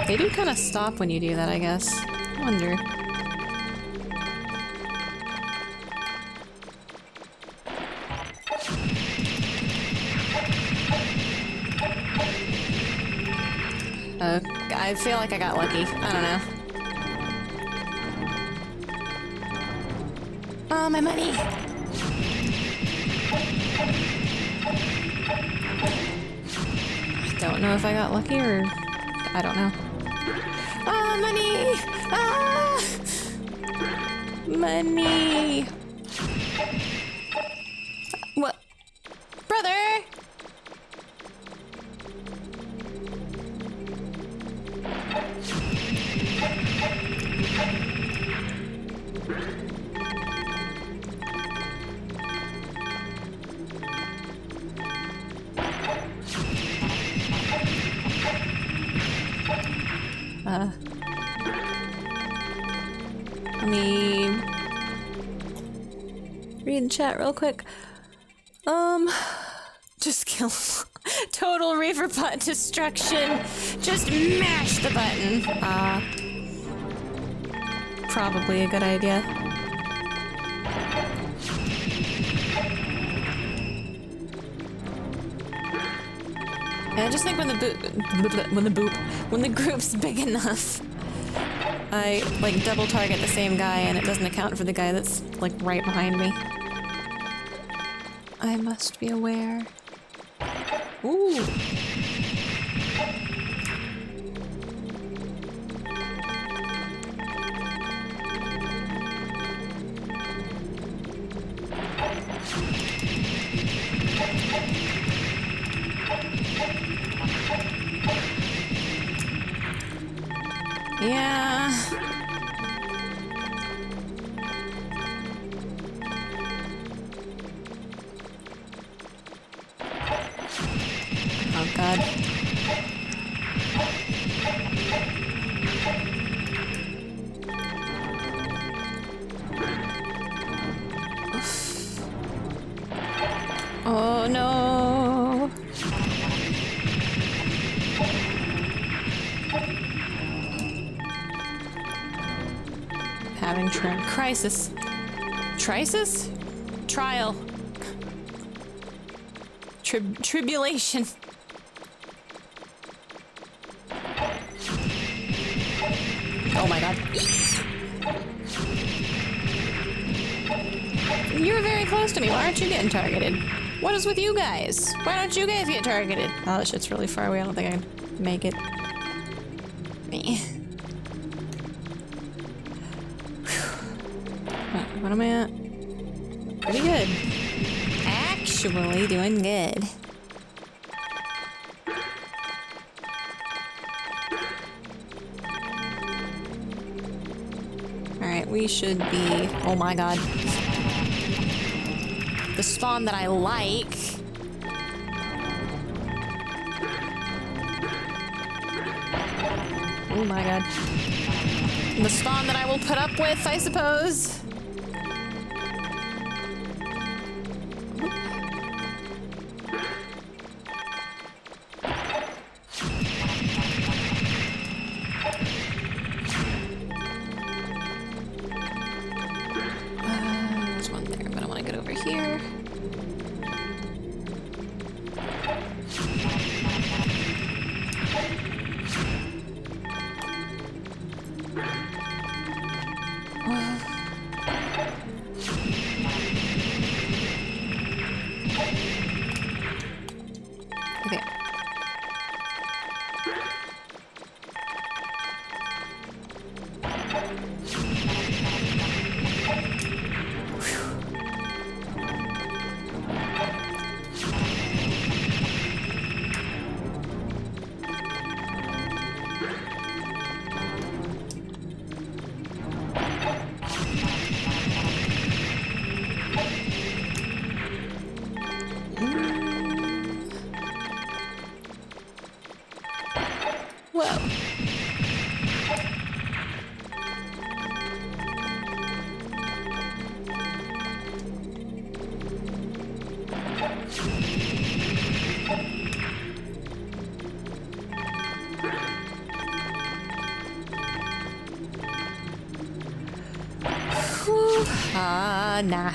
They do kind of stop when you do that, I guess. I wonder. I feel like I got lucky. I don't know. Oh, my money! I don't know if I got lucky or... I don't know. Ah, money! Ah! Money! What? Brother! Let me read the chat real quick. Just kill him. Total reaver pot destruction. Just mash the button. Probably a good idea. And I just think when the group's big enough, I like double target the same guy and it doesn't account for the guy that's like right behind me. I must be aware. Ooh. Yeah. Oh God. Oof. Oh no. Having crisis. Trisis? Trial. Tribulation. Oh my God. You're very close to me. Why aren't you getting targeted? What is with you guys? Why don't you guys get targeted? Oh, this shit's really far away. I don't think I can make it. Me. What am I at? Pretty good. Actually doing good. Alright, we should be... Oh my God. The spawn that I like. Oh my God. The spawn that I will put up with, I suppose. There's one there, but I want to get over here. Okay. Whoa. Nah.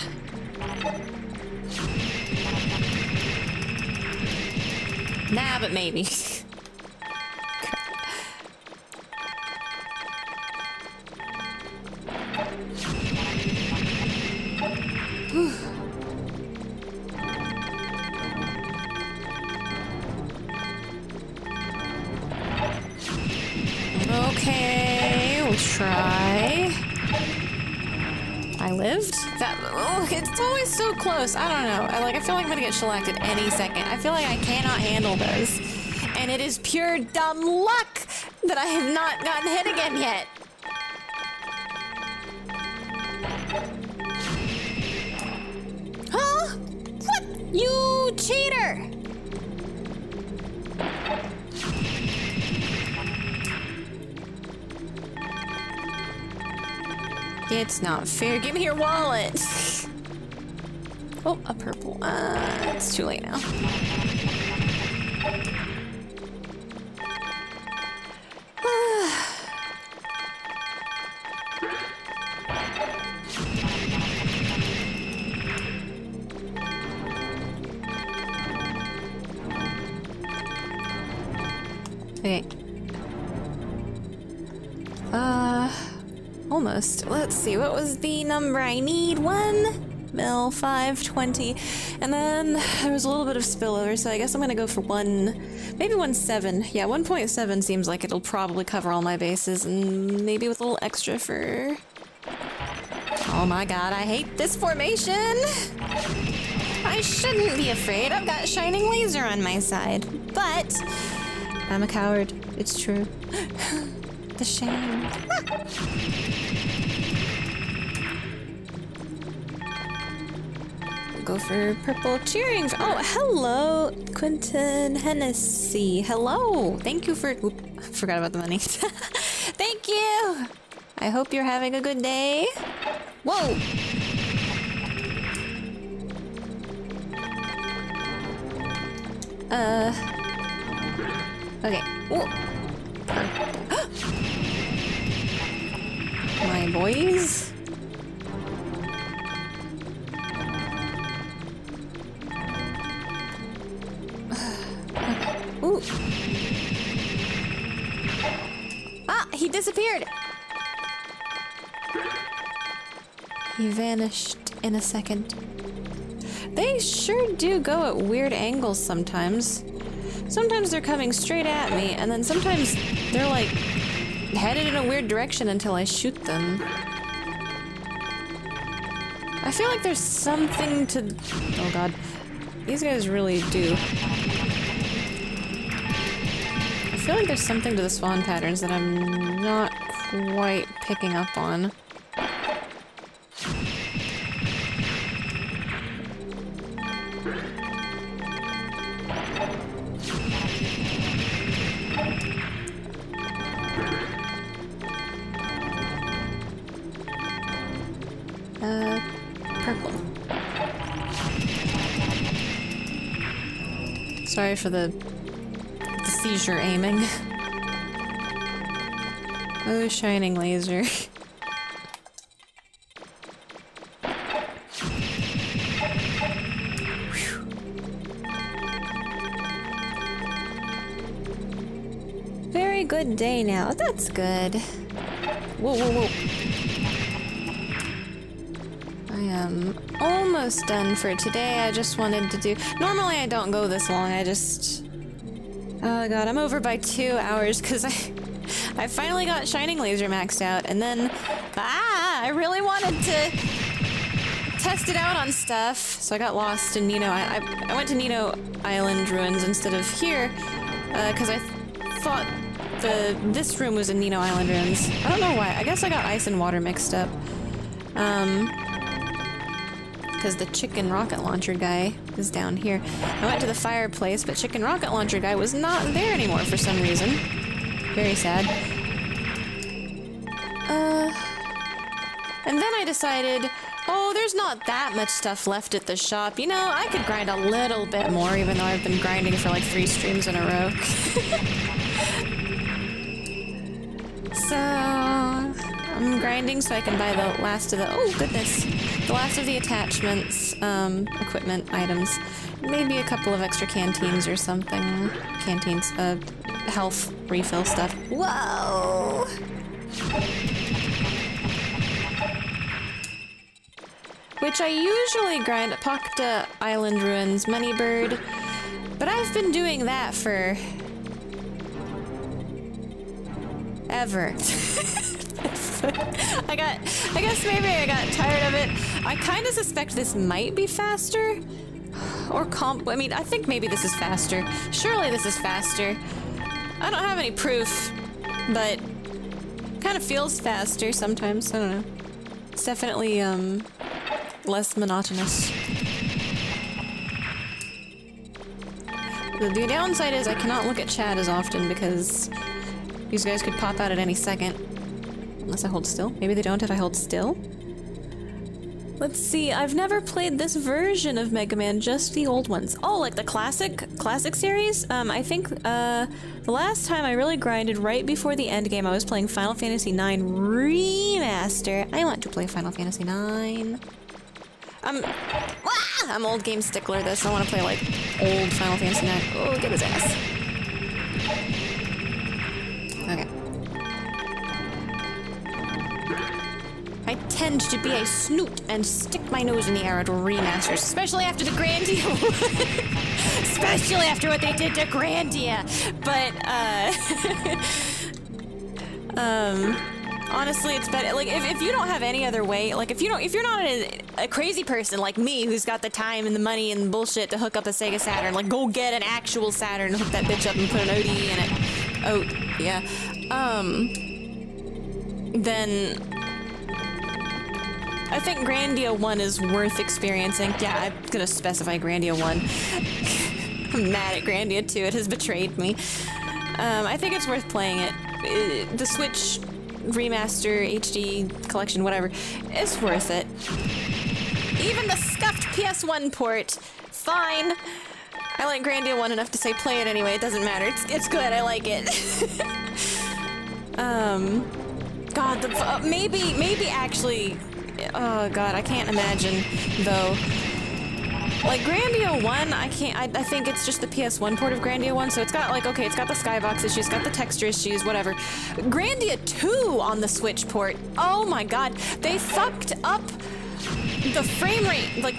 Nah, but maybe. I lived? That, oh, it's always so close. I don't know. I feel like I'm gonna get shellacked at any second. I feel like I cannot handle this. And it is pure dumb luck that I have not gotten hit again yet. Huh? What? You cheater! It's not fair. Give me your wallet. Oh, a purple. It's too late now. Okay. Almost. Let's see, what was the number I need? 1,520. And then there was a little bit of spillover, so I guess I'm gonna go for maybe 1.7. Yeah, 1.7 seems like it'll probably cover all my bases, and maybe with a little extra for... Oh my god, I hate this formation! I shouldn't be afraid, I've got shining laser on my side. But I'm a coward, it's true. The shame. Go for purple cheering. Oh, hello, Quentin Hennessy. Hello. Thank you for... Oop, forgot about the money. Thank you. I hope you're having a good day. Whoa. Okay. Whoa. My boys. Ooh. Ah, he disappeared. He vanished in a second. They sure do go at weird angles sometimes. Sometimes they're coming straight at me, and then sometimes they're like headed in a weird direction until I shoot them. I feel like there's something to... Oh god. These guys really do. I feel like there's something to the spawn patterns that I'm not quite picking up on. Purple. Sorry for the seizure aiming. Oh, shining laser. Very good day now. That's good. Whoa, whoa, whoa. I am almost done for today. I just wanted to do... Normally I don't go this long. I just... Oh god, I'm over by 2 hours because I finally got Shining Laser maxed out, and then... I really wanted to test it out on stuff, so I got lost in Nino. I went to Nino Island Ruins instead of here, because I thought this room was in Nino Island Ruins. I don't know why. I guess I got ice and water mixed up. Because the chicken rocket launcher guy is down here. I went to the fireplace, but chicken rocket launcher guy was not there anymore for some reason. Very sad. And then I decided, oh, there's not that much stuff left at the shop. You know, I could grind a little bit more, even though I've been grinding for like 3 streams in a row. So... I'm grinding so I can buy the last of the... Oh, goodness. The last of the attachments, equipment, items. Maybe a couple of extra canteens or something. Canteens, health refill stuff. Whoa! Which I usually grind at Pakta Island Ruins, Moneybird. But I've been doing that for... ever. I guess maybe I got tired of it I kind of suspect this might be faster. Or I mean, I think maybe this is faster. Surely this is faster. I don't have any proof, but kind of feels faster sometimes. I don't know. It's definitely, less monotonous. The downside is I cannot look at chat as often because these guys could pop out at any second. Unless I hold still. Maybe they don't if I hold still. Let's see, I've never played this version of Mega Man, just the old ones. Oh, like the classic series? I think, the last time I really grinded right before the end game, I was playing Final Fantasy IX Remaster. I want to play Final Fantasy IX. I'm old game stickler though, so I want to play like old Final Fantasy IX. Oh, get his ass. Okay. I tend to be a snoot and stick my nose in the air at remasters, especially after the Grandia one. Especially after what they did to Grandia. But, honestly, it's better. Like, if you don't have any other way, like, if you're not a crazy person like me who's got the time and the money and bullshit to hook up a Sega Saturn, like, go get an actual Saturn and hook that bitch up and put an OD in it. Oh, yeah. Then I think Grandia 1 is worth experiencing. Yeah, I'm gonna specify Grandia 1. I'm mad at Grandia 2, it has betrayed me. I think it's worth playing it. The Switch Remaster, HD, Collection, whatever, it's worth it. Even the scuffed PS1 port, fine. I like Grandia 1 enough to say play it anyway, it doesn't matter. It's good, I like it. God, maybe actually, oh god, I can't imagine, though. Like, Grandia 1, I think it's just the PS1 port of Grandia 1, so it's got, like, okay, it's got the skybox issues, it's got the texture issues, whatever. Grandia 2 on the Switch port, oh my god, they fucked up the frame rate, like,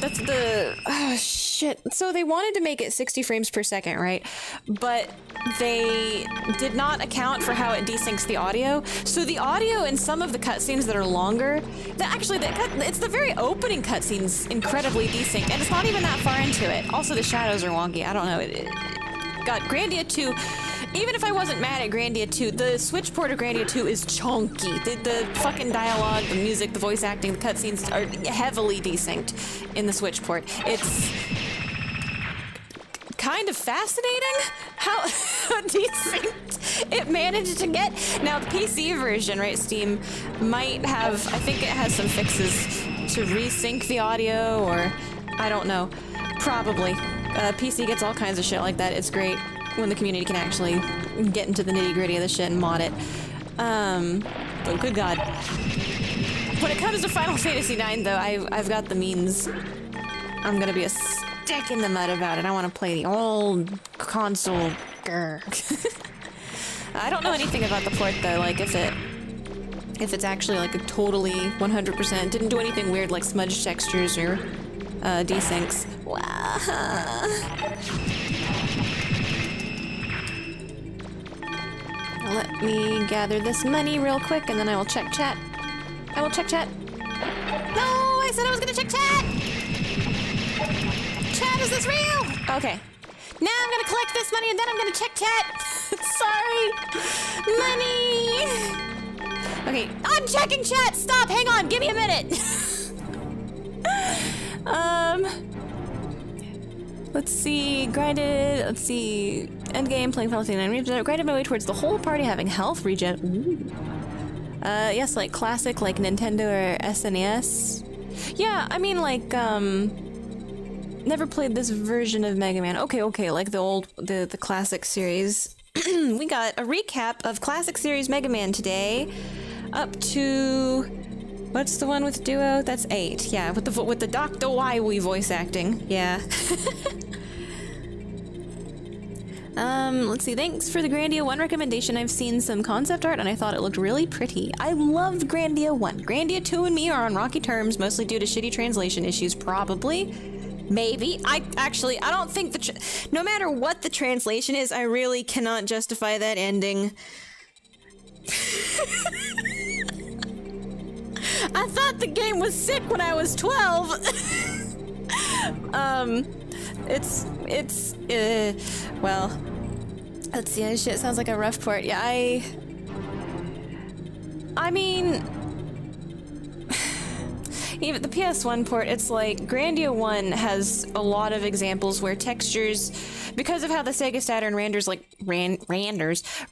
oh, shit. So they wanted to make it 60 frames per second, right? But they did not account for how it desyncs the audio. So the audio in some of the cutscenes that are longer, it's the very opening cutscenes incredibly desynced, and it's not even that far into it. Also, the shadows are wonky. I don't know. God, Grandia 2, even if I wasn't mad at Grandia 2, the Switch port of Grandia 2 is chunky. The fucking dialogue, the music, the voice acting, the cutscenes are heavily desynced in the Switch port. It's kind of fascinating how desynced it managed to get. Now, the PC version, right, Steam, might have, I think it has some fixes to resync the audio, or I don't know. Probably. PC gets all kinds of shit like that. It's great when the community can actually get into the nitty-gritty of the shit and mod it. But good god. When it comes to Final Fantasy IX, though, I've got the means. I'm gonna be a stick in the mud about it. I want to play the old console. Grr. I don't know anything about the port, though. Like, if it's actually, like, a totally 100%, didn't do anything weird like smudge textures or desyncs. Wow. Let me gather this money real quick, and then I will check chat. I will check chat. No, I said I was gonna check chat! Chat, is this real? Okay. Now I'm gonna collect this money, and then I'm gonna check chat. Sorry. Money! Okay, I'm checking chat! Stop, hang on, give me a minute! Let's see, let's see, endgame, playing Final Fantasy IX, grinded my way towards the whole party having health regen. Ooh. Yes, like classic, like Nintendo or SNES. Yeah, I mean, like, never played this version of Mega Man. Okay, like the classic series. We got a recap of classic series Mega Man today, up to, what's the one with Duo? That's 8. Yeah, with the Dr. Wily voice acting. Yeah. Let's see. Thanks for the Grandia 1 recommendation. I've seen some concept art and I thought it looked really pretty. I loved Grandia 1. Grandia 2 and me are on rocky terms, mostly due to shitty translation issues, probably. Maybe. I don't think no matter what the translation is, I really cannot justify that ending. I thought the game was sick when I was 12. Well, let's see. Shit, sounds like a rough port. Yeah, I mean, even the PS1 port, it's like Grandia 1 has a lot of examples where textures, because of how the Sega Saturn renders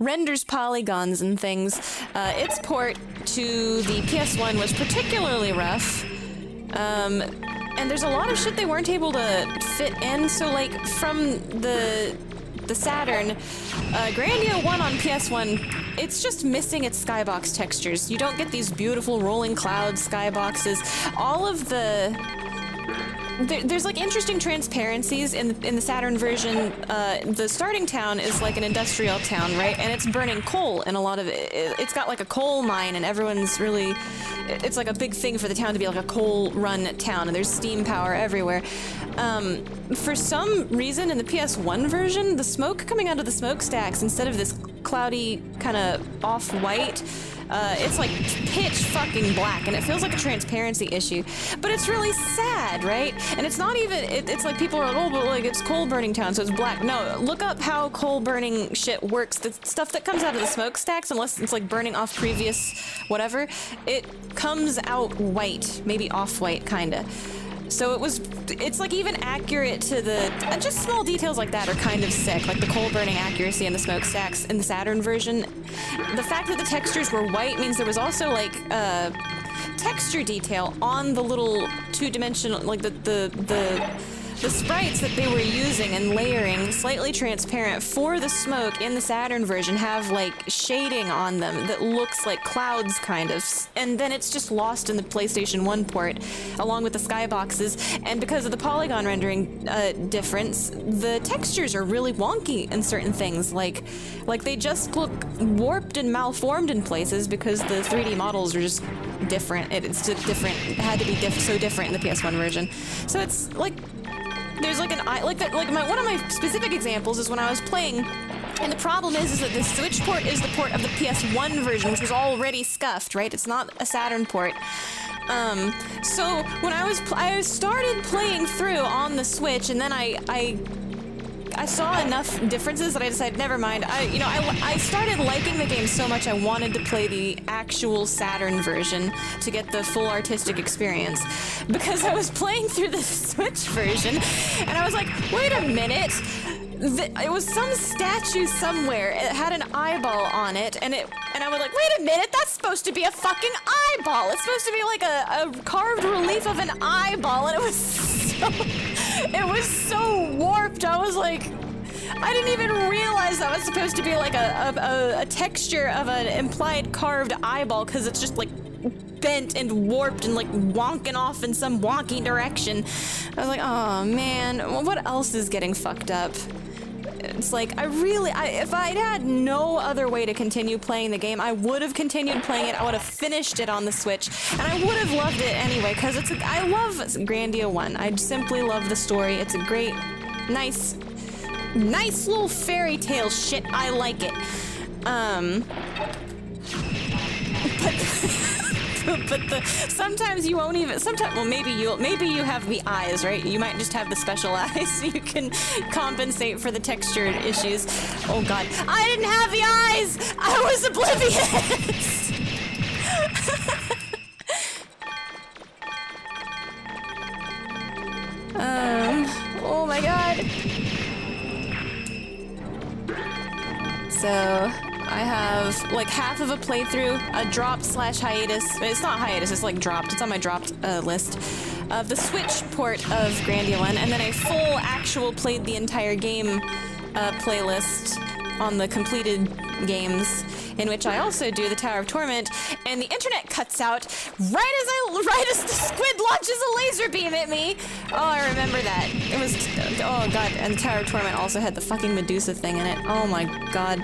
renders polygons and things, its port to the PS1 was particularly rough. And there's a lot of shit they weren't able to fit in. So like from the Saturn, Grandia 1 on PS1, it's just missing its skybox textures. You don't get these beautiful rolling cloud skyboxes. All of there's like interesting transparencies in the Saturn version. The starting town is like an industrial town, right? And it's burning coal, and a lot of it's got like a coal mine, and everyone's really, it's like a big thing for the town to be like a coal-run town, and there's steam power everywhere. For some reason, in the PS1 version, the smoke coming out of the smokestacks, instead of this cloudy kind of off-white, it's like pitch fucking black, and it feels like a transparency issue. But it's really sad, right? And it's not even, it's like people are like, oh, but like it's coal burning town, so it's black. No, look up how coal burning shit works. The stuff that comes out of the smokestacks, unless it's like burning off previous whatever, it comes out white, maybe off-white, kinda. So it's like even accurate to the, just small details like that are kind of sick, like the coal burning accuracy in the smokestacks in the Saturn version. The fact that the textures were white means there was also like texture detail on the little two-dimensional, like the sprites that they were using and layering, slightly transparent for the smoke in the Saturn version, have like shading on them that looks like clouds kind of, and then it's just lost in the PlayStation 1 port along with the skyboxes. And because of the polygon rendering difference, the textures are really wonky in certain things, like they just look warped and malformed in places because the 3D models are just different. It's just different. It had to be so different in the PS1 version. So it's like there's like one of my specific examples is when I was playing, and the problem is that the Switch port is the port of the PS1 version, which was already scuffed, right? It's not a Saturn port. So when I started playing through on the Switch, and then I saw enough differences that I decided, never mind. I started liking the game so much I wanted to play the actual Saturn version to get the full artistic experience. Because I was playing through the Switch version, and I was like, wait a minute. It was some statue somewhere. It had an eyeball on it, and I was like, wait a minute, that's supposed to be a fucking eyeball. It's supposed to be like a carved relief of an eyeball, and it was so warped. I was like, I didn't even realize that was supposed to be like a texture of an implied carved eyeball, because it's just like bent and warped and like wonking off in some wonky direction. I was like, oh man, what else is getting fucked up? It's like, if I'd had no other way to continue playing the game, I would have continued playing it. I would have finished it on the Switch, and I would have loved it anyway, because I love Grandia 1. I simply love the story. It's a great, nice little fairy tale shit. I like it. But sometimes you won't even, well, maybe you have the eyes, right? You might just have the special eyes so you can compensate for the texture issues. Oh god, I didn't have the eyes! I was oblivious! Oh my god. So I have like half of a playthrough, a dropped/hiatus. It's not hiatus, it's like dropped. It's on my dropped list of the Switch port of Grandia 1, and then a full actual played the entire game playlist on the completed games, in which I also do the Tower of Torment, and the internet cuts out right as the squid launches a laser beam at me. Oh, I remember that. It was, oh god, and the Tower of Torment also had the fucking Medusa thing in it. Oh my god.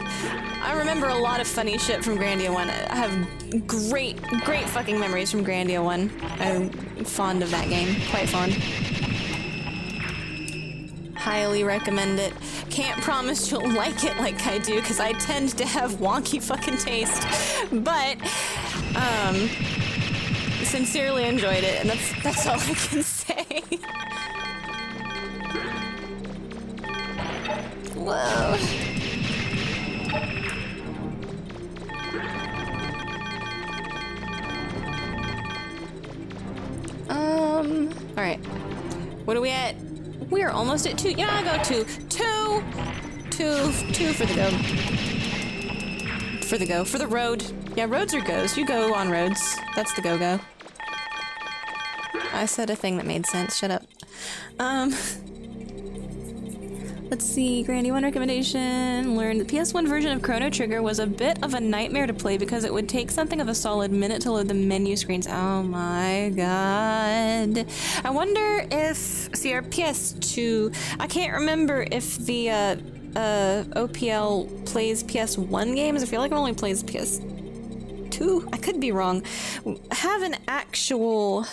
I remember a lot of funny shit from Grandia 1. I have great fucking memories from Grandia 1. I'm fond of that game, quite fond. Highly recommend it. Can't promise you'll like it like I do, because I tend to have wonky fucking taste. But, sincerely enjoyed it, and that's all I can say. Whoa. Alright. What are we at? We're almost at 2. Yeah, I go 2. 2 for the go. For the road. Yeah, roads are goes. You go on roads. That's the go-go. I said a thing that made sense. Shut up. Let's see. Grandy, one recommendation. Learned the PS1 version of Chrono Trigger was a bit of a nightmare to play because it would take something of a solid minute to load the menu screens. Oh my god. I wonder if... See, our PS2... I can't remember if the OPL plays PS1 games. I feel like it only plays PS2. I could be wrong. Have an actual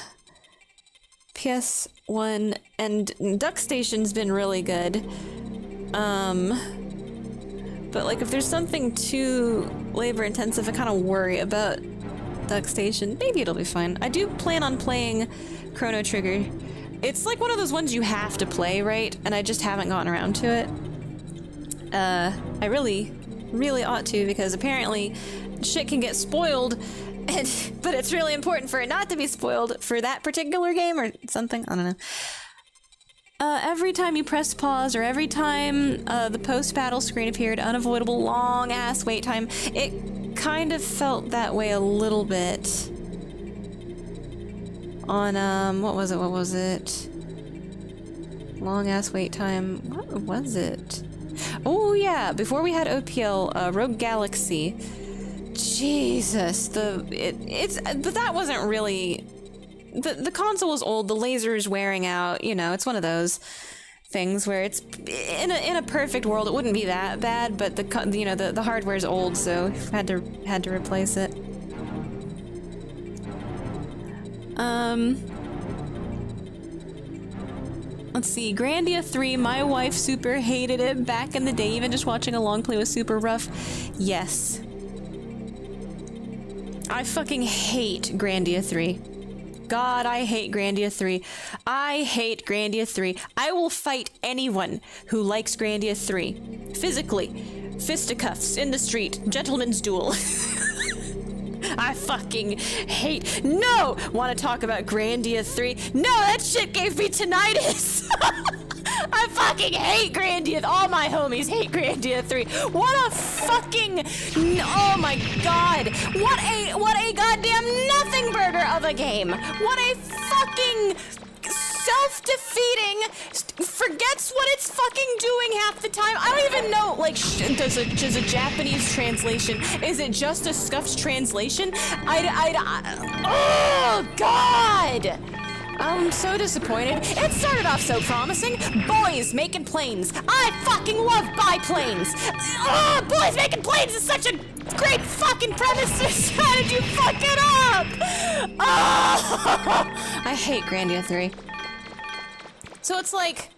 PS1, and Duck Station's been really good. But like if there's something too labor intensive, I kind of worry about Duck Station. Maybe it'll be fine. I do plan on playing Chrono Trigger. It's like one of those ones you have to play, right? And I just haven't gotten around to it. I really ought to, because apparently shit can get spoiled, but it's really important for it not to be spoiled for that particular game or something. I don't know. Every time you press pause or every time the post-battle screen appeared, unavoidable long-ass wait time. It kind of felt that way a little bit on, what was it? Long-ass wait time. What was it? Oh yeah, before we had OPL, Rogue Galaxy. Jesus, but that wasn't really... The console was old, the laser is wearing out, you know, it's one of those things where it's... In a perfect world, it wouldn't be that bad, but the hardware's old, so had to replace it. Let's see, Grandia 3, my wife super hated it back in the day, even just watching a long play was super rough. Yes. I fucking hate Grandia 3. God, I hate Grandia 3. I hate Grandia 3. I will fight anyone who likes Grandia 3. Physically. Fisticuffs in the street. Gentleman's duel. I fucking hate... No! Want to talk about Grandia 3? No, that shit gave me tinnitus! I fucking hate Grandia. All my homies hate Grandia 3. What a fucking... Oh my god. What a goddamn nothing burger of a game. What a fucking self-defeating... Forgets what it's fucking doing half the time. I don't even know, like, does a Japanese translation, is it just a scuffed translation? Oh god! I'm so disappointed. It started off so promising. Boys making planes. I fucking love biplanes. Oh, boys making planes is such a great fucking premise. How did you fuck it up? Oh, I hate Grandia 3. So it's like...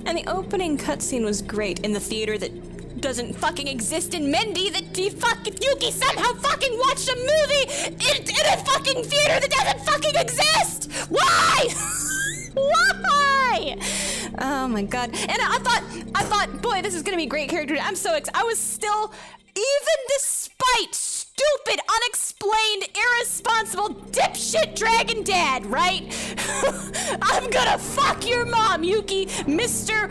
And the opening cutscene was great in the theater that doesn't fucking exist in Mendy, that Yuki somehow fucking watched a movie in a fucking theater that doesn't fucking exist! Why? Why? Oh my god. And I thought, boy, this is gonna be great character. I'm so I was still, even despite stupid, unexplained, irresponsible, dipshit dragon dad, right? I'm gonna fuck your mom, Yuki, Mr.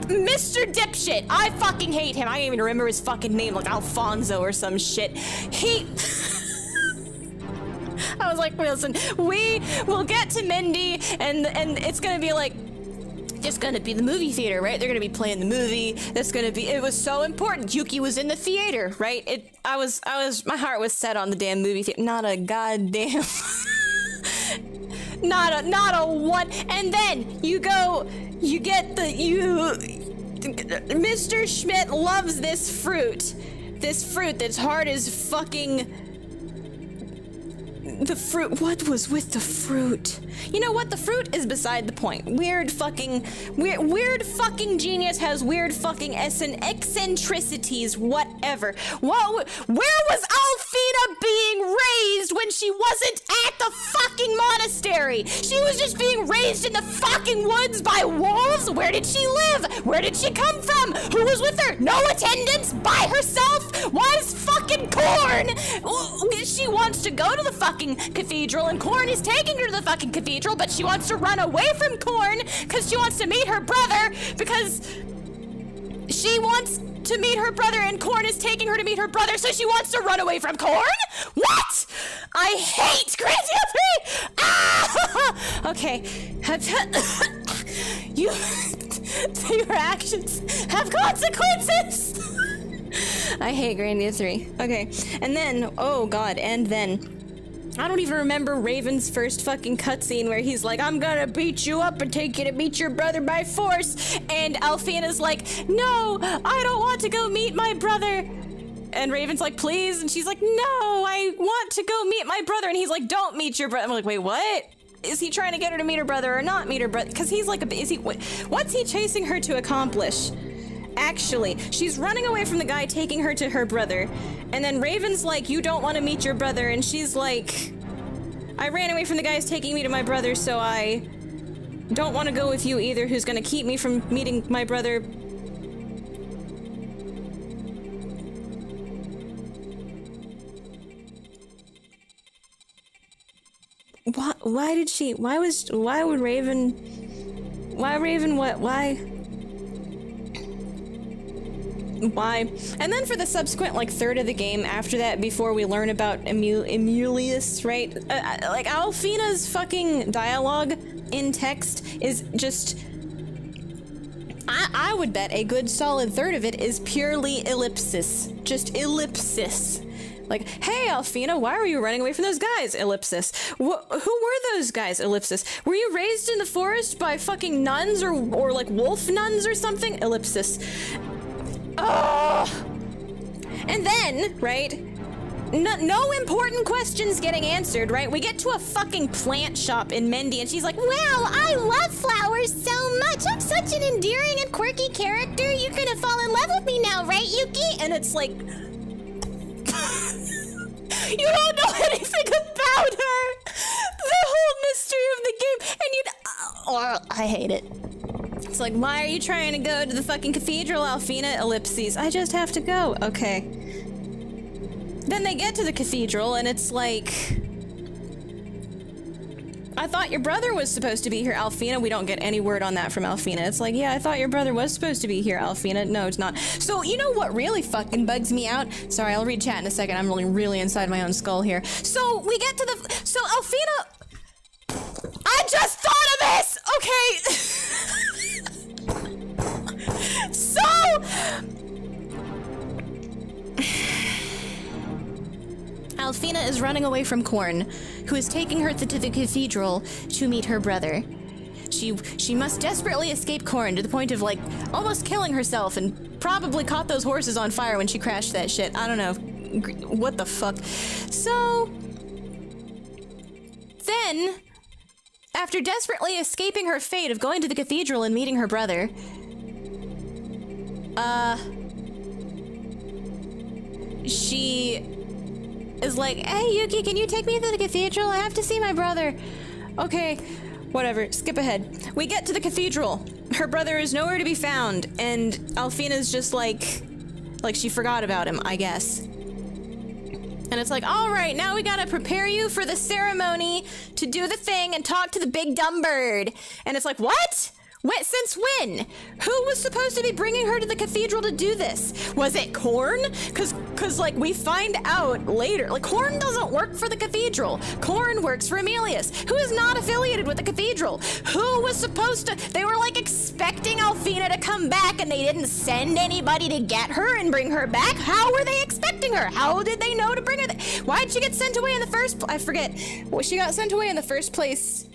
Dipshit. I fucking hate him. I can't even remember his fucking name, like Alfonso or some shit. I was like, listen, we will get to Mendy, and it's gonna be like, it's gonna be the movie theater, right? They're gonna be playing the movie. That's gonna be, it was so important. Yuki was in the theater, right? My heart was set on the damn movie theater. Not a goddamn, not a one. And then Mr. Schmidt loves this fruit that's hard as fucking The fruit, what was with the fruit? You know what, the fruit is beside the point. Weird fucking genius has weird fucking eccentricities, whatever. Whoa, where was Alfina being raised when she wasn't at the fucking monastery? She was just being raised in the fucking woods by wolves? Where did she live? Where did she come from? Who was with her? No attendants? By herself? Why is fucking Corn? She wants to go to the fucking cathedral and Corn is taking her to the fucking cathedral, but she wants to run away from Corn because she wants to meet her brother because she wants to meet her brother and Corn is taking her to meet her brother, so she wants to run away from Corn? What? I hate Crazy 3! Ah! Okay. Your actions have consequences! I hate Grandia 3. Okay, and then, oh god, and then, I don't even remember Raven's first fucking cutscene where he's like, I'm gonna beat you up and take you to meet your brother by force, and Alfina's like, no, I don't want to go meet my brother. And Raven's like, please, and she's like, no, I want to go meet my brother, and he's like, don't meet your brother. I'm like, wait, what? Is he trying to get her to meet her brother or not meet her brother? Because he's like, what's he chasing her to accomplish? Actually, she's running away from the guy taking her to her brother, and then Raven's like, you don't want to meet your brother, and she's like, I ran away from the guys taking me to my brother, so I don't want to go with you either, who's gonna keep me from meeting my brother. Why would Raven, why? And then for the subsequent, like, third of the game after that, before we learn about Emulius, right? Like, Alfina's fucking dialogue in text is just... I would bet a good solid third of it is purely ellipsis. Just ellipsis. Like, hey, Alfina, why were you running away from those guys? Ellipsis. Who were those guys? Ellipsis. Were you raised in the forest by fucking nuns or like wolf nuns or something? Ellipsis. Ugh. And then, right, no important questions getting answered, right? We get to a fucking plant shop in Mendy and she's like, well, I love flowers so much. I'm such an endearing and quirky character. You're gonna fall in love with me now, right, Yuki? And it's like, you don't know anything about her. The whole mystery of the game, and I hate it. It's like, why are you trying to go to the fucking cathedral, Alfina? Ellipses. I just have to go. Okay. Then they get to the cathedral, and it's like, I thought your brother was supposed to be here, Alfina. We don't get any word on that from Alfina. It's like, yeah, I thought your brother was supposed to be here, Alfina. No, it's not. So, you know what really fucking bugs me out? Sorry, I'll read chat in a second. I'm really inside my own skull here. So, we get to the... So, Alfina... I just thought of this! Okay! So... Alfina is running away from Corn, who is taking her to the cathedral to meet her brother. She must desperately escape Corn to the point of, like, almost killing herself, and probably caught those horses on fire when she crashed that shit. I don't know. What the fuck? So... Then, after desperately escaping her fate of going to the cathedral and meeting her brother, she is like, hey, Yuki, can you take me to the cathedral? I have to see my brother. Okay, whatever, skip ahead. We get to the cathedral. Her brother is nowhere to be found, and Alfina's just like she forgot about him, I guess. And it's like, all right, now we gotta prepare you for the ceremony to do the thing and talk to the big dumb bird. And it's like, what? Since when? Who was supposed to be bringing her to the cathedral to do this? Was it Corn? Cause like we find out later, like Corn doesn't work for the cathedral. Corn works for Emilius, who is not affiliated with the cathedral. Who was supposed to, they were like expecting Alfina to come back and they didn't send anybody to get her and bring her back? How were they expecting her? How did they know to bring her? Why'd she get sent away in the first place? I forget. Well, she got sent away in the first place.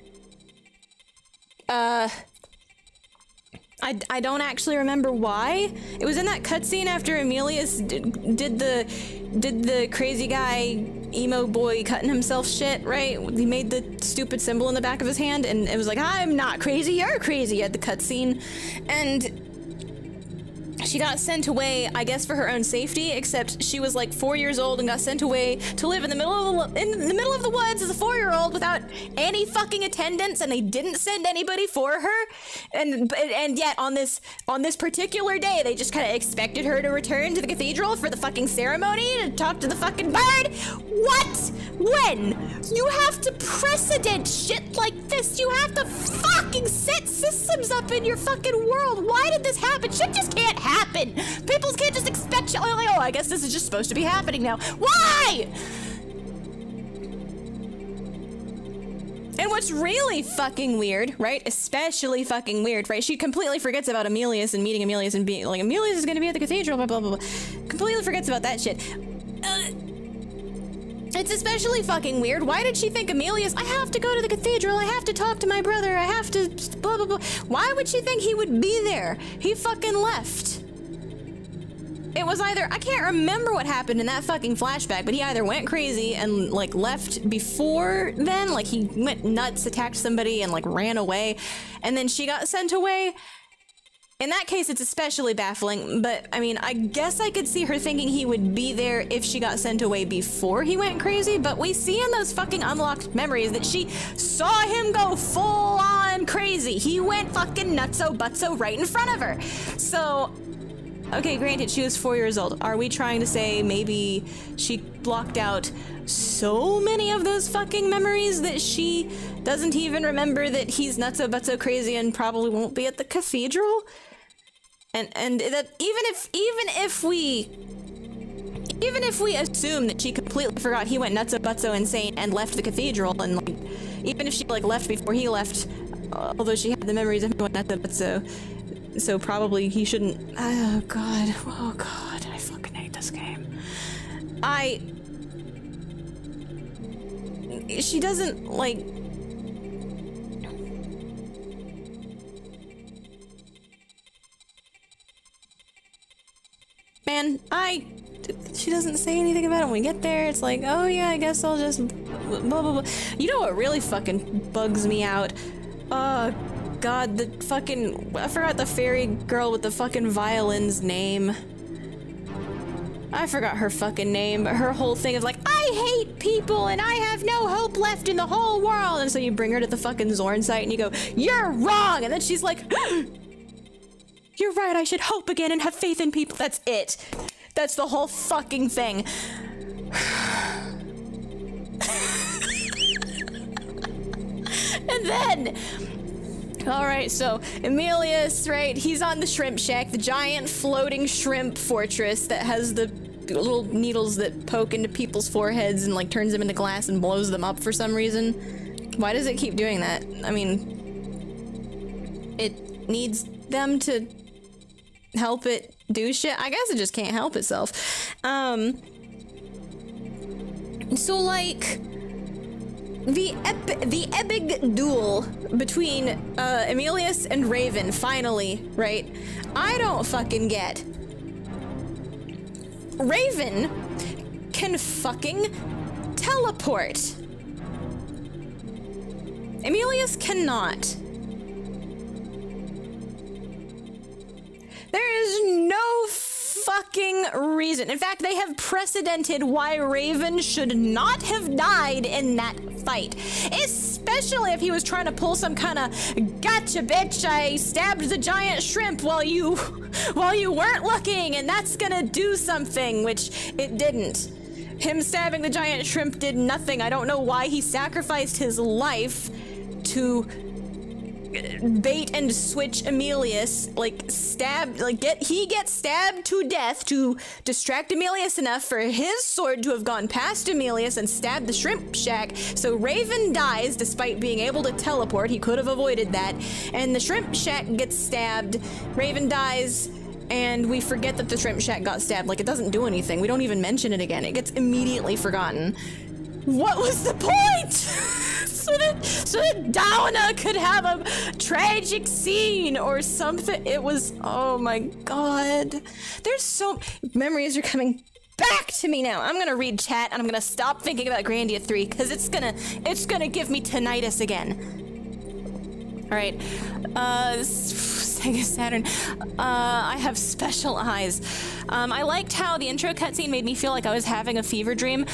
I don't actually remember why. It was in that cutscene after Emilius did the crazy guy emo boy cutting himself shit, right? He made the stupid symbol in the back of his hand, and it was like, I'm not crazy, you're crazy at the cutscene. And she got sent away, I guess, for her own safety, except she was like 4 years old and got sent away to live in the middle of the woods as a 4-year-old without any fucking attendance, and they didn't send anybody for her. And yet on this particular day, they just kind of expected her to return to the cathedral for the fucking ceremony to talk to the fucking bird. What? When? You have to precedent shit like this. You have to fucking set systems up in your fucking world. Why did this happen? Shit just can't happen. People can't just expect shit like, oh, I guess this is just supposed to be happening now. Why? And what's really fucking weird, right? Especially fucking weird, right? She completely forgets about Emilius and meeting Emilius and being like, Emilius is gonna be at the cathedral, blah, blah, blah, blah. Completely forgets about that shit. It's especially fucking weird. Why did she think Emilius, I have to go to the cathedral, I have to talk to my brother, I have to blah, blah, blah. Why would she think he would be there? He fucking left. It was either, I can't remember what happened in that fucking flashback, but he either went crazy and like left before then, like he went nuts, attacked somebody and like ran away, and then she got sent away. In that case, it's especially baffling, but I mean, I guess I could see her thinking he would be there if she got sent away before he went crazy, but we see in those fucking unlocked memories that she saw him go full on crazy. He went fucking nutso-butso right in front of her. So, okay, granted, she was 4 years old. Are we trying to say maybe she blocked out so many of those fucking memories that she doesn't even remember that he's nutso-butso crazy and probably won't be at the cathedral? And that even if we assume that she completely forgot he went nutso-butso insane and left the cathedral, and like even if she like left before he left, although she had the memories of him going nutso-butso, so probably he shouldn't. Oh god, I fucking hate this game. She doesn't like. Man, she doesn't say anything about it when we get there. It's like, oh yeah, I guess I'll just blah, blah, blah. You know what really fucking bugs me out? God, the fucking, I forgot the fairy girl with the fucking violin's name. I forgot her fucking name, but her whole thing is like, I hate people and I have no hope left in the whole world. And so you bring her to the fucking Zorn site and you go, you're wrong. And then she's like, you're right, I should hope again and have faith in people. That's it. That's the whole fucking thing. And then, all right, so Emilius, right, he's on the shrimp shack, the giant floating shrimp fortress that has the little needles that poke into people's foreheads and like turns them into glass and blows them up for some reason. Why does it keep doing that? I mean, it needs them to help it do shit. I guess it just can't help itself. So like the epic duel between Emilius and Raven finally, right? I don't fucking get. Raven can fucking teleport. Emilius cannot. There is no fucking reason. In fact, they have precedented why Raven should not have died in that fight. Especially if he was trying to pull some kind of gotcha bitch, I stabbed the giant shrimp while you weren't looking and that's gonna do something, which it didn't. Him stabbing the giant shrimp did nothing. I don't know why he sacrificed his life to bait and switch Emilius, like he gets stabbed to death to distract Emilius enough for his sword to have gone past Emilius and stabbed the shrimp shack, so Raven dies despite being able to teleport. He could have avoided that, and the shrimp shack gets stabbed, Raven dies, and we forget that the shrimp shack got stabbed. Like, it doesn't do anything. We don't even mention it again. It gets immediately forgotten. What was the point? so that Downa could have a tragic scene or something. It was, oh my god. There's so, memories are coming back to me now. I'm gonna read chat and I'm gonna stop thinking about Grandia 3 because it's gonna give me tinnitus again. All right, Sega Saturn. I have special eyes. I liked how the intro cutscene made me feel like I was having a fever dream.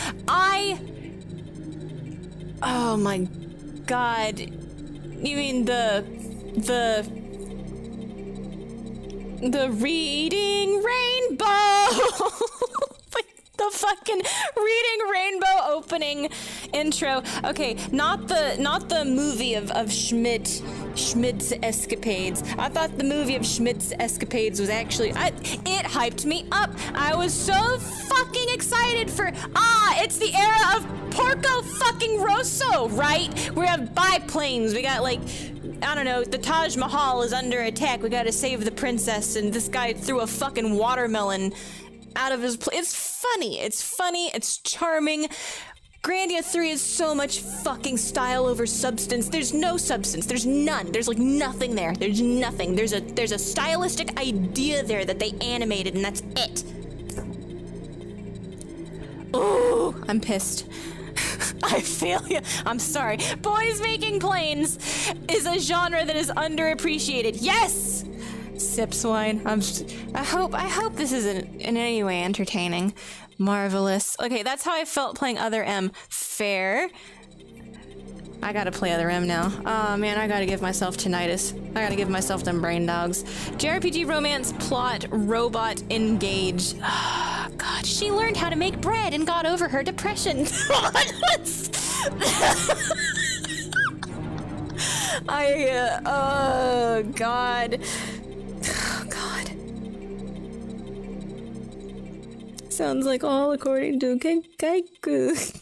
Oh my god. You mean the reading rainbow. Like the fucking reading rainbow opening intro. Okay, not the movie of Schmidt's escapades. I thought the movie of Schmidt's escapades was actually it hyped me up. I was so fucking excited for it's the era of Porco fucking Rosso, right? We have biplanes. We got like, I don't know, the Taj Mahal is under attack. We gotta save the princess, and this guy threw a fucking watermelon out of his It's funny. It's charming. Grandia 3 is so much fucking style over substance. There's no substance. There's none. There's like nothing there. There's nothing. There's a stylistic idea there that they animated, and that's it. Oh, I'm pissed. I feel you. I'm sorry. Boys making planes is a genre that is underappreciated. Yes! Sips wine. I hope this isn't in any way entertaining. Marvelous. Okay, that's how I felt playing Other M. Fair. I gotta play Other M now. Oh man, I gotta give myself tinnitus. I gotta give myself them brain dogs. JRPG romance plot robot engage. Oh, God, she learned how to make bread and got over her depression. Oh God. Oh God. Sounds like all according to Kaiku.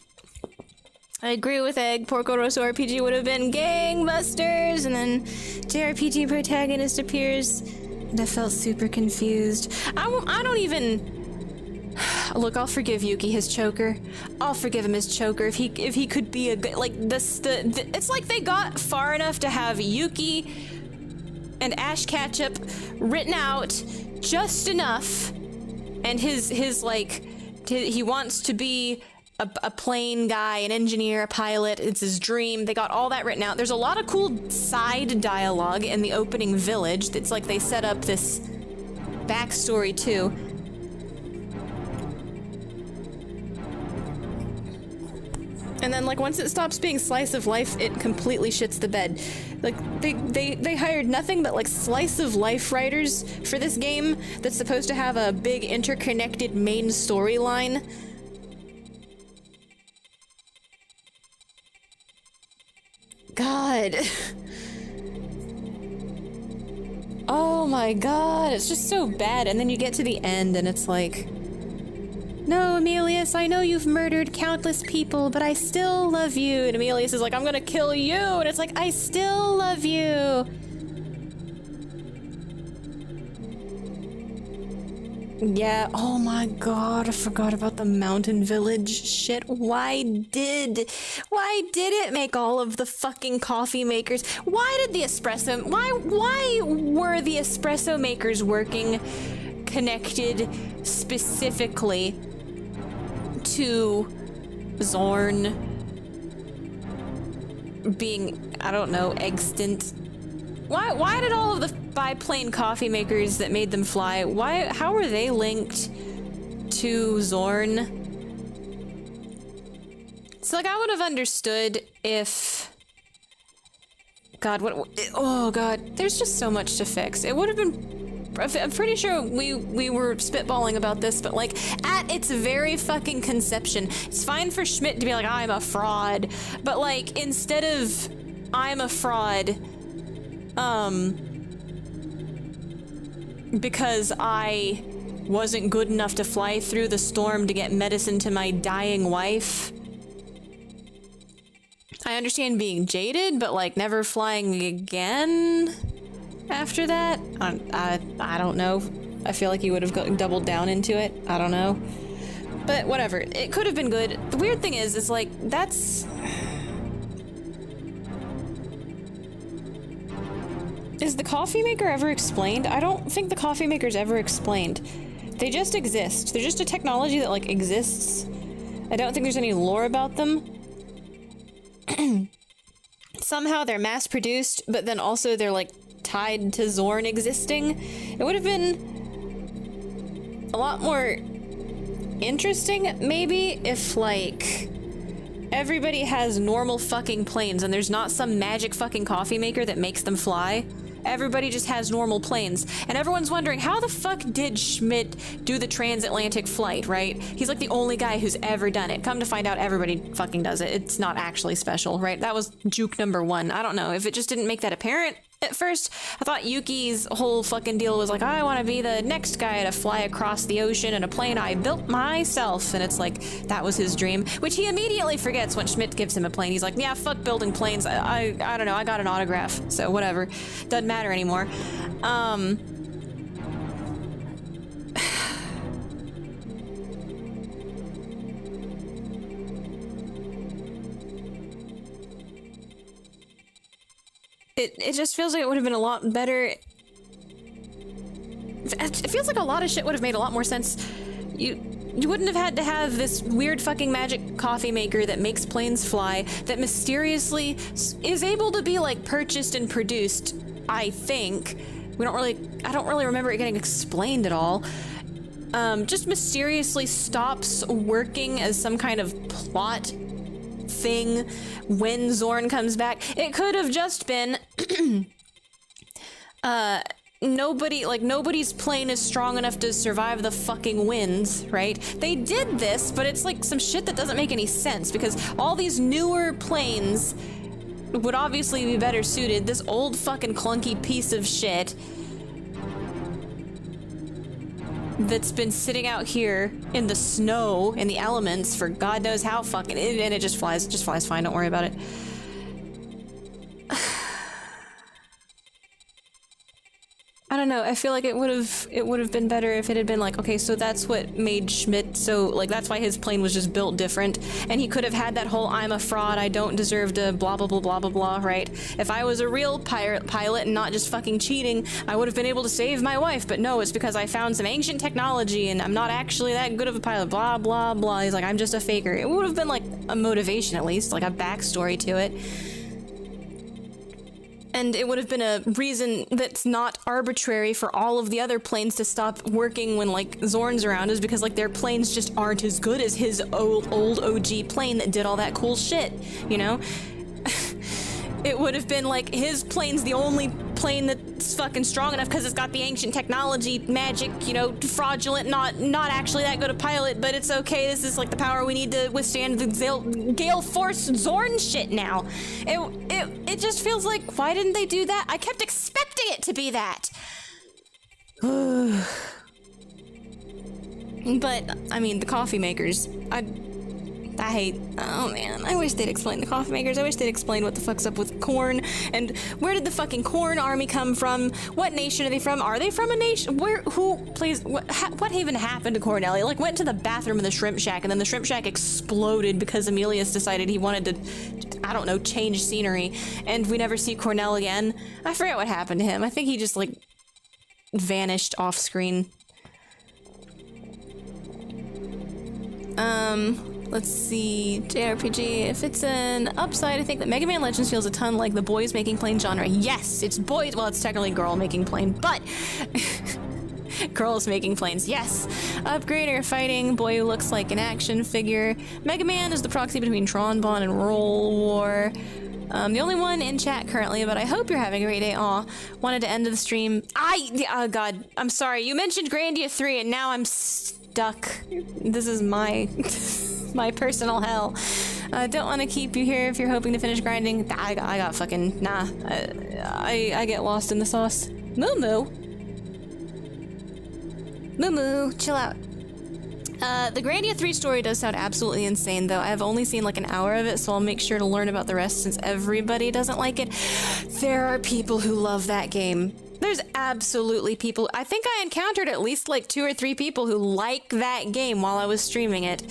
I agree with Egg. Porco Rosso RPG would have been gangbusters, and then JRPG protagonist appears, and I felt super confused. I don't even... Look, I'll forgive Yuki his choker. I'll forgive him his choker if he could be a good... Like, it's like they got far enough to have Yuki and Ash Ketchup written out just enough, and his like... He wants to be... A plane guy, an engineer, a pilot. It's his dream. They got all that written out. There's a lot of cool side dialogue in the opening village. It's like they set up this backstory too. And then like once it stops being slice of life, it completely shits the bed. Like they hired nothing but like slice of life writers for this game that's supposed to have a big interconnected main storyline. God. Oh my god, it's just so bad. And then you get to the end and it's like, no, Emilius, I know you've murdered countless people, but I still love you. And Emilius is like, I'm gonna kill you. And it's like, I still love you. Yeah, oh my god, I forgot about the mountain village shit. Why did it make all of the fucking coffee makers? Why were the espresso makers working connected specifically to Zorn being, I don't know, extant? Why did all of the biplane coffee makers that made them fly, how are they linked to Zorn? So like I would have understood if... God, oh god, there's just so much to fix. It would have been... I'm pretty sure we were spitballing about this, but like at its very fucking conception, it's fine for Schmidt to be like, I'm a fraud, but like instead of I'm a fraud, because I wasn't good enough to fly through the storm to get medicine to my dying wife. I understand being jaded, but like never flying again after that? I don't know. I feel like you would have doubled down into it. I don't know. But whatever. It could have been good. The weird thing is like, that's... Is the coffee maker ever explained? I don't think the coffee maker's ever explained. They just exist. They're just a technology that, like, exists. I don't think there's any lore about them. Somehow they're mass-produced, but then also they're, like, tied to Zorn existing. It would have been a lot more interesting, maybe, if, like, everybody has normal fucking planes and there's not some magic fucking coffee maker that makes them fly. Everybody just has normal planes. And everyone's wondering, how the fuck did Schmidt do the transatlantic flight, right? He's like the only guy who's ever done it. Come to find out, everybody fucking does it. It's not actually special, right? That was juke number one. I don't know if it just didn't make that apparent at first. I thought Yuki's whole fucking deal was like, I want to be the next guy to fly across the ocean in a plane I built myself. And it's like, that was his dream, which he immediately forgets when Schmidt gives him a plane. He's like, yeah, fuck building planes. I don't know. I got an autograph. So whatever. Doesn't matter anymore. It just feels like it would have been a lot better. It feels like a lot of shit would have made a lot more sense. You wouldn't have had to have this weird fucking magic coffee maker that makes planes fly, that mysteriously is able to be, like, purchased and produced, I think. I don't really remember it getting explained at all. Just mysteriously stops working as some kind of plot thing when Zorn comes back. It could have just been nobody's plane is strong enough to survive the fucking winds, right? They did this, but it's like some shit that doesn't make any sense because all these newer planes would obviously be better suited. This old fucking clunky piece of shit that's been sitting out here in the snow, in the elements, for God knows how fucking, and it just flies fine, don't worry about it. I don't know, I feel like it would have been better if it had been like, okay, so that's what made Schmidt so, like, that's why his plane was just built different, and he could have had that whole I'm a fraud, I don't deserve to blah blah blah blah blah blah, right? If I was a real pilot and not just fucking cheating, I would have been able to save my wife, but no, it's because I found some ancient technology and I'm not actually that good of a pilot, blah blah blah. He's like, I'm just a faker. It would have been like a motivation at least, like a backstory to it. And it would have been a reason that's not arbitrary for all of the other planes to stop working when, like, Zorn's around, is because, like, their planes just aren't as good as his old OG plane that did all that cool shit, you know? It would have been like, his plane's the only plane that's fucking strong enough because it's got the ancient technology, magic, you know, fraudulent, not actually that good a pilot, but it's okay, this is like the power we need to withstand the Gale Force Zorn shit now. It just feels like, why didn't they do that? I kept expecting it to be that. But, I mean, the coffee makers, I hate, oh man, I wish they'd explain the coffee makers. I wish they'd explain what the fuck's up with corn, and where did the fucking corn army come from? What nation are they from? Are they from a nation? What even happened to Cornelli? Like, went to the bathroom in the shrimp shack, and then the shrimp shack exploded because Emilius decided he wanted to, I don't know, change scenery, and we never see Cornell again. I forget what happened to him. I think he just, like, vanished off screen. Let's see, JRPG, if it's an upside, I think that Megaman Legends feels a ton like the boys making plane genre. Yes, it's boys, well, it's technically girl making plane, but girls making planes, yes. Upgrader fighting, boy who looks like an action figure. Mega Man is the proxy between Tron Bond and Roll War. The only one in chat currently, but I hope you're having a great day. Aw, wanted to end the stream. Oh god, I'm sorry, you mentioned Grandia 3 and now I'm stuck. This is my my personal hell. Don't want to keep you here if you're hoping to finish grinding. I got fucking, nah. I get lost in the sauce. Moo Moo. Moo Moo, chill out. The Grandia 3 story does sound absolutely insane, though. I've only seen like an hour of it, so I'll make sure to learn about the rest since everybody doesn't like it. There are people who love that game. There's absolutely people. I think I encountered at least like 2 or 3 people who like that game while I was streaming it.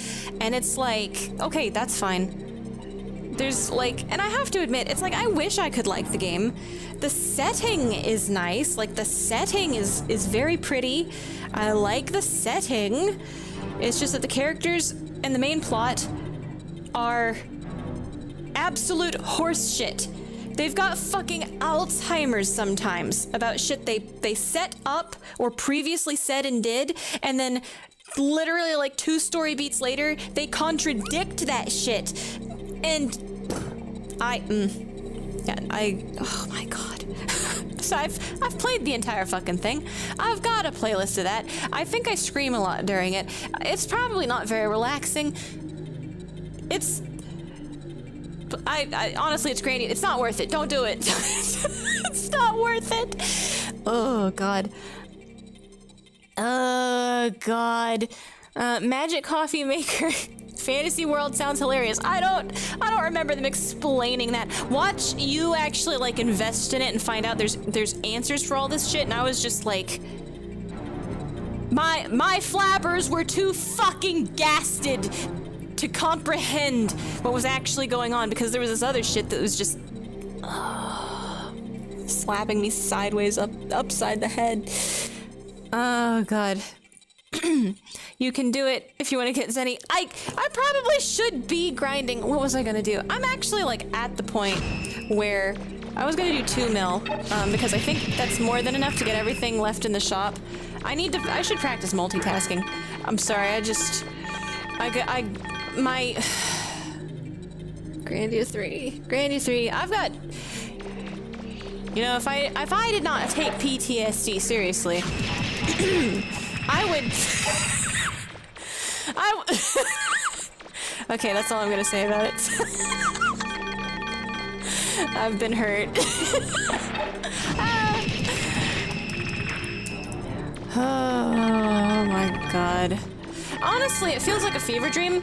And it's like, okay, that's fine. There's like, and I have to admit, it's like I wish I could like the game. The setting is nice, like the setting is very pretty. I like the setting. It's just that the characters and the main plot are absolute horse shit. They've got fucking Alzheimer's sometimes about shit they set up or previously said and did, and then literally like 2 story beats later, they contradict that shit. And oh my god. So I've played the entire fucking thing. I've got a playlist of that. I think I scream a lot during it. It's probably not very relaxing. I honestly, it's Granny. It's not worth it. Don't do it. It's not worth it. Oh god. God. Magic Coffee Maker. Fantasy World sounds hilarious. I don't remember them explaining that. Watch you actually like invest in it and find out there's answers for all this shit, and I was just like, my flabbers were too fucking gasted to comprehend what was actually going on, because there was this other shit that was just slapping me sideways upside the head. Oh god. You can do it if you want to get Zenny. I probably should be grinding. What was I gonna do? I'm actually like at the point where I was gonna do 2 mil, because I think that's more than enough to get everything left in the shop. I should practice multitasking. I'm sorry, my Grandia 3. I've got, you know, if I did not take PTSD seriously, I would. Okay, that's all I'm gonna say about it. I've been hurt. Oh my god. Honestly, it feels like a fever dream.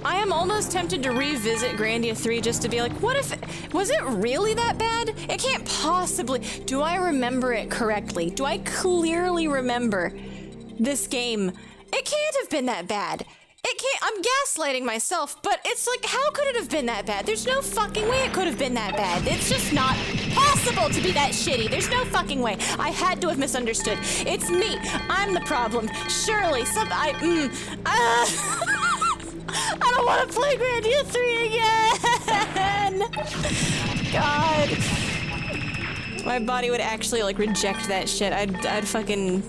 I am almost tempted to revisit Grandia 3 just to be like, what if, was it really that bad? It can't possibly. Do I remember it correctly? Do I clearly remember this game? It can't have been that bad. It can't, I'm gaslighting myself, but it's like, how could it have been that bad? There's no fucking way it could have been that bad. It's just not possible to be that shitty. There's no fucking way. I had to have misunderstood. It's me. I'm the problem. Surely, I don't want to play Grandia 3 again! God. My body would actually, like, reject that shit. I'd fucking,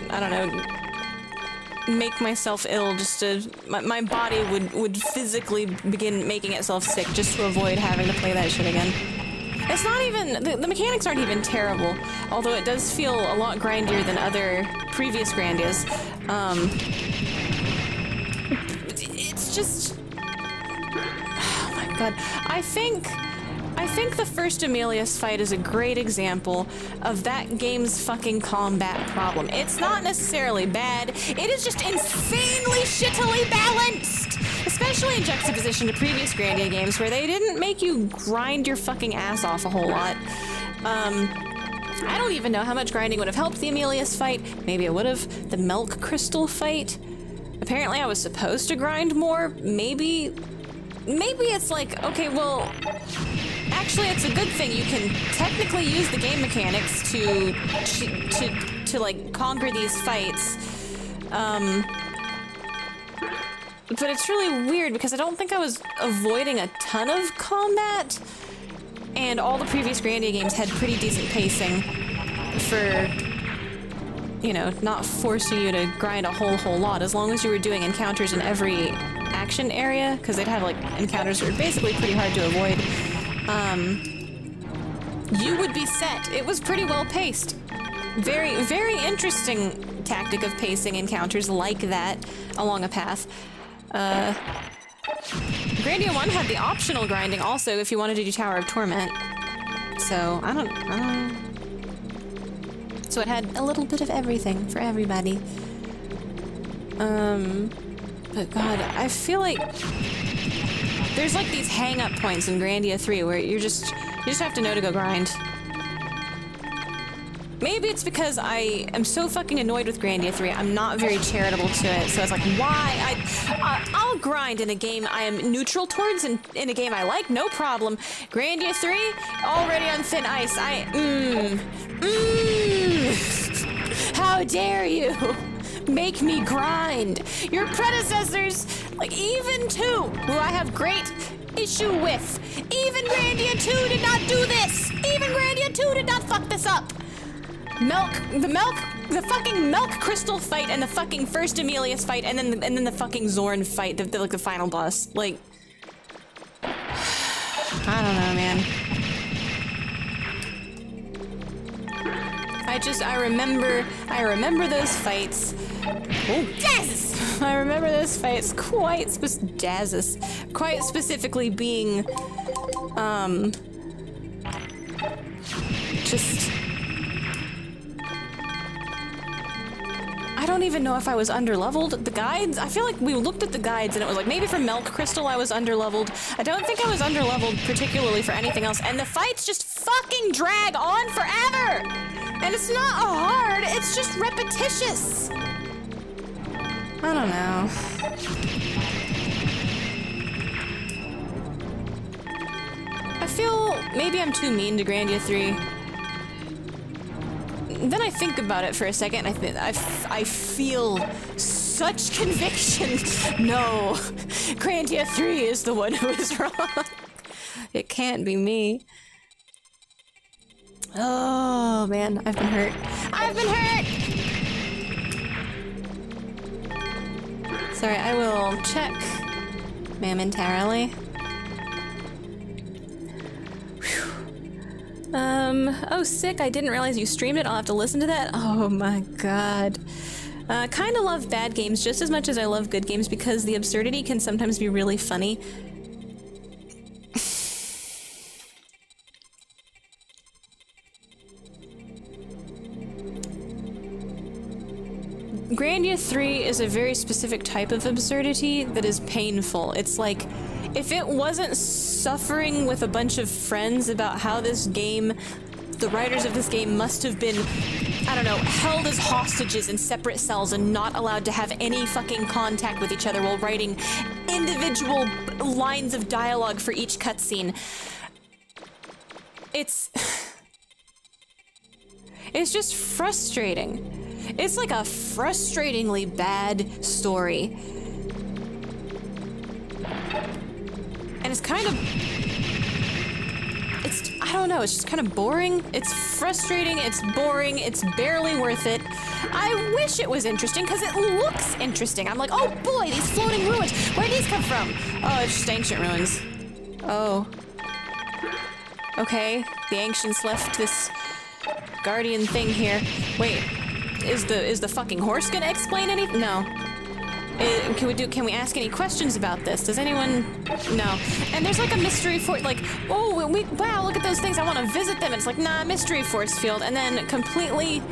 I don't know, make myself ill just to, my body would physically begin making itself sick just to avoid having to play that shit again. It's not even, the mechanics aren't even terrible, although it does feel a lot grindier than other previous Grandias. It's just, oh my god. I think the first Amelius fight is a great example of that game's fucking combat problem. It's not necessarily bad, it is just insanely shittily balanced! Especially in juxtaposition to previous Grandia games where they didn't make you grind your fucking ass off a whole lot. I don't even know how much grinding would have helped the Amelius fight. Maybe it would have. The Milk Crystal fight. Apparently I was supposed to grind more. Maybe it's like, okay, well, actually it's a good thing you can technically use the game mechanics to like conquer these fights. But it's really weird because I don't think I was avoiding a ton of combat, and all the previous Grandia games had pretty decent pacing for, you know, not forcing you to grind a whole lot, as long as you were doing encounters in every action area, because they'd have like encounters that were basically pretty hard to avoid. You would be set. It was pretty well paced. Very, very interesting tactic of pacing encounters like that along a path. Grandia 1 had the optional grinding also if you wanted to do Tower of Torment. So, I don't know. So it had a little bit of everything for everybody. But god, I feel like there's like these hang-up points in Grandia 3 where you just have to know to go grind. Maybe it's because I am so fucking annoyed with Grandia 3. I'm not very charitable to it, so it's like, why? I'll grind in a game I am neutral towards, and in a game I like, no problem. Grandia 3, already on thin ice. How dare you make me grind? Your predecessors, like even 2, who I have great issue with. Even Grandia 2 did not do this. Even Grandia 2 did not fuck this up. The fucking milk crystal fight and the fucking first Amelius fight and then the fucking Zorn fight, the final boss. Like, I don't know, man. I remember those fights. Oh, Jesus! I remember those fights quite specifically being, just... I don't even know if I was underleveled. The guides, I feel like we looked at the guides and it was like, maybe for Milk Crystal I was underleveled. I don't think I was underleveled particularly for anything else. And the fights just fucking drag on forever! And it's not hard, it's just repetitious. I don't know. I feel maybe I'm too mean to Grandia 3. Then I think about it for a second, and I feel such conviction. No, Grandia 3 is the one who is wrong. It can't be me. Oh man, I've been hurt. I've been hurt! Sorry, I will check momentarily. Oh, sick, I didn't realize you streamed it. I'll have to listen to that. Oh my god. Kinda love bad games just as much as I love good games because the absurdity can sometimes be really funny. Grandia 3 is a very specific type of absurdity that is painful. It's like, if it wasn't suffering with a bunch of friends about how this game, the writers of this game must have been, I don't know, held as hostages in separate cells and not allowed to have any fucking contact with each other while writing individual lines of dialogue for each cutscene. It's just frustrating. It's like a frustratingly bad story. And it's kind of... I don't know, it's just kind of boring. It's frustrating, it's boring, it's barely worth it. I wish it was interesting, because it looks interesting. I'm like, oh boy, these floating ruins. Where'd these come from? Oh, it's just ancient ruins. Oh. Okay, the ancients left this guardian thing here. Wait, is the fucking horse gonna explain anything? No. Can we ask any questions about this? Does anyone? No. And there's like a mystery force, like, oh, wow, look at those things, I want to visit them. And it's like, nah, mystery force field. And then completely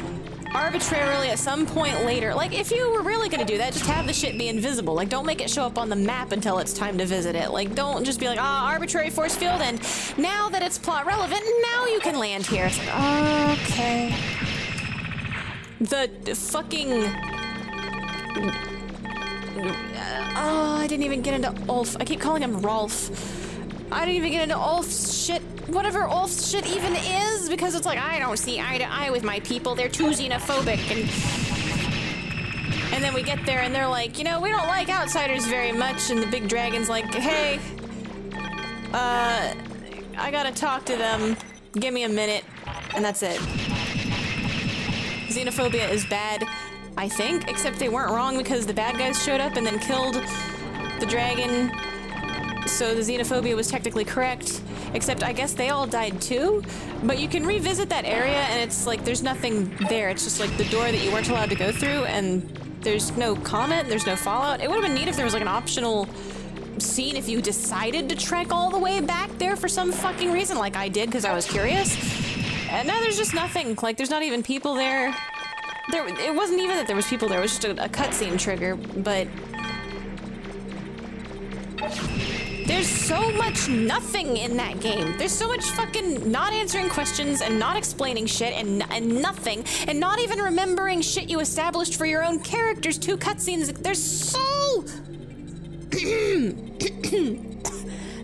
arbitrarily at some point later, like, if you were really gonna do that, just have the shit be invisible. Like, don't make it show up on the map until it's time to visit it. Like, don't just be like, arbitrary force field, and now that it's plot relevant, now you can land here. It's like, okay. The fucking... I didn't even get into Ulf. I keep calling him Rolf. I didn't even get into Ulf's shit, whatever Ulf's shit even is, because it's like, I don't see eye to eye with my people. They're too xenophobic. And then we get there and they're like, you know, we don't like outsiders very much. And the big dragon's like, hey, I gotta talk to them. Give me a minute. And that's it. Xenophobia is bad, I think, except they weren't wrong because the bad guys showed up and then killed the dragon, so the xenophobia was technically correct, except I guess they all died too. But you can revisit that area and it's like there's nothing there. It's just like the door that you weren't allowed to go through, and there's no comment, there's no fallout. It would have been neat if there was like an optional scene if you decided to trek all the way back there for some fucking reason, like I did because I was curious. And now there's just nothing. Like, there's not even people there. It wasn't even that there was people there, it was just a cutscene trigger, but... There's so much nothing in that game. There's so much fucking not answering questions and not explaining shit and nothing and not even remembering shit you established for your own characters. 2 cutscenes. There's so...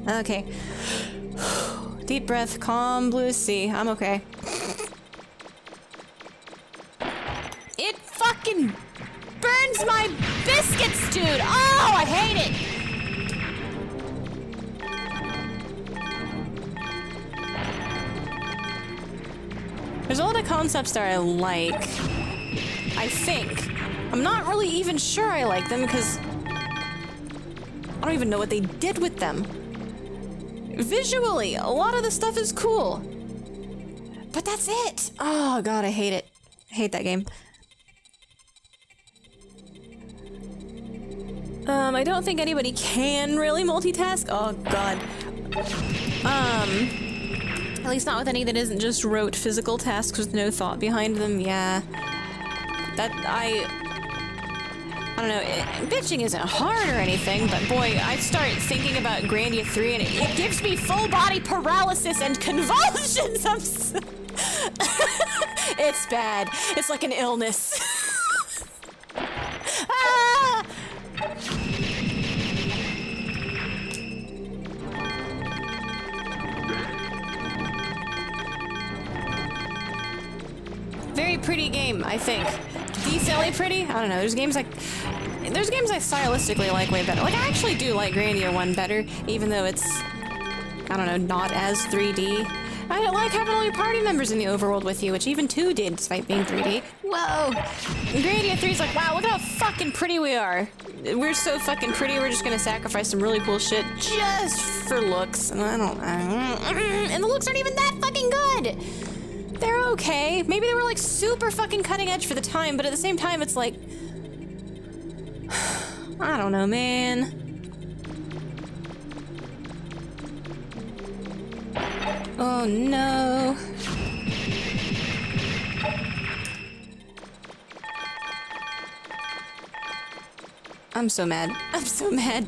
Okay. Deep breath, calm blue sea. I'm okay. It fucking burns my biscuits, dude. Oh, I hate it. There's a lot of concepts that I like. I think. I'm not really even sure I like them because I don't even know what they did with them. Visually, a lot of the stuff is cool. But that's it. Oh god, I hate it. I hate that game. I don't think anybody can really multitask. Oh god. At least not with any that isn't just rote physical tasks with no thought behind them. Yeah. That, I don't know, bitching isn't hard or anything, but boy, I start thinking about Grandia 3 and it gives me full body paralysis and convulsions. It's bad. It's like an illness. Ah! Very pretty game, I think. Decently pretty? I don't know. There's games I stylistically like way better. Like, I actually do like Grandia 1 better, even though it's, I don't know, not as 3D. I don't like having all your party members in the overworld with you, which even 2 did, despite being 3D. Whoa! Grandia 3's like, wow, look how fucking pretty we are. We're so fucking pretty, we're just gonna sacrifice some really cool shit just for looks. And and the looks aren't even that fucking good! They're okay. Maybe they were like super fucking cutting edge for the time, but at the same time it's like... I don't know, man. Oh no. I'm so mad. I'm so mad.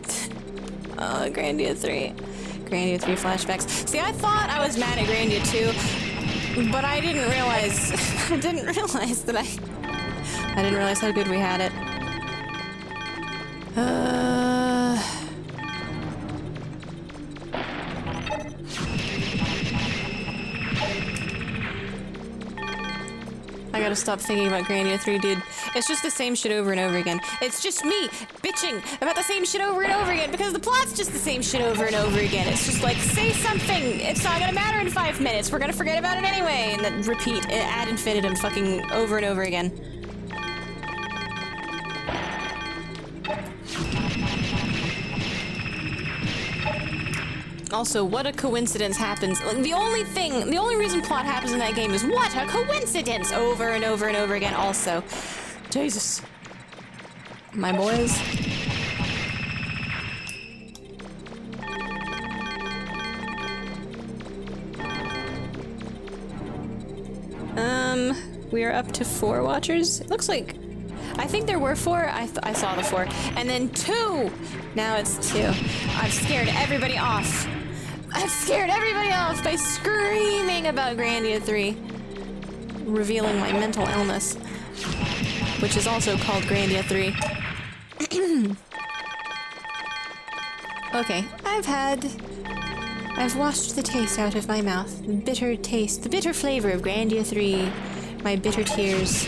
Oh, Grandia 3. Grandia 3 flashbacks. See, I thought I was mad at Grandia 2. But I didn't realize, I didn't realize how good we had it. I gotta stop thinking about Grandia 3, dude. It's just the same shit over and over again. It's just me bitching about the same shit over and over again because the plot's just the same shit over and over again. It's just like, say something. It's not gonna matter in 5 minutes. We're gonna forget about it anyway. And then repeat ad infinitum fucking over and over again. Also, what a coincidence happens. Like, the only reason plot happens in that game is what a coincidence over and over and over again also. Jesus. My boys. We are up to 4 watchers. It looks like, I think there were 4. I saw the 4. And then 2! Now it's 2. I've scared everybody off. I've scared everybody off by screaming about Grandia 3. Revealing my mental illness. Which is also called Grandia 3. Okay, I've washed the taste out of my mouth. The bitter taste, the bitter flavor of Grandia 3. My bitter tears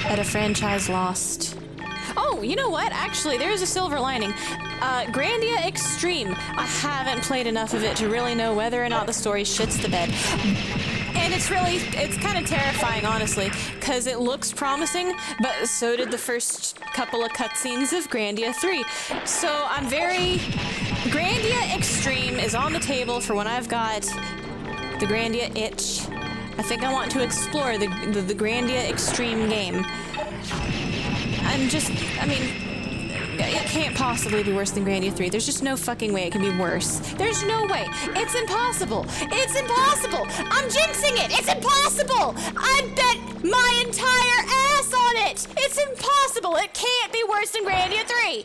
at a franchise lost. Oh, you know what? Actually, there's a silver lining. Grandia Extreme. I haven't played enough of it to really know whether or not the story shits the bed. And it's kind of terrifying, honestly, because it looks promising, but so did the first couple of cutscenes of Grandia 3. So Grandia Extreme is on the table for when I've got the Grandia itch. I think I want to explore the Grandia Extreme game. It can't possibly be worse than Grandia 3. There's just no fucking way it can be worse. There's no way. It's impossible. It's impossible. I'm jinxing it. It's impossible. I bet my entire pass on it! It's impossible! It can't be worse than Grandia 3!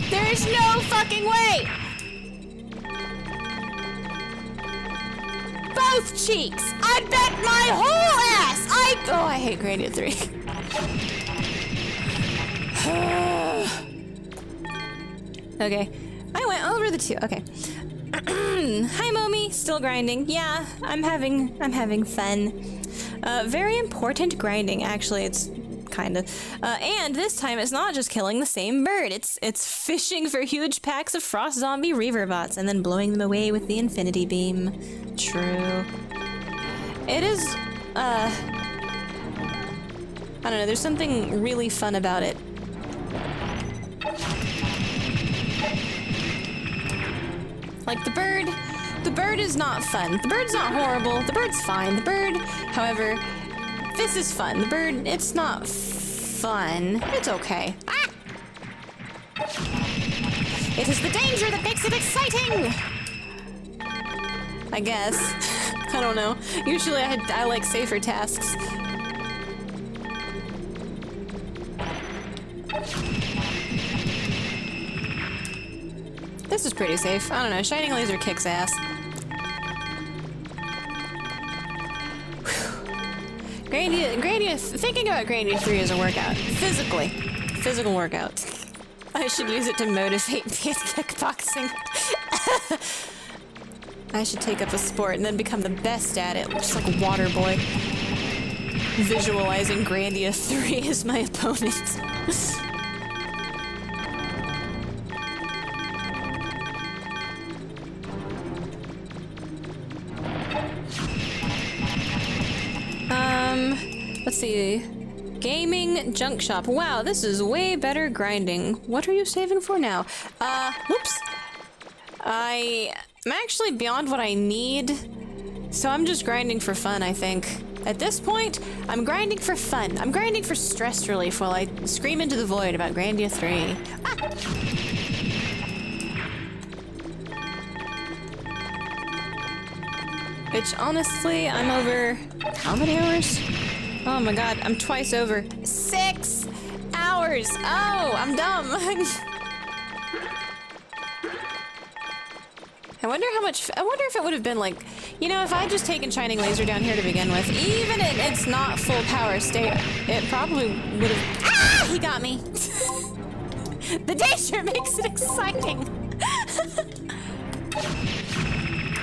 There's no fucking way! Both cheeks! I bet my whole ass! Oh, I hate Grandia 3. Okay. I went over the 2. Okay. Hi, Momi. Still grinding. Yeah, I'm having fun. Very important grinding, actually. It's kind of. And this time, it's not just killing the same bird. It's fishing for huge packs of frost zombie reaver bots and then blowing them away with the infinity beam. True. It is. I don't know. There's something really fun about it. Like the bird is not fun. The bird's not horrible. The bird's fine. The bird, however, this is fun. The bird, it's not fun. It's okay. Ah! It is the danger that makes it exciting! I guess. I don't know. Usually I like safer tasks. This is pretty safe. I don't know. Shining Laser kicks ass. Grandia, thinking about Grandia 3 as a workout. Physical workout. I should use it to motivate me in kickboxing. I should take up a sport and then become the best at it, just like Waterboy. Visualizing Grandia 3 as my opponent. Let's see. Gaming junk shop. Wow, this is way better grinding. What are you saving for now? Whoops. I'm actually beyond what I need, so I'm just grinding for fun, I think. At this point, I'm grinding for fun. I'm grinding for stress relief while I scream into the void about Grandia 3. Ah! Which, honestly, I'm over... how many hours? Oh my god, I'm twice over. 6 hours! Oh, I'm dumb. I wonder if it would have been like, you know, if I had just taken Shining Laser down here to begin with, even in its not full power state, it probably would have... Ah! He got me! The danger makes it exciting!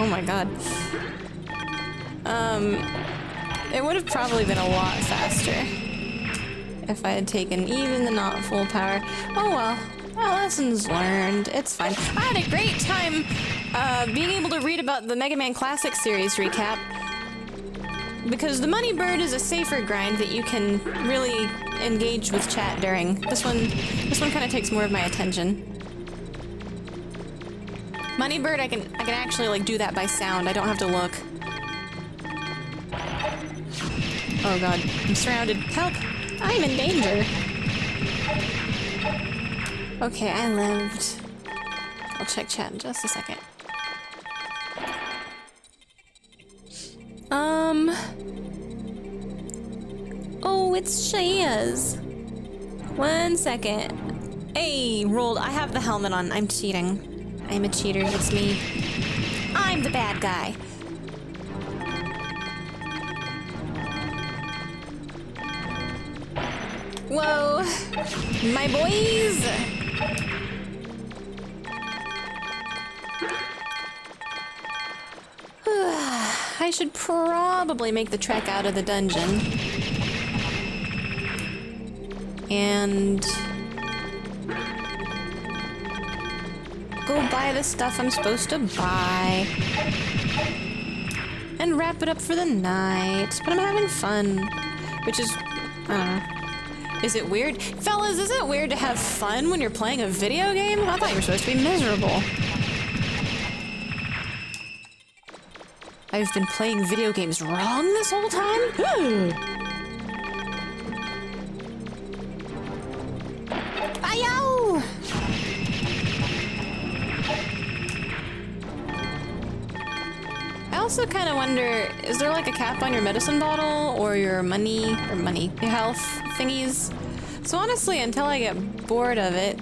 Oh my god. It would have probably been a lot faster if I had taken even the not full power. Oh well. Lessons learned. It's fine. I had a great time being able to read about the Megaman Classic series recap, because the Money Bird is a safer grind that you can really engage with chat during. This one kind of takes more of my attention. Money Bird, I can actually like do that by sound. I don't have to look. Oh god, I'm surrounded. Help! I'm in danger. Okay, I lived. I'll check chat in just a second. Oh, it's Shaz. 1 second. Hey, rolled. I have the helmet on. I'm cheating. I'm a cheater. It's me. I'm the bad guy. Whoa, my boys! I should probably make the trek out of the dungeon. And go buy the stuff I'm supposed to buy. And wrap it up for the night. But I'm having fun, which is, I don't know. Is it weird? Fellas, is it weird to have fun when you're playing a video game? I thought you were supposed to be miserable. I've been playing video games wrong this whole time? Ayo! also kind of wonder, is there like a cap on your medicine bottle or your your health thingies? So honestly, until I get bored of it,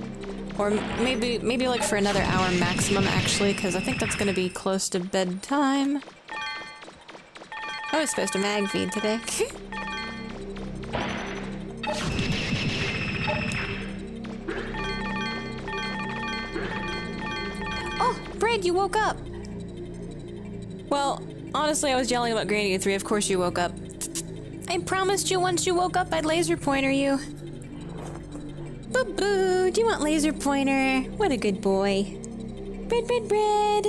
or maybe like for another hour maximum actually, because I think that's going to be close to bedtime. I was supposed to mag feed today. Oh, Brad, you woke up! Well, honestly, I was yelling about Granny 3. Of course you woke up. I promised you once you woke up I'd laser pointer you. Boo-boo, do you want laser pointer? What a good boy. Bread, bread, bread.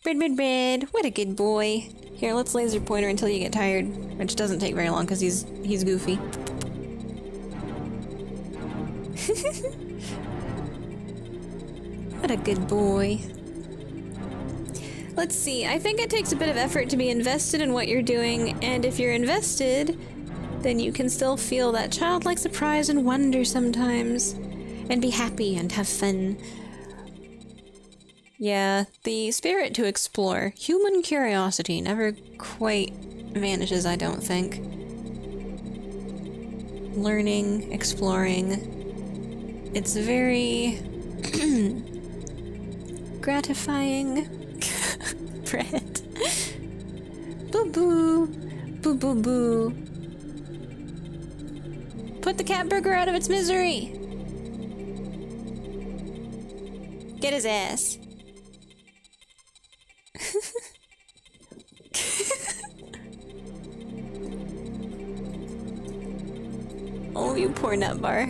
Bread, bread, bread. What a good boy. Here, let's laser pointer until you get tired. Which doesn't take very long because he's goofy. What a good boy. Let's see, I think it takes a bit of effort to be invested in what you're doing, and if you're invested, then you can still feel that childlike surprise and wonder sometimes, and be happy and have fun. Yeah, the spirit to explore, human curiosity, never quite vanishes, I don't think. Learning, exploring, it's very gratifying. Bread. Boo boo. Boo boo boo. Put the cat burger out of its misery. Get his ass. Oh, you poor nut bar.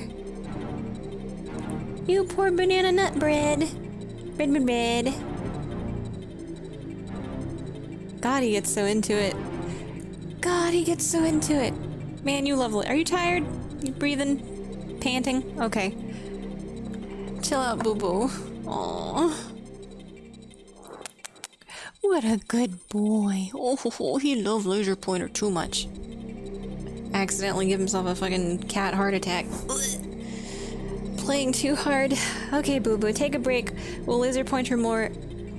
You poor banana nut bread. Bread, bread, bread. God, he gets so into it. God, he gets so into it. Man, you lovely. Are you tired? You breathing? Panting? Okay. Chill out, boo-boo. Aww. What a good boy. Oh, he loves laser pointer too much. Accidentally give himself a fucking cat heart attack. Playing too hard. Okay, boo-boo, take a break. We'll laser pointer more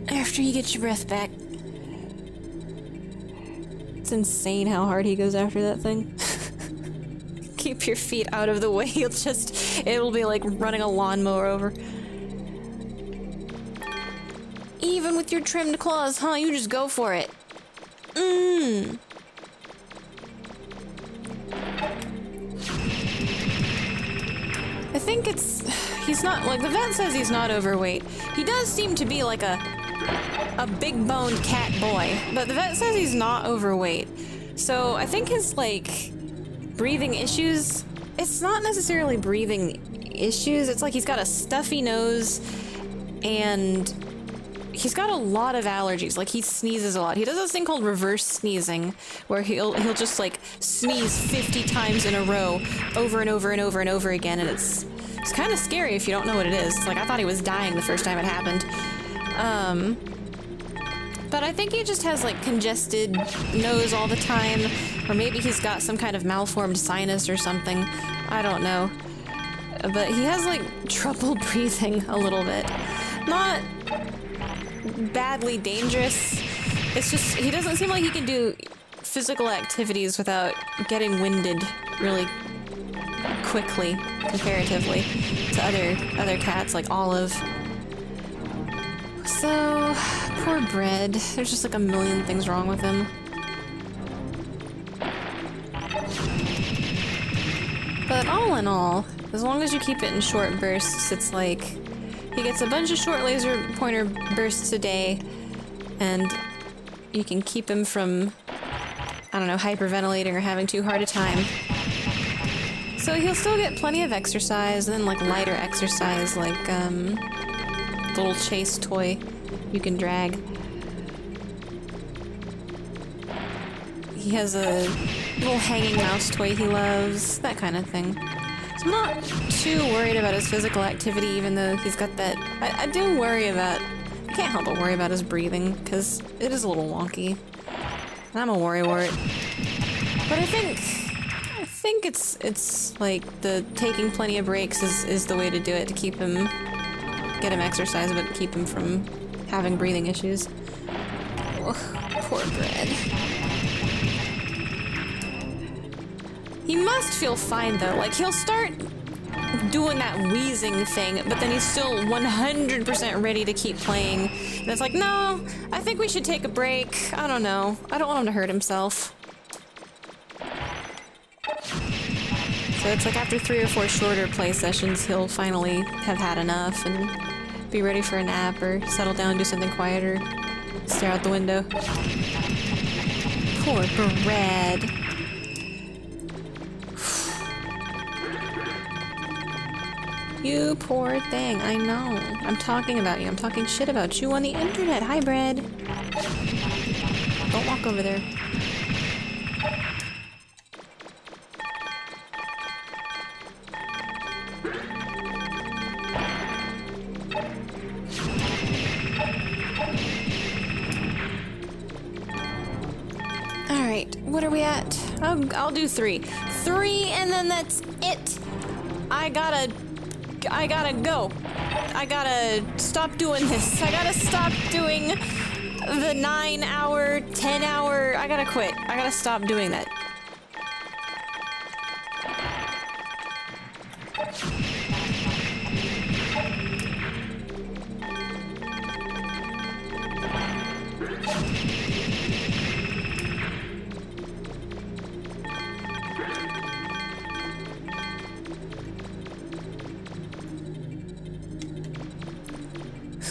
after you get your breath back. It's insane how hard he goes after that thing. Keep your feet out of the way. It'll be like running a lawnmower over. Even with your trimmed claws, huh? You just go for it. I think he's not, like, the vet says he's not overweight. He does seem to be like a big-boned cat boy, but the vet says he's not overweight. So I think his, like, breathing issues, it's not necessarily breathing issues, it's like he's got a stuffy nose and he's got a lot of allergies. Like, he sneezes a lot. He does this thing called reverse sneezing, where he'll just like sneeze 50 times in a row, over and over and over and over again, and it's kind of scary if you don't know what it is. It's like, I thought he was dying the first time it happened. But I think he just has like congested nose all the time, or maybe he's got some kind of malformed sinus or something. I don't know. But he has like trouble breathing a little bit. Not badly dangerous. It's just, he doesn't seem like he can do physical activities without getting winded really quickly, comparatively to other cats like Olive. So, poor Bread. There's just like a million things wrong with him. But all in all, as long as you keep it in short bursts, it's like he gets a bunch of short laser pointer bursts a day, and you can keep him from, I don't know, hyperventilating or having too hard a time. So he'll still get plenty of exercise, and then like lighter exercise, like little chase toy you can drag. He has a little hanging mouse toy he loves, that kind of thing. So I'm not too worried about his physical activity, even though he's got that... I do worry about... I can't help but worry about his breathing, because it is a little wonky. And I'm a worrywart. But I think it's like the taking plenty of breaks is the way to do it, to keep him... get him exercise, but keep him from having breathing issues. Ugh, poor Bread. He must feel fine though. Like, he'll start doing that wheezing thing, but then he's still 100% ready to keep playing. And it's like, no, I think we should take a break. I don't know. I don't want him to hurt himself. So it's like after 3 or 4 shorter play sessions, he'll finally have had enough and be ready for a nap or settle down, do something quieter, stare out the window. Poor Bread. You poor thing, I know. I'm talking about you. I'm talking shit about you on the internet. Hi, Bread. Don't walk over there. Alright, what are we at? I'll do 3. 3 and then that's it. I gotta go. I gotta stop doing this. I gotta stop doing the 9-hour, 10-hour. I gotta quit. I gotta stop doing that.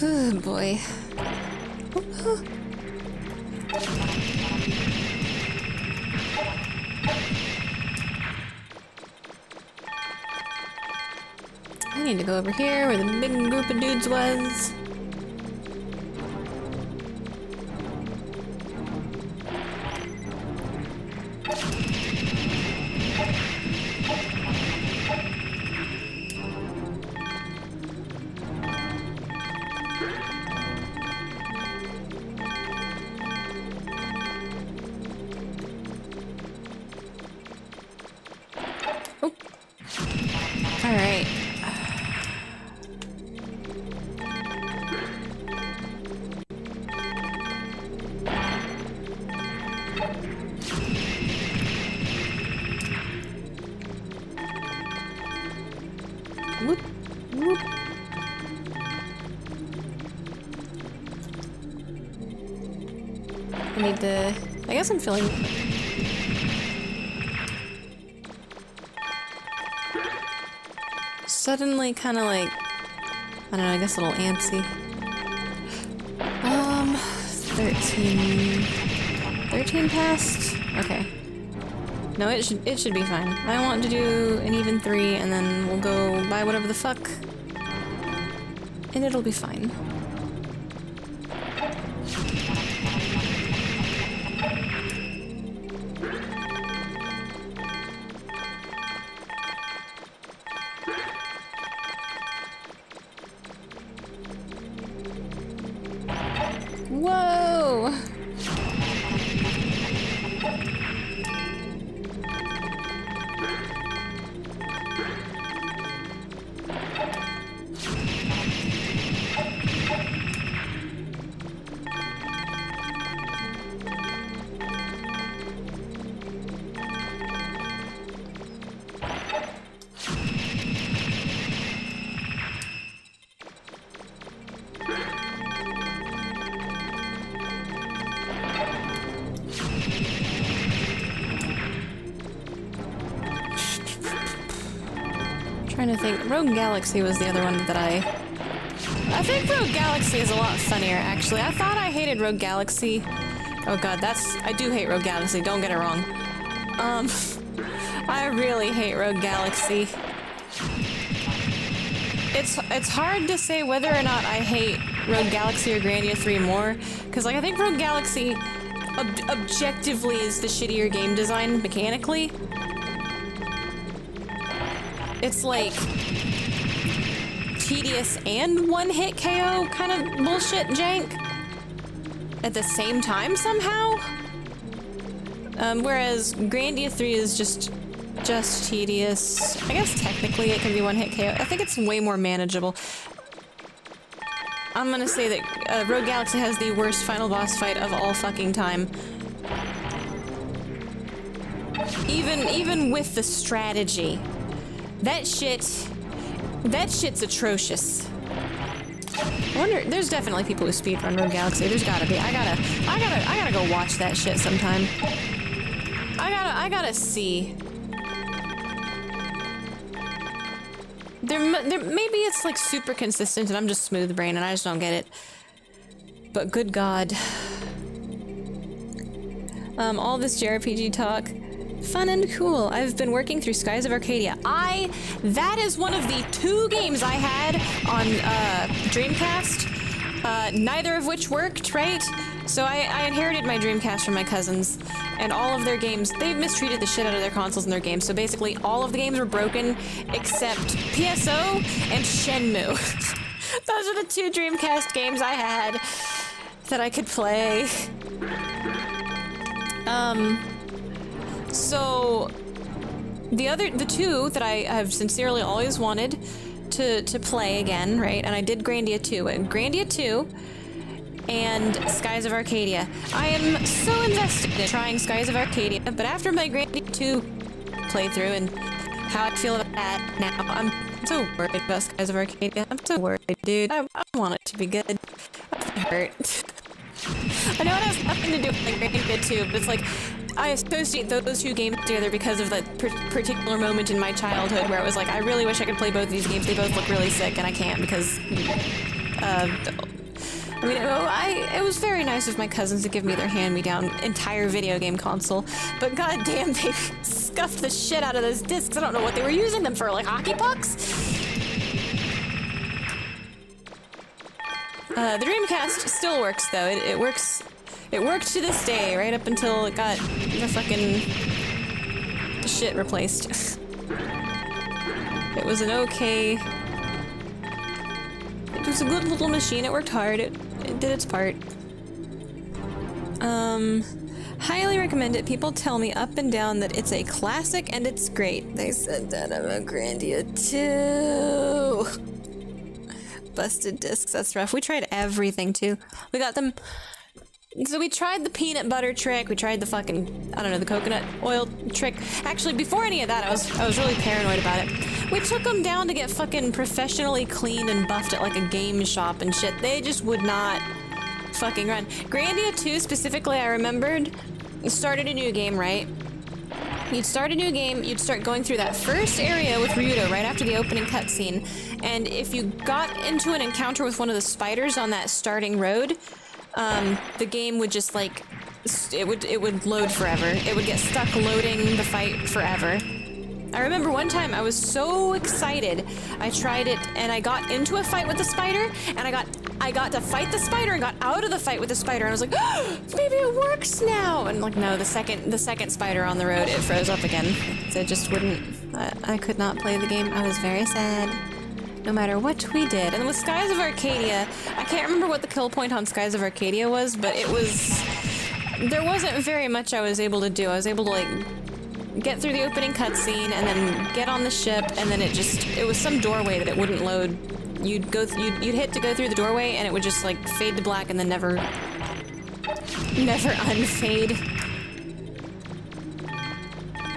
Oh boy. I need to go over here where the big group of dudes was. Alright. Whoop, whoop. I need to... I guess I'm feeling... suddenly kind of like, I don't know, I guess a little antsy. 13. 13 passed? Okay. No, it should be fine. I want to do an even 3 and then we'll go buy whatever the fuck. And it'll be fine. Whoa! Trying to think. Rogue Galaxy was the other one that I think Rogue Galaxy is a lot funnier, actually. I thought I hated Rogue Galaxy. Oh god, I do hate Rogue Galaxy, don't get it wrong. I really hate Rogue Galaxy. It's hard to say whether or not I hate Rogue Galaxy or Grandia 3 more, because like I think Rogue Galaxy objectively is the shittier game design mechanically. It's like tedious and one-hit KO kind of bullshit jank at the same time somehow. Whereas Grandia 3 is just tedious. I guess technically it can be one-hit KO. I think it's way more manageable. I'm gonna say that Rogue Galaxy has the worst final boss fight of all fucking time. Even with the strategy. That shit's atrocious. I wonder, there's definitely people who speedrun Rogue Galaxy. There's gotta be. I gotta go watch that shit sometime. I gotta see. Maybe it's like super consistent and I'm just smooth brain and I just don't get it. But good God. All this JRPG talk. Fun and cool. I've been working through Skies of Arcadia. That is one of the 2 games I had on Dreamcast, neither of which worked, right? So I inherited my Dreamcast from my cousins, and all of their games, they mistreated the shit out of their consoles and their games, so basically all of the games were broken except PSO and Shenmue. Those are the 2 Dreamcast games I had that I could play. So the 2 that I have sincerely always wanted to play again, right? And I did Grandia 2. Grandia 2 and Skies of Arcadia. I am so invested in trying Skies of Arcadia, but after my Grandia 2 playthrough and how I feel about that now, I'm so worried about Skies of Arcadia. I'm so worried, dude. I want it to be good. It hurt. I know it has nothing to do with like Grandia 2, but it's like I associate those 2 games together because of that particular moment in my childhood where it was like, I really wish I could play both of these games. They both look really sick, and I can't because, I mean, it was very nice of my cousins to give me their hand-me-down entire video game console, but goddamn, they scuffed the shit out of those discs. I don't know what they were using them for, like hockey pucks? The Dreamcast still works, though. It works. It worked to this day, right up until it got the fucking shit replaced. It was an okay... It was a good little machine. It worked hard. It did its part. Highly recommend it. People tell me up and down that it's a classic and it's great. They said that about Grandia too. Busted discs, that's rough. We tried everything too. We got them. So we tried the peanut butter trick, we tried the fucking, I don't know, the coconut oil trick. Actually, before any of that, I was really paranoid about it. We took them down to get fucking professionally cleaned and buffed at like a game shop and shit. They just would not fucking run. Grandia 2 specifically, I remembered, started a new game, right? You'd start a new game, you'd start going through that first area with Ryudo right after the opening cutscene, and if you got into an encounter with one of the spiders on that starting road, the game would just like, it would load forever. It would get stuck loading the fight forever. I remember one time I was so excited. I tried it and I got into a fight with the spider and I got to fight the spider and got out of the fight with the spider and I was like, oh, maybe it works now. And like, no, the second spider on the road, it froze up again. So it just wouldn't, I could not play the game. I was very sad. No matter what we did. And with Skies of Arcadia, I can't remember what the kill point on Skies of Arcadia was, but it was... There wasn't very much I was able to do. I was able to, like, get through the opening cutscene and then get on the ship, and then it was some doorway that it wouldn't load. You'd hit to go through the doorway, and it would just, like, fade to black and then never unfade.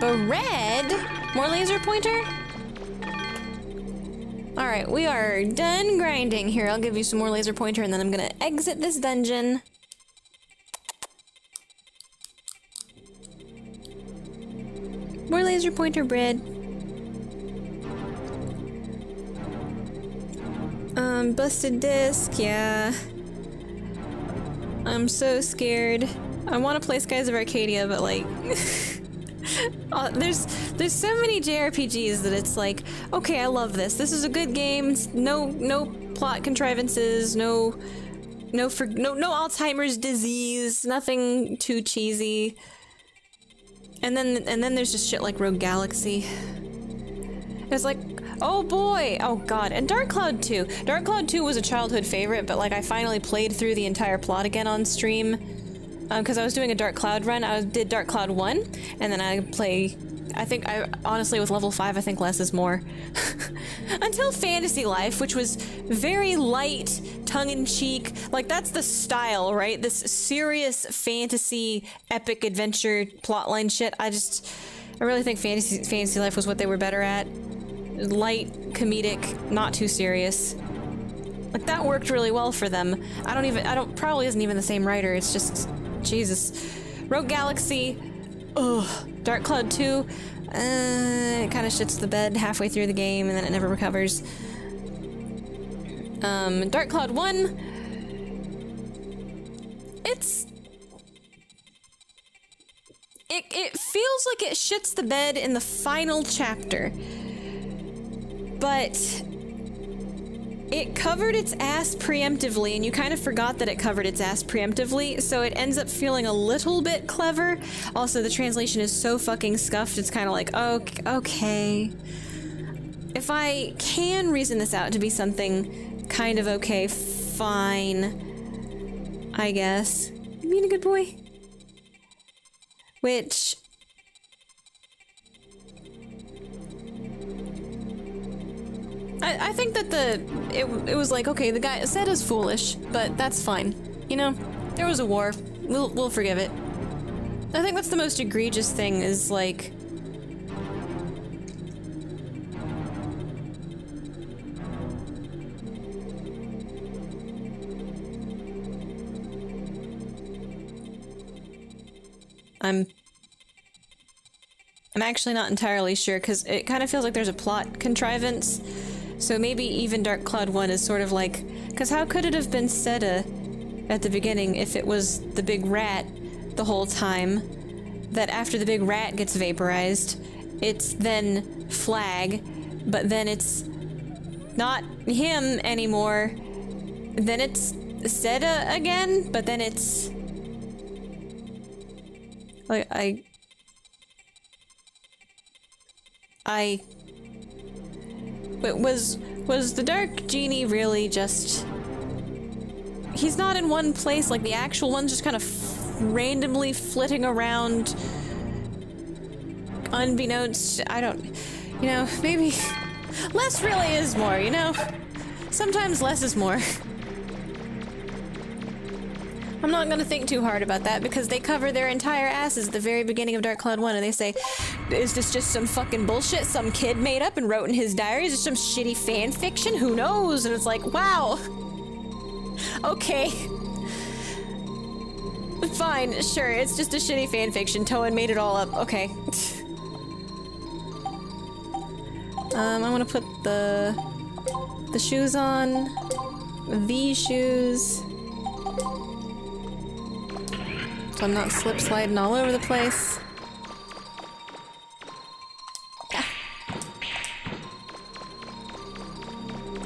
But red? More laser pointer? Alright, we are done grinding. Here, I'll give you some more laser pointer and then I'm gonna exit this dungeon. More laser pointer bread. Busted disc, yeah. I'm so scared. I want to play Skies of Arcadia, but like... there's so many JRPGs that it's like, okay, I love this. This is a good game. No plot contrivances. No Alzheimer's disease. Nothing too cheesy. And then there's just shit like Rogue Galaxy. It's like, oh boy, oh god, and Dark Cloud 2. Dark Cloud 2 was a childhood favorite, but like I finally played through the entire plot again on stream. Because I was doing a Dark Cloud run. I did Dark Cloud 1, and then I honestly, with level 5, I think less is more. Until Fantasy Life, which was very light, tongue-in-cheek. Like, that's the style, right? This serious fantasy, epic adventure plotline shit. I really think Fantasy Life was what they were better at. Light, comedic, not too serious. Like, that worked really well for them. Probably isn't even the same writer, it's just, Jesus. Rogue Galaxy, ugh. Dark Cloud 2, it kind of shits the bed halfway through the game and then it never recovers. Dark Cloud 1, it feels like it shits the bed in the final chapter, but it covered its ass preemptively, and you kind of forgot that it covered its ass preemptively, so it ends up feeling a little bit clever. Also, the translation is so fucking scuffed, it's kind of like, okay. If I can reason this out to be something kind of okay, fine, I guess. You being a good boy? Which... I think that it was like, okay, the guy said is foolish, but that's fine. You know, there was a war. We'll forgive it. I think that's the most egregious thing is like... I'm actually not entirely sure, because it kind of feels like there's a plot contrivance. So maybe even Dark Cloud 1 is sort of like... Because how could it have been Seta at the beginning if it was the big rat the whole time? That after the big rat gets vaporized, it's then Flag, but then it's not him anymore. Then it's Seta again, but then it's... Like, But was the Dark Genie really just... He's not in one place, like the actual one's just kind of randomly flitting around unbeknownst... I don't... You know, maybe... Less really is more, you know? Sometimes less is more. I'm not gonna think too hard about that because they cover their entire asses at the very beginning of Dark Cloud 1 and they say, is this just some fucking bullshit some kid made up and wrote in his diary? Is it some shitty fan fiction? Who knows? And it's like, wow. Okay. Fine, sure, it's just a shitty fan fiction. Toan made it all up. Okay. I want to put the shoes on. These shoes. So I'm not slip sliding all over the place.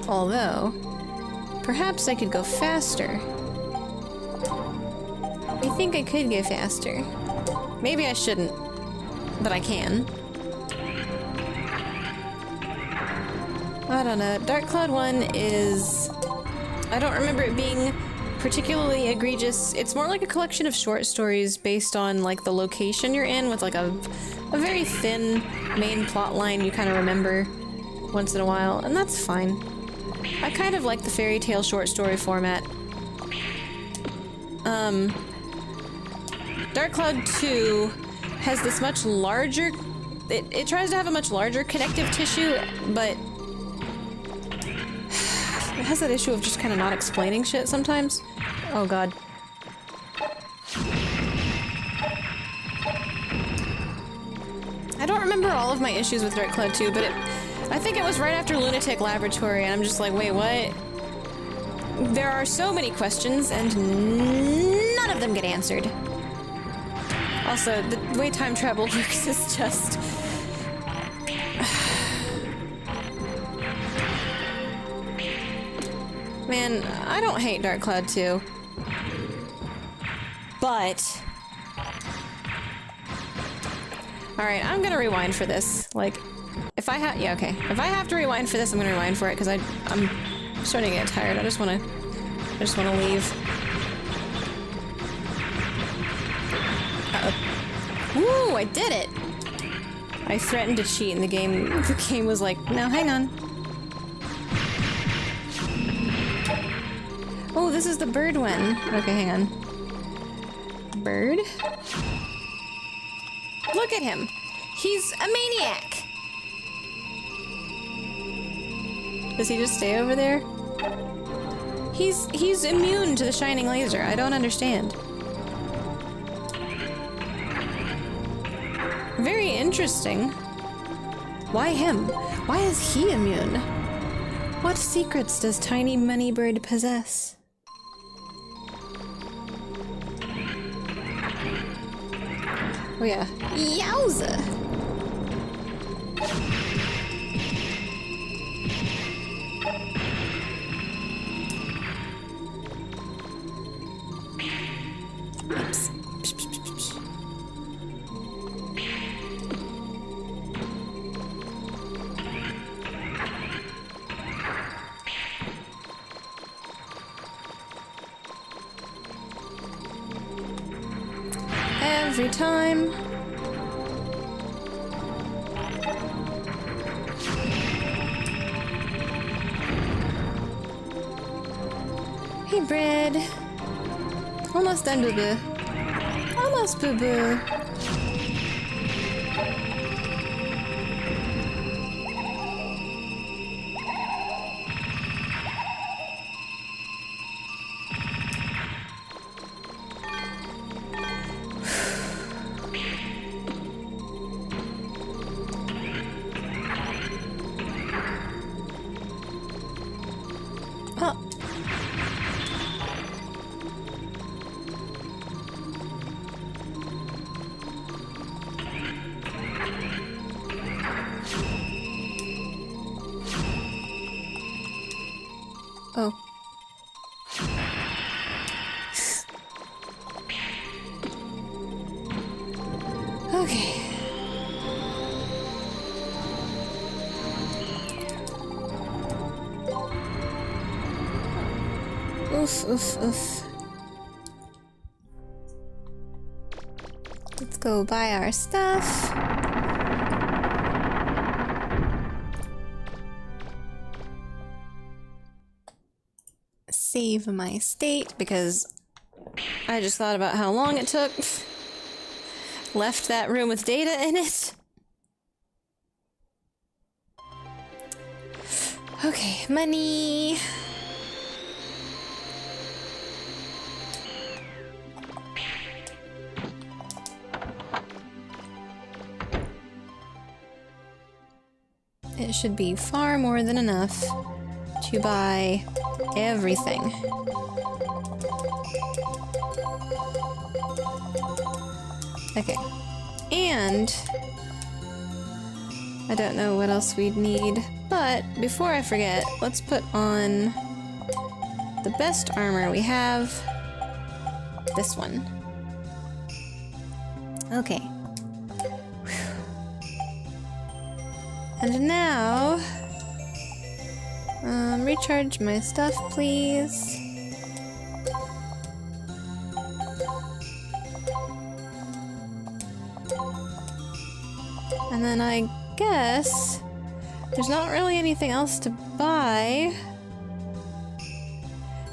Although, perhaps I could go faster. I think I could go faster. Maybe I shouldn't, but I can. I don't know. Dark Cloud 1 is... I don't remember it being particularly egregious. It's more like a collection of short stories based on like the location you're in with like a very thin main plot line you kind of remember once in a while, and that's fine. I kind of like the fairy tale short story format. Dark Cloud 2 has this much larger... It tries to have a much larger connective tissue, but it has that issue of just kind of not explaining shit sometimes. Oh god. I don't remember all of my issues with Dark Cloud 2, but I think it was right after Lunatic Laboratory, and I'm just like, wait, what? There are so many questions, and none of them get answered. Also, the way time travel works is just... Man, I don't hate Dark Cloud 2. But... Alright, I'm gonna rewind for this. Like, if I have... Yeah, okay. If I have to rewind for this, I'm gonna rewind for it, because I'm starting to get tired. I just wanna leave. Uh-oh. Woo! I did it! I threatened to cheat and the game was like, no, hang on. Oh, this is the bird one. Okay, hang on. Bird? Look at him! He's a maniac! Does he just stay over there? He's immune to the shining laser. I don't understand. Very interesting. Why him? Why is he immune? What secrets does Tiny Moneybird possess? Oh yeah. Yowza! Oops. Psh, psh, psh, psh. Every time. Hey, bread. Almost done, boo boo. Almost, boo boo. Oh. Oh. Okay. Oof, oof, oof. Let's go buy our stuff. Save my state because I just thought about how long it took. Left that room with data in it. Okay, money. It should be far more than enough to buy everything. Okay. And I don't know what else we'd need, but before I forget, let's put on the best armor we have. This one. Okay. And now, recharge my stuff, please. And then I guess there's not really anything else to buy.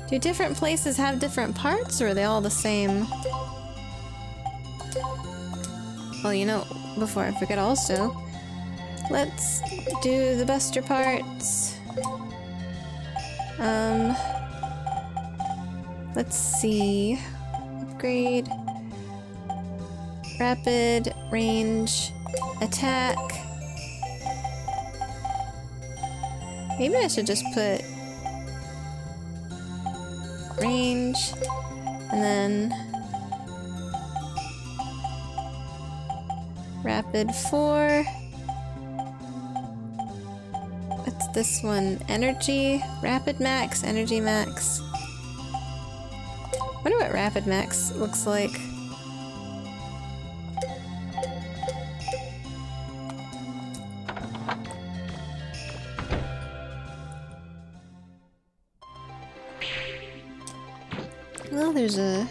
Do different places have different parts, or are they all the same? Well, you know, before I forget also, let's do the buster parts. Let's see. Upgrade. Rapid, range, attack. Maybe I should just put range, and then rapid 4. What's this one? Energy? Rapid max? Energy max? I wonder what rapid max looks like. Well, there's a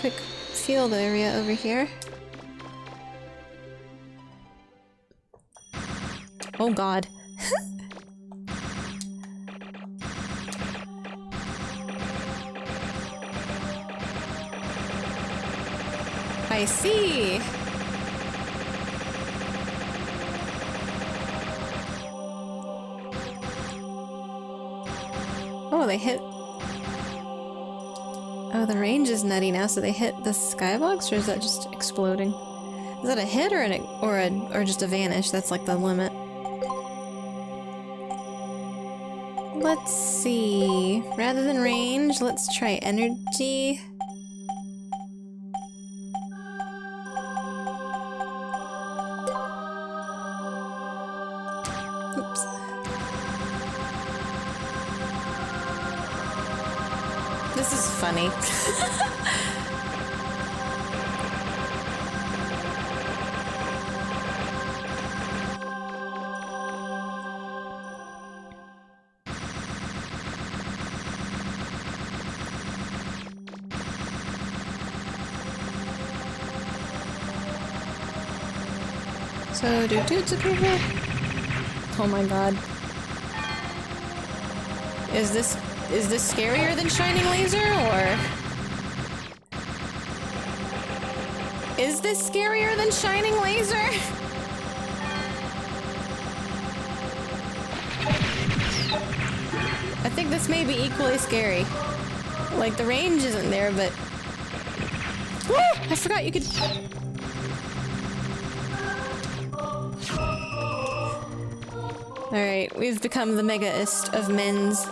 quick field area over here. Oh god. I see. Oh, they hit... Oh, the range is nutty now, so they hit the skybox, or is that just exploding? Is that a hit or just a vanish? That's like the limit. Let's see. Rather than range, let's try energy. Oops. This is funny. So, do dudes appear here? Oh my god. Is this scarier than Shining Laser, or... Is this scarier than Shining Laser? I think this may be equally scary. Like, the range isn't there, but... Woo! I forgot you could... Alright, we've become the megaist of men's.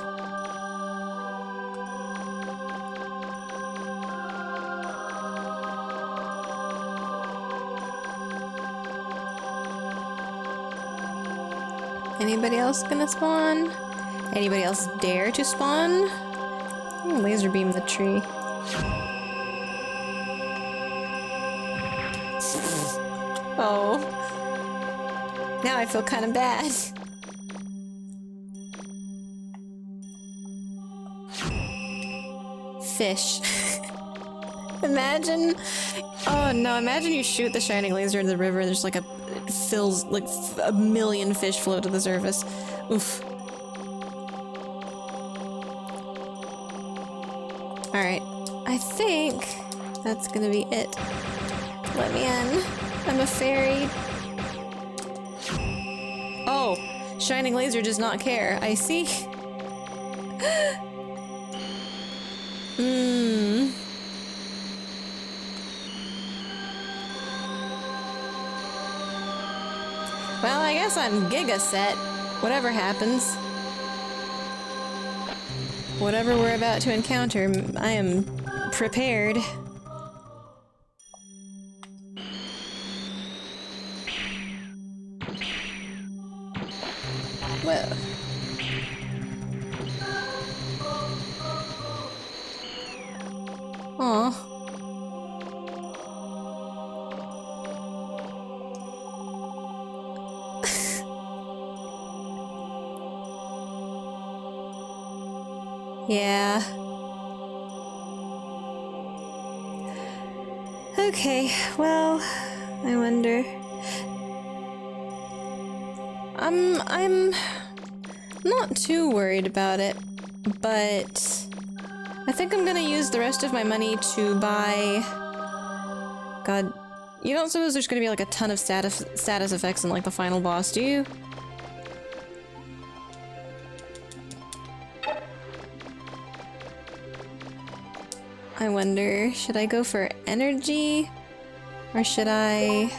Anybody else gonna spawn? Anybody else dare to spawn? I'm gonna laser beam the tree. Oh. Now I feel kind of bad. Fish. Imagine... Oh no, imagine you shoot the shining laser into the river and there's like a... It fills like a million fish float to the surface. Oof. Alright. I think that's gonna be it. Let me in. I'm a fairy. Oh! Shining laser does not care. I see. Hmm. Well, I guess I'm giga set. Whatever happens. Whatever we're about to encounter, I am prepared. Well. Aw. Yeah. Okay, well, I wonder. I'm not too worried about it, but I think I'm gonna use the rest of my money to buy... God, you don't suppose there's gonna be like a ton of status effects in like the final boss, do you? I wonder, should I go for energy? Or should I...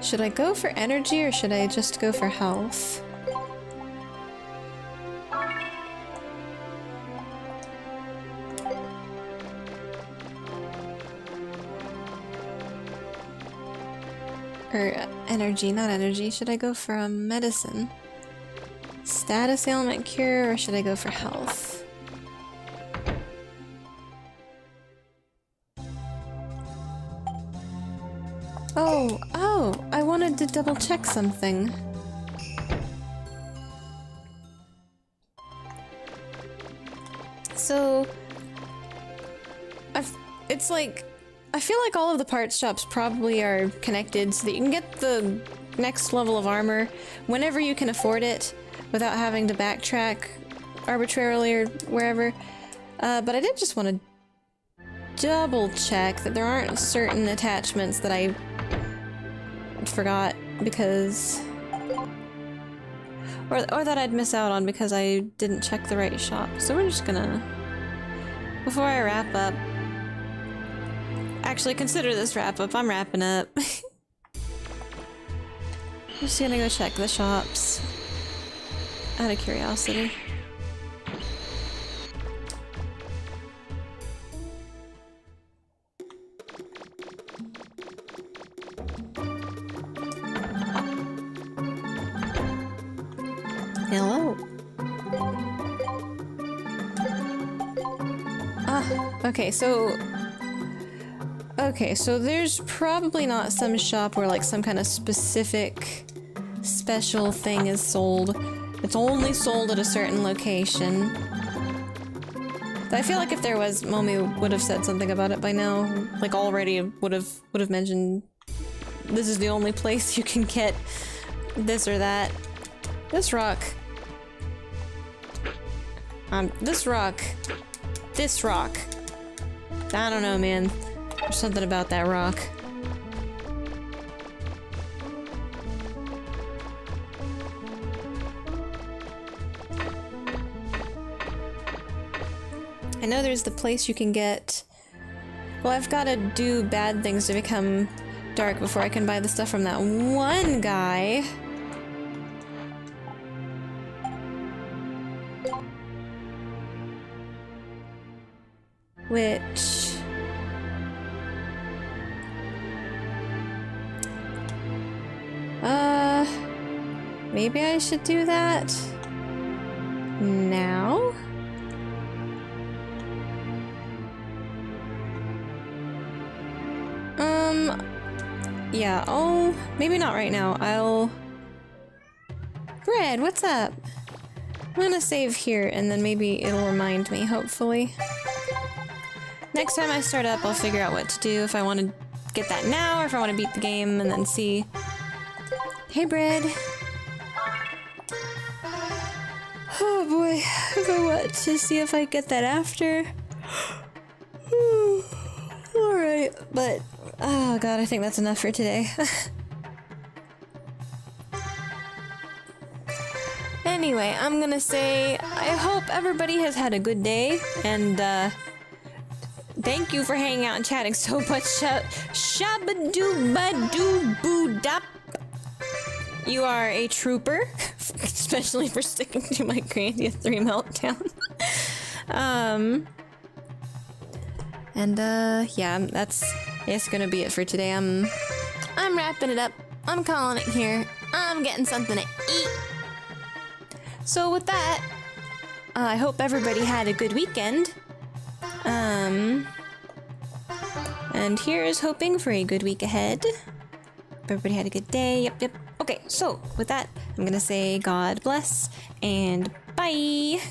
Should I go for energy or should I just go for health? Or energy, not energy. Should I go for medicine? Status ailment cure or should I go for health? Oh, I wanted to double check something. So, it's like, I feel like all of the parts shops probably are connected so that you can get the next level of armor whenever you can afford it without having to backtrack arbitrarily or wherever. But I did just want to double check that there aren't certain attachments that I forgot because... Or that I'd miss out on because I didn't check the right shop. So we're just gonna... Before I wrap up... Actually, consider this wrap up. I'm wrapping up. I'm just gonna go check the shops. Out of curiosity. Hello. Okay, so... Okay, so there's probably not some shop where like some kind of specific special thing is sold. It's only sold at a certain location. I feel like if there was, Momi would have said something about it by now. Like already would have mentioned this is the only place you can get this or that. This rock. This rock. This rock. I don't know, man. There's something about that rock. I know there's the place you can get... Well, I've got to do bad things to become dark before I can buy the stuff from that one guy. Which... Maybe I should do that now? Yeah, maybe not right now. Bread, what's up? I'm gonna save here and then maybe it'll remind me, hopefully. Next time I start up, I'll figure out what to do, if I want to get that now or if I want to beat the game and then see. Hey, Bread. Oh boy, if I want to see if I get that after. Alright, but oh god, I think that's enough for today. Anyway, I'm gonna say I hope everybody has had a good day, and thank you for hanging out and chatting so much. Shabba-doo-ba-doo-boo-dap. You are a trooper, especially for sticking to my Grandia 3 meltdown. Yeah, it's gonna be it for today. I'm wrapping it up. I'm calling it here. I'm getting something to eat. So with that, I hope everybody had a good weekend. And here's hoping for a good week ahead. Hope everybody had a good day. Yep. Okay, so with that, I'm gonna say God bless and bye.